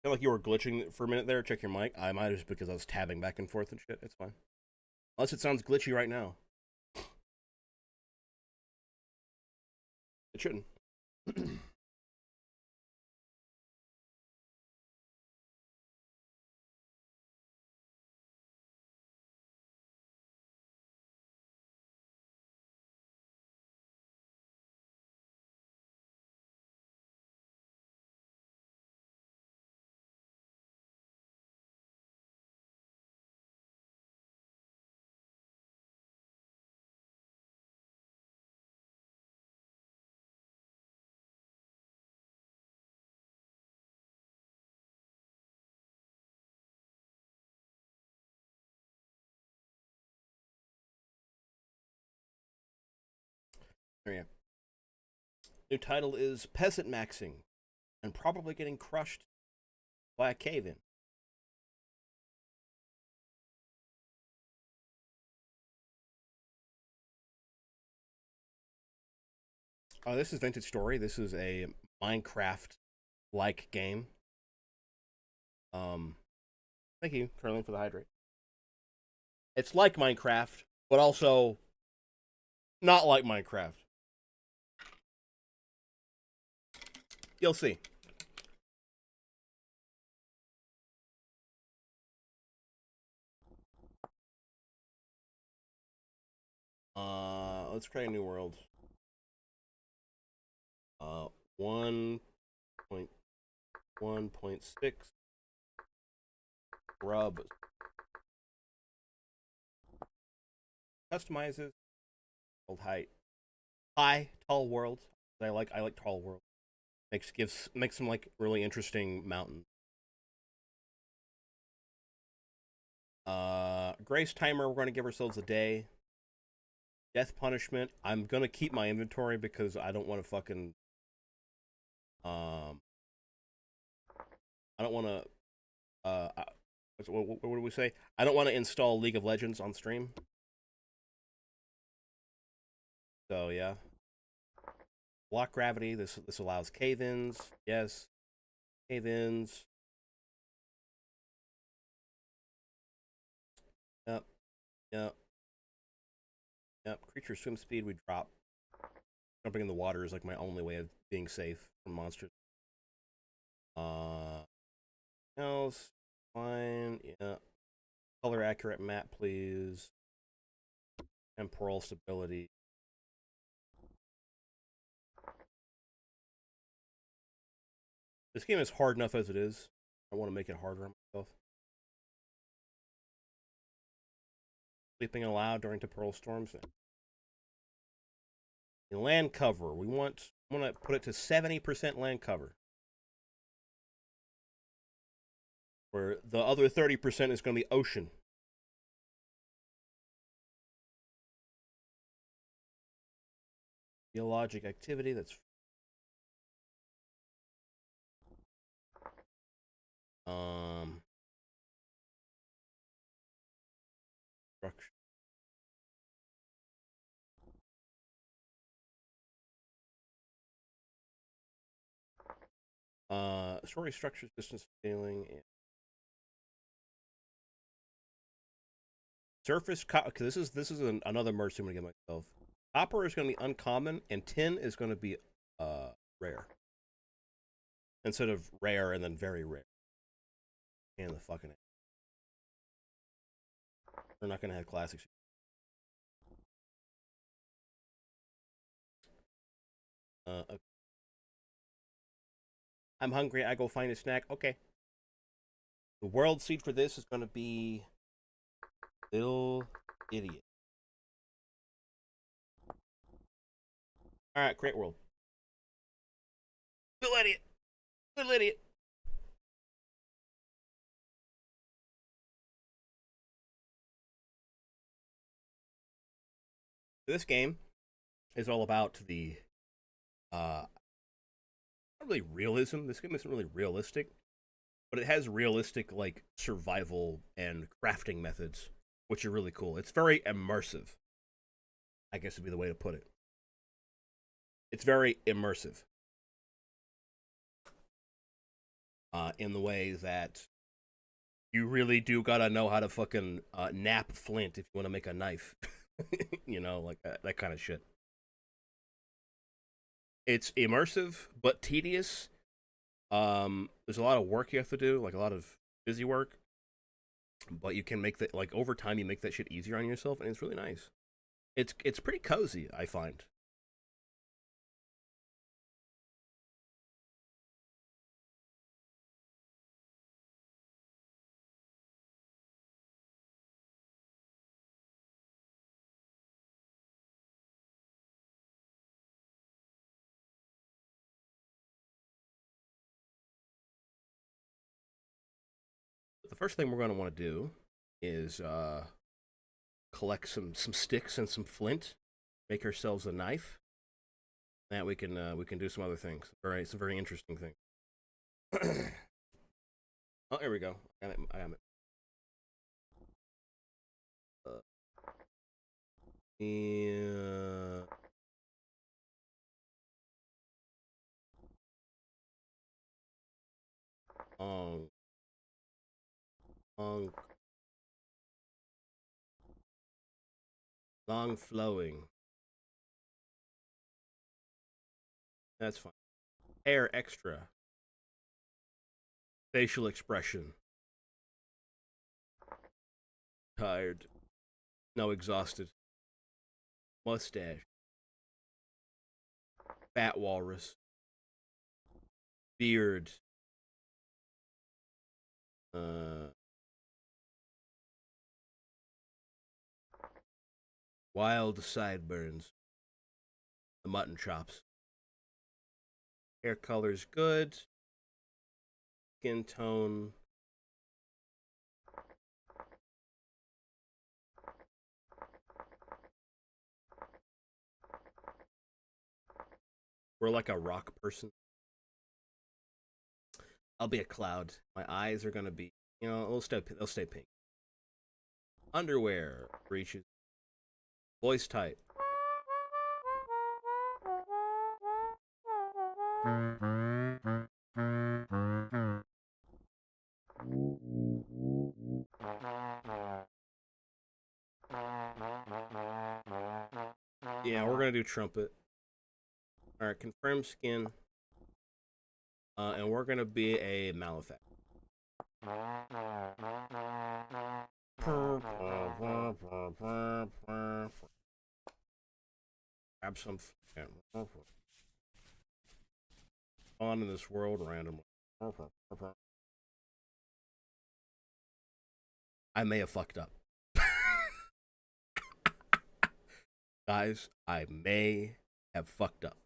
Feel like you were glitching for a minute there. Check your mic. I might have just because I was tabbing back and forth and shit. It's fine. Unless it sounds glitchy right now. It shouldn't. There you go. New title is Peasant Maxing, and probably getting crushed by a cave-in. This is Vintage Story. This is a Minecraft-like game. Thank you, Curling, for the hydrate. It's like Minecraft, but also not like Minecraft. You'll see. Let's create a new world. 1.1.6 Grub. Customizes world height. Tall world. I like tall world. Makes some like really interesting mountains. Grace timer, we're gonna give ourselves a day. Death punishment. I'm gonna keep my inventory because I don't want to fucking I don't want to what do we say? I don't want to install League of Legends on stream. So yeah. Block gravity. This allows cave-ins. Yes. Cave-ins. Yep. Yep. Yep. Creature swim speed we drop. Jumping in the water is like my only way of being safe from monsters. Else fine. Yeah. Color accurate map, please. Temporal stability. This game is hard enough as it is. I want to make it harder on myself. Sleeping allowed during temporal storms. In land cover, we want to put it to 70% land cover. Where the other 30% is going to be ocean. Geologic activity, that's structure. Story structures, distance scaling, and surface. Because this is another mercy I'm gonna get myself. Copper is gonna be uncommon, and tin is gonna be rare. Instead of rare and then very rare. And the fucking. We're not gonna have classics. Okay. I'm hungry. I go find a snack. Okay. The world seed for this is going to be Little Idiot. All right, great world. Little Idiot. Little Idiot. This game is all about the not really realism. This game isn't really realistic, but it has realistic like survival and crafting methods, which are really cool. It's very immersive, I guess would be the way to put it. It's very immersive in the way that you really do gotta know how to fucking nap flint if you want to make a knife. You know, like that kind of shit. It's immersive but tedious. There's a lot of work you have to do, like a lot of busy work. But you can make that, like, over time you make that shit easier on yourself, and it's really nice. It's pretty cozy, I find. The first thing we're going to want to do is collect some sticks and some flint, make ourselves a knife. That we can do some other things. It's a very interesting thing. Oh, here we go. I got it. Yeah. Long flowing. That's fine. Hair extra. Facial expression. Tired. No, exhausted. Mustache. Fat walrus. Beard. Wild sideburns. The mutton chops. Hair color's good. Skin tone. We're like a rock person. I'll be a cloud. My eyes are gonna be, they'll stay pink. Underwear, breeches. Voice type. Yeah, we're gonna do trumpet. All right, confirm skin. And we're gonna be a Malefactor. Grab some fun in this world randomly. I may have fucked up. Guys, I may have fucked up.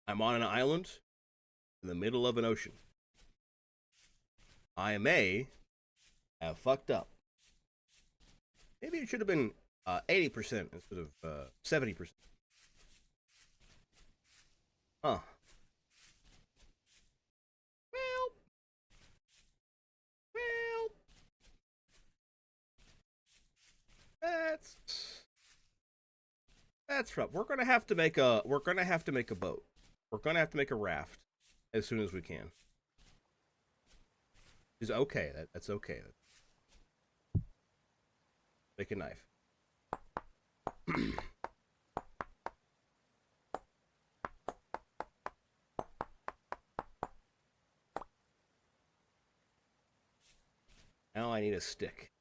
I'm on an island in the middle of an ocean. I may have fucked up. Maybe it should have been 80% instead of 70%. Huh. Well, that's rough. We're gonna have to make a boat. We're gonna have to make a raft as soon as we can. Is okay. That's okay. Make a knife. Now I need a stick.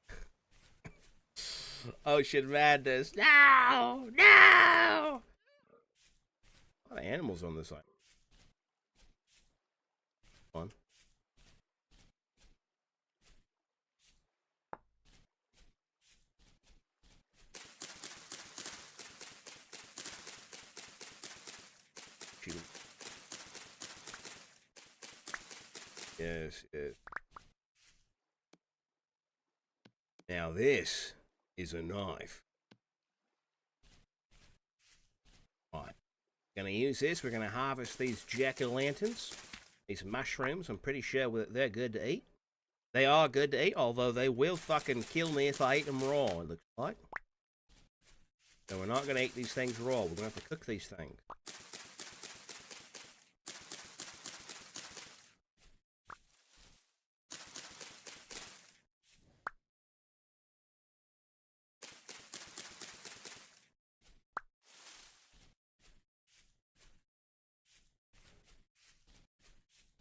Ocean madness. No! No! A lot of animals on this island. Fun. Yes, yes. Now this is a knife. Right. Gonna use this. We're gonna harvest these jack-o'-lanterns. These mushrooms. I'm pretty sure they're good to eat. They are good to eat, although they will fucking kill me if I eat them raw, it looks like. So we're not gonna eat these things raw. We're gonna have to cook these things.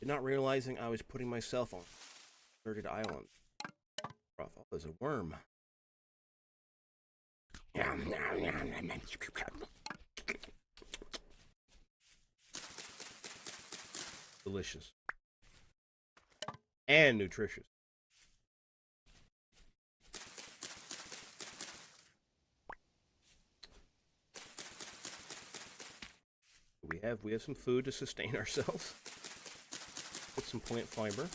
Not realizing I was putting myself on a deserted island. Oh, there's a worm. Delicious. And nutritious. We have some food to sustain ourselves. Get some plant fiber.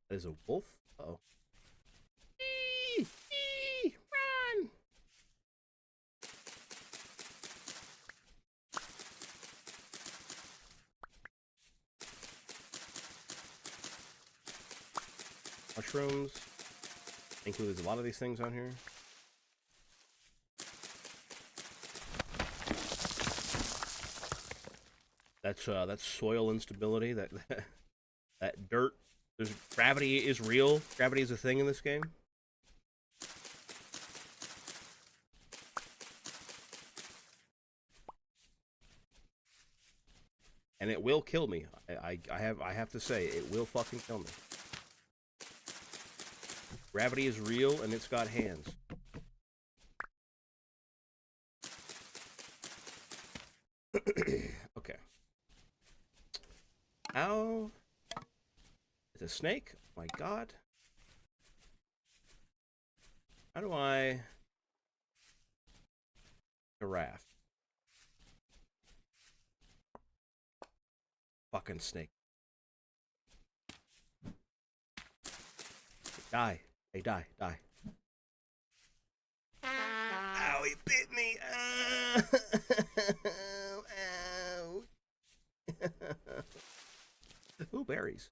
There's a wolf. Uh-oh. Run! Mushrooms. I think there's a lot of these things on here. That's soil instability. That dirt. There's gravity is real. Gravity is a thing in this game. And it will kill me. I have to say, it will fucking kill me. Gravity is real and it's got hands. Okay. How? It's a snake? Oh my god. How do I... Giraffe. Fucking snake. Die. Hey, die. Die. Ow, he bit me. Ow. Ooh, berries.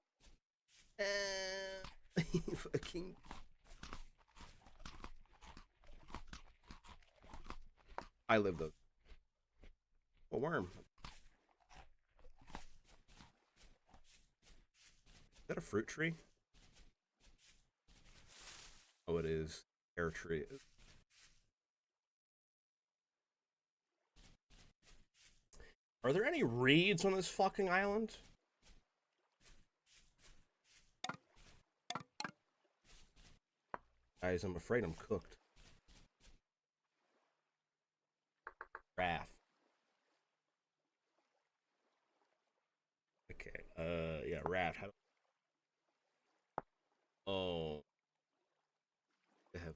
Fucking... I live though. A worm. Is that a fruit tree? Oh, it is. Pear tree. Are there any reeds on this fucking island? Guys, I'm afraid I'm cooked. Raft. Okay, yeah, raft. How... Oh. They have...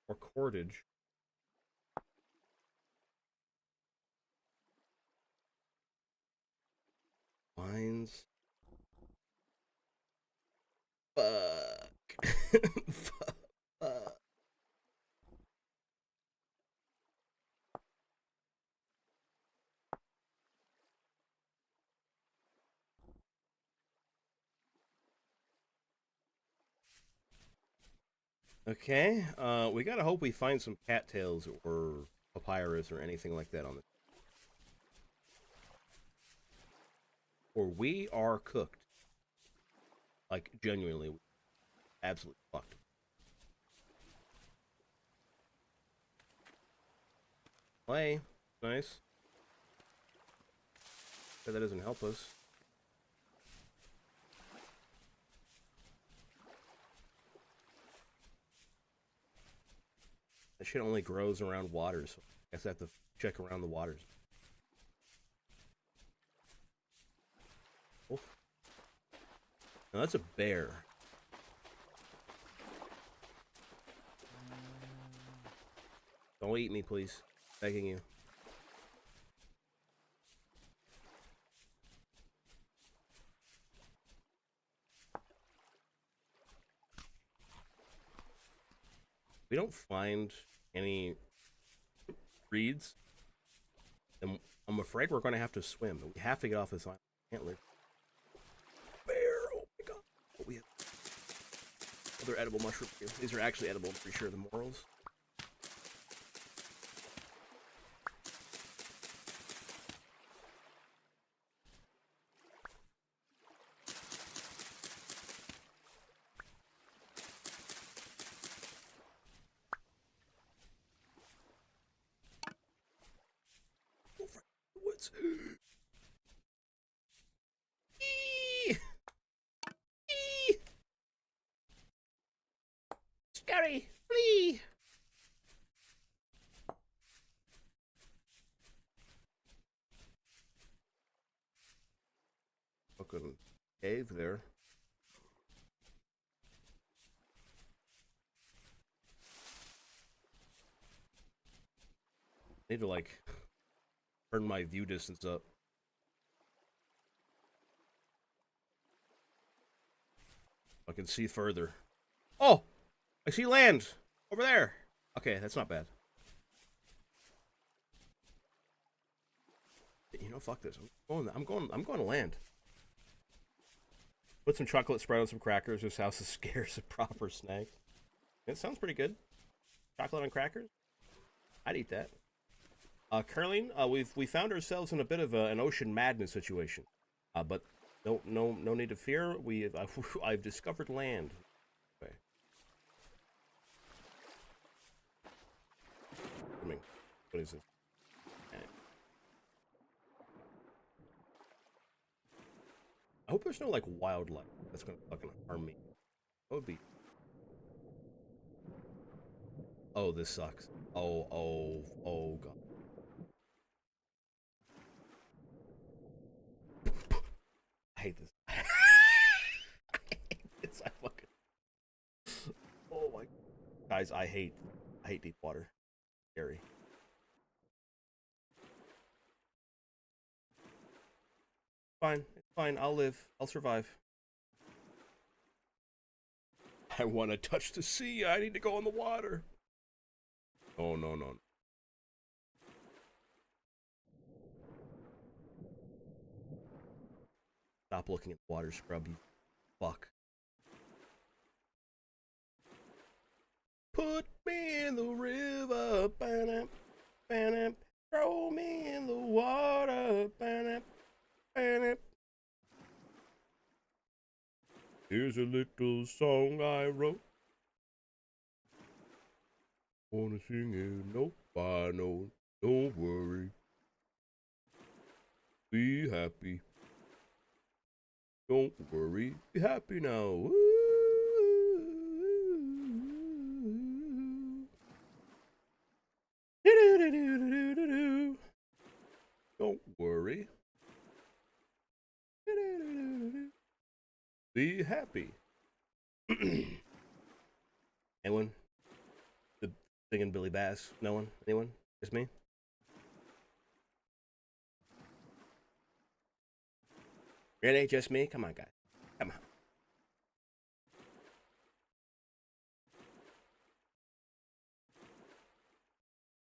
Or cordage. Lines. Fuck. Fuck. Okay, we gotta hope we find some cattails or papyrus or anything like that on this. Or we are cooked. Like, genuinely, absolutely fucked. Play. Nice. But that doesn't help us. That shit only grows around waters, so I guess I have to check around the waters. Oh. Now that's a bear. Don't eat me, please. Begging you. We don't find any reeds, then I'm afraid we're going to have to swim. We have to get off this island. Can't live. Bear! Oh my god! Oh, we have other edible mushrooms here. These are actually edible, I'm pretty sure, the morels. Eee! Eee! Scary! Flee! Fucking cave there. Need to like turn my view distance up. I can see further. Oh! I see land! Over there! Okay, that's not bad. You know, fuck this. I'm going to land. Put some chocolate spread on some crackers. This house is scarce of proper snacks. It sounds pretty good. Chocolate on crackers? I'd eat that. Curling, we found ourselves in a bit of an ocean madness situation. But no need to fear. I've discovered land. Okay. What is this? I hope there's no like wildlife that's gonna fucking harm me. That would be. Oh, this sucks. Oh god. I hate this. I hate this. I fucking. Oh my. Guys, I hate deep water. Scary. Fine. It's fine. I'll live. I'll survive. I want to touch the sea. I need to go in the water. Oh, no. Stop looking at the water, scrub, you fuck. Put me in the river, ba-dum, ba-dum. Throw me in the water, ba-dum, ba-dum. Here's a little song I wrote. Wanna sing it? Nope, I know. Don't worry. Be happy. Don't worry. Be happy now. Woo. Don't worry. Be happy. Anyone? The singing Billy Bass? No one? Anyone? Just me? Really? Just me? Come on, guys. Come on.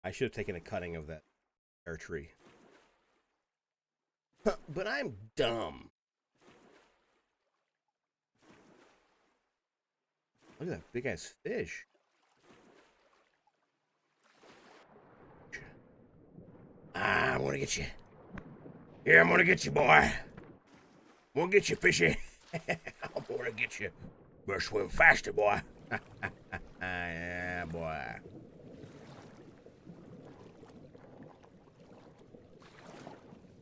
I should have taken a cutting of that pear tree. But I'm dumb. Look at that big ass fish. I'm gonna get you. Here, I'm gonna get you, boy. I'm gonna get you, fishy. I'm gonna get you. Better swim faster, boy. Yeah, boy.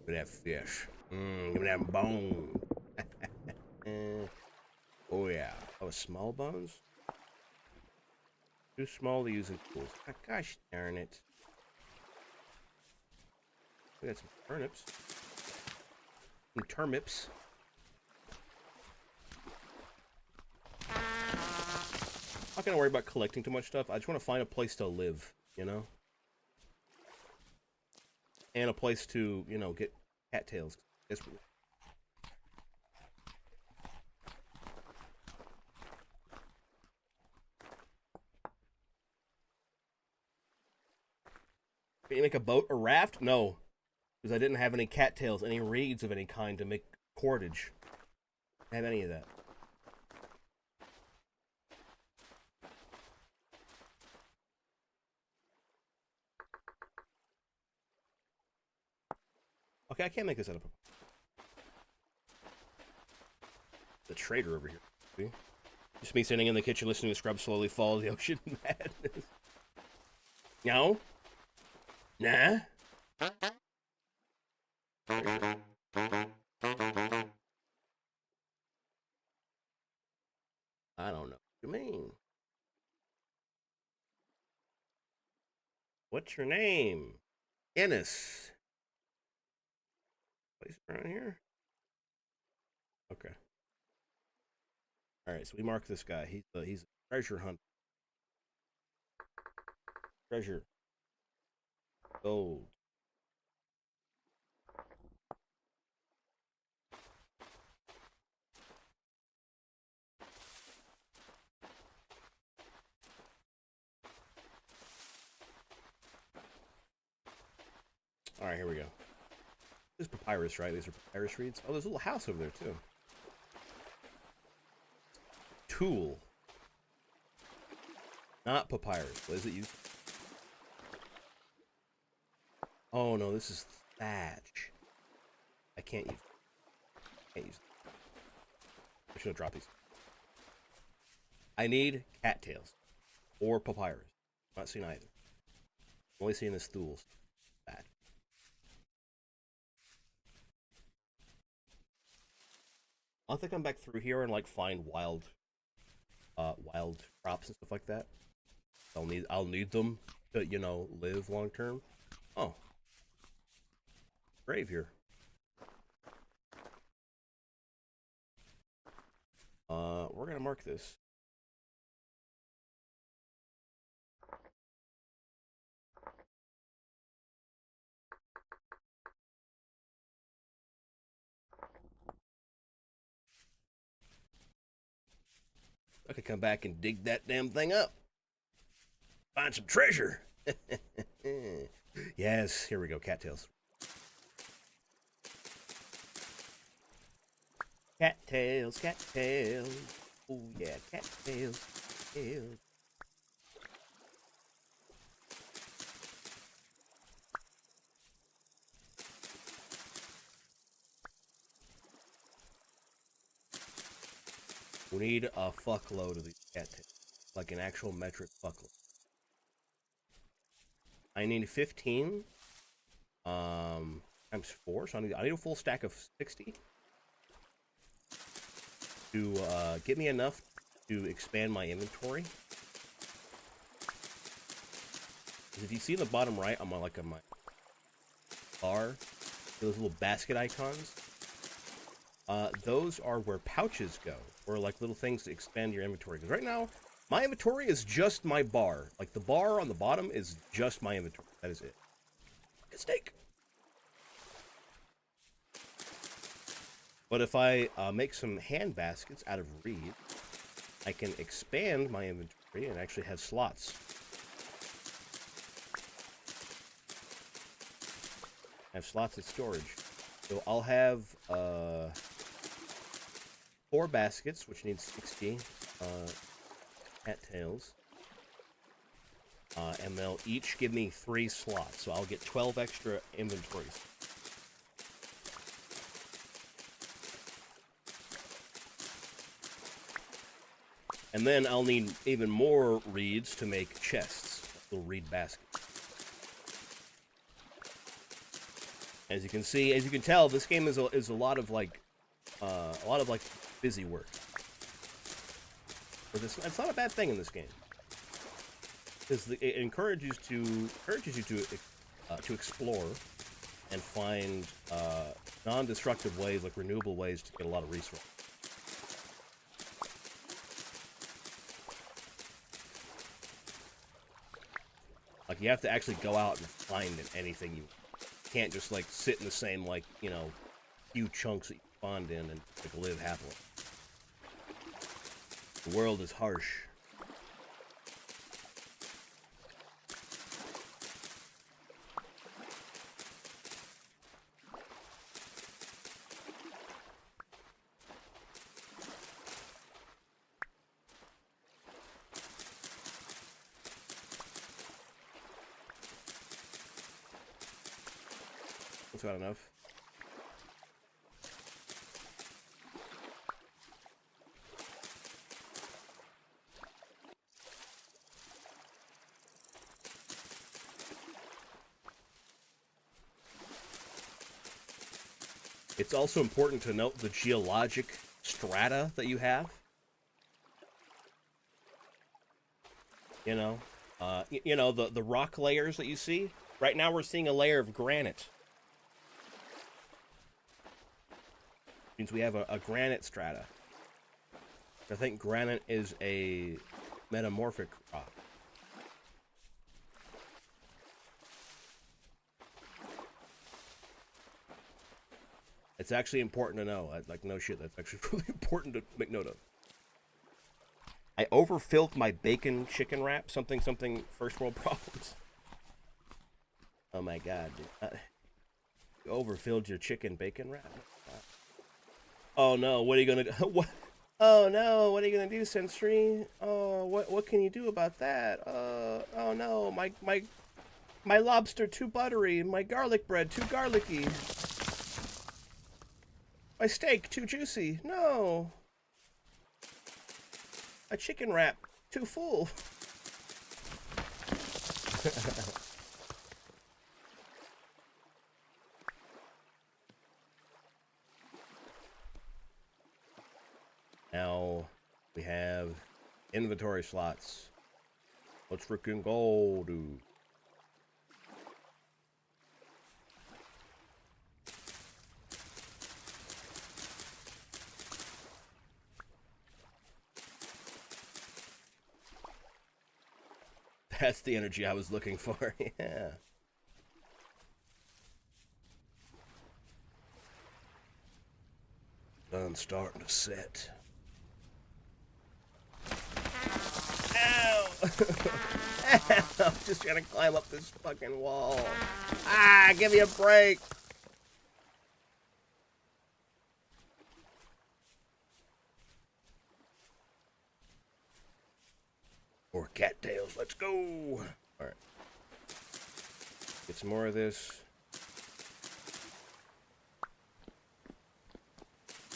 Look at that fish. Give me that bone. Oh, yeah. Oh, small bones? Too small to use in tools. Oh, gosh darn it. We got some turnips. Some turnips. I'm not gonna worry about collecting too much stuff. I just want to find a place to live, you know? And a place to, you know, get cattails. Can you make a boat or raft? No. Because I didn't have any cattails, any reeds of any kind to make cordage. I didn't have any of that. Okay, I can't make this out of the trader over here. See? Just me sitting in the kitchen listening to Scrub slowly fall to the ocean madness. No? Nah? I don't know what you mean. What's your name? Ennis. Place around here? Okay. All right, so we mark this guy. He's a treasure hunter. Treasure. Gold. All right, here we go. This is papyrus, right? These are papyrus reeds. Oh, there's a little house over there, too. Tool. Not papyrus. What is it used? Oh, no, this is thatch. I can't use it. Can't use it. I should have dropped these. I need cattails. Or papyrus. I'm not seeing either. I'm only seeing this stools. Bad. I'll have to come back through here and like find wild crops and stuff like that. I'll need them to, you know, live long term. Oh. Grave here. We're gonna mark this. I could come back and dig that damn thing up. Find some treasure. Yes, here we go, cattails. Cattails, cattails. Oh yeah, cattails, cattails. We need a fuckload of these cattails. Like an actual metric fuckload. I need 15 times 4, so I need a full stack of 60 to get me enough to expand my inventory. If you see in the bottom right, I'm on like my bar, those little basket icons. Those are where pouches go, or like little things to expand your inventory. Because right now, my inventory is just my bar. Like the bar on the bottom is just my inventory. That is it. Good steak. But if I make some hand baskets out of reed, I can expand my inventory and actually have slots. I have slots of storage. So I'll have 4 baskets, which needs 60 cattails. And they'll each give me 3 slots, so I'll get 12 extra inventories. And then I'll need even more reeds to make chests, little reed baskets. As you can see, as you can tell, this game is a lot of like busy work. But it's not a bad thing in this game, because it encourages you to explore and find non-destructive ways, like renewable ways, to get a lot of resources. Like you have to actually go out and find anything. You can't just like sit in the same, like, you know, few chunks that you spawned in and like live happily. The world is harsh. That's about enough. It's also important to note the geologic strata that you have. You know, the rock layers that you see. Right now, we're seeing a layer of granite. Means we have a granite strata. I think granite is a metamorphic rock. It's actually important to know. Like, no shit, that's actually really important to make note of. I overfilled my bacon chicken wrap. Something, first world problems. Oh my god, dude. You overfilled your chicken bacon wrap? Oh no, what are you gonna do? What? Oh no, what are you gonna do, Sentry? Oh, what can you do about that? Oh no, my lobster too buttery, my garlic bread too garlicky. My steak too juicy. No. My chicken wrap too full. Now we have inventory slots. Let's freaking go, dude. That's the energy I was looking for. Yeah. Sun's starting to set. Ow! I'm just trying to climb up this fucking wall. Ah, give me a break. More cattails, let's go. All right. Get some more of this.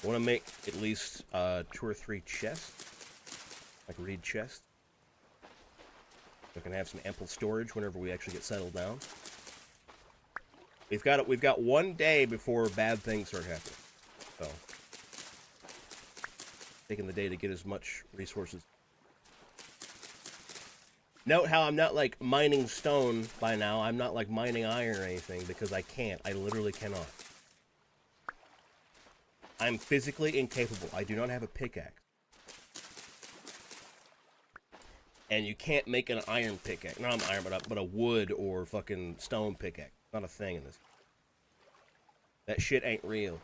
I want to make at least 2 or 3 chests, like reed chests. So I can have some ample storage whenever we actually get settled down. We've got 1 day before bad things start happening. So taking the day to get as much resources. Note how I'm not like mining stone by now. I'm not like mining iron or anything because I can't. I literally cannot. I'm physically incapable. I do not have a pickaxe. And you can't make an iron pickaxe. Not an iron, but a wood or fucking stone pickaxe. Not a thing in this. That shit ain't real.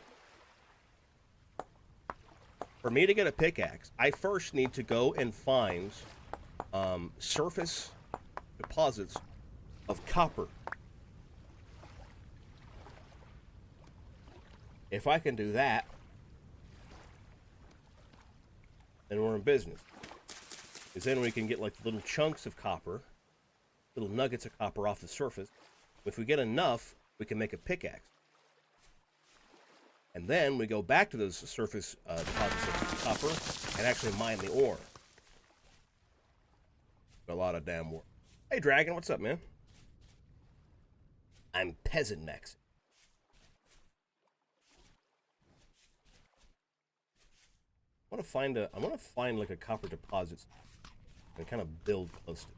For me to get a pickaxe, I first need to go and find surface deposits of copper. If I can do that, then we're in business. Because then we can get like little chunks of copper, little nuggets of copper off the surface. If we get enough, we can make a pickaxe. And then we go back to those surface deposits of copper and actually mine the ore. A lot of damn work. Hey, Dragon, what's up, man? I'm Peasant Max. I want to find like a copper deposit and kind of build close to it.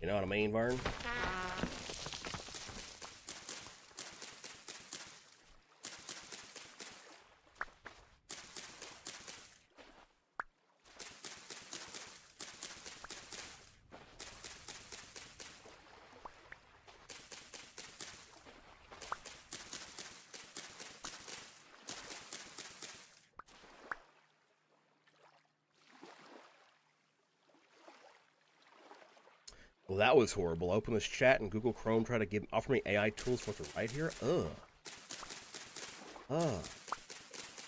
You know what I mean, Vern? Well, that was horrible. I open this chat and Google Chrome try to offer me AI tools for what to write here. Ugh. Ugh.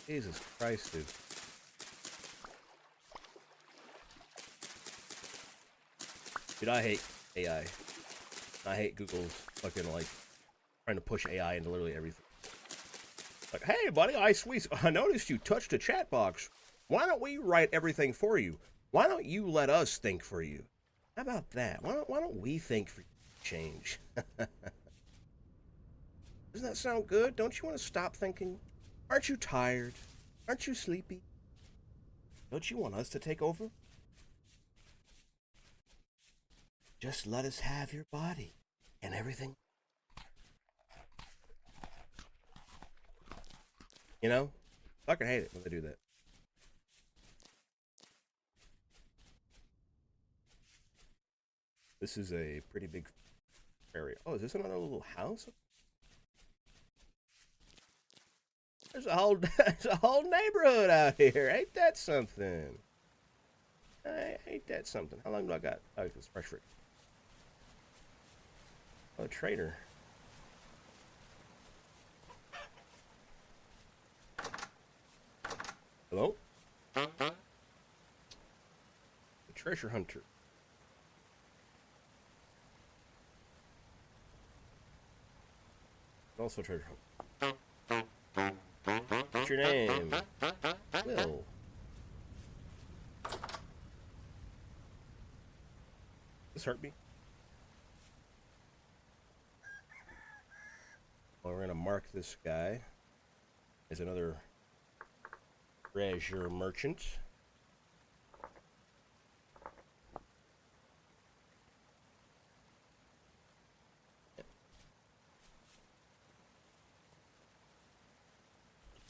Jesus Christ, dude. Dude, I hate AI. I hate Google's fucking, like, trying to push AI into literally everything. Like, hey, buddy, I noticed you touched a chat box. Why don't we write everything for you? Why don't you let us think for you? How about that? Why don't we think for change? Doesn't that sound good? Don't you want to stop thinking? Aren't you tired? Aren't you sleepy? Don't you want us to take over? Just let us have your body and everything. You know? I fucking hate it when they do that. This is a pretty big area. Oh, is this another little house? There's a whole neighborhood out here. Ain't that something? Ain't that something? How long do I got? Oh, it's fresh fruit. Oh, trader. Hello? The treasure hunter. Also treasure hunter. What's your name? Will. This hurt me. Well, we're gonna mark this guy as another treasure merchant.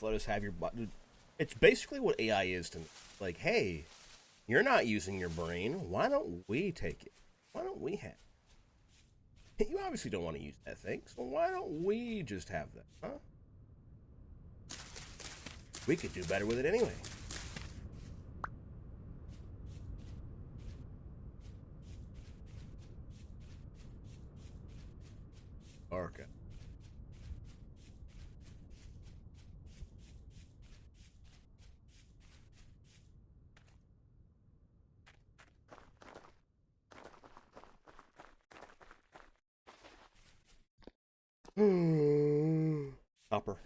Let us have your body. It's basically what AI is to me. Like, hey, you're not using your brain. Why don't we take it? Why don't we have it? You obviously don't want to use that thing, so why don't we just have that, huh? We could do better with it anyway. Okay. Copper.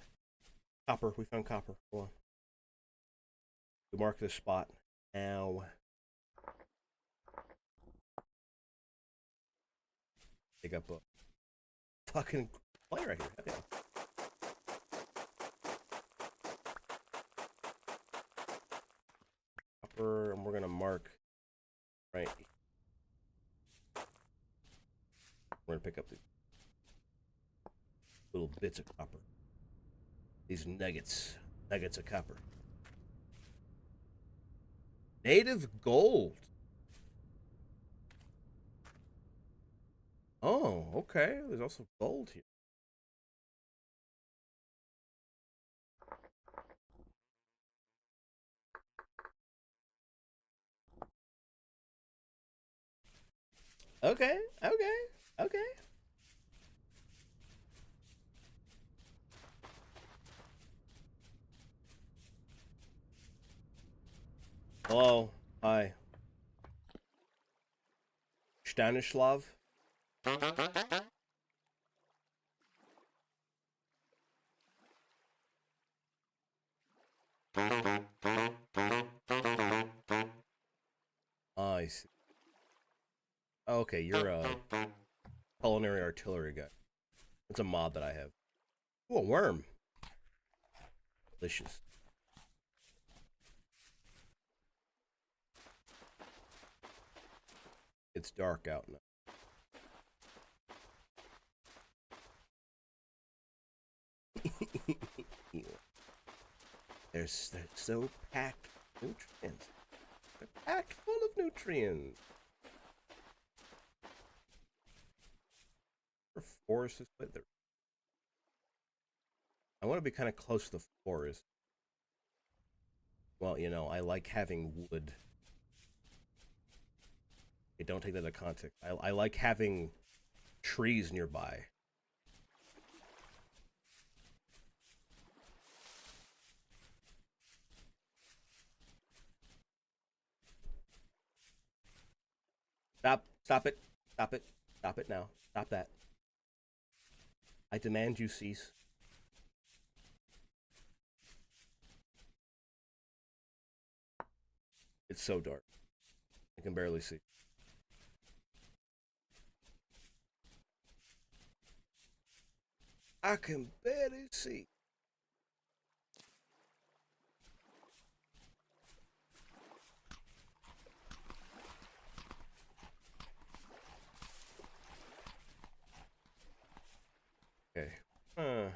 Copper. We found copper. Hold on. We mark this spot. Now. Pick up a fucking play right here. Okay. Copper, and we're gonna mark right. We're gonna pick up the little bits of copper. These nuggets of copper. Native gold. Oh, okay. There's also gold here. Okay, okay. Hello. Hi. Stanislav? I see. Okay, you're a culinary artillery guy. It's a mod that I have. Ooh, a worm. Delicious. It's dark out now. They're so packed with nutrients. They're packed full of nutrients. Our forest is wither. I want to be kind of close to the forest. Well, you know, I like having wood. Okay, don't take that out of context. I like having trees nearby. Stop it. Stop it. Stop it now. Stop that. I demand you cease. It's so dark. I can barely see. I can barely see. Okay. I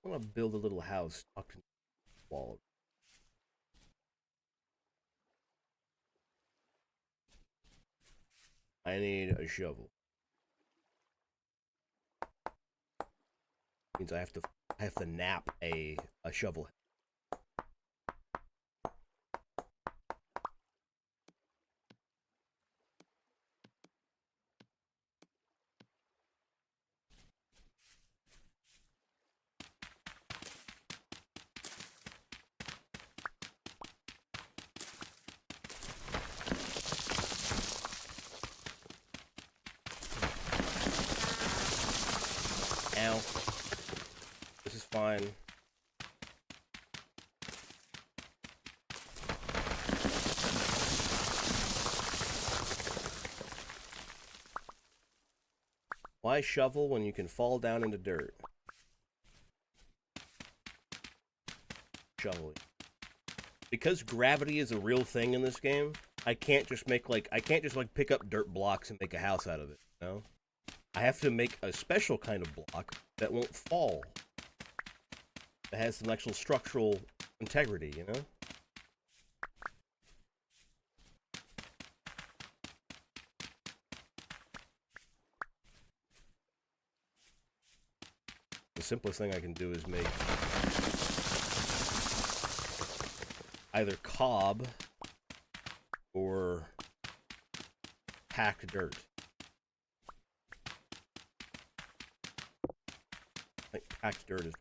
want to build a little house tucked in the wall. I need a shovel. Means I have to nap a shovel. Ow. This is fine. Why shovel when you can fall down into dirt? Shoveling. Because gravity is a real thing in this game, I can't just pick up dirt blocks and make a house out of it, you know? I have to make a special kind of block that won't fall. That has some actual structural integrity, you know? The simplest thing I can do is make either cob or packed dirt. I think packed dirt is...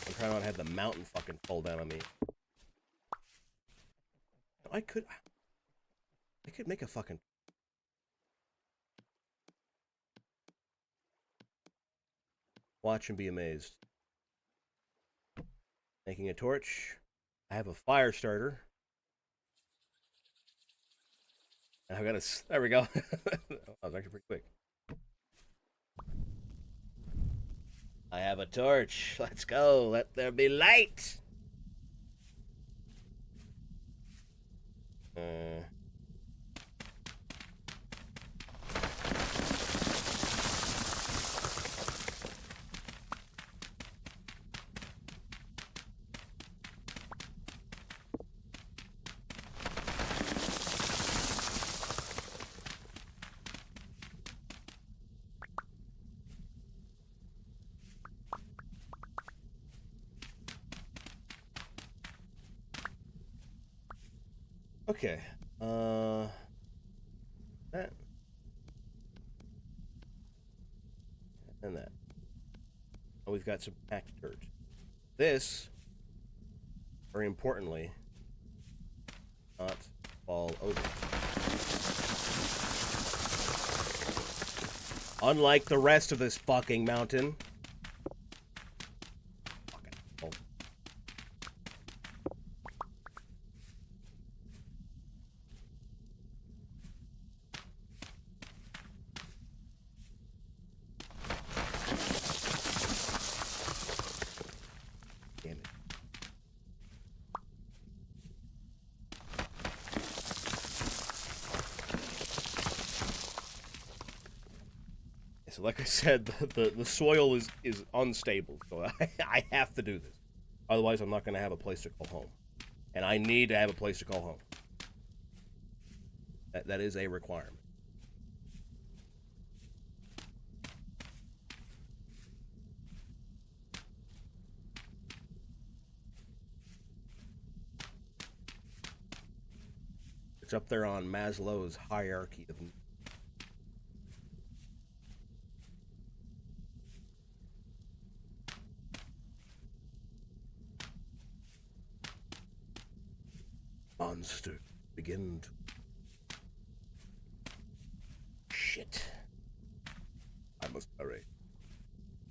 I'm trying not to have the mountain fucking fall down on me. I could make a fucking... Watch and be amazed. Making a torch. I have a fire starter. And I've got a... There we go. That was actually pretty quick. I have a torch. Let's go. Let there be light. Okay. That. And that. Oh, we've got some packed dirt. This, very importantly, not fall over. Unlike the rest of this fucking mountain. Fucking hell. Damn it. So like I said, the soil is unstable, so I have to do this. Otherwise, I'm not going to have a place to call home. And I need to have a place to call home. That is a requirement. It's up there on Maslow's hierarchy of needs. Monster begin to... Shit. I must hurry.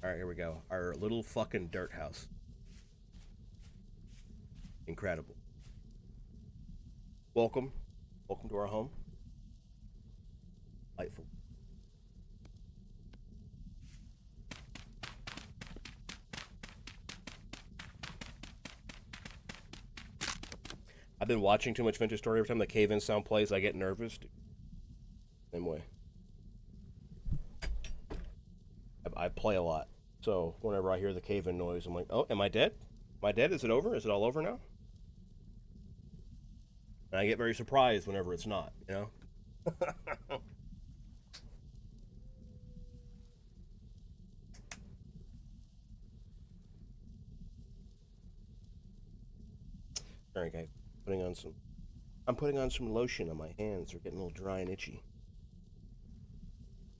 Alright, here we go. Our little fucking dirt house. Incredible. Welcome. Welcome to our home. Delightful. I've been watching too much Vintage Story. Every time the cave-in sound plays, I get nervous. Same way. I play a lot. So whenever I hear the cave-in noise, I'm like, oh, am I dead? Am I dead? Is it over? Is it all over now? And I get very surprised whenever it's not, you know? Alright, guys. I'm putting on some lotion on my hands. They're getting a little dry and itchy.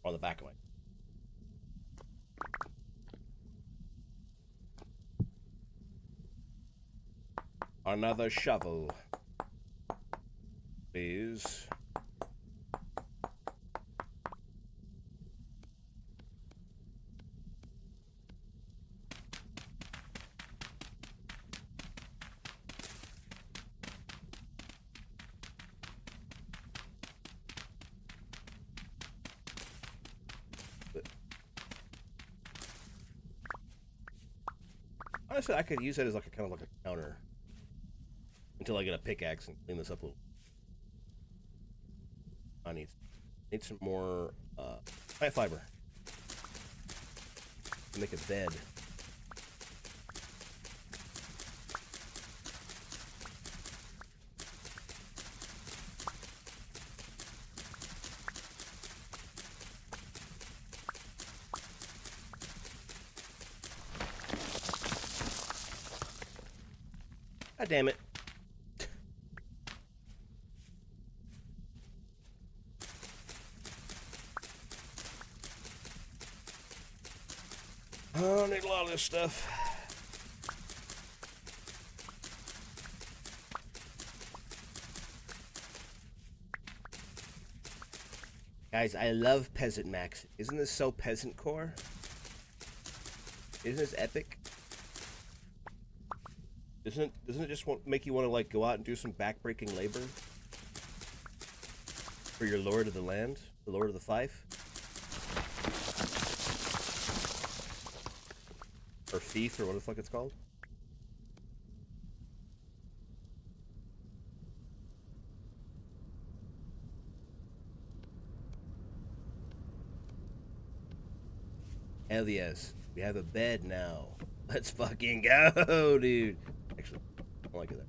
On the back of my... Another shovel, please. Honestly, I could use it as like a kind of like a counter. Until I get a pickaxe and clean this up a little. I need some more plant fiber to make a bed. God damn it. Oh, I need a lot of this stuff. Guys, I love Peasant Max. Isn't this so peasant core? Isn't this epic? Doesn't it just make you want to like go out and do some backbreaking labor for your lord of the land, the lord of the fife? Or thief, or what the fuck it's called. Hell yes. We have a bed now. Let's fucking go, dude. Actually, I don't like that.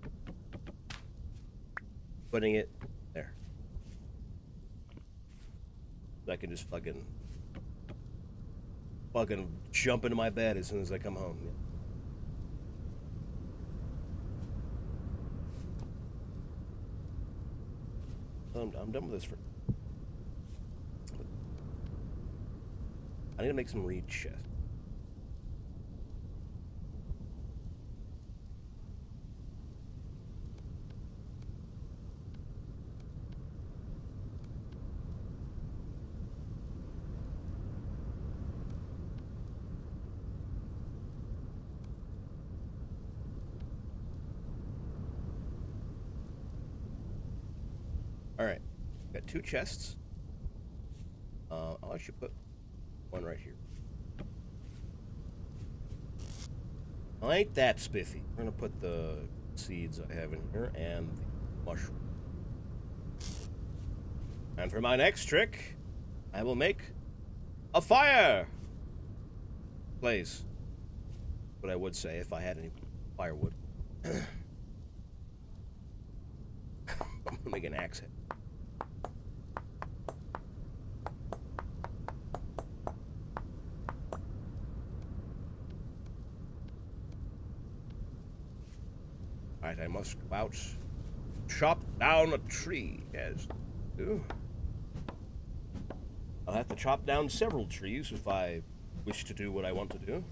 Putting it there. So I can just fucking jump into my bed as soon as I come home. Yeah. I'm done with this. I need to make some reed chests. All right, got 2 chests. I'll actually put one right here. Well, ain't that spiffy? I'm gonna put the seeds I have in here and the mushroom. And for my next trick, I will make a fire blaze. What I would say if I had any firewood. I'm gonna make an axe head. Alright, I must go out chop down a tree. Yes. Ooh. I'll have to chop down several trees if I wish to do what I want to do.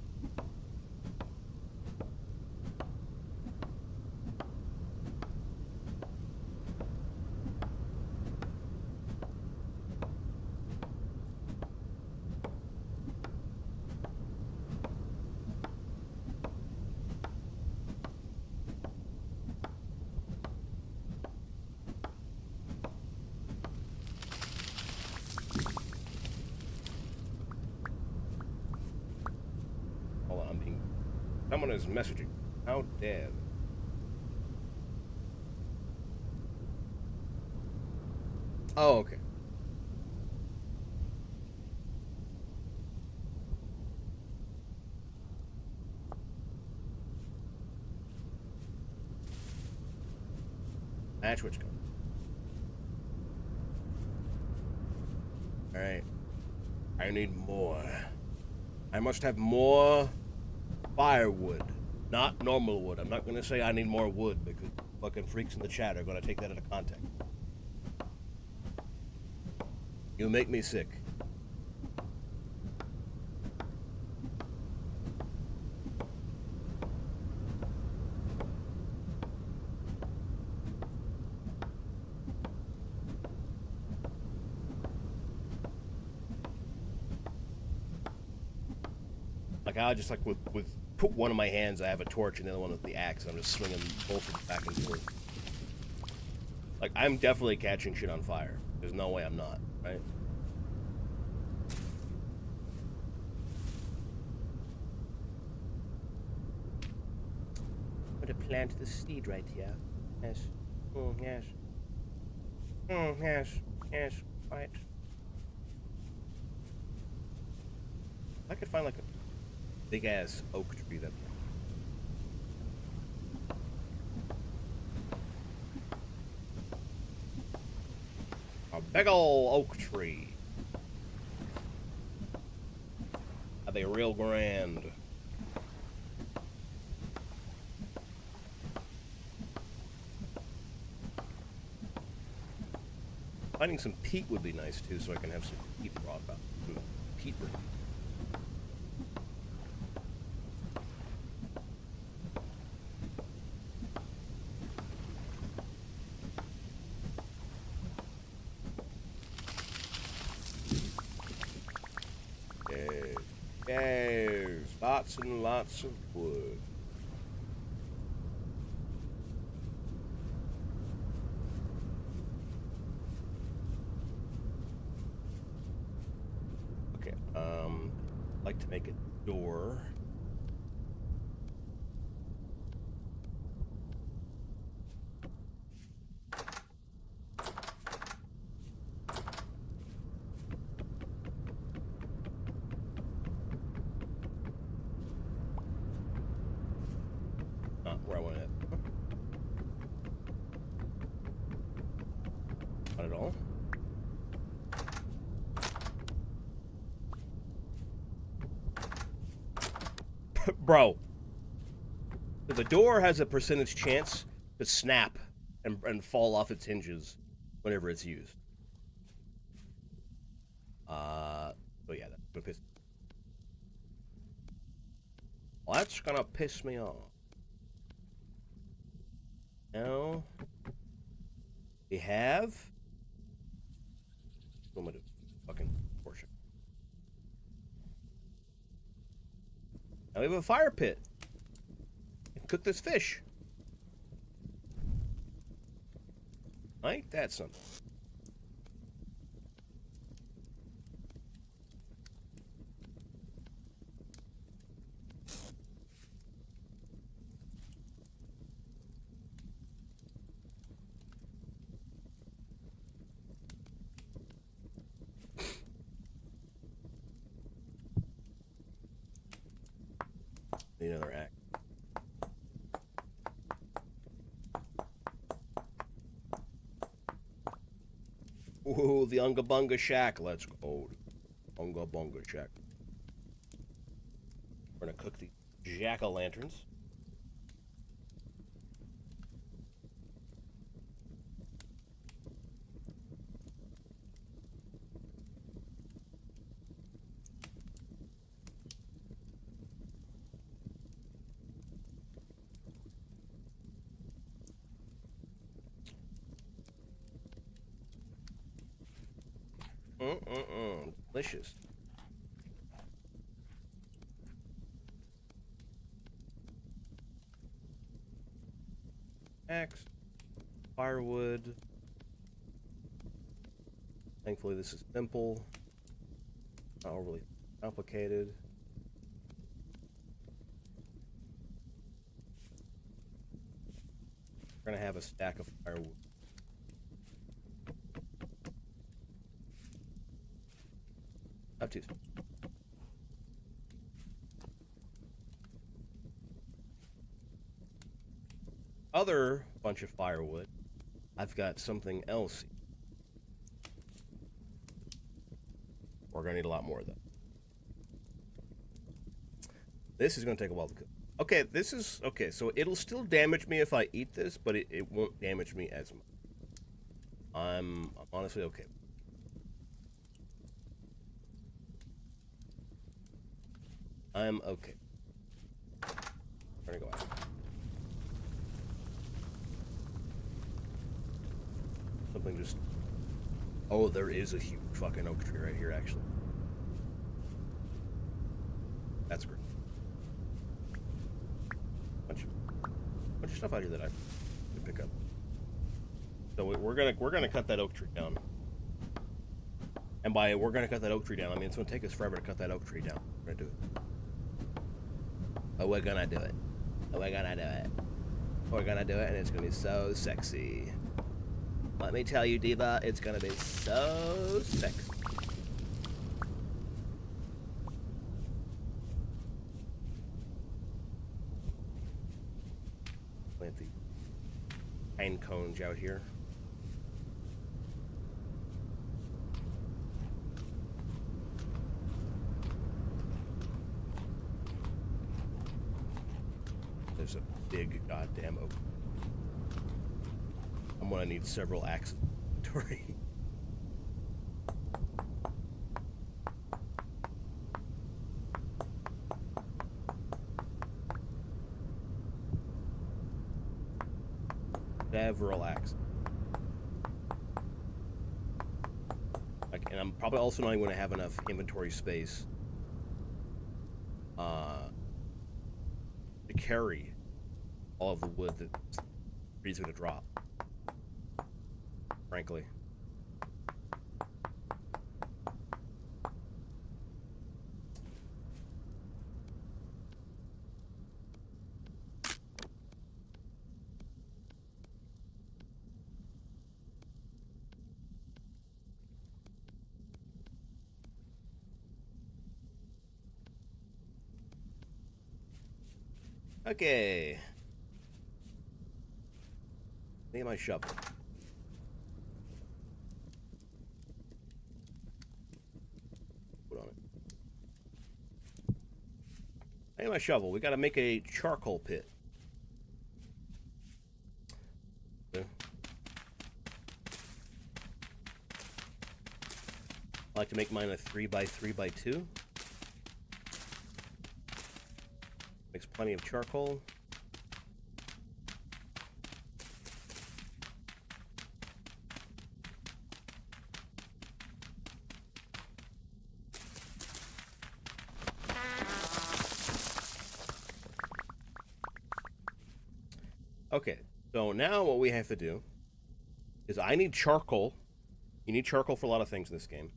Hold on, someone is messaging. How dare they? Oh, okay. Match which comes. Alright. I need more. I must have more firewood. Not normal wood. I'm not gonna say I need more wood because fucking freaks in the chat are gonna take that out of context. You make me sick. Like I just like with put one of my hands, I have a torch, and the other one with the axe, and I'm just swinging both of them back and forth. Like I'm definitely catching shit on fire. There's no way I'm not, right? I'm gonna plant the seed right here. Yes. Yes. Yes. Yes. Right. I could find like a big ass oak tree that. A big ol' oak tree. That'd be real grand. Finding some peat would be nice too, so I can have some peat brought about. Peat. There's lots and lots of wood. Okay, I'd like to make a door. Where I want it. Not at all. Bro, the door has a percentage chance to snap and fall off its hinges whenever it's used. So yeah, that's gonna piss. Well, that's gonna piss me off. Now we have. What am I doing? Fucking portion. Now we have a fire pit. Cook this fish. Ain't that something? Need another axe. Ooh, the Unga Bunga Shack. Let's go. Unga Bunga Shack. We're gonna cook the jack-o'-lanterns. Delicious. Axe, firewood. Thankfully, this is simple, not overly complicated. We're gonna have a stack of firewood. Not too. Other bunch of firewood. I've got something else. We're gonna need a lot more of that. This is gonna take a while to cook. Okay, this is okay. So it'll still damage me if I eat this, but it won't damage me as much. I'm honestly okay. I'm okay. We're gonna go out. Something just. Oh, there is a huge fucking oak tree right here, actually. That's great. Bunch of stuff out here that I can pick up. So we're gonna cut that oak tree down. And by we're gonna cut that oak tree down, I mean it's gonna take us forever to cut that oak tree down. We're gonna do it. Oh, we're gonna do it. Oh, we're gonna do it. We're gonna do it, and it's gonna be so sexy. Let me tell you, Diva, it's gonna be so sexy. Plant the pine cones out here. There's a big goddamn oak. I'm gonna need several axes. Several axes. Like, and I'm probably also not going to have enough inventory space to carry all of the wood that tree's going to drop. Frankly. Okay. Need my shovel. Put on it. I need my shovel. We gotta make a charcoal pit. Okay. I like to make mine a 3x3x2. Makes plenty of charcoal. Okay, so now what we have to do is I need charcoal. You need charcoal for a lot of things in this game.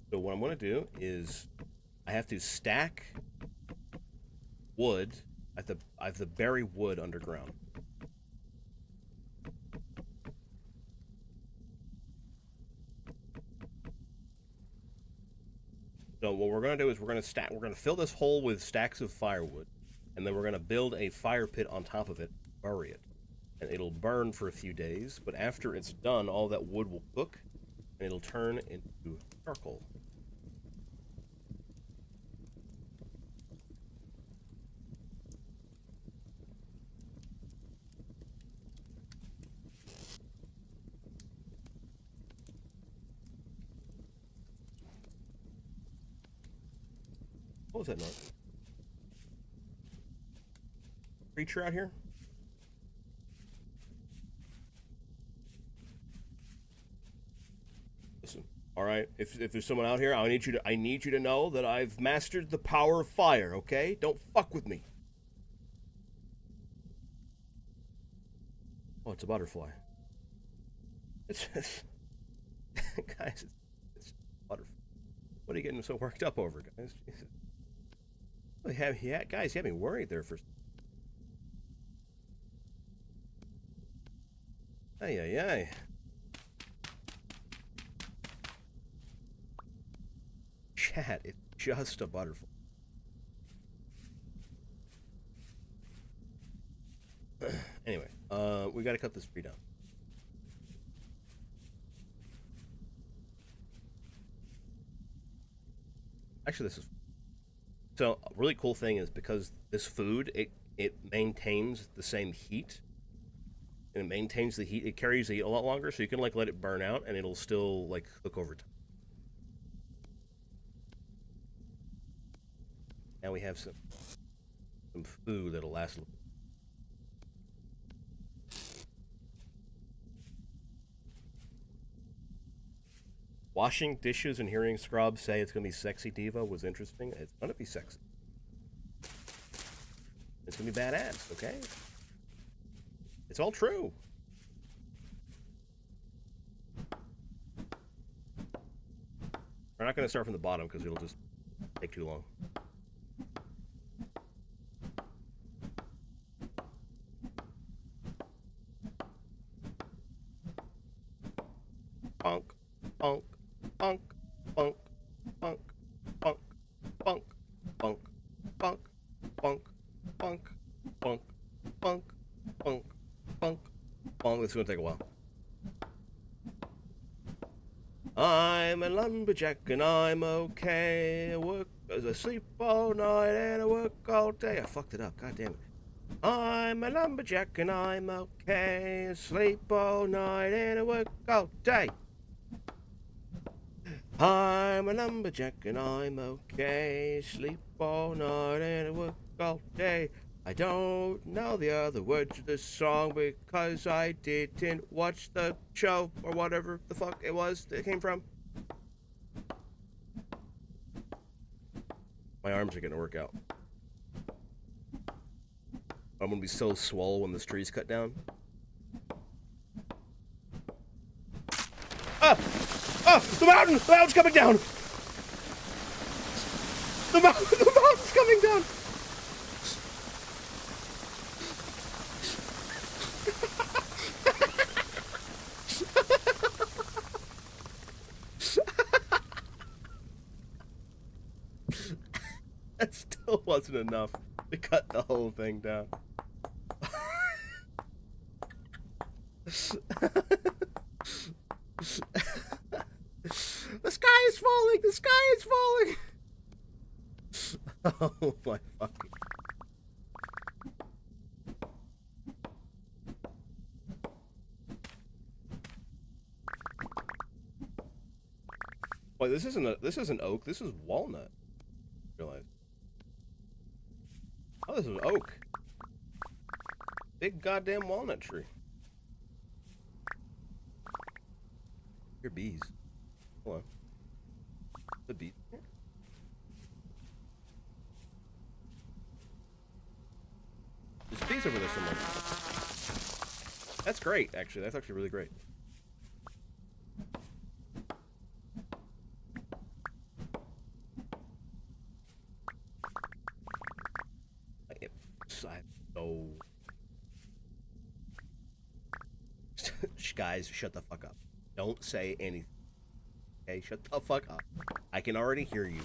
So what I'm going to do is I have to stack wood. I have to bury wood underground. So what we're going to do is we're going to fill this hole with stacks of firewood, and then we're going to build a fire pit on top of it, bury it. And it'll burn for a few days, but after it's done, all that wood will cook, and it'll turn into charcoal. What was that noise? Creature out here? Listen. Alright. right. If there's someone out here, I need you to know that I've mastered the power of fire. Okay, don't fuck with me. Oh, it's a butterfly. It's guys. It's a butterfly. What are you getting so worked up over, guys? Jesus. Guys, you had me worried there for. Ay. Chat, it's just a butterfly. Anyway, we gotta cut this tree down. Actually, this is so a really cool thing is because this food it maintains the same heat, and it maintains the heat. It carries the heat a lot longer, so you can like let it burn out, and it'll still like cook over time. Now we have some food that'll last. Washing dishes and hearing Scrubs say it's gonna be sexy diva was interesting. It's gonna be sexy. It's gonna be badass. Okay. It's all true. We're not gonna start from the bottom because it'll just take too long. Bonk, bonk, bonk, bonk, bonk, bonk, bonk, bonk, bonk, bonk, bonk, bonk, bonk, bonk, bonk, bonk. This is gonna take a while. I'm a lumberjack and I'm okay. I sleep all night and I work all day. I fucked it up. God damn it. I'm a lumberjack and I'm okay. I sleep all night and I work all day. I'm a lumberjack and I'm okay. Sleep all night and I work all day. I don't know the other words of this song because I didn't watch the show or whatever the fuck it was that it came from. My arms are gonna work out. I'm gonna be so swole when this tree's cut down. Ah! Ah! The mountain's coming down! The mountain's coming down! That still wasn't enough to cut the whole thing down. The sky is falling! The sky is falling! Oh my fucking... Wait, this isn't oak, this is walnut. I realize. Oh, this is oak. Big goddamn walnut tree. Here, bees. Hold on. The bees. There's bees over there somewhere. That's great, actually. That's actually really great. So... Guys, shut the fuck up. Don't say anything. Okay, shut the fuck up. I can already hear you.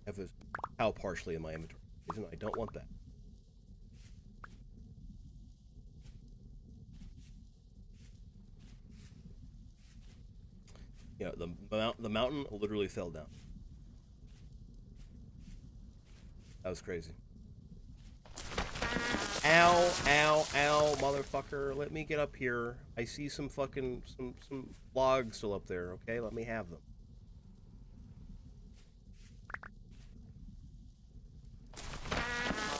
I have a cow partially in my inventory. I don't want that. Yeah, the mountain literally fell down. That was crazy. Ow, ow, ow, motherfucker. Let me get up here. I see some fucking, some logs still up there, okay? Let me have them.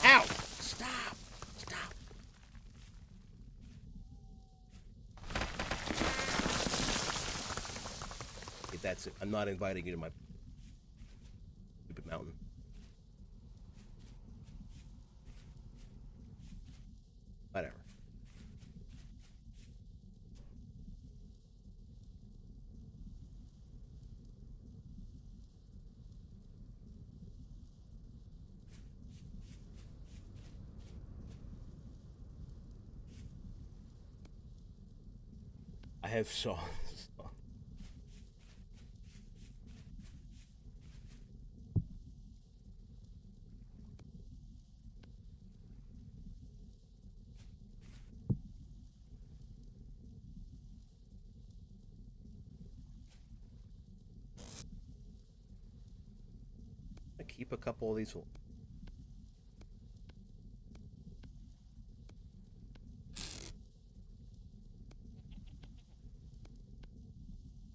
Ow! Stop! Stop! Okay, that's it. I'm not inviting you to my stupid mountain. Whatever. I have saws. I keep a couple of these. Is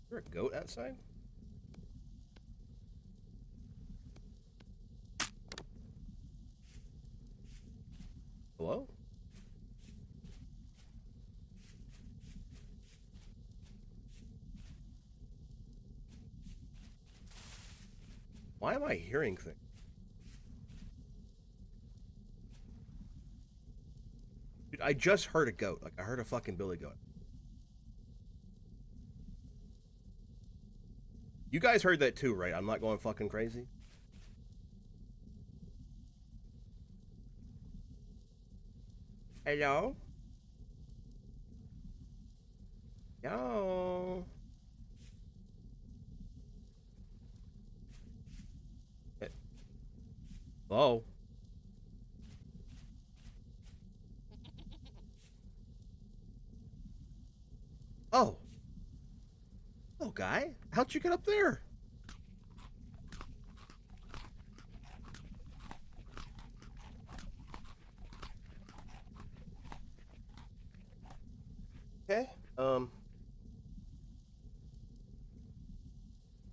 there a goat outside? Hello? Why am I hearing things? Dude, I just heard a goat. Like, I heard a fucking billy goat. You guys heard that too, right? I'm not going fucking crazy? Hello? Yo? Hello? Oh. Oh, guy. How'd you get up there? Okay.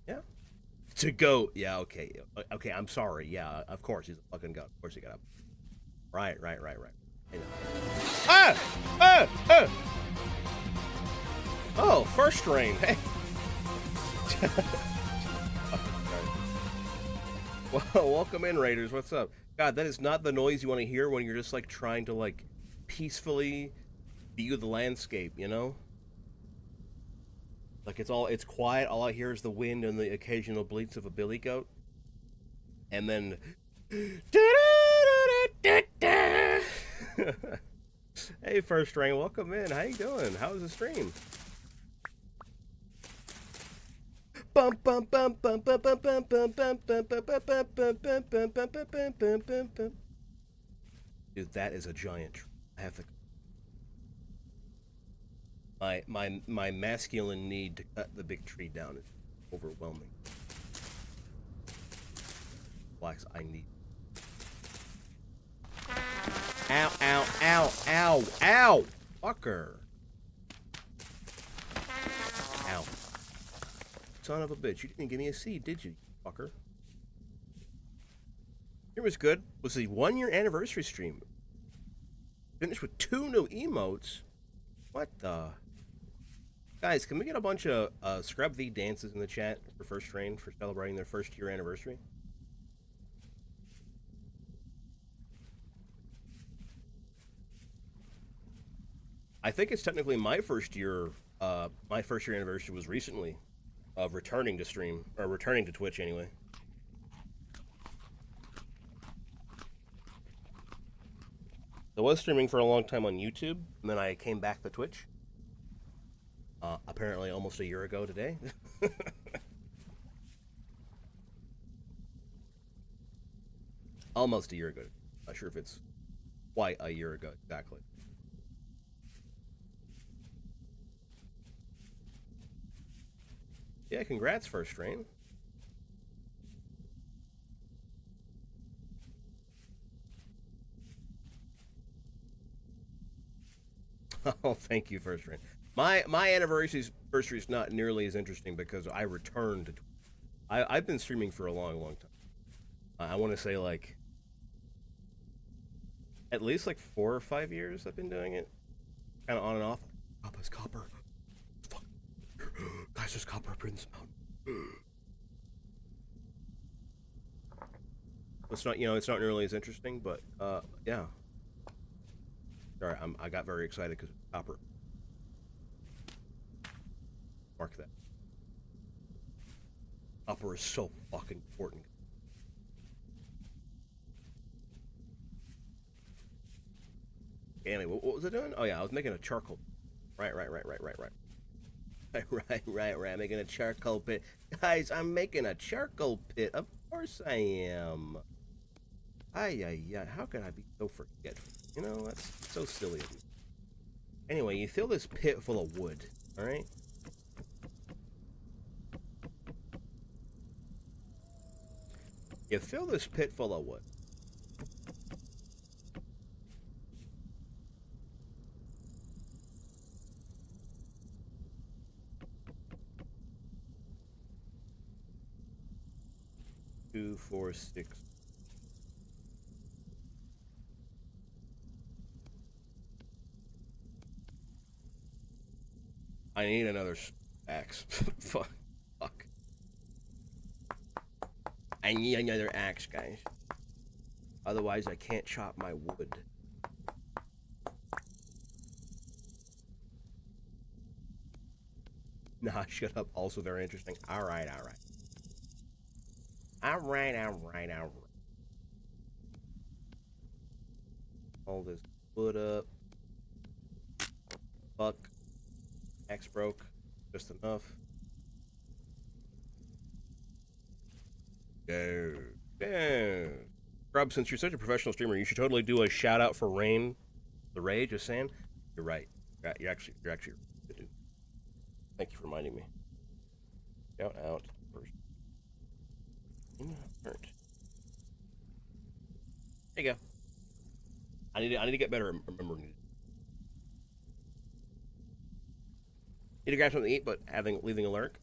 Yeah. To goat. Yeah, okay. Okay, I'm sorry. Yeah, of course. He's a fucking goat. Of course he got up. Right. I know. Ah! Ah! Ah! Oh, first rain. Hey. Well, welcome in, Raiders. What's up? God, that is not the noise you want to hear when you're just like trying to like peacefully view the landscape, you know? Like it's quiet. All I hear is the wind and the occasional bleats of a billy goat. And then hey, first rain, welcome in. How you doing? How's the stream? Dude, that is a giant tree. I have to. My masculine need to cut the big tree down is overwhelming. Blacks, I need. Ow! Ow! Ow! Ow! Ow! Fucker! Ow! Son of a bitch! You didn't give me a seed, did you, fucker? It was good. It was the 1-year anniversary stream. Finished with 2 new emotes. What the? Guys, can we get a bunch of Scrub V dances in the chat for First Train for celebrating their 1st-year anniversary? I think it's technically my first year. My 1st-year anniversary was recently of returning to stream, or returning to Twitch anyway. I was streaming for a long time on YouTube, and then I came back to Twitch. Apparently almost a year ago today. Almost a year ago. Not sure if it's quite a year ago exactly. Yeah, congrats, First Strain. Oh, thank you, First Rain. My anniversary is not nearly as interesting because I returned. I've been streaming for a long, long time. I want to say like at least like 4 or 5 years I've been doing it, kind of on and off. Oh, it's copper. Fuck. Guys, there's copper up in this mountain. It's not, it's not nearly as interesting, but yeah. Sorry, I got very excited because copper. Mark that. Copper is so fucking important. Anyway, what was I doing? Oh yeah, I was making a charcoal. Right. Right. Making a charcoal pit. Guys, I'm making a charcoal pit. Of course I am. Ay. How could I be so forgetful? That's so silly of me. Anyway, you fill this pit full of wood, alright? You fill this pit full of wood. Two, 4, 6. I need another axe. Fuck. I need another axe, guys. Otherwise, I can't chop my wood. Nah, shut up. Also very interesting. Alright. All this wood up. Fuck. Axe broke. Just enough. Go. Grub, since you're such a professional streamer, you should totally do a shout out for Rain the Rage. Just saying. You're right. You're actually good dude. Thank you for reminding me. Shout out first. There you go. I need to get better at remembering. Need to grab something to eat, but leaving a lurk.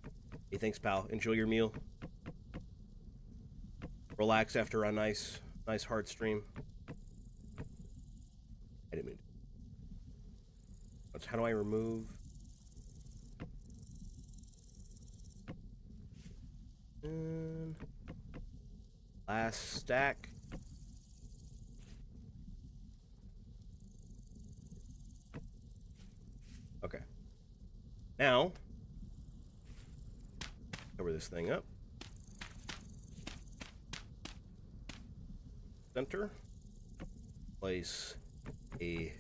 Hey, thanks, pal. Enjoy your meal. Relax after a nice hard stream. I didn't mean. How do I remove? And last stack. Okay. Now, cover this thing up. Center. Place a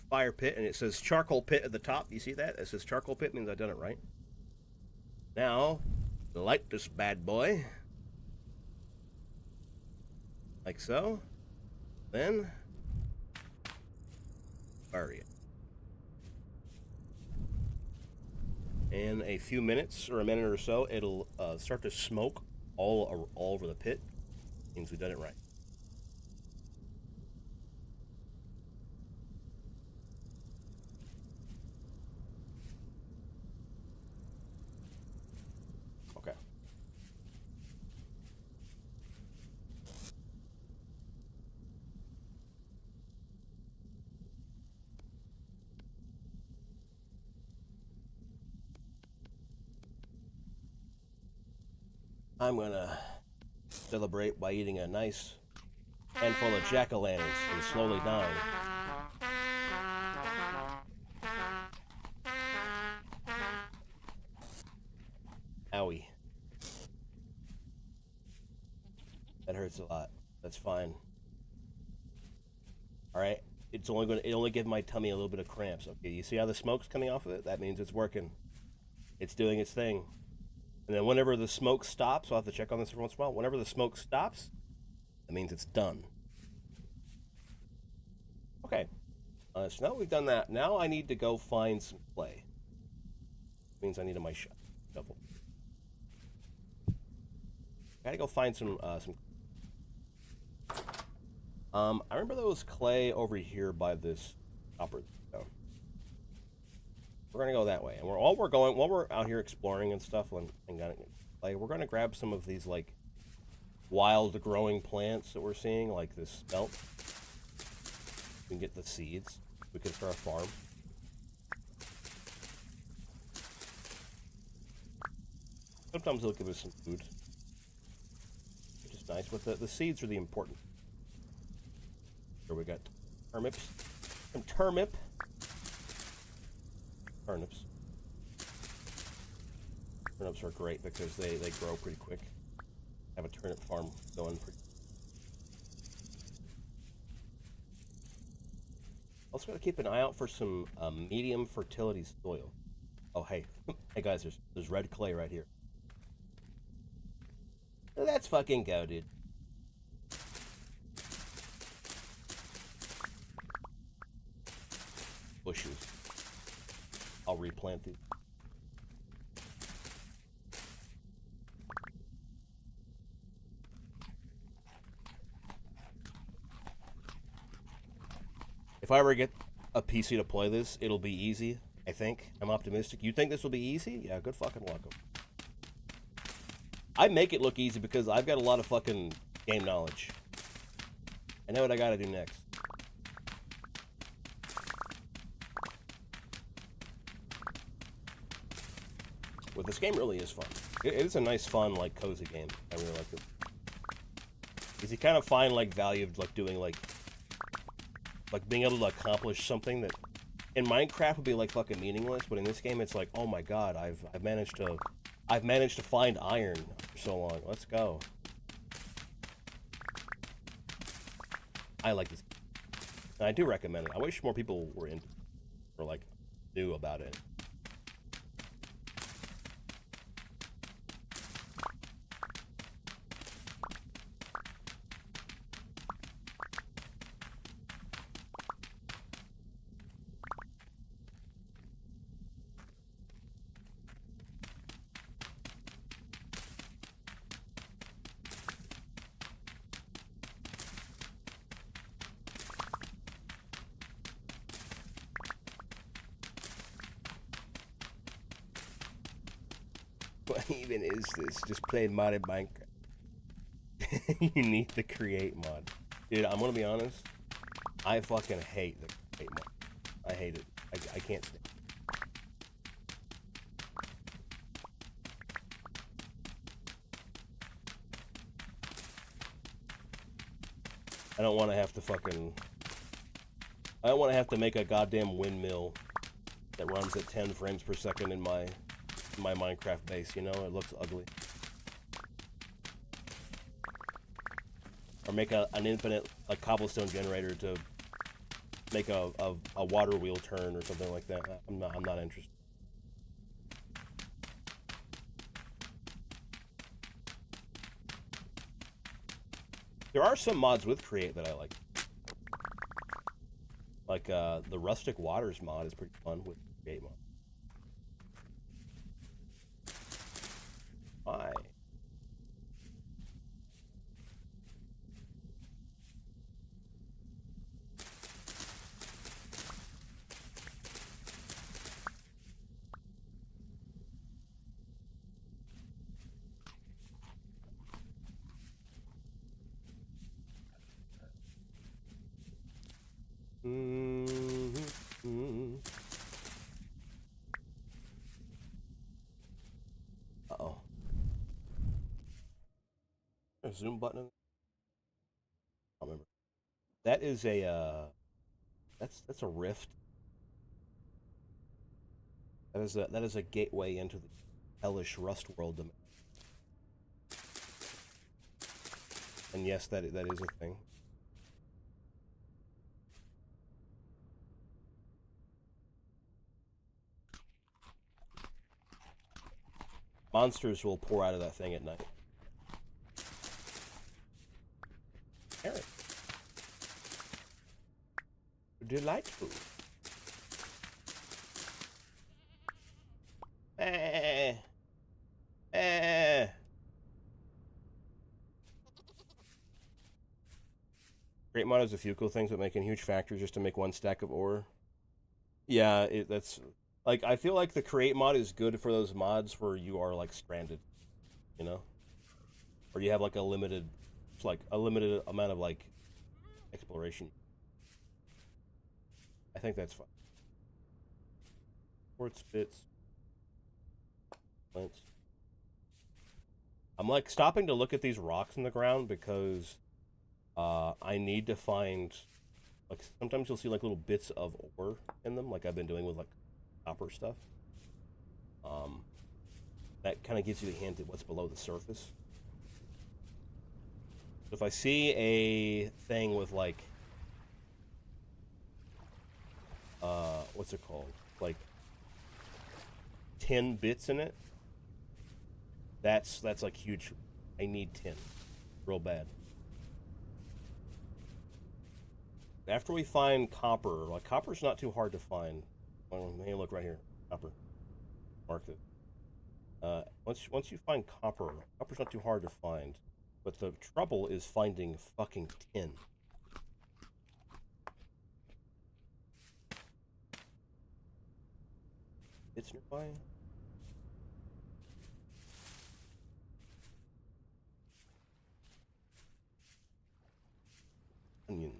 fire pit, and it says charcoal pit at the top. You see that? It says charcoal pit, means I've done it right. Now, light this bad boy. Like so. Then, bury it. In a few minutes, or a minute or so, it'll start to smoke all over the pit. Means we've done it right. Okay. I'm gonna celebrate by eating a nice handful of jack-o'-lanterns and slowly dying. Owie. That hurts a lot. That's fine. Alright. It only give my tummy a little bit of cramps. Okay, you see how the smoke's coming off of it? That means it's working. It's doing its thing. And then whenever the smoke stops, I'll have to check on this every once in a while. Whenever the smoke stops, that means it's done. Okay. So now we've done that. Now I need to go find some clay. Means I need my shovel. Gotta go find some. I remember those clay over here by this copper. We're gonna go that way, and while we're out here exploring and stuff, and gonna play, we're gonna grab some of these like wild growing plants that we're seeing, like this spelt. We can get the seeds. We can start a farm. Sometimes they'll give us some food, which is nice. But the seeds are the important. Here we got turnips. Some turnips. Turnips are great because they grow pretty quick. Have a turnip farm going pretty. Also got to keep an eye out for some medium fertility soil. Oh hey, hey guys, there's red clay right here. Let's fucking go, dude. Bushes. I'll replant these. If I ever get a PC to play this, it'll be easy, I think. I'm optimistic. You think this will be easy? Yeah, good fucking welcome. I make it look easy because I've got a lot of fucking game knowledge. I know what I gotta do next. Well, this game really is fun. It is a nice, fun, like, cozy game. I really like it. Because you kind of find, like, value of, like, doing, like being able to accomplish something that in Minecraft would be, like, fucking meaningless, but in this game it's like, oh my god, I've managed to find iron for so long. Let's go. I like this. And I do recommend it. I wish more people were in or, like, knew about it. What even is this? Just play modded Minecraft. You need the create mod. Dude, I'm gonna be honest. I fucking hate the create mod. I hate it. I can't stand it. I don't want to have to fucking... I don't want to have to make a goddamn windmill that runs at 10 frames per second in my Minecraft base, you know? It looks ugly. Or make an infinite, like, cobblestone generator to make a water wheel turn or something like that. I'm not interested. There are some mods with Create that I like. Like, the Rustic Waters mod is pretty fun with Create mod. Why? Uh-oh. A zoom button? I don't remember. That is a, that's a rift. That is a gateway into the hellish Rust world domain. And yes, that is a thing. Monsters will pour out of that thing at night. Carrot. Delightful. Great mod has a few cool things, but making huge factories just to make one stack of ore. Yeah, that's Like, I feel like the create mod is good for those mods where you are like stranded, you know, or you have like it's like a limited amount of like exploration. I think that's fine. Quartz bits, plants. I'm like stopping to look at these rocks in the ground because I need to find, like, sometimes you'll see like little bits of ore in them, like I've been doing with like copper stuff. That kind of gives you a hint at what's below the surface. So if I see a thing with like, what's it called? Like 10 bits in it, that's like huge. I need 10, real bad. After we find copper, like copper's not too hard to find. Well, hey, look right here, copper. Mark it. Once you find copper's not too hard to find, but the trouble is finding fucking tin. It's nearby. Onion.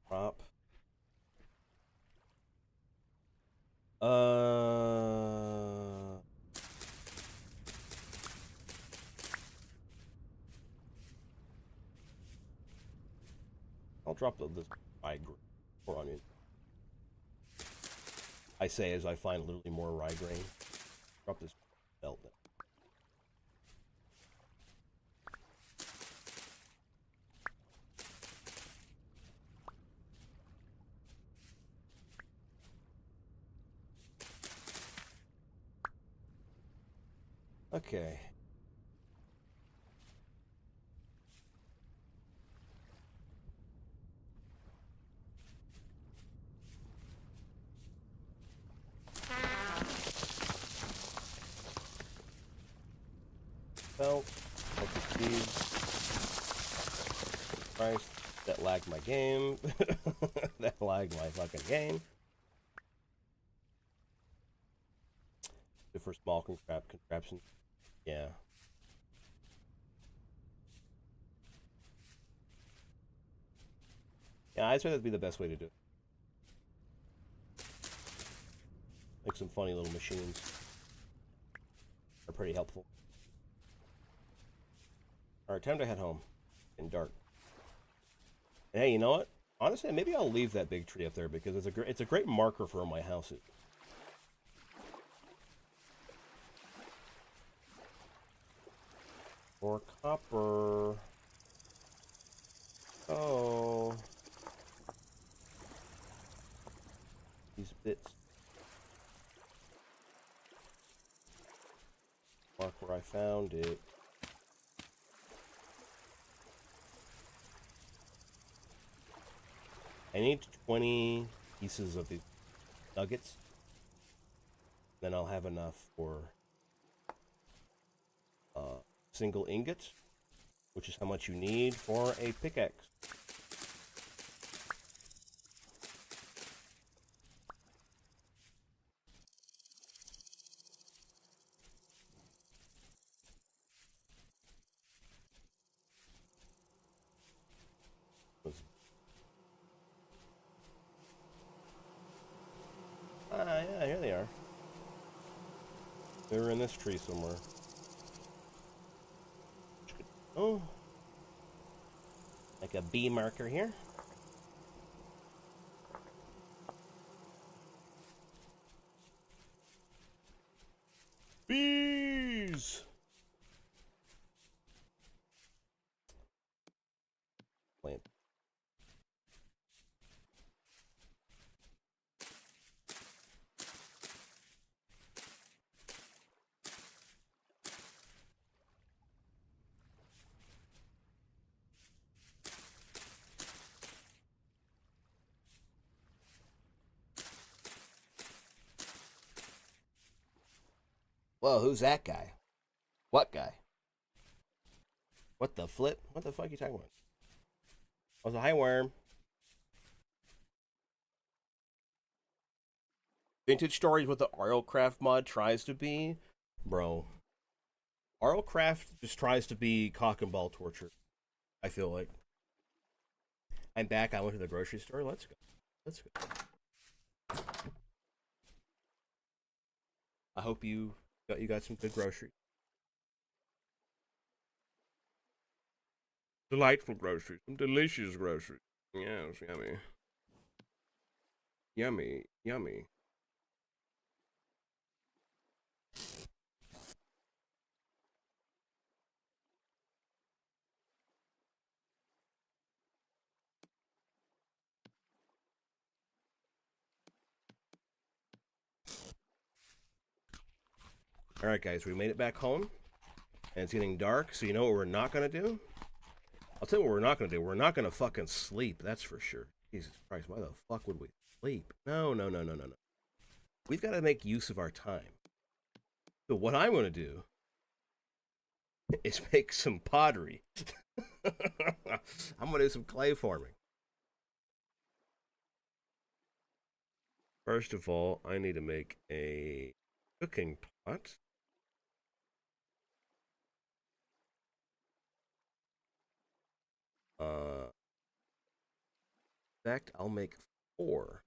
Crop. I'll drop this rye grain or onion. I say as I find literally more rye grain. Drop this belt. Okay. Belt. Christ, that lagged my game. That lagged my fucking game. Good for small contraptions. Yeah. Yeah, I'd say that'd be the best way to do it. Make some funny little machines. Are pretty helpful. Alright, time to head home. In dark. And hey, you know what? Honestly, maybe I'll leave that big tree up there because it's a great marker for where my house is. More copper. Oh. These bits. Mark where I found it. I need 20 pieces of the nuggets. Then I'll have enough for single ingot, which is how much you need for a pickaxe. Yeah, here they are. They were in this tree somewhere. Oh. Like a bee marker here. Bees! Plant. Whoa, who's that guy? What guy? What the flip? What the fuck are you talking about? was a high worm. Vintage Stories, what the Arlcraft mod tries to be, bro. Arlcraft just tries to be cock and ball torture. I feel like. I'm back. I went to the grocery store. Let's go. Let's go. I hope you got some good groceries. Delightful groceries. Some delicious groceries. Yes, yummy. Yummy, yummy. All right, guys, we made it back home, and it's getting dark. So you know what we're not gonna do? I'll tell you what we're not gonna do. We're not gonna fucking sleep. That's for sure. Jesus Christ, why the fuck would we sleep? No, no, no, no, no, no. We've got to make use of our time. So what I'm gonna do is make some pottery. I'm gonna do some clay forming. First of all, I need to make a cooking pot. In fact, I'll make 4.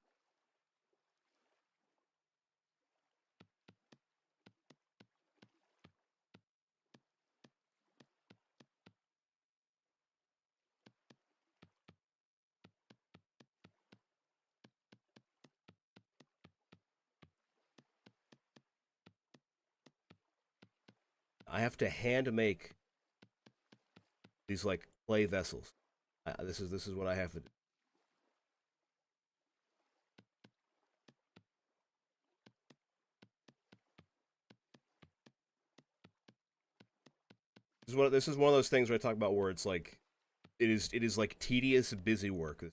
I have to hand make these like clay vessels. This is what I have to do. This is one of those things where I talk about where it's like it is like tedious, busy work.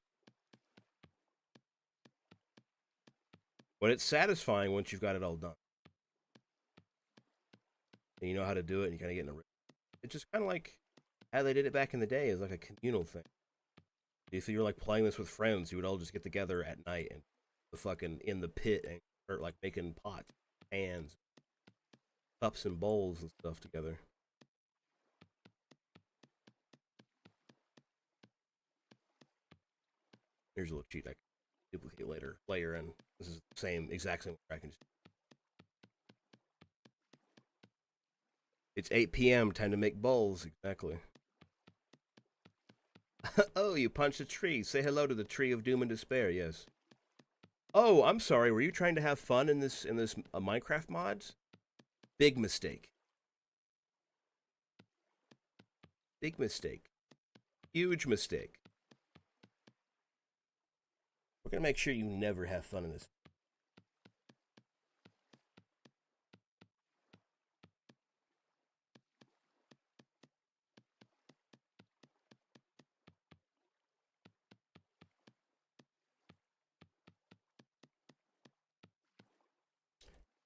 But it's satisfying once you've got it all done. And you know how to do it, and you kind of get in a rhythm. It's just kind of like how they did it back in the day. It's like a communal thing. If you're like playing this with friends, you would all just get together at night and the fucking in the pit and start like making pots, pans, cups, and bowls and stuff together. Here's a little cheat I can duplicate later, and this is the exact same I can. It's 8 p.m. Time to make bowls. Exactly. Oh, you punched a tree. Say hello to the tree of doom and despair. Yes. Oh, I'm sorry. Were you trying to have fun in this Minecraft mods? Big mistake. Big mistake. Huge mistake. We're gonna make sure you never have fun in this.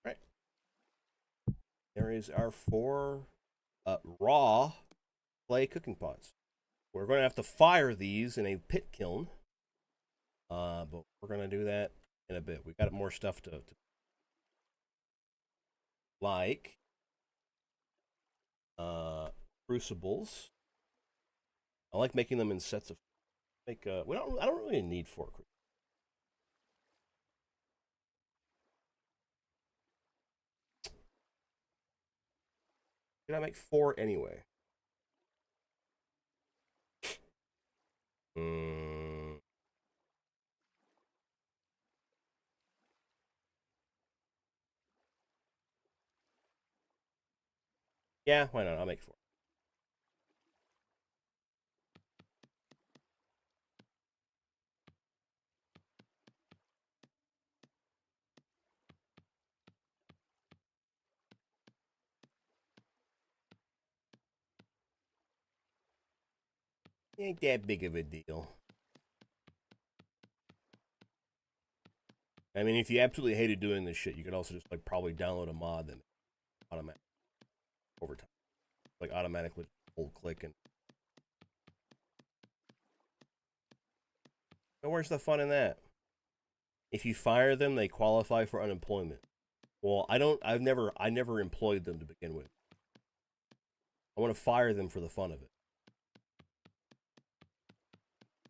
Right. There is our 4 raw clay cooking pots. We're going to have to fire these in a pit kiln. But we're going to do that in a bit. We got more stuff to like crucibles. I like making them in sets of I don't really need 4 crucibles. Did I make 4 anyway? Yeah, why not? I'll make 4. Ain't that big of a deal. I mean, if you absolutely hated doing this shit, you could also just like probably download a mod that automatic over time, like automatically hold click and But where's the fun in that? If you fire them, they qualify for unemployment. Well, I never employed them to begin with. I want to fire them for the fun of it.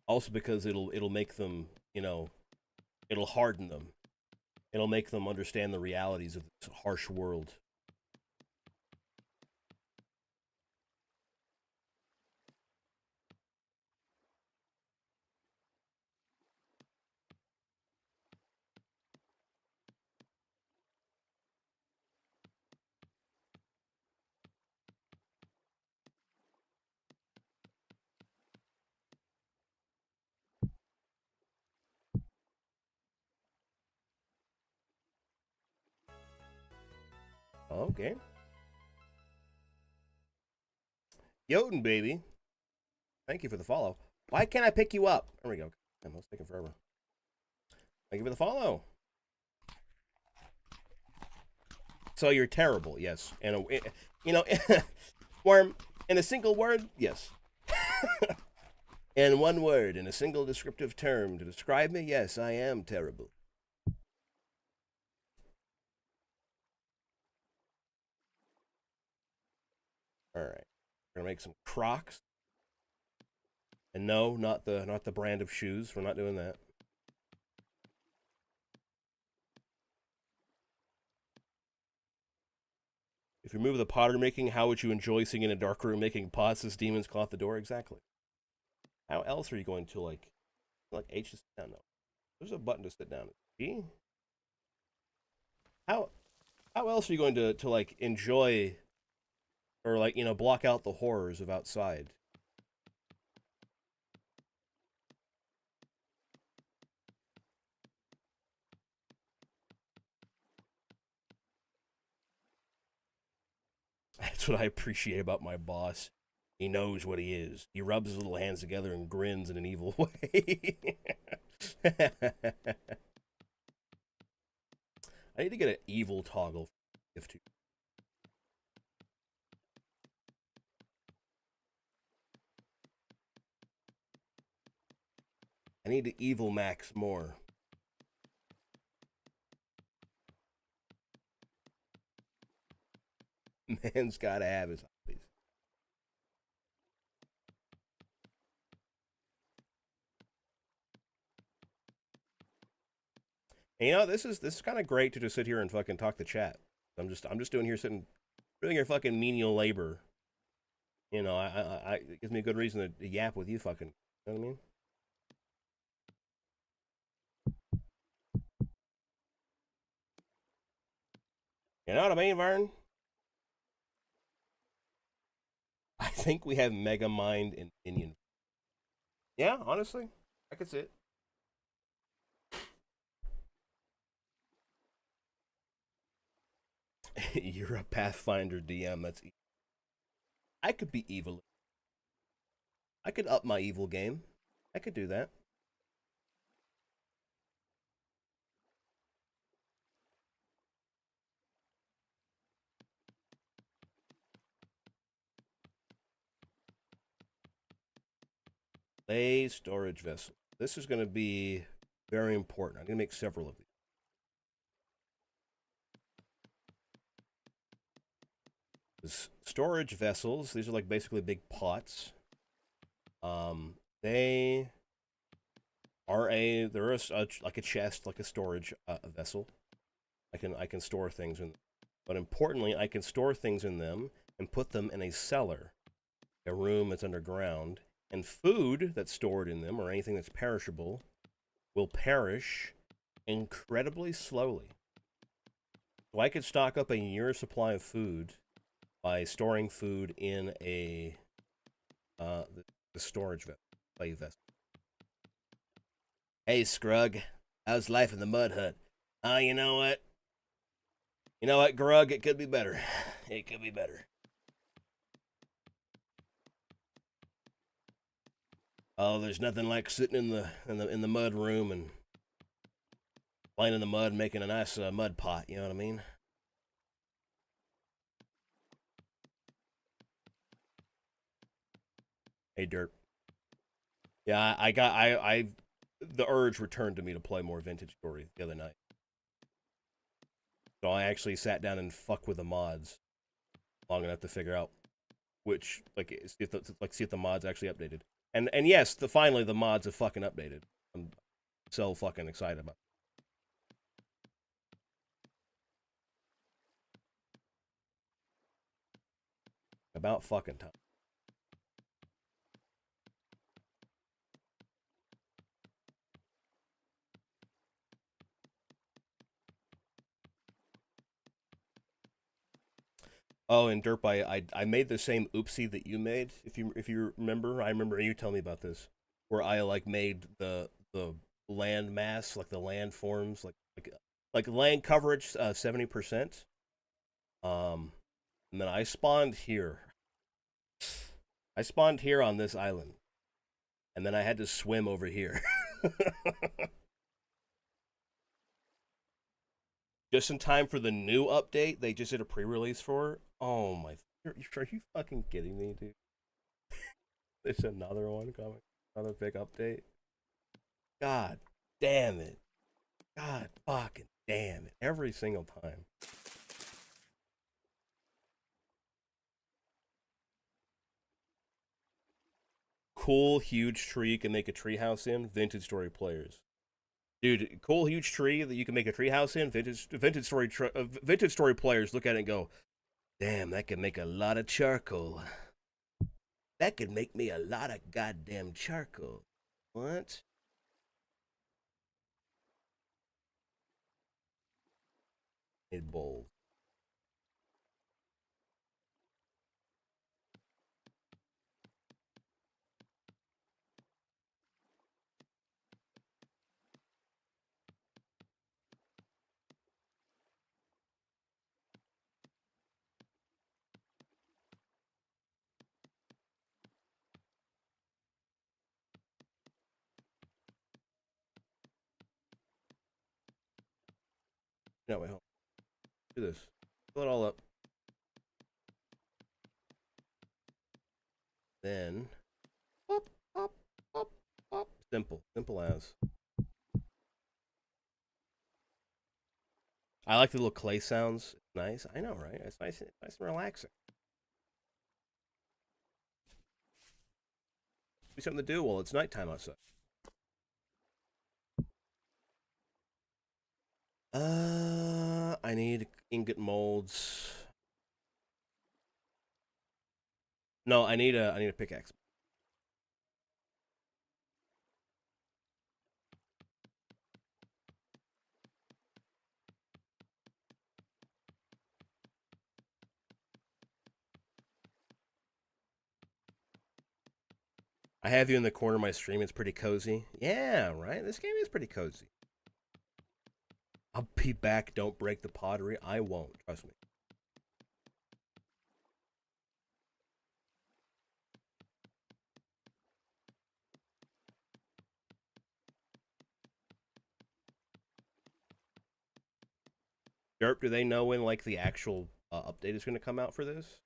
Also because it'll make them, it'll harden them. It'll make them understand the realities of this harsh world. Okay. Jotun, baby. Thank you for the follow. Why can't I pick you up? There we go. Damn, that's taking forever. Thank you for the follow. So you're terrible, yes. And, Worm, in a single word, yes. In one word, in a single descriptive term to describe me, yes, I am terrible. All right, we're gonna make some Crocs. And no, not the brand of shoes. We're not doing that. If you remove the pottery making, how would you enjoy sitting in a dark room making pots as demons claw at the door? Exactly. How else are you going to like H to sit down? No, there's a button to sit down. G. How else are you going to like enjoy or like block out the horrors of outside? That's what I appreciate about my boss. He knows what he is. He rubs his little hands together and grins in an evil way. I need to get an evil toggle for gift. I need to evil max more. Man's gotta have his hobbies. And, this is kind of great to just sit here and fucking talk to chat. I'm just doing your fucking menial labor. It gives me a good reason to yap with you fucking. You know what I mean? You know what I mean, Vern? I think we have Mega Mind and Minion. Yeah, honestly, I could see it. You're a Pathfinder DM. That's. I could be evil. I could up my evil game. I could do that. A storage vessel. This is going to be very important. I'm going to make several of these. Storage vessels. These are like basically big pots. They're like a chest, like a storage vessel. I can store things in, but importantly, I can store things in them and put them in a cellar, a room that's underground. And food that's stored in them, or anything that's perishable, will perish incredibly slowly. So I could stock up a year's supply of food by storing food in the storage vessel. Hey, Scrug, how's life in the mud hut? You know what? You know what, Grug? It could be better. It could be better. Oh, there's nothing like sitting in the mud room and playing in the mud, and making a nice mud pot. You know what I mean? Hey, Dirt. Yeah, I the urge returned to me to play more Vintage Story the other night. So I actually sat down and fucked with the mods long enough to figure out which, like, see if the mods actually updated. And yes, finally the mods have fucking updated. I'm so fucking excited about it. About fucking time. Oh, and Derp, I made the same oopsie that you made. If you remember, I remember you telling me about this, where I like made the land mass, like the land forms, like land coverage 70%. And then I spawned here. I spawned here on this island, and then I had to swim over here. Just in time for the new update they just did a pre-release for. Oh my, are you fucking kidding me, dude? There's another one coming, another big update. God damn it. God fucking damn it. Every single time. Cool huge tree you can make a treehouse in. Vintage Story players. Dude, cool huge tree that you can make a treehouse in. Vintage Story players look at it and go, "Damn, that could make a lot of charcoal. That could make me a lot of goddamn charcoal." What? It bold. No, wait, hold on. Do this. Fill it all up. Then, pop, pop, pop, pop. Simple. Simple as. I like the little clay sounds. Nice. I know, right? It's nice and relaxing. Be something to do while it's nighttime outside. I need ingot molds. No, I need a pickaxe. I have you in the corner of my stream. It's pretty cozy. Yeah, right? This game is pretty cozy. I'll be back. Don't break the pottery. I won't. Trust me. Derp, do they know when like the actual update is going to come out for this?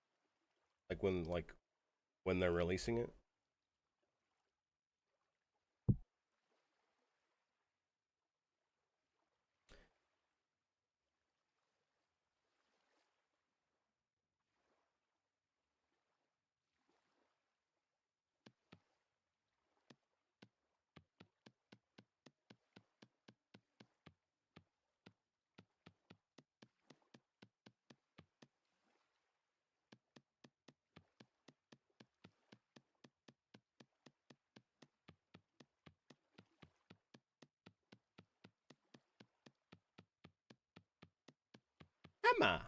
Like when they're releasing it? Emma.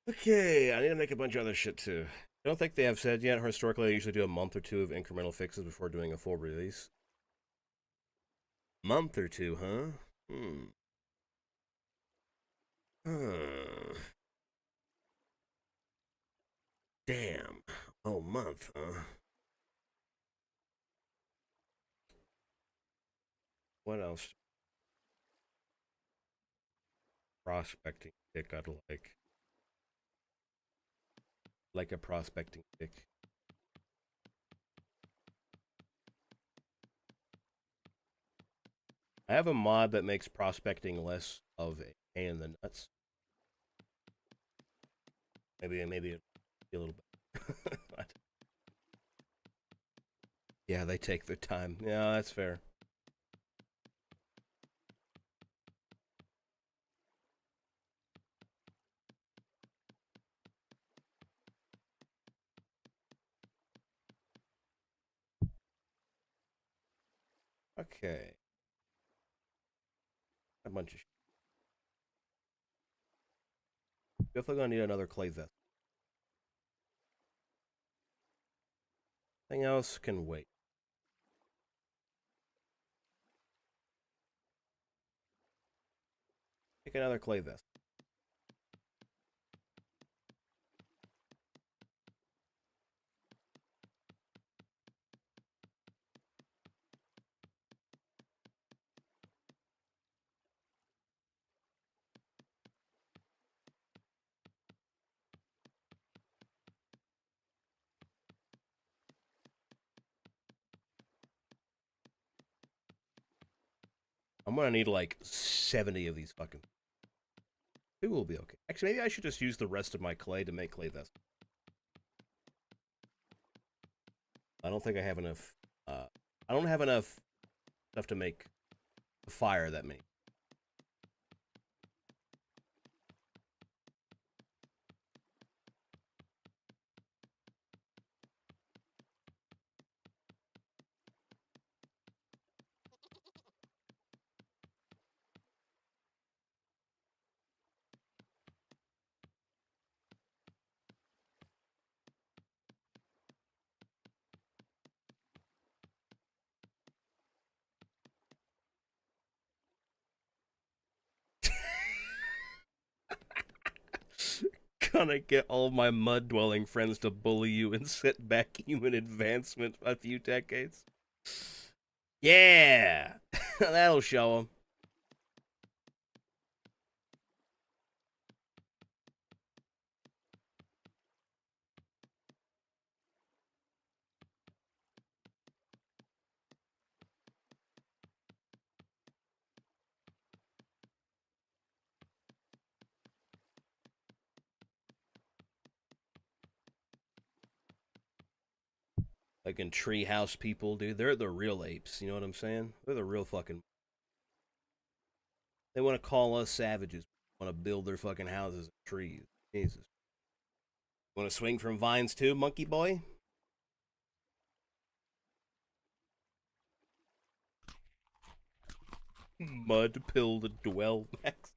Okay, I need to make a bunch of other shit too. I don't think they have said yet. Historically, I usually do a month or two of incremental fixes before doing a full release. Month or two, huh? Hmm. Hmm. Damn. Oh, month, huh? What else? Prospecting pick I'd like a prospecting pick. I have a mod that makes prospecting less of a pain in the nuts. Maybe it'll be a little bit. Yeah, they take their time. Yeah, that's fair. Okay. A bunch of definitely gonna need another clay vest. Anything else can wait. Pick another clay vest. I'm gonna need like 70 of these fucking. It will be okay. Actually, maybe I should just use the rest of my clay to make clay vest. I don't think I have enough. I don't have enough to make a fire that many. Gonna get all my mud dwelling friends to bully you and set back human advancement a few decades. Yeah, that'll show them. Like in treehouse people, dude, they're the real apes. You know what I'm saying? They're the real fucking. They want to call us savages. Want to build their fucking houses in trees. Jesus. Want to swing from vines too, monkey boy? Mud pill to dwell, Max.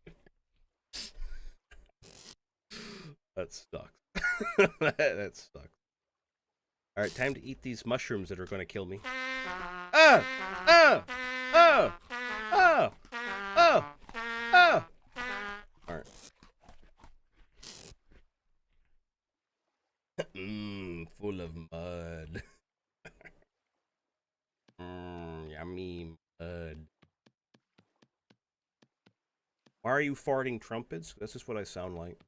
That sucks. That sucks. All right, time to eat these mushrooms that are going to kill me. Ah! Ah! Ah! Ah! Ah! Ah! All right. Full of mud. Yummy mud. Why are you farting trumpets? That's just what I sound like.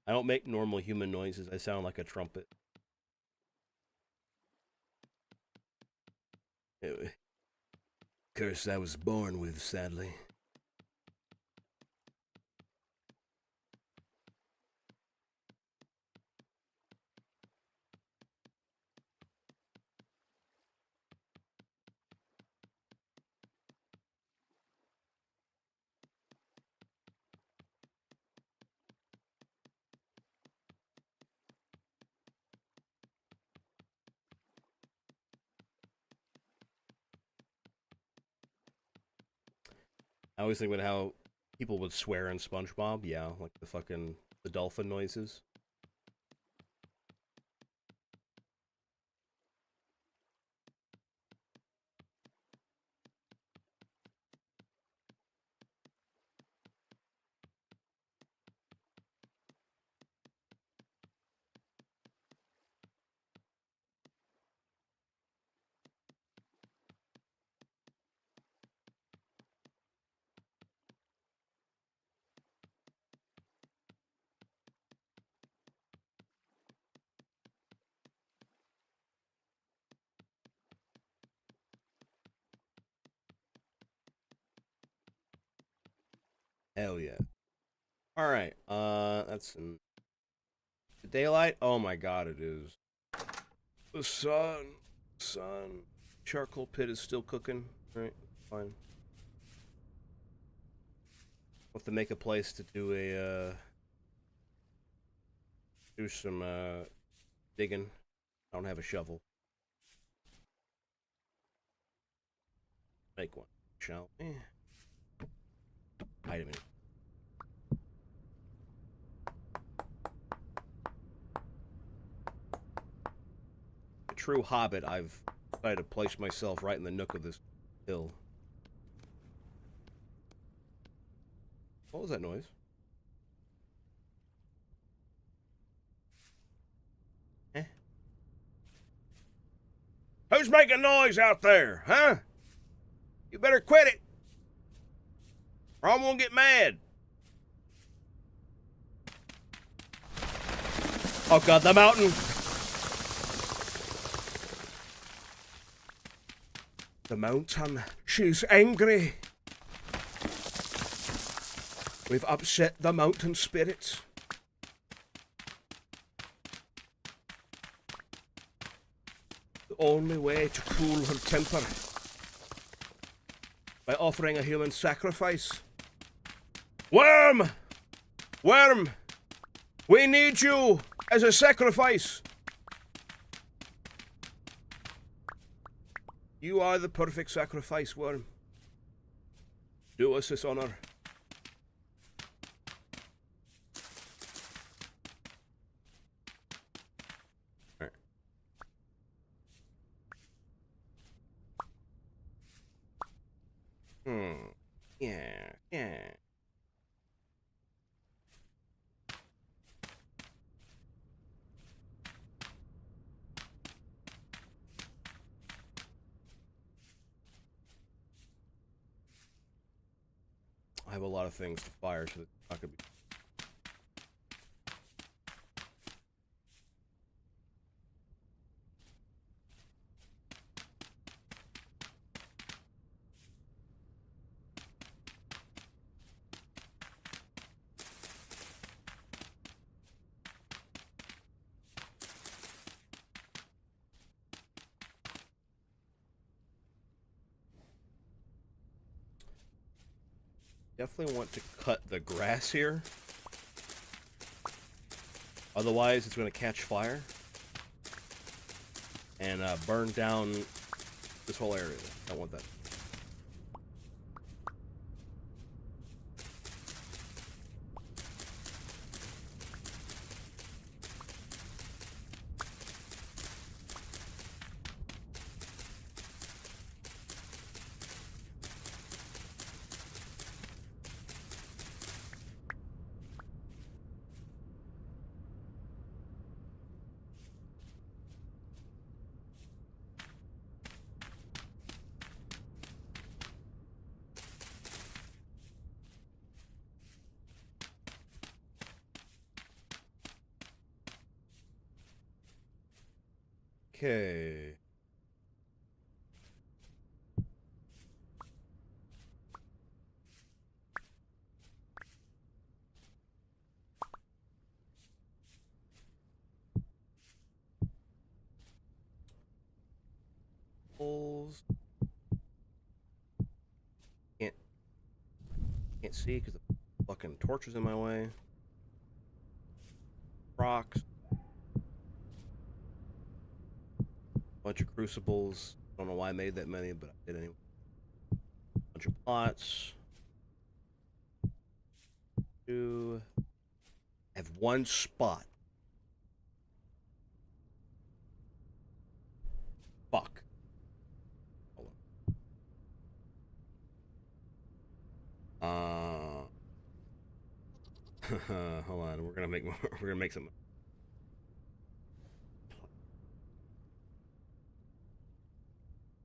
I don't make normal human noises. I sound like a trumpet. Curse I was born with, sadly. I always think about how people would swear in SpongeBob. Yeah, like the dolphin noises. Hell yeah. All right. That's in the daylight. Oh my god, it is. The sun. Charcoal pit is still cooking. All right, fine. We'll have to make a place to do some digging. I don't have a shovel. Make one, shall we? Wait a minute. A true hobbit, I've decided to place myself right in the nook of this hill. What was that noise? Eh? Who's making noise out there, huh? You better quit it, or I'm gonna get mad. Oh god, the mountain! The mountain, she's angry. We've upset the mountain spirits. The only way to cool her temper by offering a human sacrifice. Worm! Worm! We need you as a sacrifice. You are the perfect sacrifice, Worm. Do us this honor. Yeah. I have a lot of things to fire, so it's not gonna be. Definitely want to cut the grass here. Otherwise, it's going to catch fire and burn down this whole area. I don't want that. Okay. Holes. Can't see because the fucking torch is in my way. Rocks. Bunch of crucibles. Don't know why I made that many, but I did anyway. Bunch of pots. I have one spot. Fuck. Hold on. Hold on. We're gonna make more. We're gonna make some.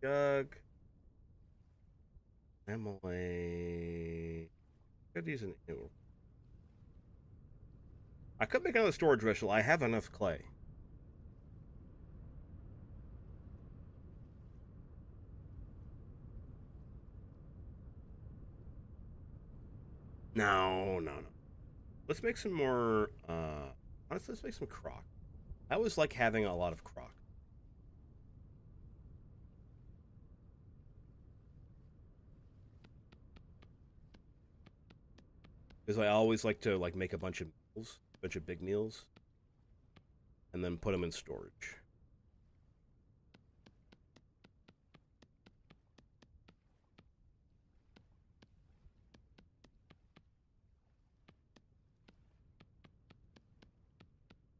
Jug. Emily. Could use an. I could make another storage vessel. I have enough clay. No. Let's make some more. Honestly, let's make some crock. I always like having a lot of crock. Because I always like to like make a bunch of meals, a bunch of big meals, and then put them in storage.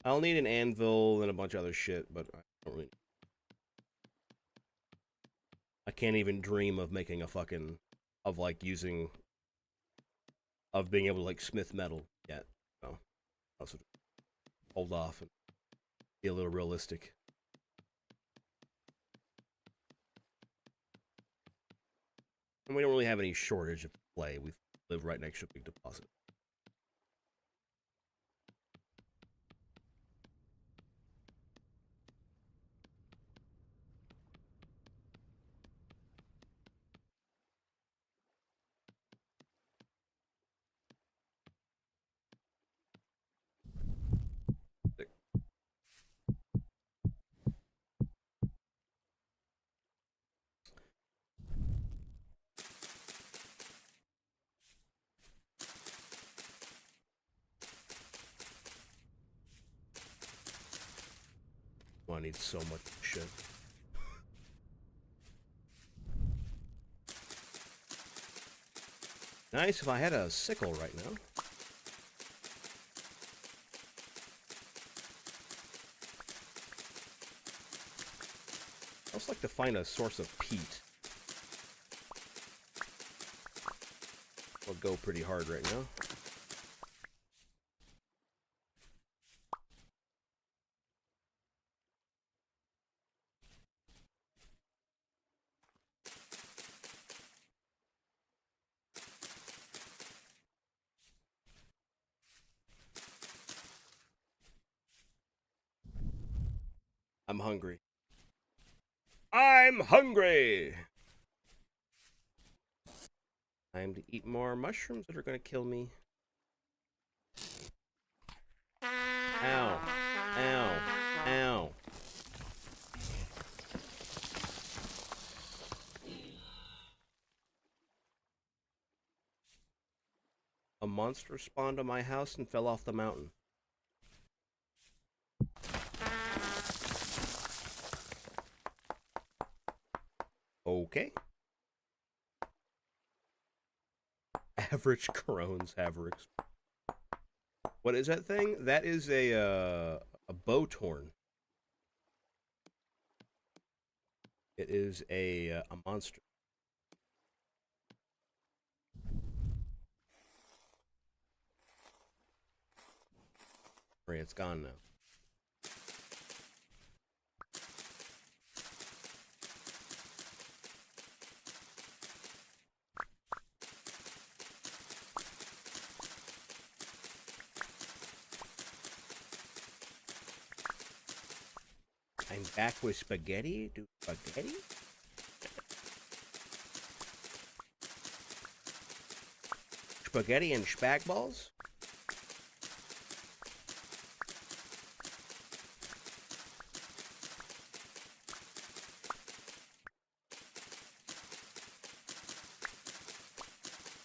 I'll need an anvil and a bunch of other shit, but I don't really. I can't even dream of making a fucking of like using of being able to like smith metal yet. So I'll sort of hold off and be a little realistic. And we don't really have any shortage of clay. We live right next to a big deposit. Oh, I need so much shit. Nice if I had a sickle right now. I also like to find a source of peat. I'll go pretty hard right now. I'm hungry. I'm hungry! Time to eat more mushrooms that are gonna kill me. Ow. Ow. Ow. A monster spawned on my house and fell off the mountain. Okay. Average crones, Havericks. What is that thing? That is a boat horn. It is a monster. Right, it's gone now. I'm back with spaghetti. Do spaghetti? Spaghetti and spag balls?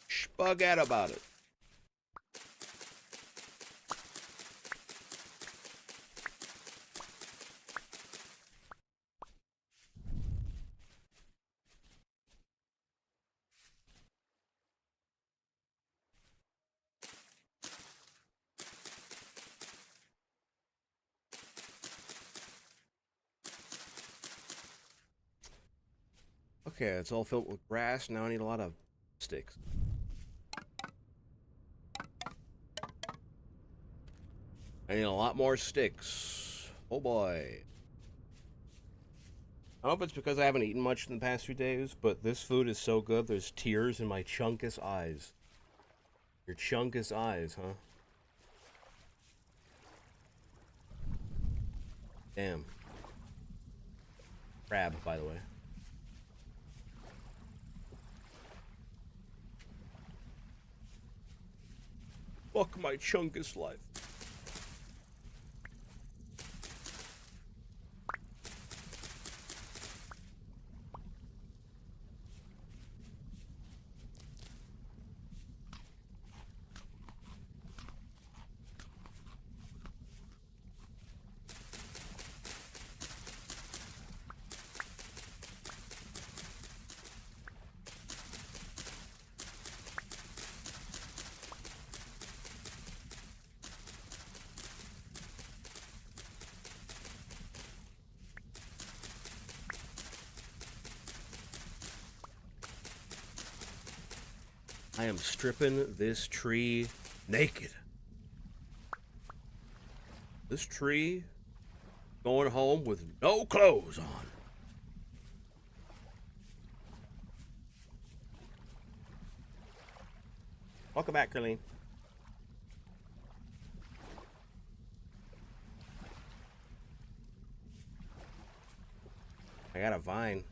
Spaghetti about it. Okay, it's all filled with grass. Now I need a lot of sticks. I need a lot more sticks. Oh boy. I don't know if it's because I haven't eaten much in the past few days, but this food is so good, there's tears in my chunkus eyes. Your chunkus eyes, huh? Damn. Crab, by the way. Fuck my Chungus life. I am stripping this tree naked. This tree going home with no clothes on. Welcome back, Curleen. I got a vine.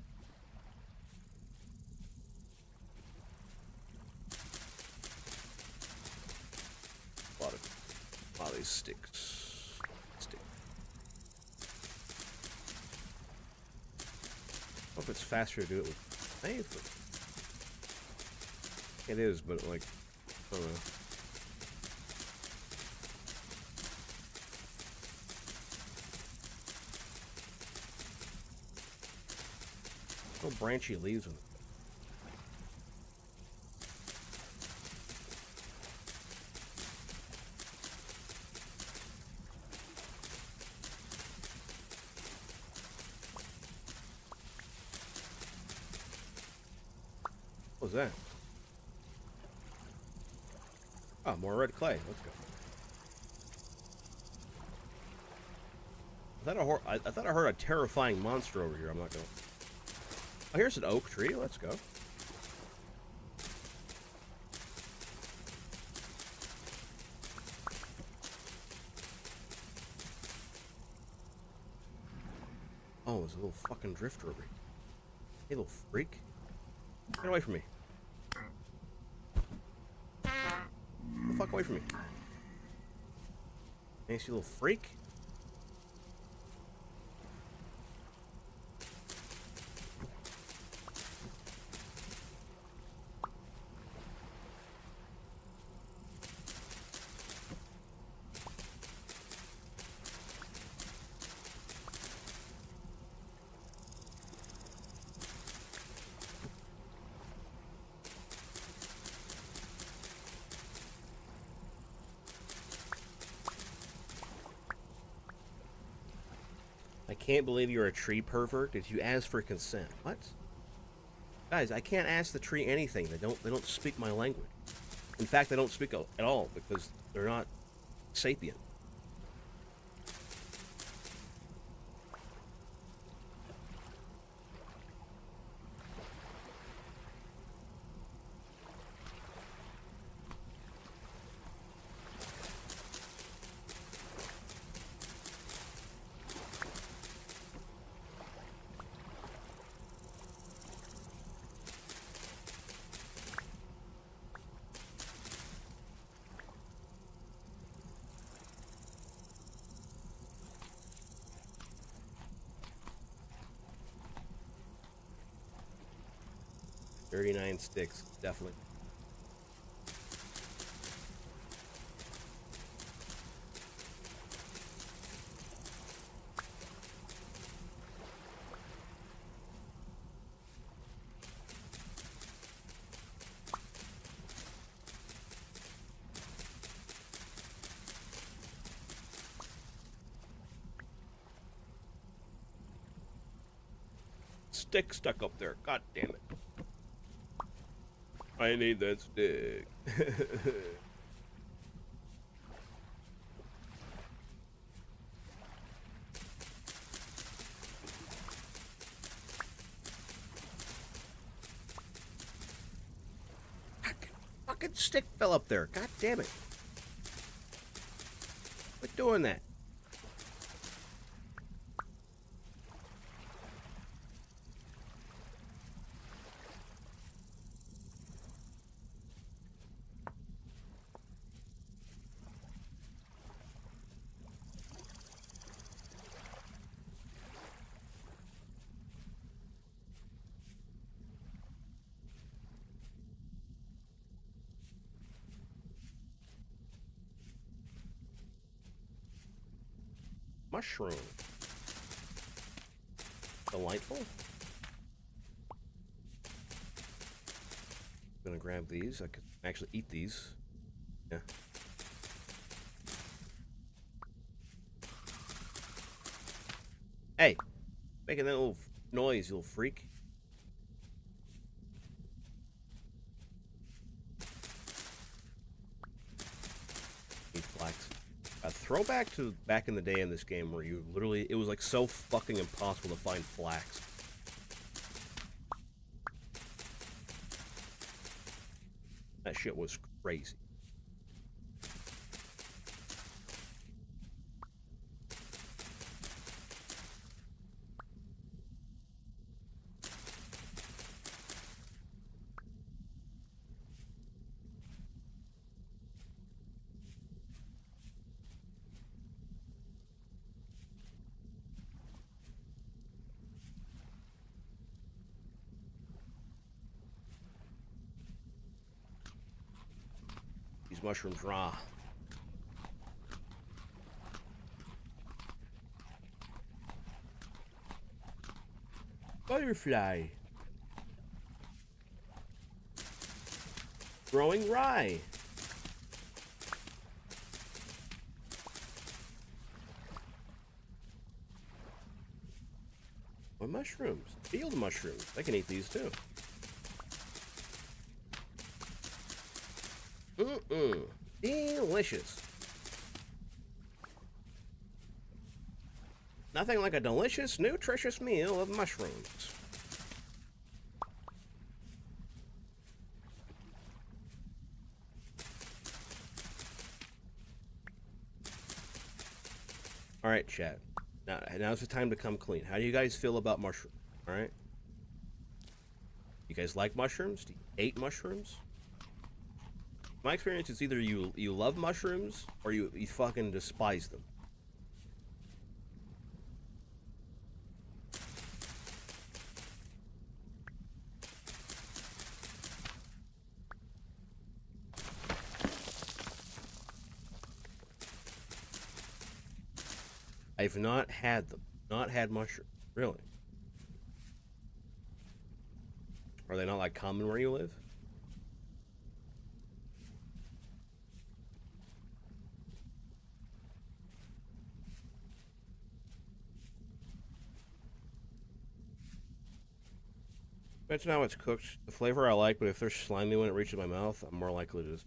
A lot of these sticks. I hope it's faster to do it with knife. It is, but like, I don't know. No branchy leaves with it. What was that? Oh, more red clay. Let's go. I thought I heard a terrifying monster over here. I'm not gonna. Oh, here's an oak tree. Let's go. Oh, there's a little fucking drifter over here. Hey, little freak. Get away from me. Get the fuck away from me. Nasty little freak. I can't believe you're a tree pervert. Did you ask for consent? What? Guys, I can't ask the tree anything. They don't speak my language. In fact, they don't speak at all because they're not sapient. $39 sticks, definitely. Stick stuck up there. God damn it. I need that stick. Fucking stick fell up there. God damn it. Quit doing that. Mushroom. Delightful. Gonna grab these. I could actually eat these. Yeah. Hey, making that little noise, you little freak. Need flax. A throwback to back in the day in this game where you literally, it was like so fucking impossible to find flax. That shit was crazy. These mushrooms raw. Butterfly. Growing rye. What mushrooms? Field mushrooms. I can eat these too. Delicious. Nothing like a delicious, nutritious meal of mushrooms. Alright, chat. Now's the time to come clean. How do you guys feel about mushrooms? Alright? You guys like mushrooms? Do you hate mushrooms? My experience is either you love mushrooms or you fucking despise them. I've not had them. Not had mushrooms. Really? Are they not like common where you live? Depends on how it's cooked. The flavor I like, but if they're slimy when it reaches my mouth, I'm more likely to just...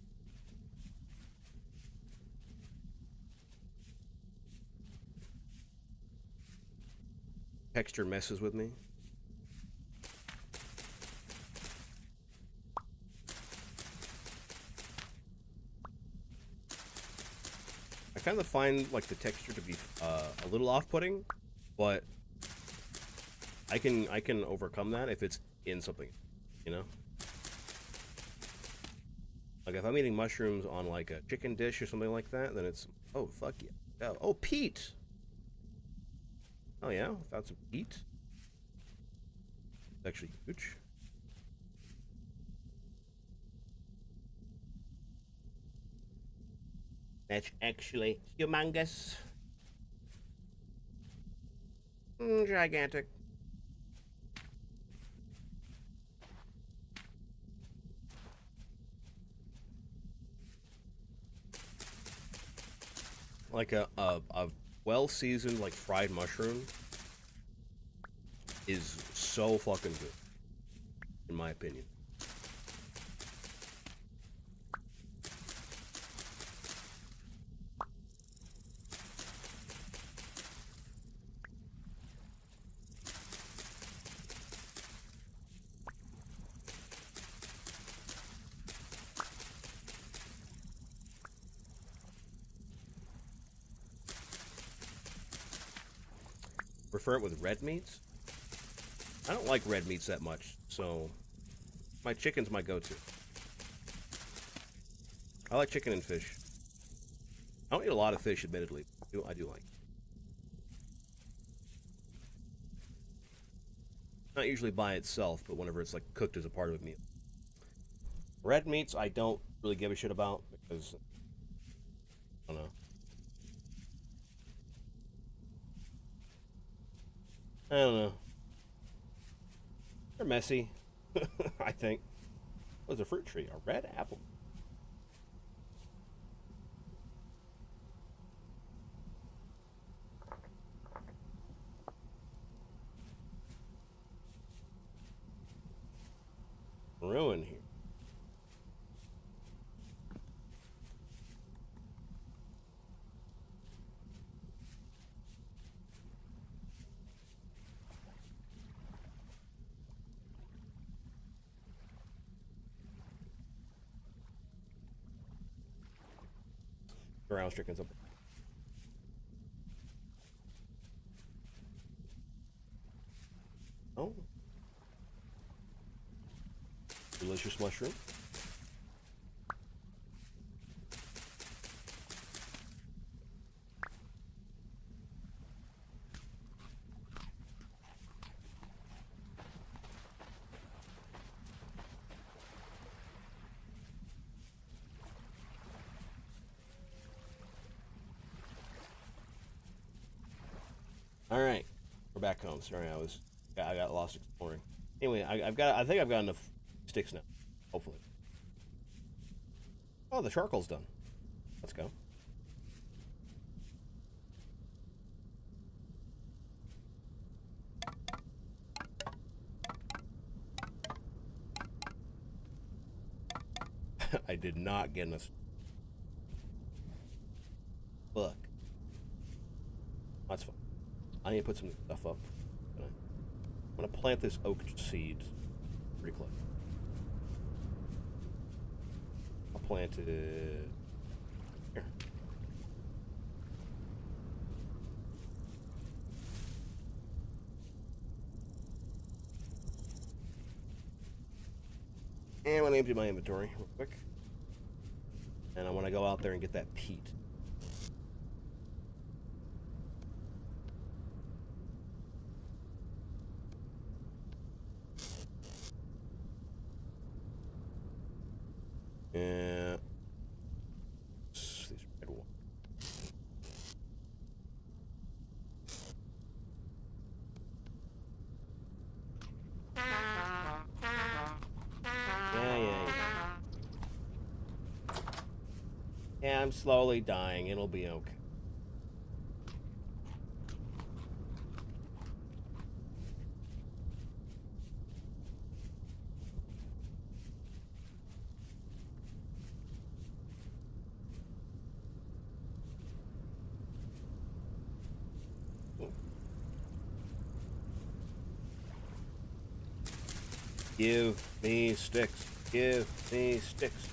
Texture messes with me. I kind of find like the texture to be a little off-putting, but I can overcome that if it's in something, you know? Like if I'm eating mushrooms on like a chicken dish or something like that, then it's, oh fuck yeah. Oh, peat. Oh yeah, found some peat. It's actually huge. That's actually humongous. Gigantic. Like a well-seasoned like fried mushroom is so fucking good, in my opinion. Prefer it with red meats? I don't like red meats that much, so my chicken's my go-to. I like chicken and fish. I don't eat a lot of fish, admittedly. I do like it. Not usually by itself, but whenever it's like cooked as a part of a meal. Red meats I don't really give a shit about because I don't know. I don't know. They're messy. I think. What's a fruit tree? A red apple. Ruin here. Ground chicken's up. Oh. Delicious mushroom. All right, we're back home. Sorry, I got lost exploring. Anyway, I think I've got enough sticks now. Hopefully. Oh, the charcoal's done. Let's go. I did not get enough. Look. That's fine. I need to put some stuff up. I'm gonna plant this oak seed pretty close. I'll plant it here. And I want to empty my inventory real quick. And I want to go out there and get that peat. Yeah. These red ones. Yeah, I'm slowly dying. It'll be okay. Give me sticks. Give me sticks.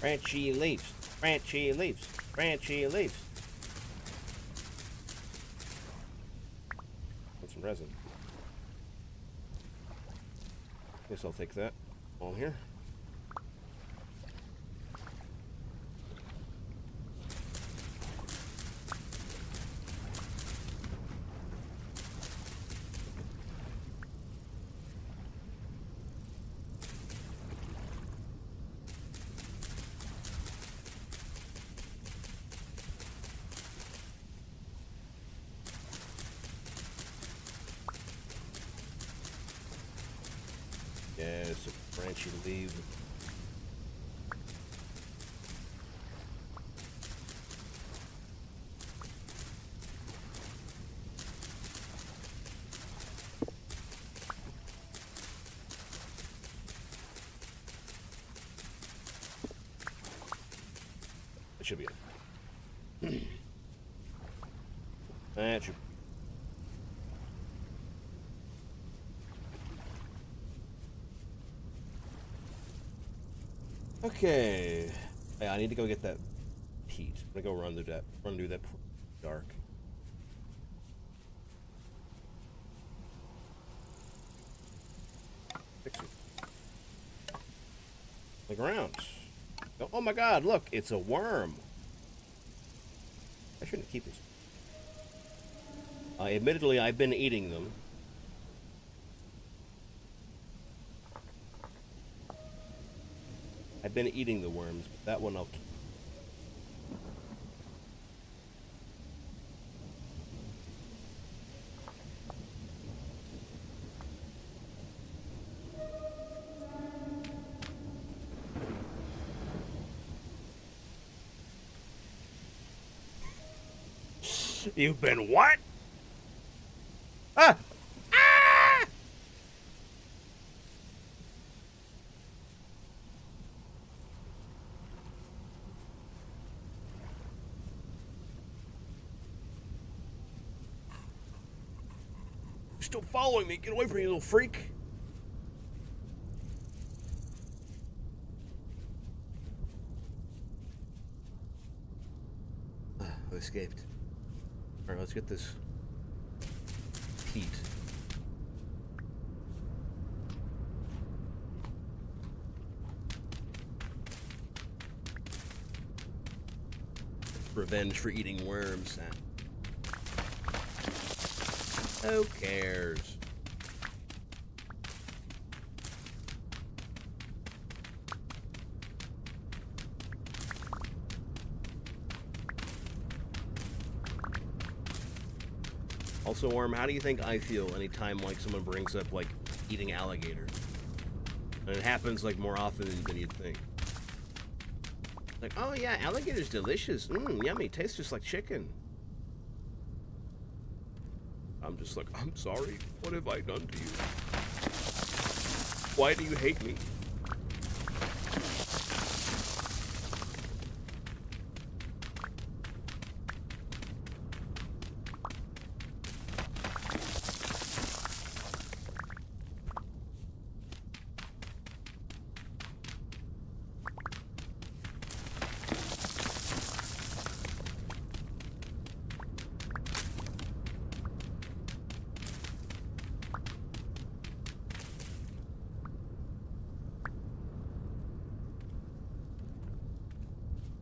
Branchy leaves. Branchy leaves. Branchy leaves. Put some resin. Guess I'll take that all here. Yes, a branchy leaf. That should be it. That should. Okay. Yeah, I need to go get that peat. I'm gonna go run through that dark. Fix it. Look around. Oh my god, look, it's a worm. I shouldn't keep these. Admittedly, I've been eating them. I've been eating the worms, but that one I'll keep. You've been what? Ah! You're still following me. Get away from me, you little freak. I escaped. Alright, let's get this peat. Revenge for eating worms. Who cares? Also, Worm, how do you think I feel anytime like someone brings up like eating alligator? And it happens like more often than you'd think. Like, oh yeah, alligator's delicious. Mmm, yummy. Tastes just like chicken. I'm just like, I'm sorry. What have I done to you? Why do you hate me?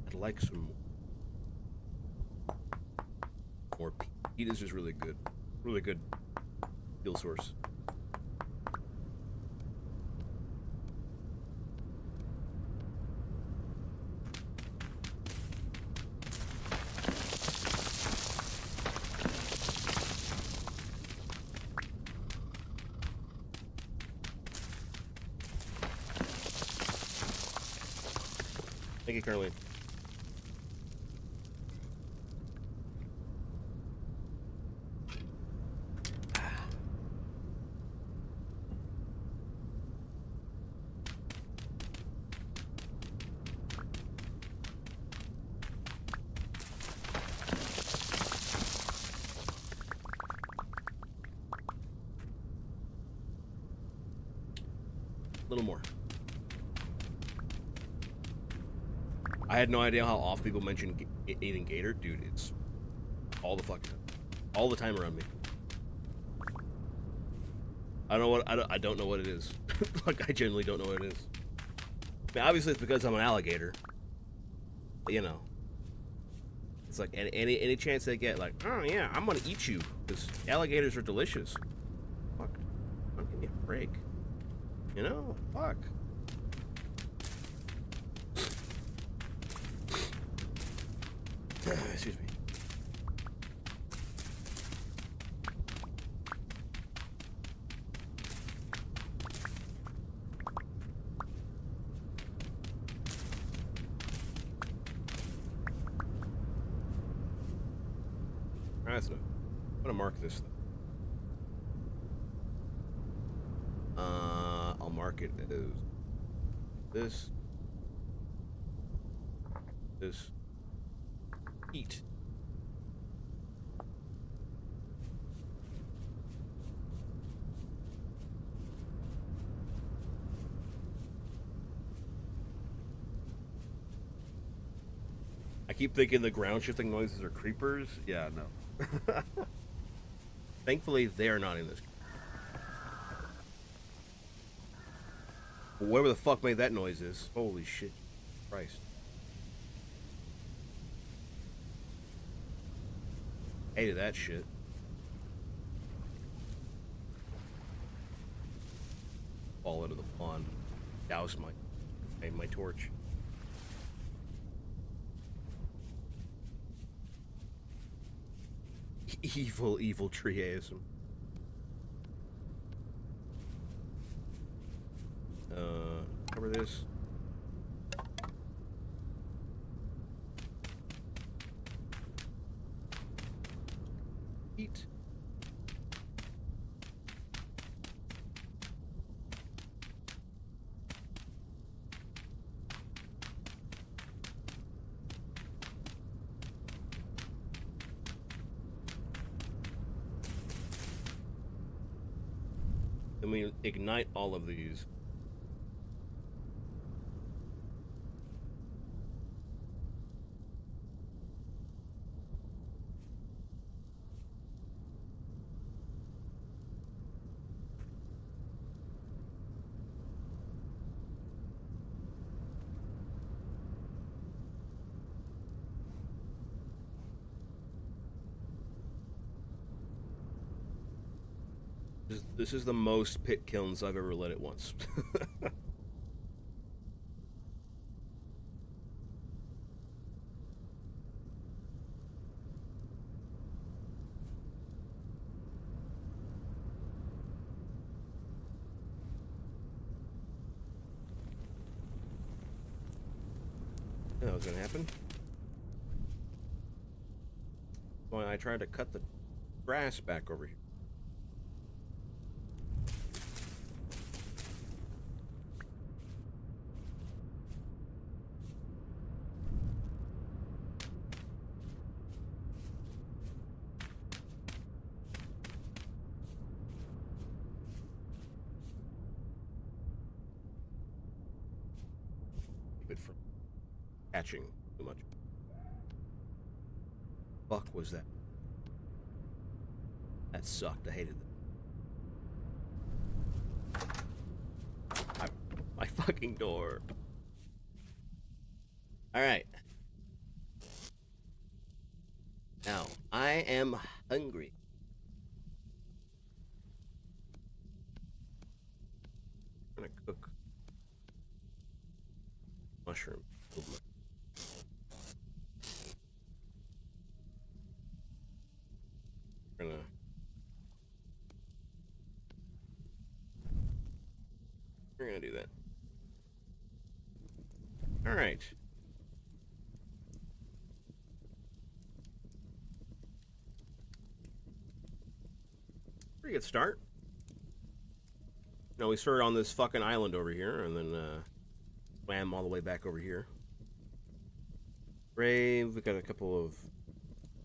I'd like some more peat. Peat is just really good. Really good fuel source. Thank you, Caroline. A little more. I had no idea how often people mention eating gator. Dude, it's all the fucking all the time around me. I don't know what it is. Like, I genuinely don't know what it is. I mean, obviously it's because I'm an alligator. But, you know. It's like any chance they get, like, oh yeah, I'm gonna eat you because alligators are delicious. Fuck, give me a break. You know, fuck. Excuse me. Alright, that's enough. I'm gonna mark this. I'll mark it as this, eat. keep thinking the ground shifting noises are creepers. Yeah, no. Thankfully, they're not in this. Whoever the fuck made that noise is. Holy shit. Christ. Hated that shit. Fall into the pond. Douse my torch. Evil, evil treeism. Cover this. Eat. Then we ignite all of these. This is the most pit kilns I've ever lit at once. That was gonna happen. Well, I tried to cut the grass back over here. Keep it from catching too much. Fuck was that? That sucked. I hated that. My fucking door. Alright. Now, I am hungry. I'm gonna cook mushroom. We're gonna do that. All right. Pretty good start. Now we started on this fucking island over here, and then swam all the way back over here. Brave. We got a couple of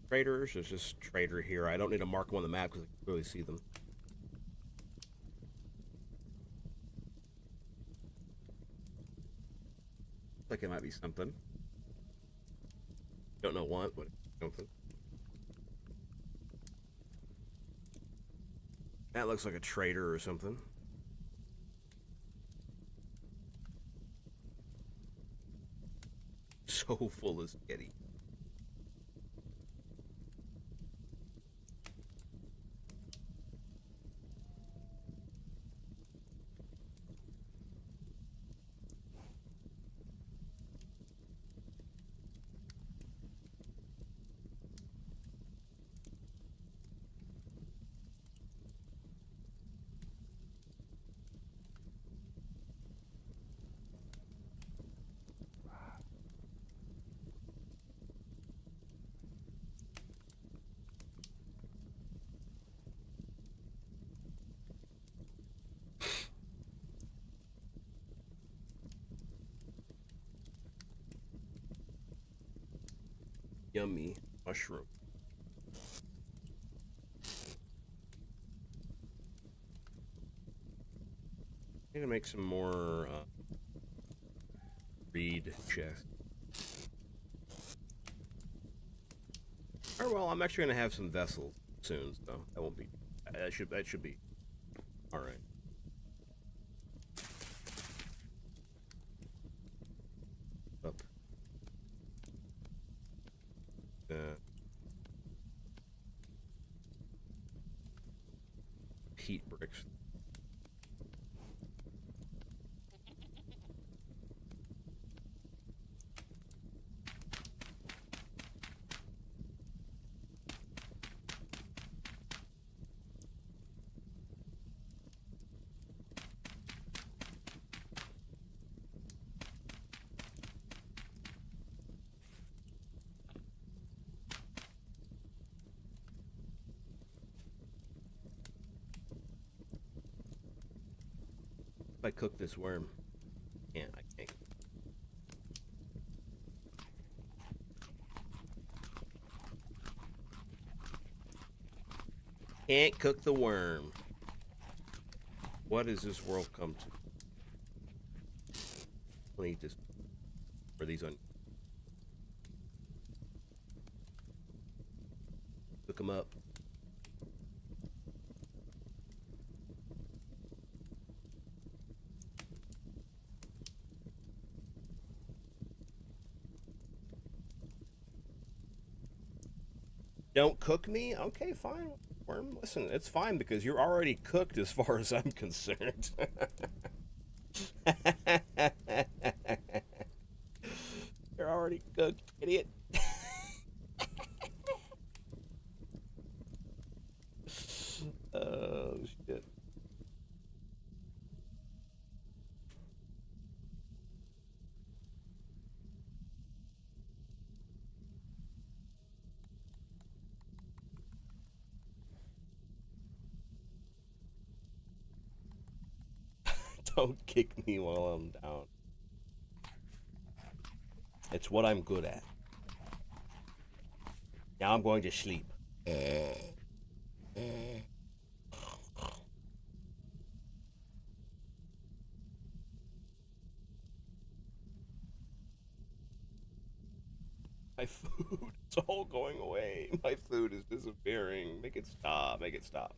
traders. There's this trader here. I don't need to mark them on the map because I can really see them. Like it might be something. Don't know what, but something. That looks like a trader or something. So full of spaghetti. Yummy mushroom. Need to make some more reed chest. Oh, well, I'm actually gonna have some vessels soon, so that won't be. That should be all right. Up. Heat bricks. If I cook this worm, I can't. Can't cook the worm. What has this world come to? I'll eat this. Or these on. Cook them up. Don't cook me? Okay, fine. Worm, listen, it's fine because you're already cooked as far as I'm concerned. You're already cooked, idiot. Oh, shit. Don't kick me while I'm down. It's what I'm good at. Now I'm going to sleep. My food, it's all going away. My food is disappearing. Make it stop. Make it stop.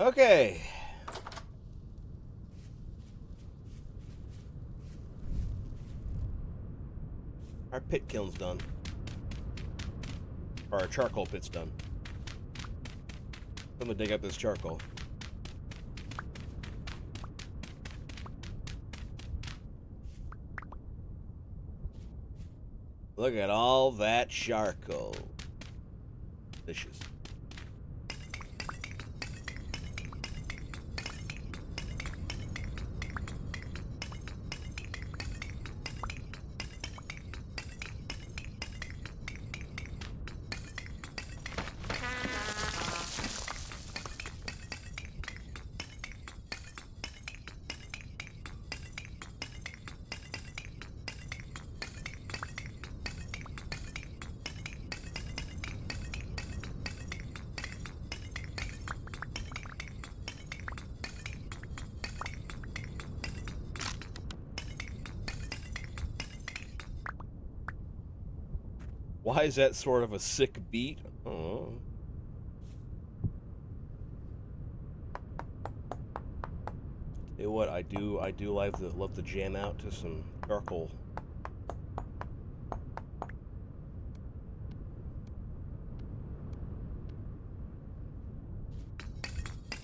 Okay. Our pit kiln's done. Or our charcoal pit's done. I'm gonna dig up this charcoal. Look at all that charcoal. Delicious. Why is that sort of a sick beat? Oh. Tell you what, I do love to jam out to some charcoal.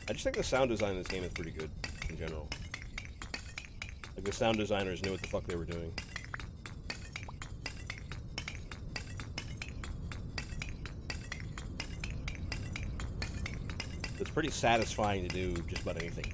I just think the sound design in this game is pretty good in general. Like the sound designers knew what the fuck they were doing. It's pretty satisfying to do just about anything.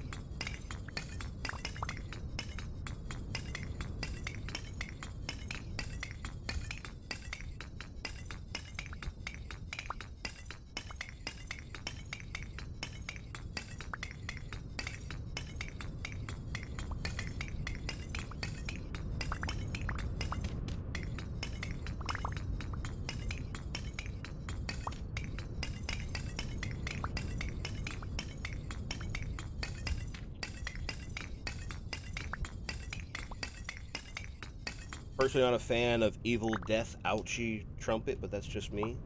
Personally not a fan of Evil Death Ouchie Trumpet, but that's just me.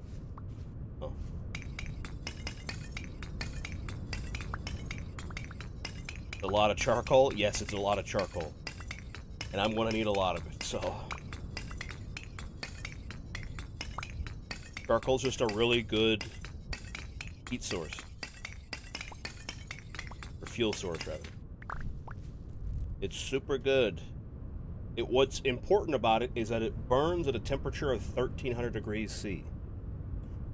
Oh. A lot of charcoal? Yes, it's a lot of charcoal. And I'm gonna need a lot of it, so... Charcoal's just a really good heat source. Or fuel source, rather. It's super good. What's important about it is that it burns at a temperature of 1300 degrees C.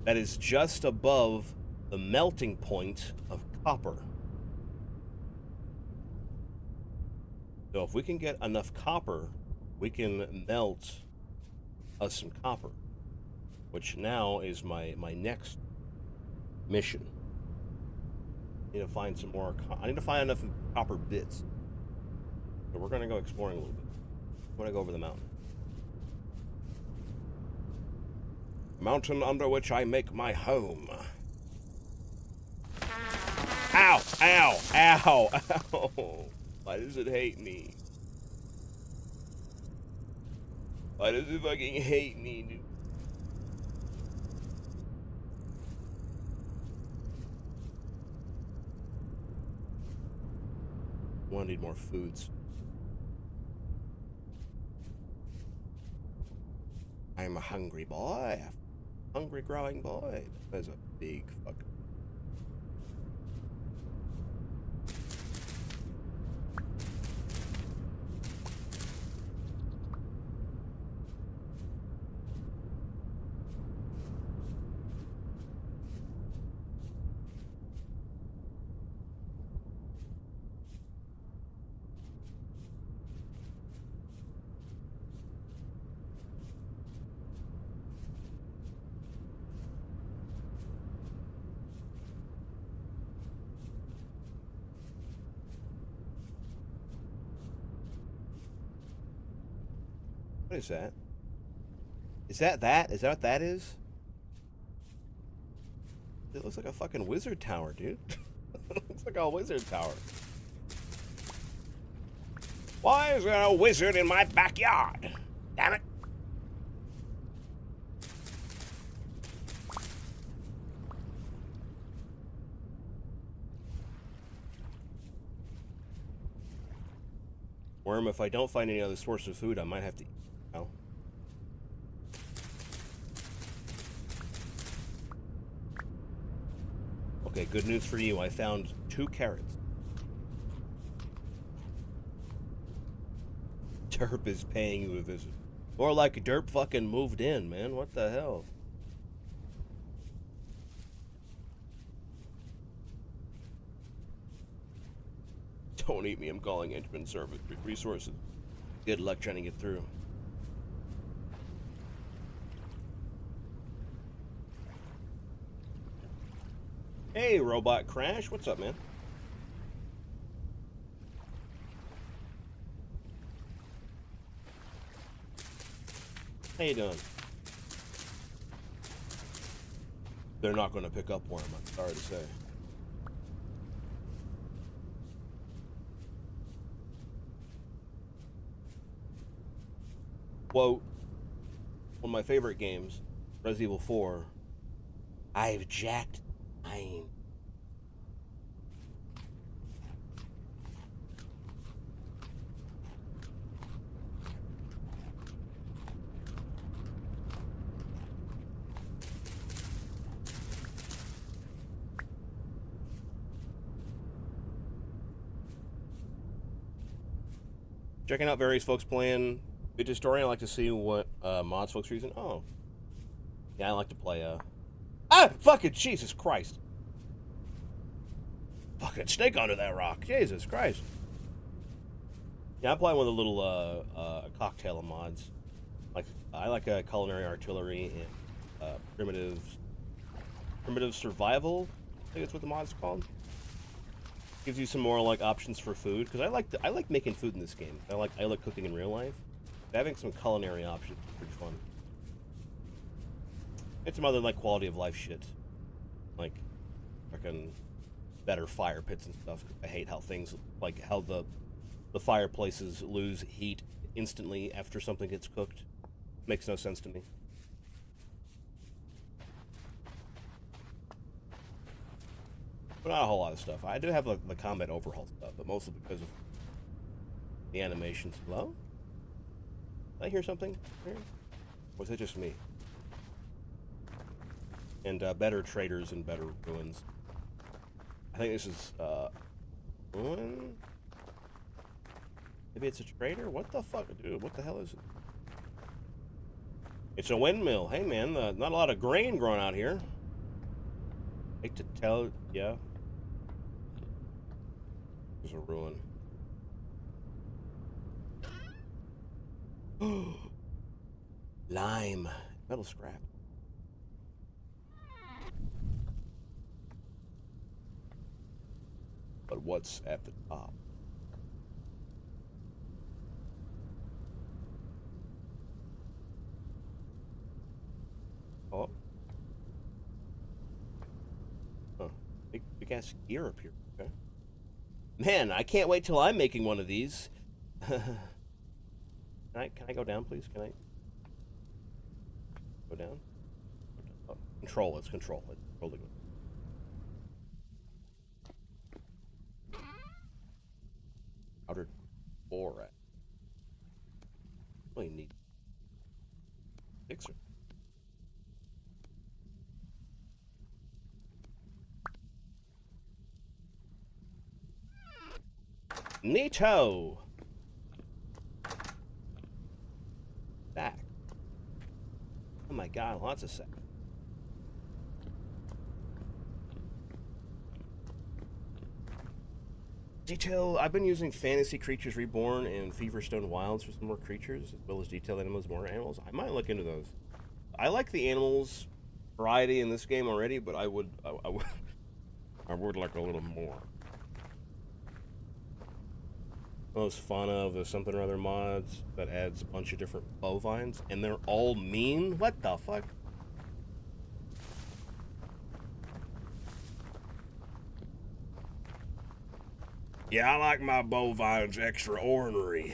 That is just above the melting point of copper. So if we can get enough copper, we can melt us some copper. Which now is my next mission. I need to find some more. I need to find enough copper bits. So we're gonna go exploring a little bit. I'm gonna go over the mountain. Mountain under which I make my home. Ow! Ow! Ow! Ow! Why does it hate me? Why does it fucking hate me, dude? I need more foods. I'm a hungry boy. Hungry growing boy. There's a big fucking... What is that? Is that that? Is that what that is? It looks like a fucking wizard tower, dude. It looks like a wizard tower. Why is there a wizard in my backyard? Damn it. Worm, if I don't find any other source of food, I might have to... Oh. Okay, good news for you. I found 2 carrots. Derp is paying you a visit. More like Derp fucking moved in, man. What the hell? Don't eat me. I'm calling Enderman Service Resources. Good luck trying to get through. Hey, Robot Crash. What's up, man? How you doing? They're not going to pick up Worm, I'm sorry to say. Quote, one of my favorite games, Resident Evil 4, I've jacked mine. Checking out various folks playing Vintage Story. I like to see what mods folks are using. Oh. Yeah, I like to play, Ah! Fucking Jesus Christ! Fucking snake under that rock. Jesus Christ. Yeah, I'm playing with a little, cocktail of mods. Like, I like Culinary Artillery and, Primitive Survival, I think that's what the mod's called. Gives you some more, like, options for food. Because I like making food in this game. I like cooking in real life. Having some culinary options is pretty fun. And some other, like, quality of life shit. Like, fucking better fire pits and stuff. I hate how things, like, how the fireplaces lose heat instantly after something gets cooked. Makes no sense to me. But not a whole lot of stuff. I do have the combat overhaul stuff, but mostly because of the animations. Hello? Did I hear something here? Or was it just me? And better traders and better ruins. I think this is ruin? Maybe it's a trader? What the fuck? Dude, what the hell is it? It's a windmill. Hey man, not a lot of grain growing out here. Hate to tell, yeah. There's a ruin. Lime. Metal scrap. But what's at the top? Oh. Huh. Big ass gear up here. Okay. Man, I can't wait till I'm making one of these. Can I go down, please? Can I go down? Oh, control. Let's control it. Control the. Outer borat. Really neat. Fixer. Neato. Back. Oh my god, lots of sex. Detail. I've been using Fantasy Creatures Reborn and Feverstone Wilds for some more creatures, as well as detailed animals, more animals. I might look into those. I like the animals variety in this game already, but I would like a little more. Most fun of the something or other mods that adds a bunch of different bovines, and they're all mean. What the fuck? Yeah, I like my bovines extra ornery.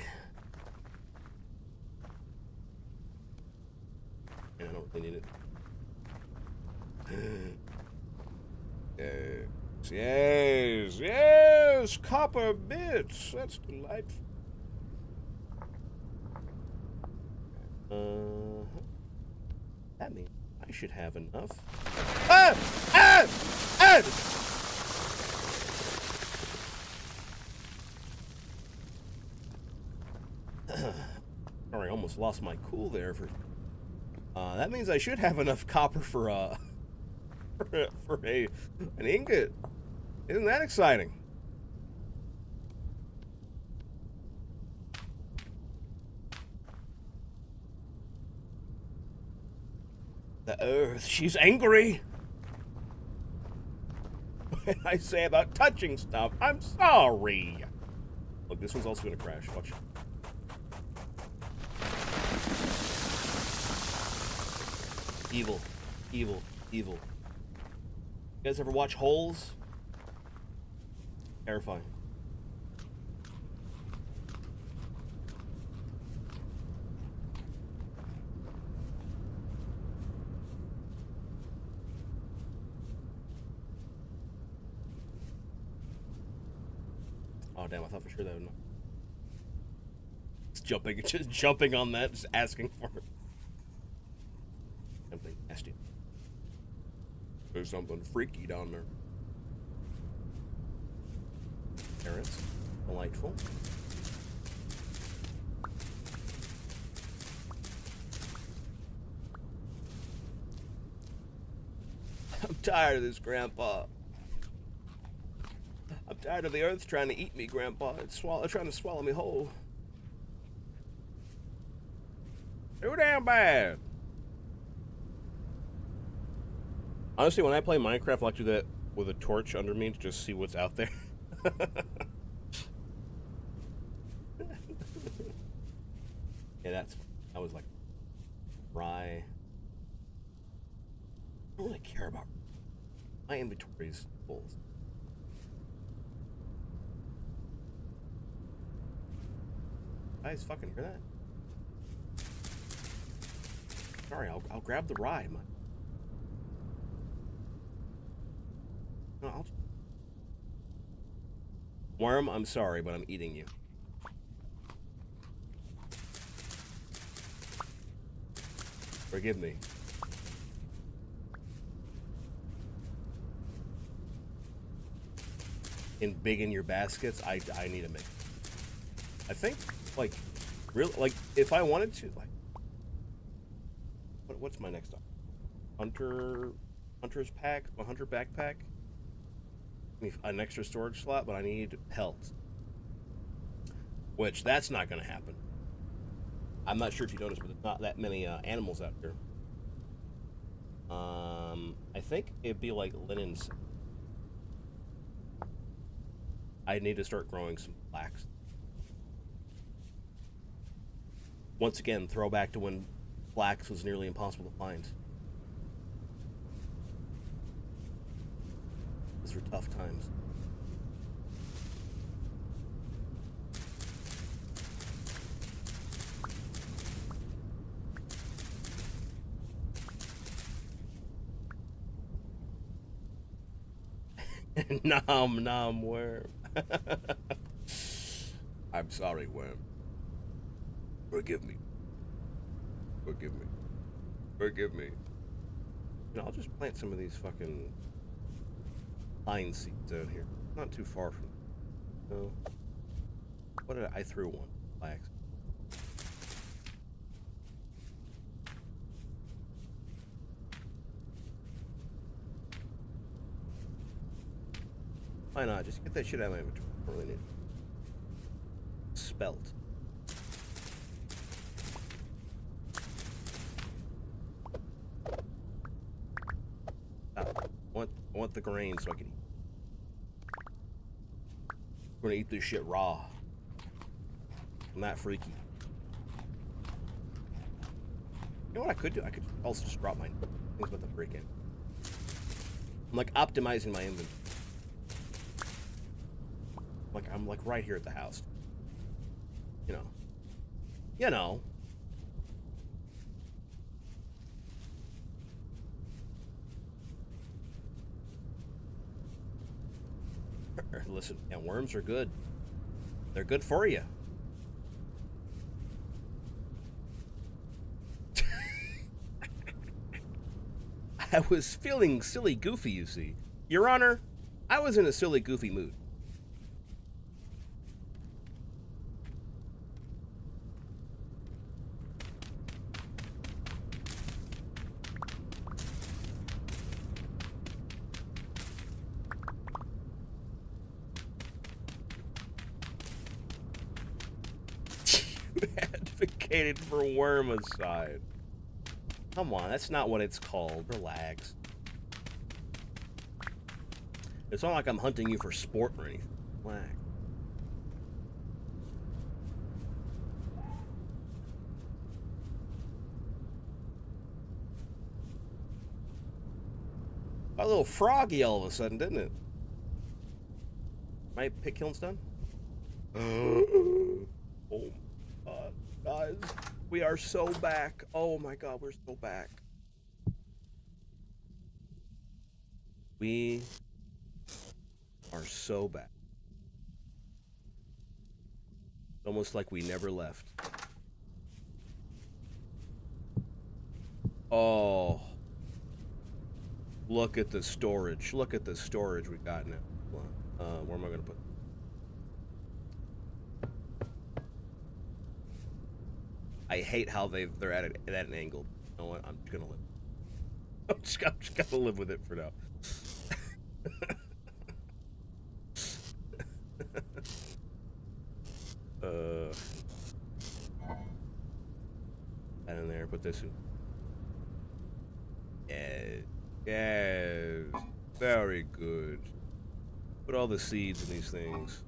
Yeah, I don't really need it. Yes, copper bits. That's delightful. That means I should have enough. Ah! Ah! Ah! Sorry, I almost lost my cool there. That means I should have enough copper for an ingot. Isn't that exciting? The earth, she's angry. When I say about touching stuff, I'm sorry. Look, this one's also gonna crash. Watch. Evil, evil, evil. You guys ever watch Holes? Terrifying. Oh damn! I thought for sure that would not. It's just jumping on that, just asking for it. Something nasty. There's something freaky down there. Parents, delightful. I'm tired of this, Grandpa. I'm tired of the earth trying to eat me, Grandpa. It's trying to swallow me whole. Too damn bad. Honestly, when I play Minecraft, I like to do that with a torch under me to just see what's out there. Yeah, that was like rye. I don't really care about my inventory's full. Guys, fucking hear that? Sorry, I'll grab the rye. No, Worm, I'm sorry, but I'm eating you. Forgive me. In big in your baskets, I need to make. I think, like, real, like, if I wanted to, like, what's my next option? Hunter's pack, a hunter backpack. An extra storage slot, but I need pelts. Which, that's not going to happen. I'm not sure if you noticed, but there's not that many animals out here. I think it'd be like linens. I need to start growing some flax. Once again, throwback to when flax was nearly impossible to find. Those were tough times. Nom nom worm. I'm sorry, worm. Forgive me. Forgive me. Forgive me. You know, I'll just plant some of these fucking pine seeds out here. Not too far from. No. What did I threw one by accident. Why not? Just get that shit out of my inventory. I don't really need it. Spelt. I want the grain so I can eat. I'm gonna eat this shit raw. I'm not freaky. You know what I could do? I could also just drop my things about the break in. I'm like optimizing my inventory. I'm like right here at the house. You know. You know. Listen, and worms are good. They're good for you. I was feeling silly goofy, you see. Your Honor, I was in a silly goofy mood. Advocated for wormicide. Come on, that's not what it's called. Relax. It's not like I'm hunting you for sport or anything. Relax. A little froggy all of a sudden, didn't it? My pit killing's done? Oh my god, guys. We are so back. Oh my god, we're so back. We are so back. Almost like we never left. Oh. Look at the storage. Look at the storage we got now. Where am I going to put? I hate how they're at an angle. You know what? I'm just gonna live. I'm just gonna live with it for now. That in there. Put this in. Yes. Yes. Very good. Put all the seeds in these things.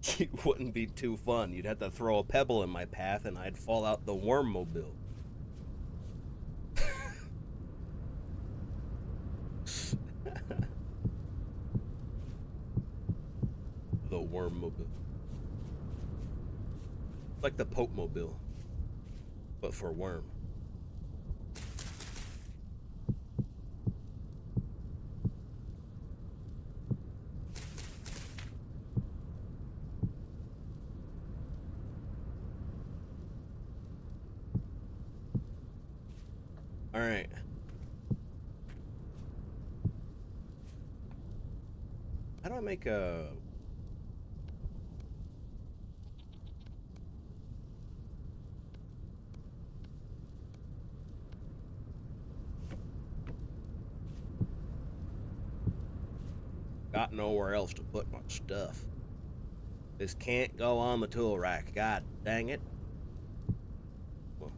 It wouldn't be too fun. You'd have to throw a pebble in my path and I'd fall out the wormmobile. The wormmobile. Like the Pope Mobile, but for worm. All right. How do I make a... Got nowhere else to put my stuff. This can't go on the tool rack. God dang it. Well.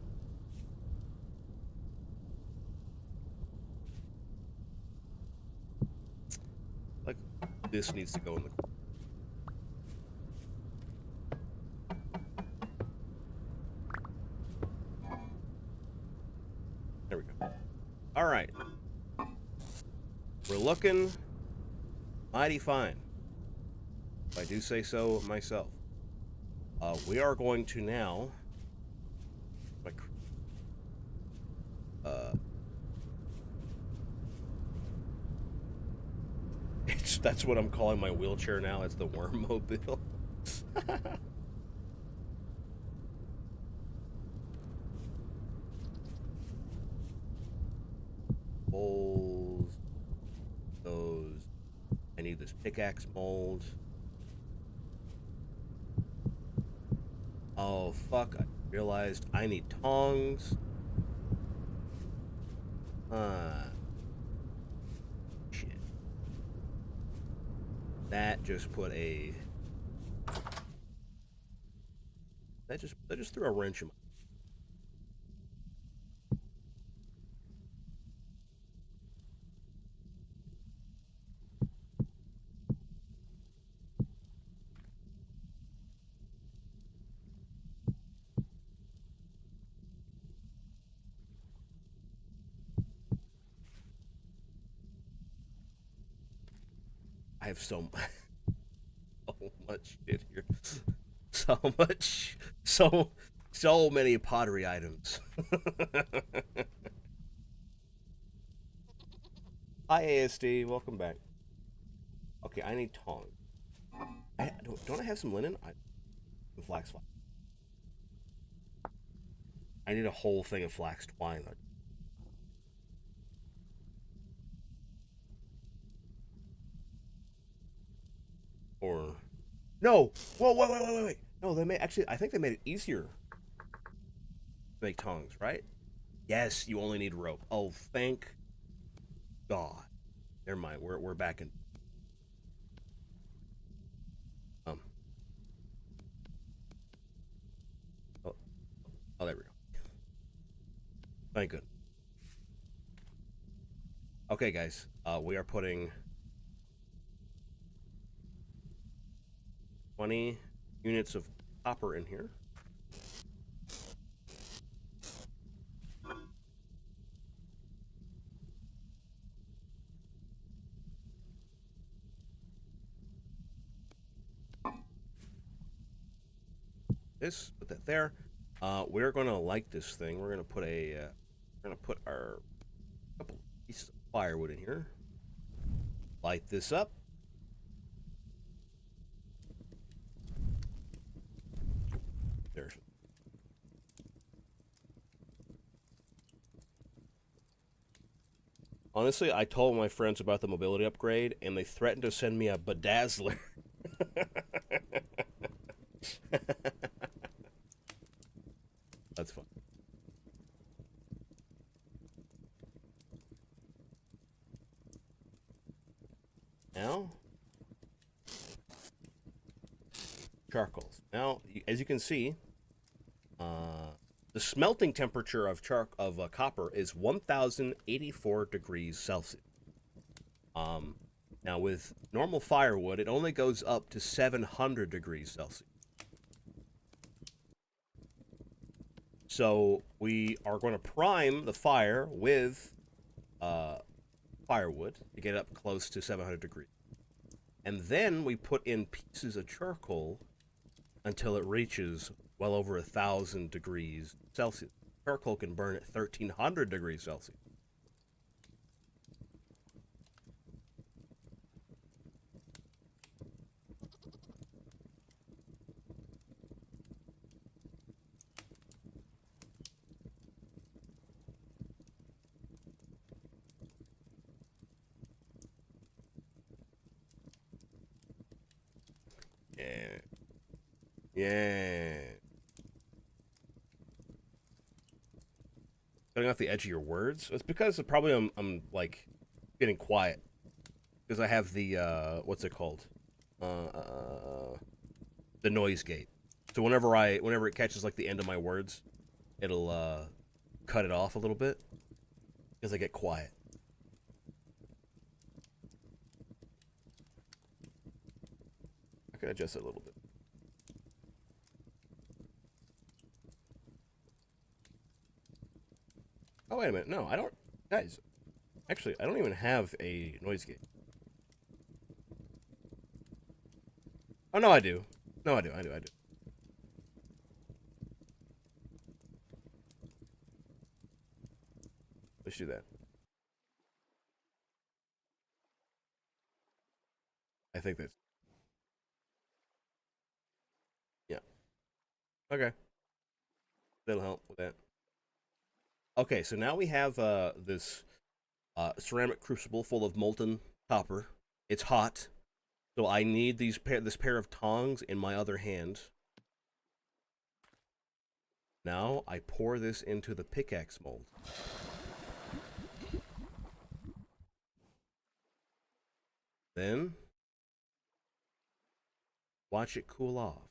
Like, this needs to go in the... There we go. All right. We're looking mighty fine, if I do say so myself. We are going to now... that's what I'm calling my wheelchair now. It's the wormmobile. Bowls. Those. I need this pickaxe mold. Oh, fuck. I realized I need tongs. Shit. That just put a... That just threw a wrench in my... I have so much shit here. So many pottery items. Hi ASD, welcome back. Okay, I need tongs. Don't I have some linen? Some flax. I need a whole thing of flax twine. Or no, whoa, wait. No, they made actually. I think they made it easier to make tongs, right? Yes, you only need rope. Oh, thank God. Never mind. We're back in. Oh, there we go. Thank goodness. Okay, guys. We are putting 20 units of copper in here. This, put that there. We're gonna light this thing. We're gonna put our couple pieces of firewood in here. Light this up. There's. Honestly, I told my friends about the mobility upgrade, and they threatened to send me a bedazzler. That's fun. Now, charcoals. Now, as you can see, the smelting temperature of copper is 1,084 degrees Celsius. Now, with normal firewood, it only goes up to 700 degrees Celsius. So we are going to prime the fire with firewood to get up close to 700 degrees. And then we put in pieces of charcoal until it reaches well over 1,000 degrees Celsius. Charcoal can burn at 1,300 degrees Celsius. Yeah. Yeah. Cutting off the edge of your words? It's because probably I'm like getting quiet. Because I have the what's it called? The noise gate. So whenever it catches like the end of my words, it'll cut it off a little bit because I get quiet. I could adjust it a little bit. Oh, wait a minute. No, I don't. Guys, actually, I don't even have a noise gate. Oh, no, I do. No, I do. Let's do that. I think that's... Yeah. Okay. That'll help with that. Okay, so now we have this ceramic crucible full of molten copper. It's hot, so I need this pair of tongs in my other hand. Now I pour this into the pickaxe mold. Then watch it cool off.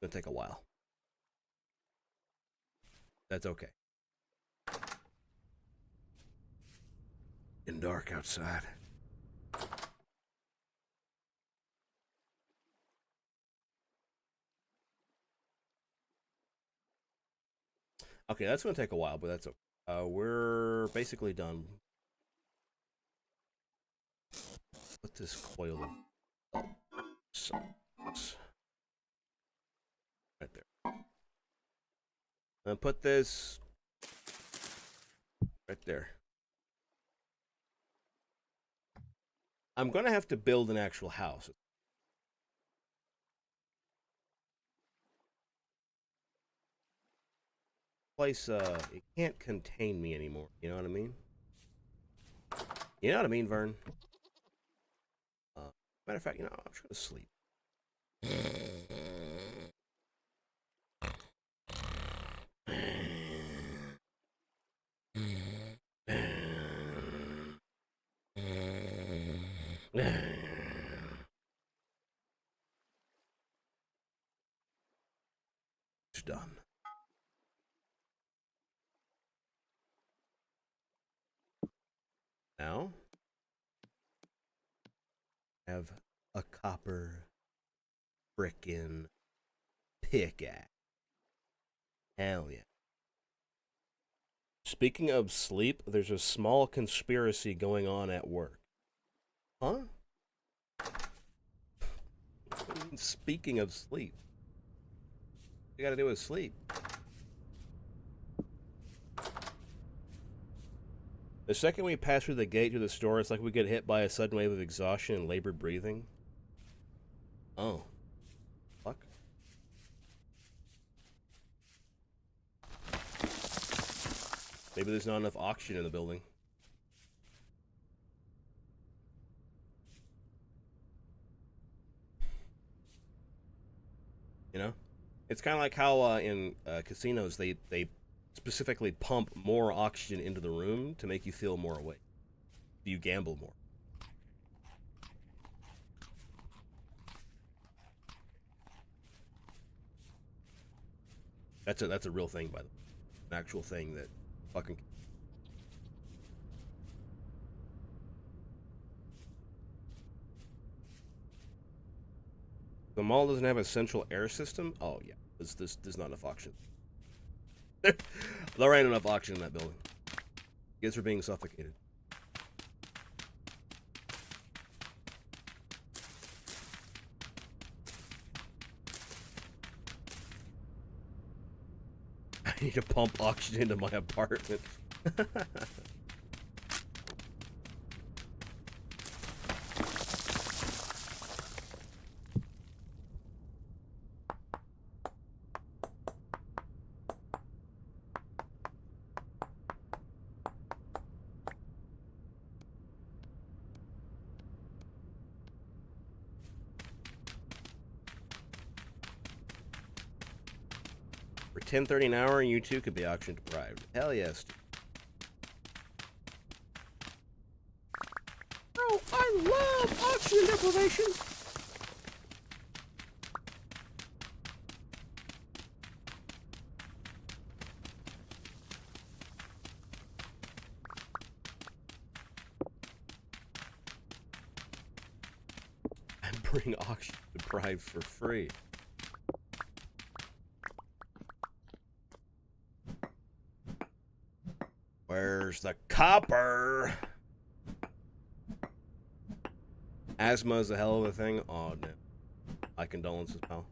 It's gonna take a while. That's okay. Getting dark outside. Okay, that's gonna take a while, but that's okay. We're basically done. Put this coil of salt right there. And put this right there. I'm gonna have to build an actual house. Place, it can't contain me anymore. You know what I mean? You know what I mean, Vern? Matter of fact, you know, I'm just gonna sleep. It's done. Now, have a copper frickin' pickaxe. Hell yeah. Speaking of sleep, there's a small conspiracy going on at work. Huh? What do you mean, speaking of sleep? What you gotta do with sleep? The second we pass through the gate to the store, it's like we get hit by a sudden wave of exhaustion and labored breathing. Oh. Fuck. Maybe there's not enough oxygen in the building. You know? It's kind of like how in casinos they specifically pump more oxygen into the room to make you feel more awake. You gamble more. That's a real thing, by the way. An actual thing that fucking. The mall doesn't have a central air system. Oh yeah, there's not enough oxygen. There ain't enough oxygen in that building. Kids are being suffocated. I need to pump oxygen into my apartment. For $10.30 an hour, you too could be oxygen deprived. Hell yes. Oh, I love oxygen deprivation. I'm bringing oxygen deprived for free. Where's the copper? Asthma is a hell of a thing. Oh, no. My condolences, pal.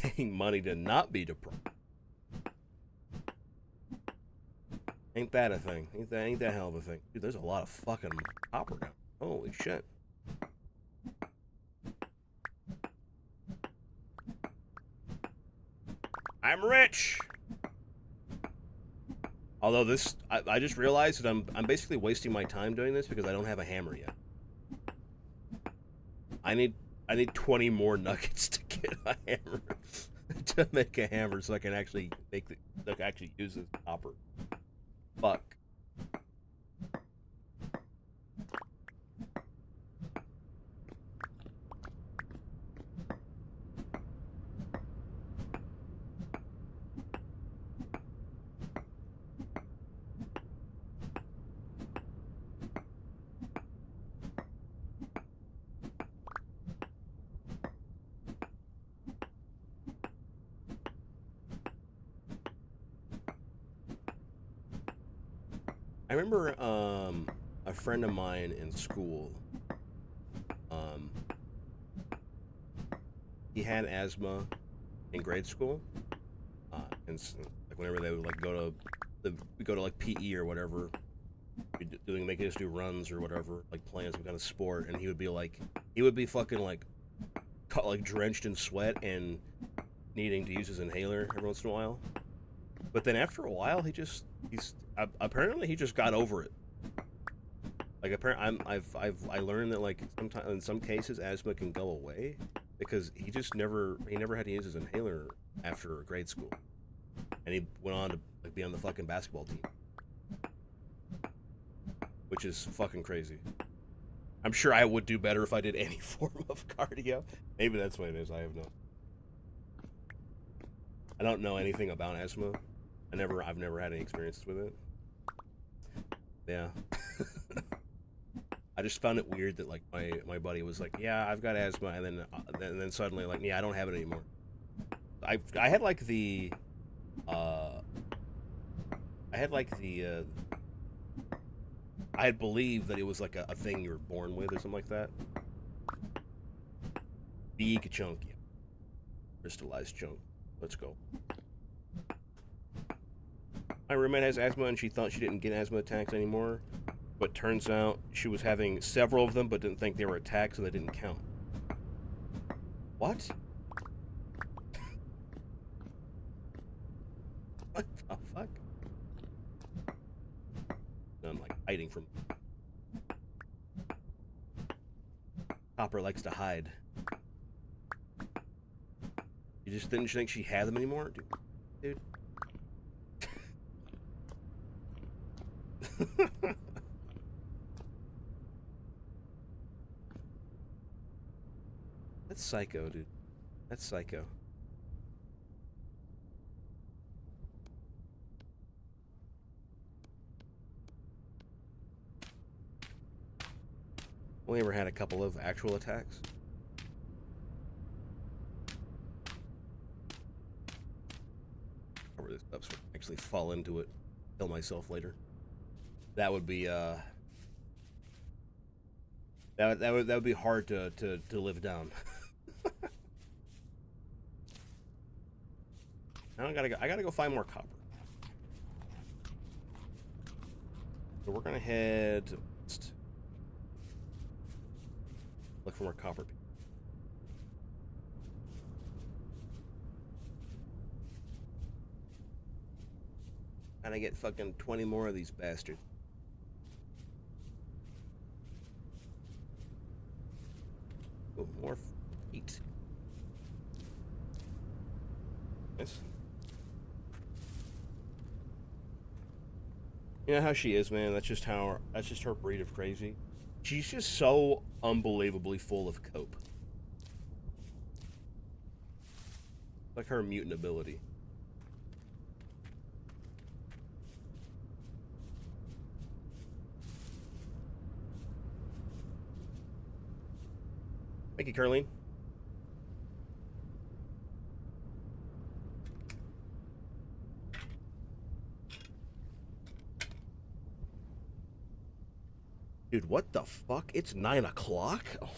Paying money to not be deprived. Ain't that a thing? Ain't that hell of a thing? Dude, there's a lot of fucking copper now. Holy shit. I'm rich! Although this, I just realized that I'm basically wasting my time doing this because I don't have a hammer yet. I need 20 more nuggets to get a hammer. To make a hammer so I can actually actually use this copper. Fuck. I remember a friend of mine in school, he had asthma in grade school, and like whenever they would like go to like PE or whatever, making us do runs or whatever, like playing some kind of sport, and he would be fucking like drenched in sweat and needing to use his inhaler every once in a while. But then after a while, apparently he just got over it. Like I learned that like sometimes in some cases asthma can go away because he never had to use his inhaler after grade school, and he went on to like be on the fucking basketball team, which is fucking crazy. I'm sure I would do better if I did any form of cardio. Maybe that's what it is. I don't know anything about asthma. I've never had any experiences with it. Yeah. I just found it weird that like my buddy was like, yeah, I've got asthma, and then suddenly like, yeah, I don't have it anymore. I had like the I had believed that it was like a thing you were born with or something like that. Big chunk, yeah. Crystallized chunk. Let's go. My roommate has asthma and she thought she didn't get asthma attacks anymore, but turns out she was having several of them but didn't think they were attacks and they didn't count. What? What the fuck? I'm like hiding from... Copper likes to hide. You just didn't think she had them anymore? Dude. That's psycho, dude. That's psycho. Only ever had a couple of actual attacks. Cover this up so I can actually fall into it, kill myself later. That would be that would be hard to live down. Now I gotta go find more copper. So we're gonna head west. Look for more copper. And I get fucking 20 more of these bastards. Oh, more feet. Nice. You know how she is, man. That's just her breed of crazy. She's just so unbelievably full of cope. Like her mutant ability. Thank you, Curleen. Dude, what the fuck? It's 9 o'clock? Oh.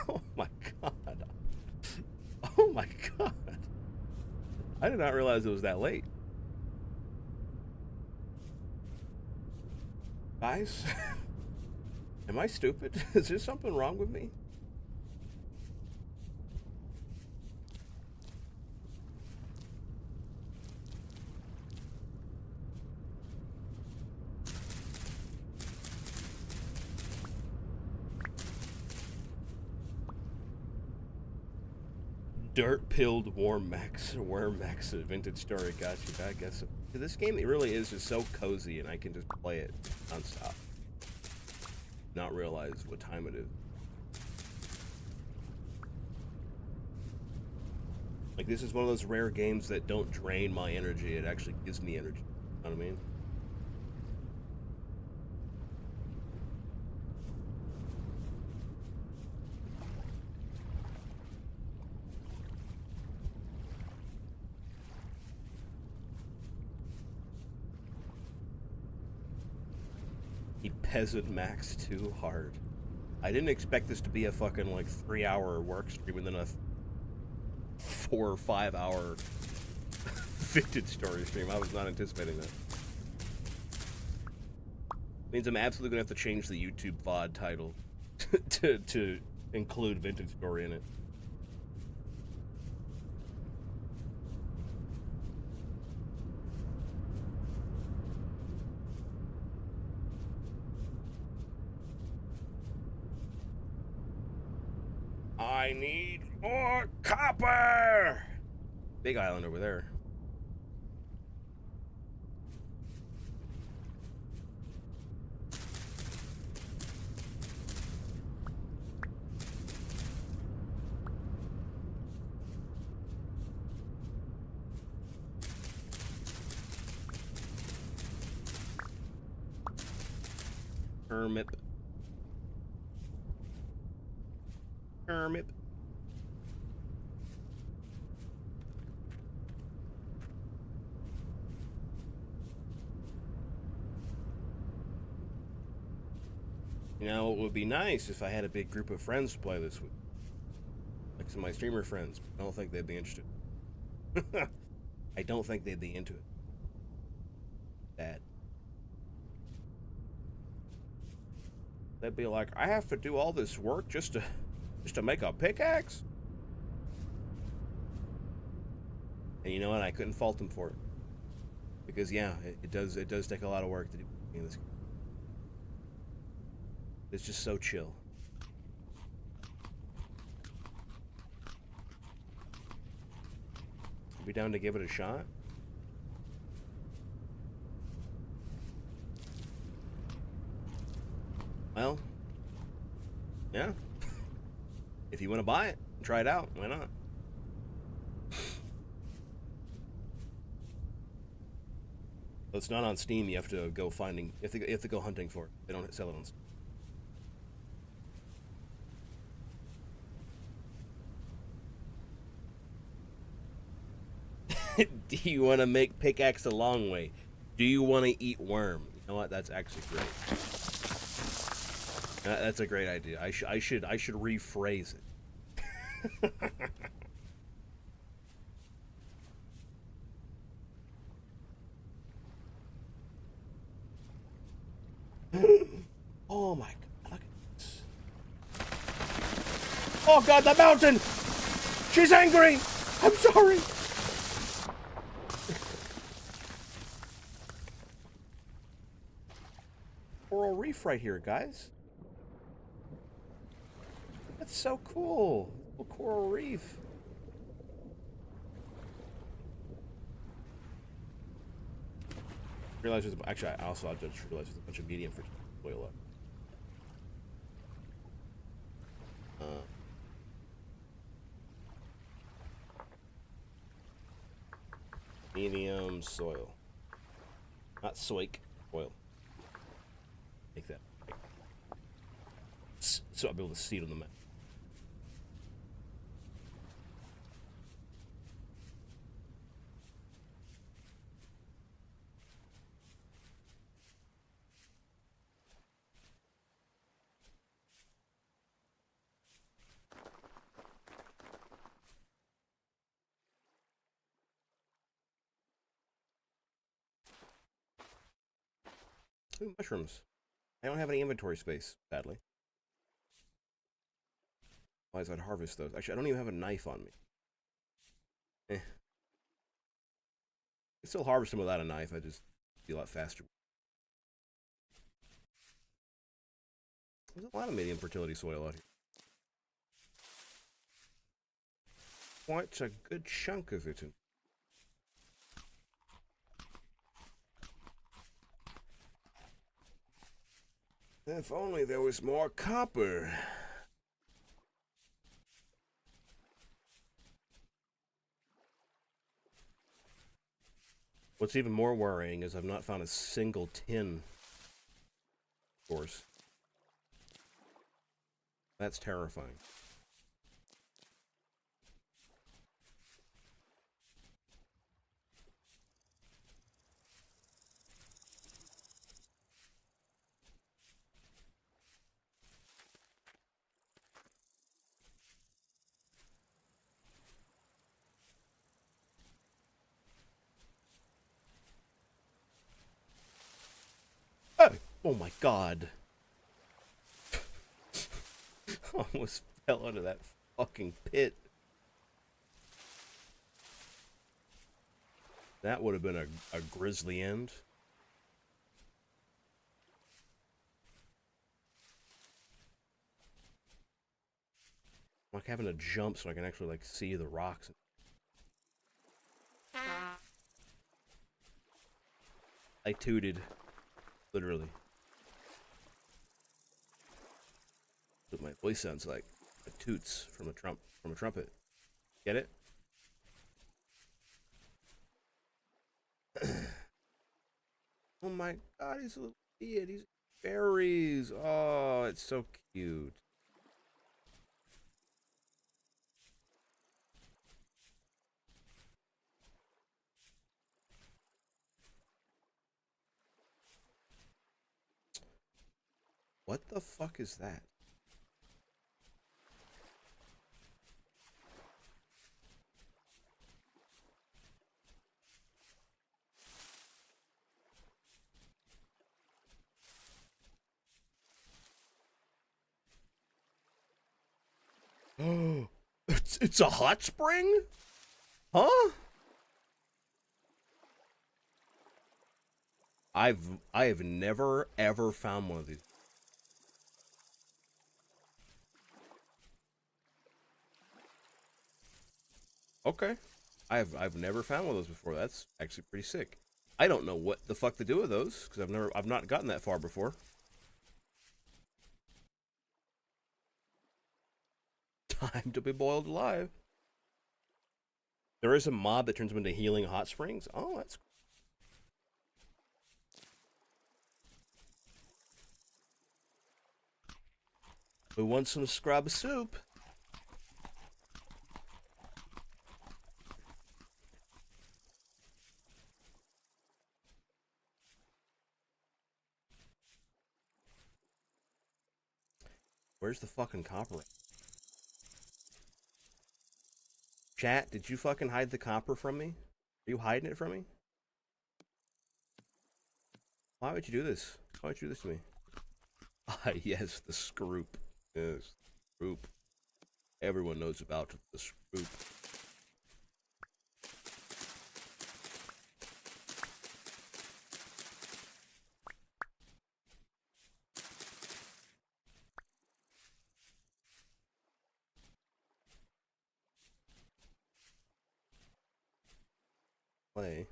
Oh my god. Oh my god. I did not realize it was that late. Guys? Am I stupid? Is there something wrong with me? Dirt-pilled Worm Max vintage story. Got you. I guess this game, it really is just so cozy, and I can just play it nonstop. Not realize what time it is. Like, this is one of those rare games that don't drain my energy. It actually gives me energy. You know what I mean? Peasant Max too hard. I didn't expect this to be a fucking like 3-hour work stream and then a 4 or 5 hour vintage story stream. I was not anticipating that. Means I'm absolutely gonna have to change the YouTube VOD title to include vintage story in it. I need more copper! Big island over there. Hermit. Hermit. You know, it would be nice if I had a big group of friends to play this with. Like some of my streamer friends. I don't think they'd be interested. I don't think they'd be into it. Bad. They'd be like, I have to do all this work just to make a pickaxe? And you know what? I couldn't fault them for it. Because yeah, it does take a lot of work to do this. It's just so chill. Be down to give it a shot? Well, yeah. If you want to buy it, try it out. Why not? But it's not on Steam. You have to go finding. You have to go hunting for it. They don't sell it on Steam. Do you want to make pickaxe a long way? Do you want to eat worm? You know what? That's actually great. That's a great idea. I should rephrase it. Oh my god! Look at this. Oh god, the mountain! She's angry. I'm sorry. Coral reef right here, guys. That's so cool. A coral reef. Realize there's actually I also just realized there's a bunch of medium for oil up. Medium soil. Not soik, oil. Take that. So I'll be able to see it on the map. Ooh, mushrooms. I don't have any inventory space, sadly. Otherwise, I'd harvest those. Actually, I don't even have a knife on me. I can still harvest them without a knife. I just be a lot faster. There's a lot of medium fertility soil out here. Quite a good chunk of it. If only there was more copper. What's even more worrying is I've not found a single tin. Of course. That's terrifying. Oh my god. Almost fell out of that fucking pit. That would have been a grisly end. I'm like having to jump so I can actually like see the rocks. I tooted. Literally. That's what my voice sounds like. It toots from a trumpet. Get it? Oh my god, he's a little idiot. He's berries. Oh, it's so cute. What the fuck is that? Oh, it's a hot spring? Huh? I have never ever found one of these. Okay. I've never found one of those before. That's actually pretty sick. I don't know what the fuck to do with those because I've not gotten that far before. Time to be boiled alive. There is a mod that turns them into healing hot springs. Oh, that's cool. We want some scrub soup. Where's the fucking copper? Chat, did you fucking hide the copper from me? Are you hiding it from me? Why would you do this? Why would you do this to me? Ah, yes, the scroop. Yes, scroop. Everyone knows about the scroop. Play.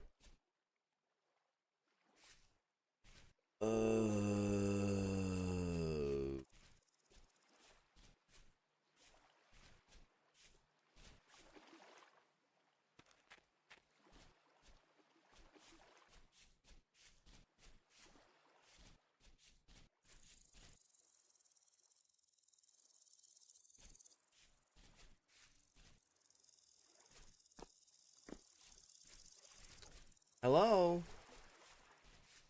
Hello?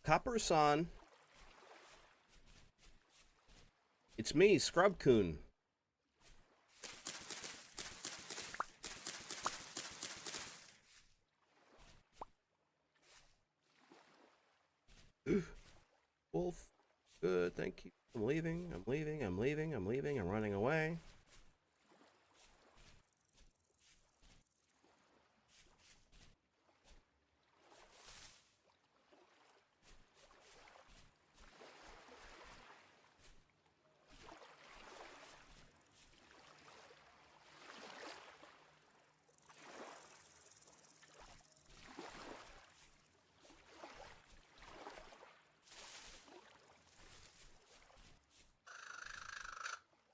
Copper-san. It's me, Scrub-kun. Wolf. Good, thank you. I'm leaving, I'm leaving, I'm leaving, I'm leaving, I'm running away.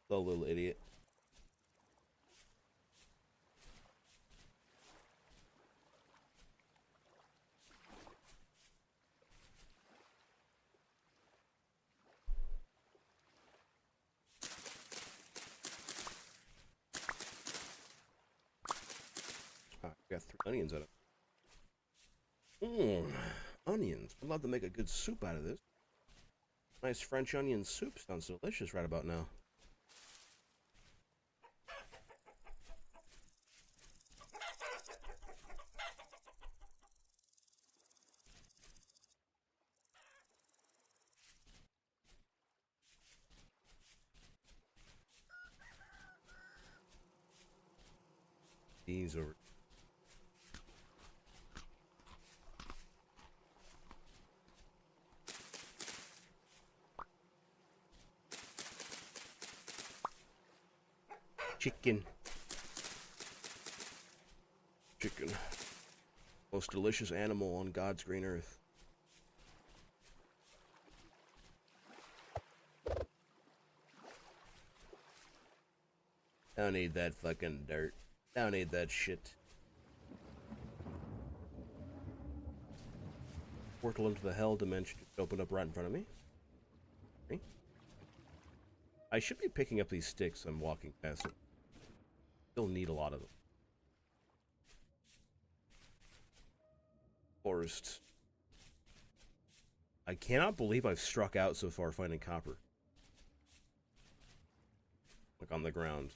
The little idiot. Ah, got 3 onions out of it. Onions. I'd love to make a good soup out of this. Nice French onion soup sounds delicious right about now. These over. Chicken. Chicken. Most delicious animal on God's green earth. Don't need that fucking dirt. Don't need that shit. Portal into the hell dimension just opened up right in front of me. Okay. I should be picking up these sticks I'm walking past them. Still need a lot of them. Forest. I cannot believe I've struck out so far finding copper. Like on the ground.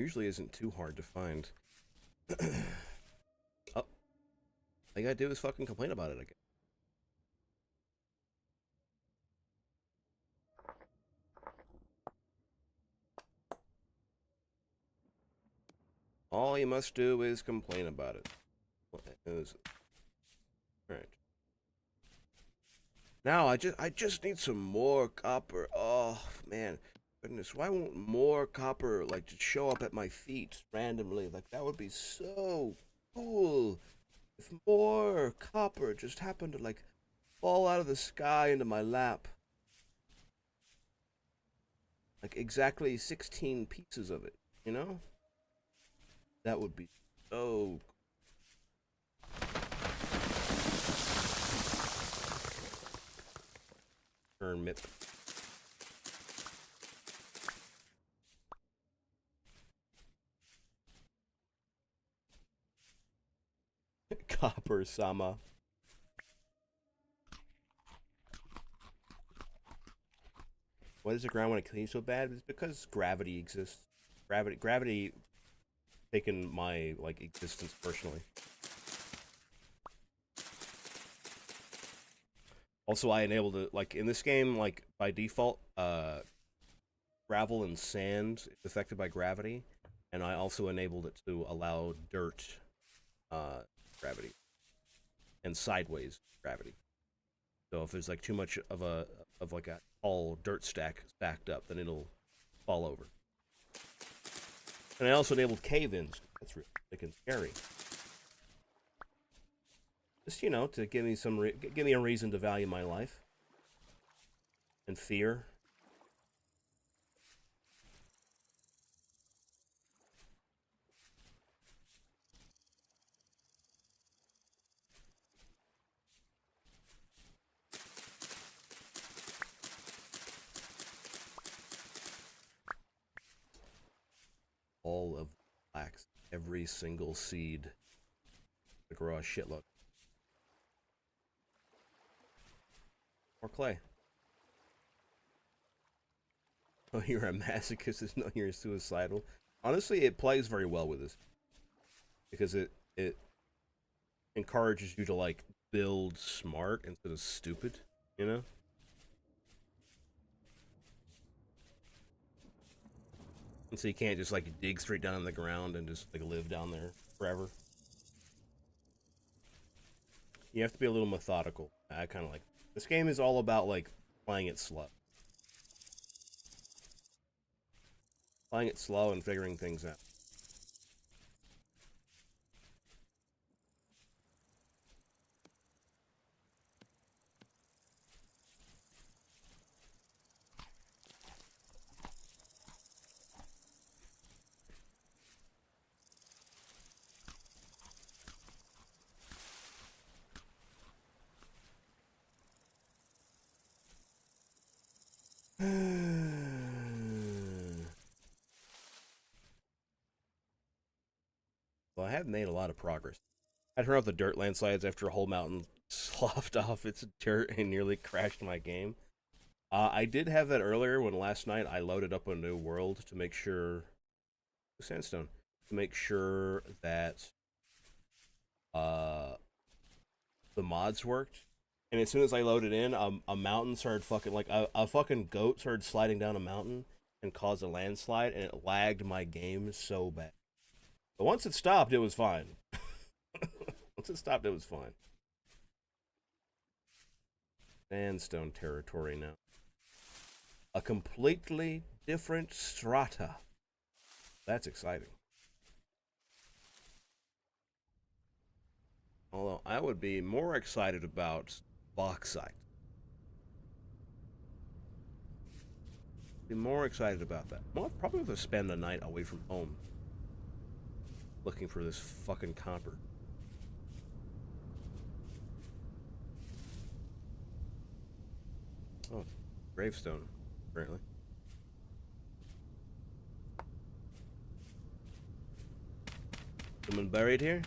Usually isn't too hard to find. Oh. All I gotta do is fucking complain about it again. must do is complain about it. Alright. Now I just need some more copper. Oh man. Goodness, why won't more copper like just show up at my feet randomly? Like that would be so cool. If more copper just happened to like fall out of the sky into my lap. Like exactly 16 pieces of it, you know? That would be so Hermit. Copper Sama. Why does the ground want to clean so bad? It's because gravity exists. Gravity taken my like existence personally. Also, I enabled it like in this game, like by default, gravel and sand is affected by gravity, and I also enabled it to allow dirt, gravity, and sideways gravity. So if there's like too much of a tall dirt stack stacked up, then it'll fall over. And I also enabled cave-ins. That's really freaking scary. Just, you know, to give me give me a reason to value my life and fear. All of flax, every single seed to grow a shitload. Or clay. Oh, you're a masochist. It's not you're suicidal. Honestly, it plays very well with this because it encourages you to like build smart instead of stupid. You know. And so you can't just like dig straight down in the ground and just like live down there forever. You have to be a little methodical. I kind of like this game is all about like playing it slow. Playing it slow and figuring things out. Well, I have made a lot of progress. I turned off the dirt landslides after a whole mountain sloughed off its dirt and nearly crashed my game. I did have that earlier when last night I loaded up a new world to make sure sandstone to make sure that the mods worked. And as soon as I loaded in, a mountain started fucking like a fucking goat started sliding down a mountain and caused a landslide, and it lagged my game so bad. But once it stopped, it was fine. Once it stopped, it was fine. Sandstone territory now. A completely different strata. That's exciting. Although I would be more excited about bauxite. Be more excited about that. Well, I'll probably have to spend the night away from home looking for this fucking copper. Oh, gravestone, apparently. Someone buried here?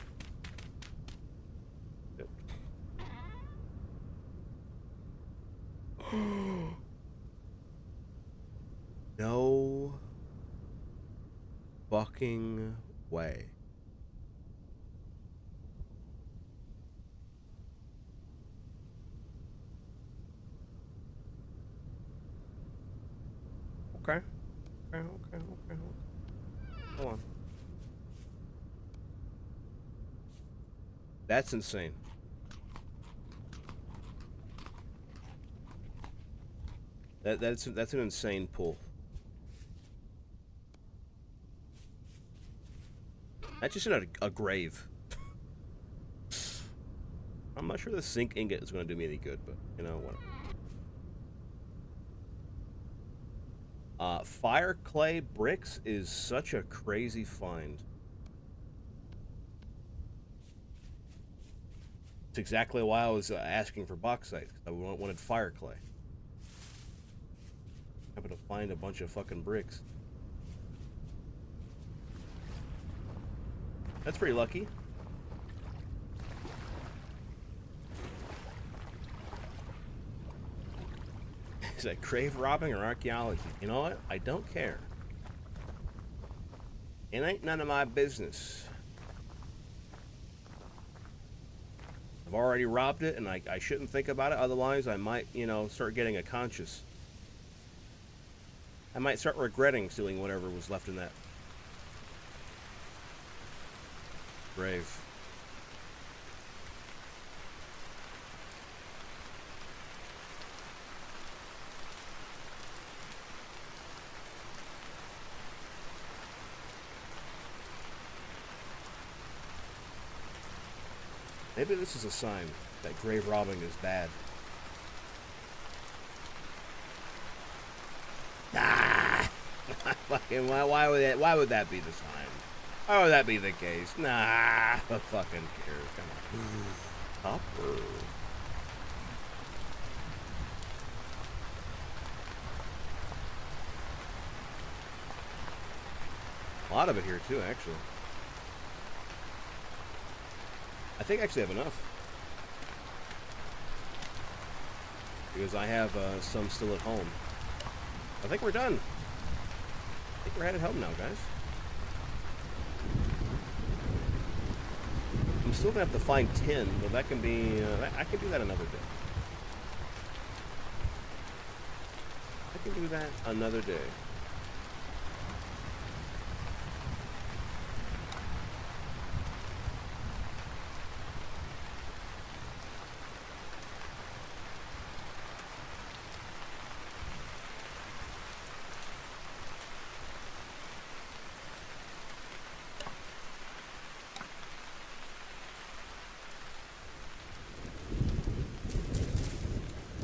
Yep. No fucking way. Okay. Okay. Hold on. That's insane. That's an insane pull. That's just in a grave. I'm not sure the zinc ingot is going to do me any good, but you know what. Fire clay bricks is such a crazy find. It's exactly why I was asking for bauxite. I wanted fire clay. I'm gonna find a bunch of fucking bricks. That's pretty lucky. Is that grave robbing or archaeology? You know what? I don't care. It ain't none of my business. I've already robbed it, and I shouldn't think about it. Otherwise, I might, you know, start getting a conscience. I might start regretting stealing whatever was left in that grave. Maybe this is a sign that grave robbing is bad. Nah! Fucking why would that be the sign? Why would that be the case? Nah, who fucking cares? Come on. Copper. A lot of it here too, actually. I think I actually have enough. Because I have some still at home. I think we're done. I think we're headed home now, guys. I'm still gonna have to find tin, but that can be. I can do that another day. I can do that another day.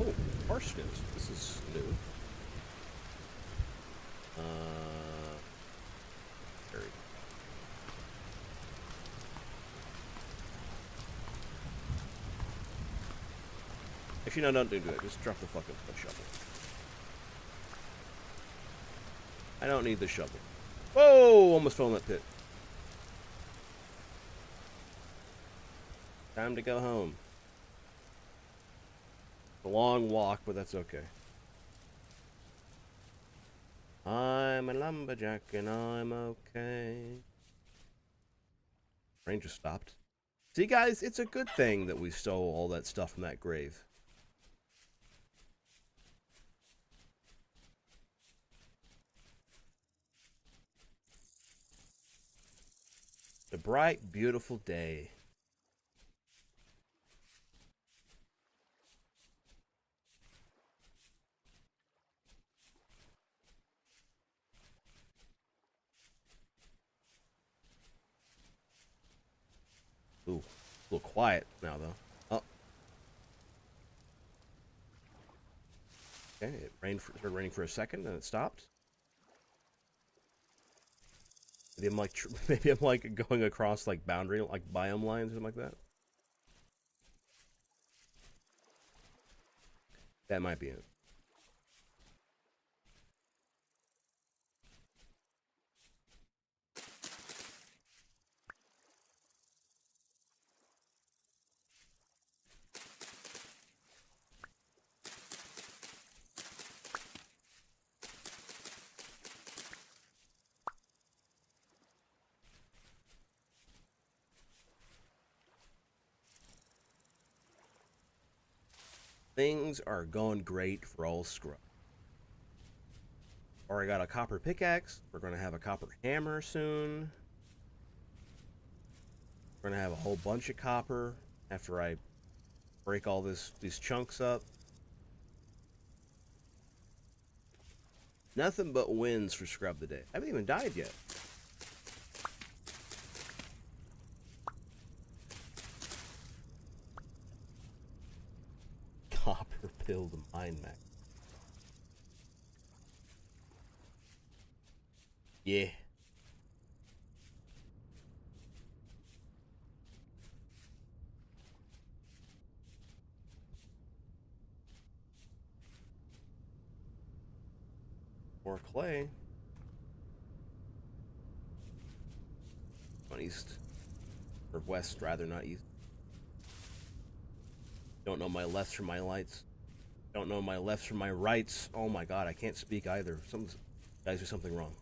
Oh, parsnips. This is new. Very. Actually, no, don't do that. Just drop the fucking shovel. I don't need the shovel. Whoa! Almost fell in that pit. Time to go home. A long walk, but that's okay. I'm a lumberjack and I'm okay. Rain just stopped. See, guys, it's a good thing that we stole all that stuff from that grave. A bright, beautiful day. Ooh, a little quiet now, though. Oh. Okay, it started raining for a second, and it stopped. Maybe I'm like going across like boundary, like biome lines or something like that. That might be it. Things are going great for old Scrub. Already got a copper pickaxe. We're going to have a copper hammer soon. We're gonna have a whole bunch of copper after I break all these chunks up. Nothing but wins for Scrub today. I haven't even died yet. Copper pill to mind max. Yeah. More clay. On east. Or west, rather, not east. Don't know my lefts from my lights. Don't know my lefts from my rights. Oh my god, I can't speak either. Guys, there's something wrong.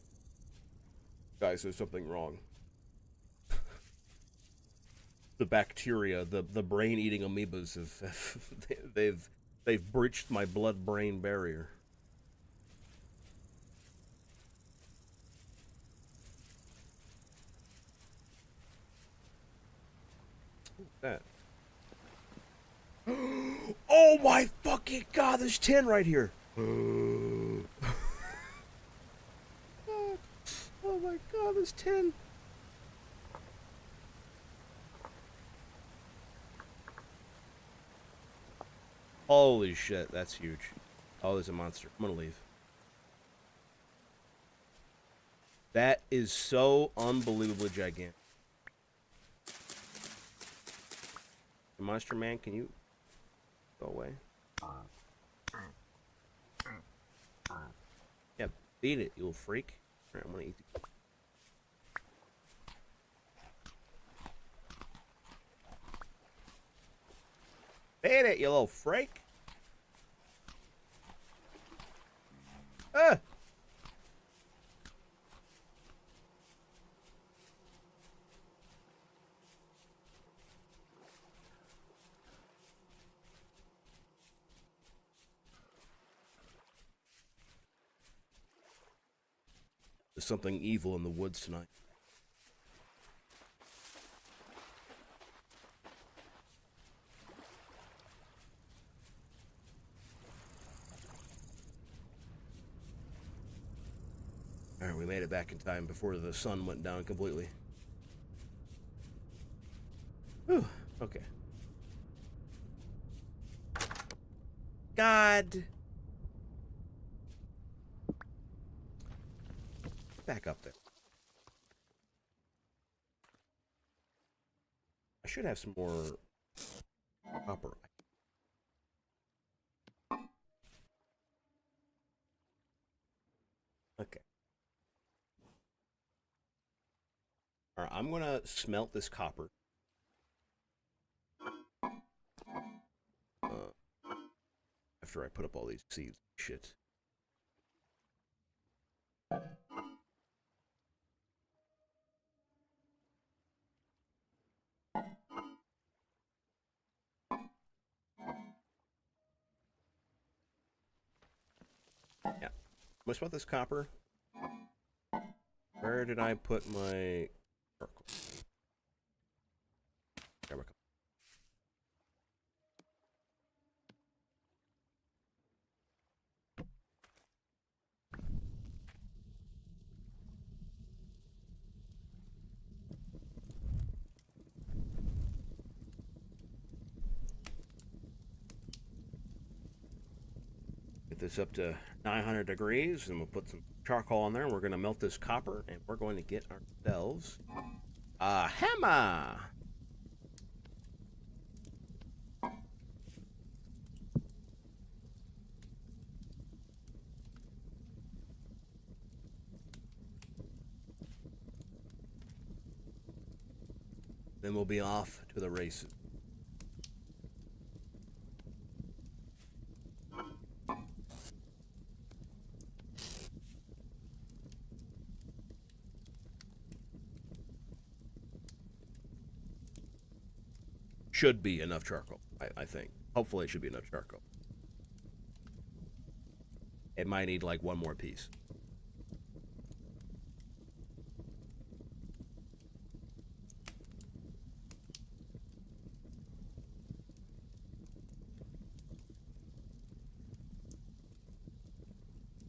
Guys, there's something wrong. The bacteria, the brain-eating amoebas they've breached my blood-brain barrier. That. Oh my fucking god, there's 10 right here. Oh my god, there's 10. Holy shit, that's huge. Oh, there's a monster. I'm gonna leave. That is so unbelievably gigantic. Monster Man, can you go away? Yeah, beat it, you little freak. Alright, I'm gonna eat the... Beat it, you little freak! Ah! There's something evil in the woods tonight. Alright, we made it back in time before the sun went down completely. Whew, okay. God! Back up there. I should have some more copper. Okay. Alright, I'm gonna smelt this copper. After I put up all these seeds. Shit. Yeah. What's about this copper? Where did I put my charcoal? There we go. Get this up to 900 degrees, and we'll put some charcoal in there, and we're going to melt this copper, and we're going to get ourselves a hammer. Then we'll be off to the races. Should be enough charcoal, I think. Hopefully it should be enough charcoal. It might need like one more piece.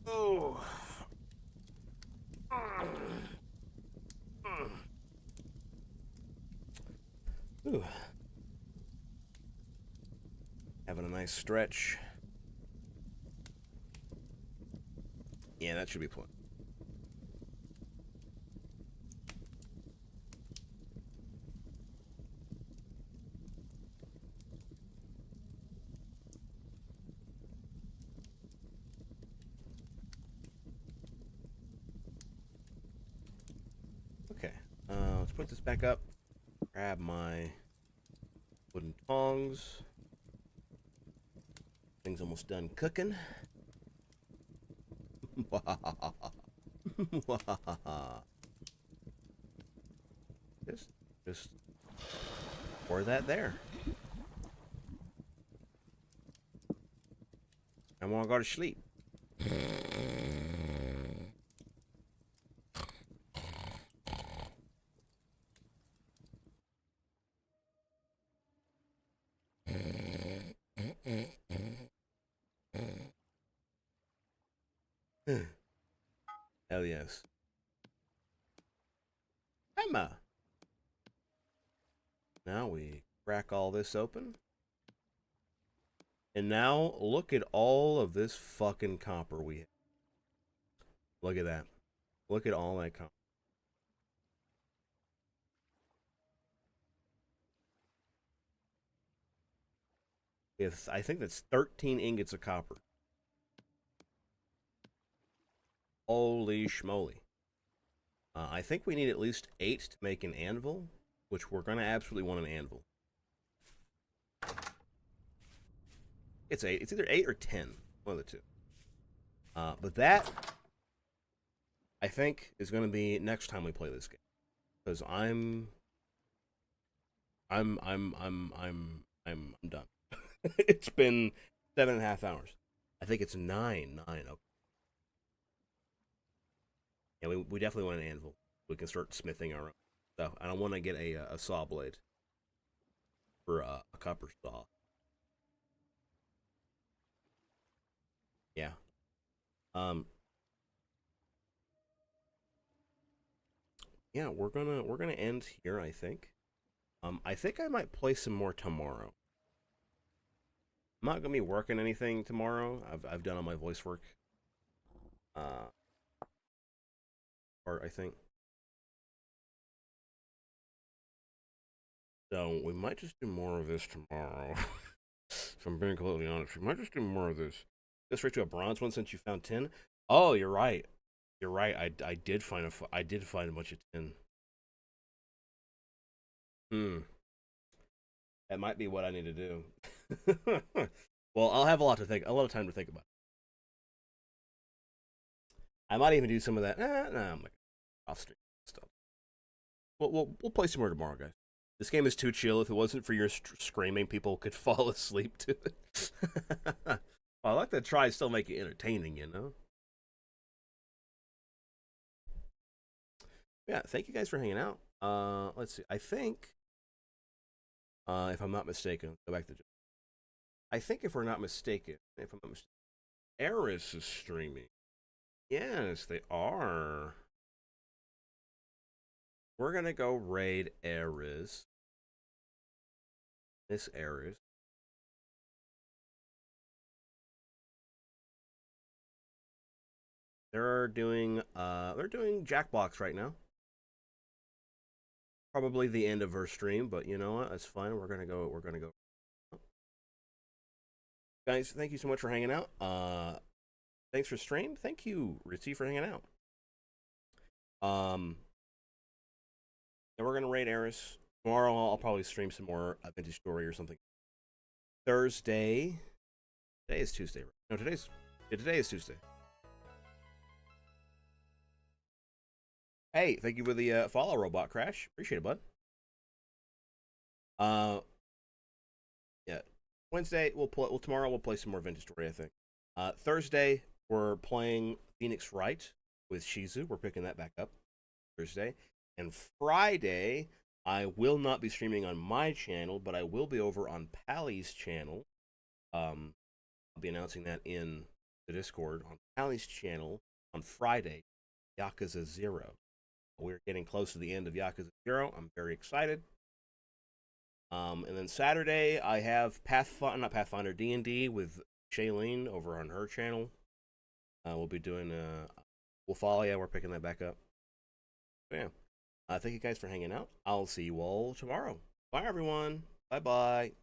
Oh. Ooh. Having a nice stretch. Yeah, that should be plenty. Okay, let's put this back up. Grab my wooden tongs. Thing's almost done cooking. just pour that there. I want to go to sleep. Hell yes. Emma. Now we crack all this open. And now look at all of this fucking copper we have. Look at that. Look at all that copper. We have, I think that's 13 ingots of copper. Holy schmoly. I think we need at least 8 to make an anvil, which we're going to absolutely want an anvil. It's 8. It's either 8 or 10. One of the two. But that, I think, is going to be next time we play this game. Because I'm done. It's been 7.5 hours. I think it's 9. Okay. Yeah, we definitely want an anvil. We can start smithing our own stuff. I don't want to get a saw blade for a copper saw. Yeah. Yeah, we're gonna end here, I think. I think I might play some more tomorrow. I'm not gonna be working anything tomorrow. I've done all my voice work. Part, I think. So we might just do more of this tomorrow. If I'm being completely honest, we might just do more of this. Go straight to a bronze one since you found 10. Oh, you're right. You're right. I did find a bunch of 10. That might be what I need to do. Well, I'll have a lot of time to think about. I might even do some of that. No, I'm like off stream stuff. We'll play some more tomorrow, guys. This game is too chill. If it wasn't for your screaming, people could fall asleep to it. Well, I like to try still make it entertaining, you know? Yeah, thank you guys for hanging out. Let's see. I think, if I'm not mistaken, go back to. I think if we're not mistaken, Eris is streaming. Yes, they are. We're gonna go raid Eris. This Eris. They're doing Jackbox right now. Probably the end of her stream, but you know what? That's fine. We're gonna go. Guys, thank you so much for hanging out. Thanks for stream. Thank you, Ritzy, for hanging out. And we're gonna raid Eris. Tomorrow I'll probably stream some more Vintage Story or something. Thursday. Today is Tuesday, right? No, today is Tuesday. Hey, thank you for the follow, Robot Crash. Appreciate it, bud. Yeah. Wednesday tomorrow we'll play some more Vintage Story, I think. Thursday we're playing Phoenix Wright with Shizu. We're picking that back up Thursday. And Friday I will not be streaming on my channel, but I will be over on Pally's channel. I'll be announcing that in the Discord on Allie's channel on Friday, Yakuza 0. We're getting close to the end of Yakuza 0. I'm very excited. And then Saturday, I have D&D with Shailene over on her channel. We'll be doing Wolfalia. We're picking that back up. Yeah. Thank you guys for hanging out. I'll see you all tomorrow. Bye, everyone. Bye-bye.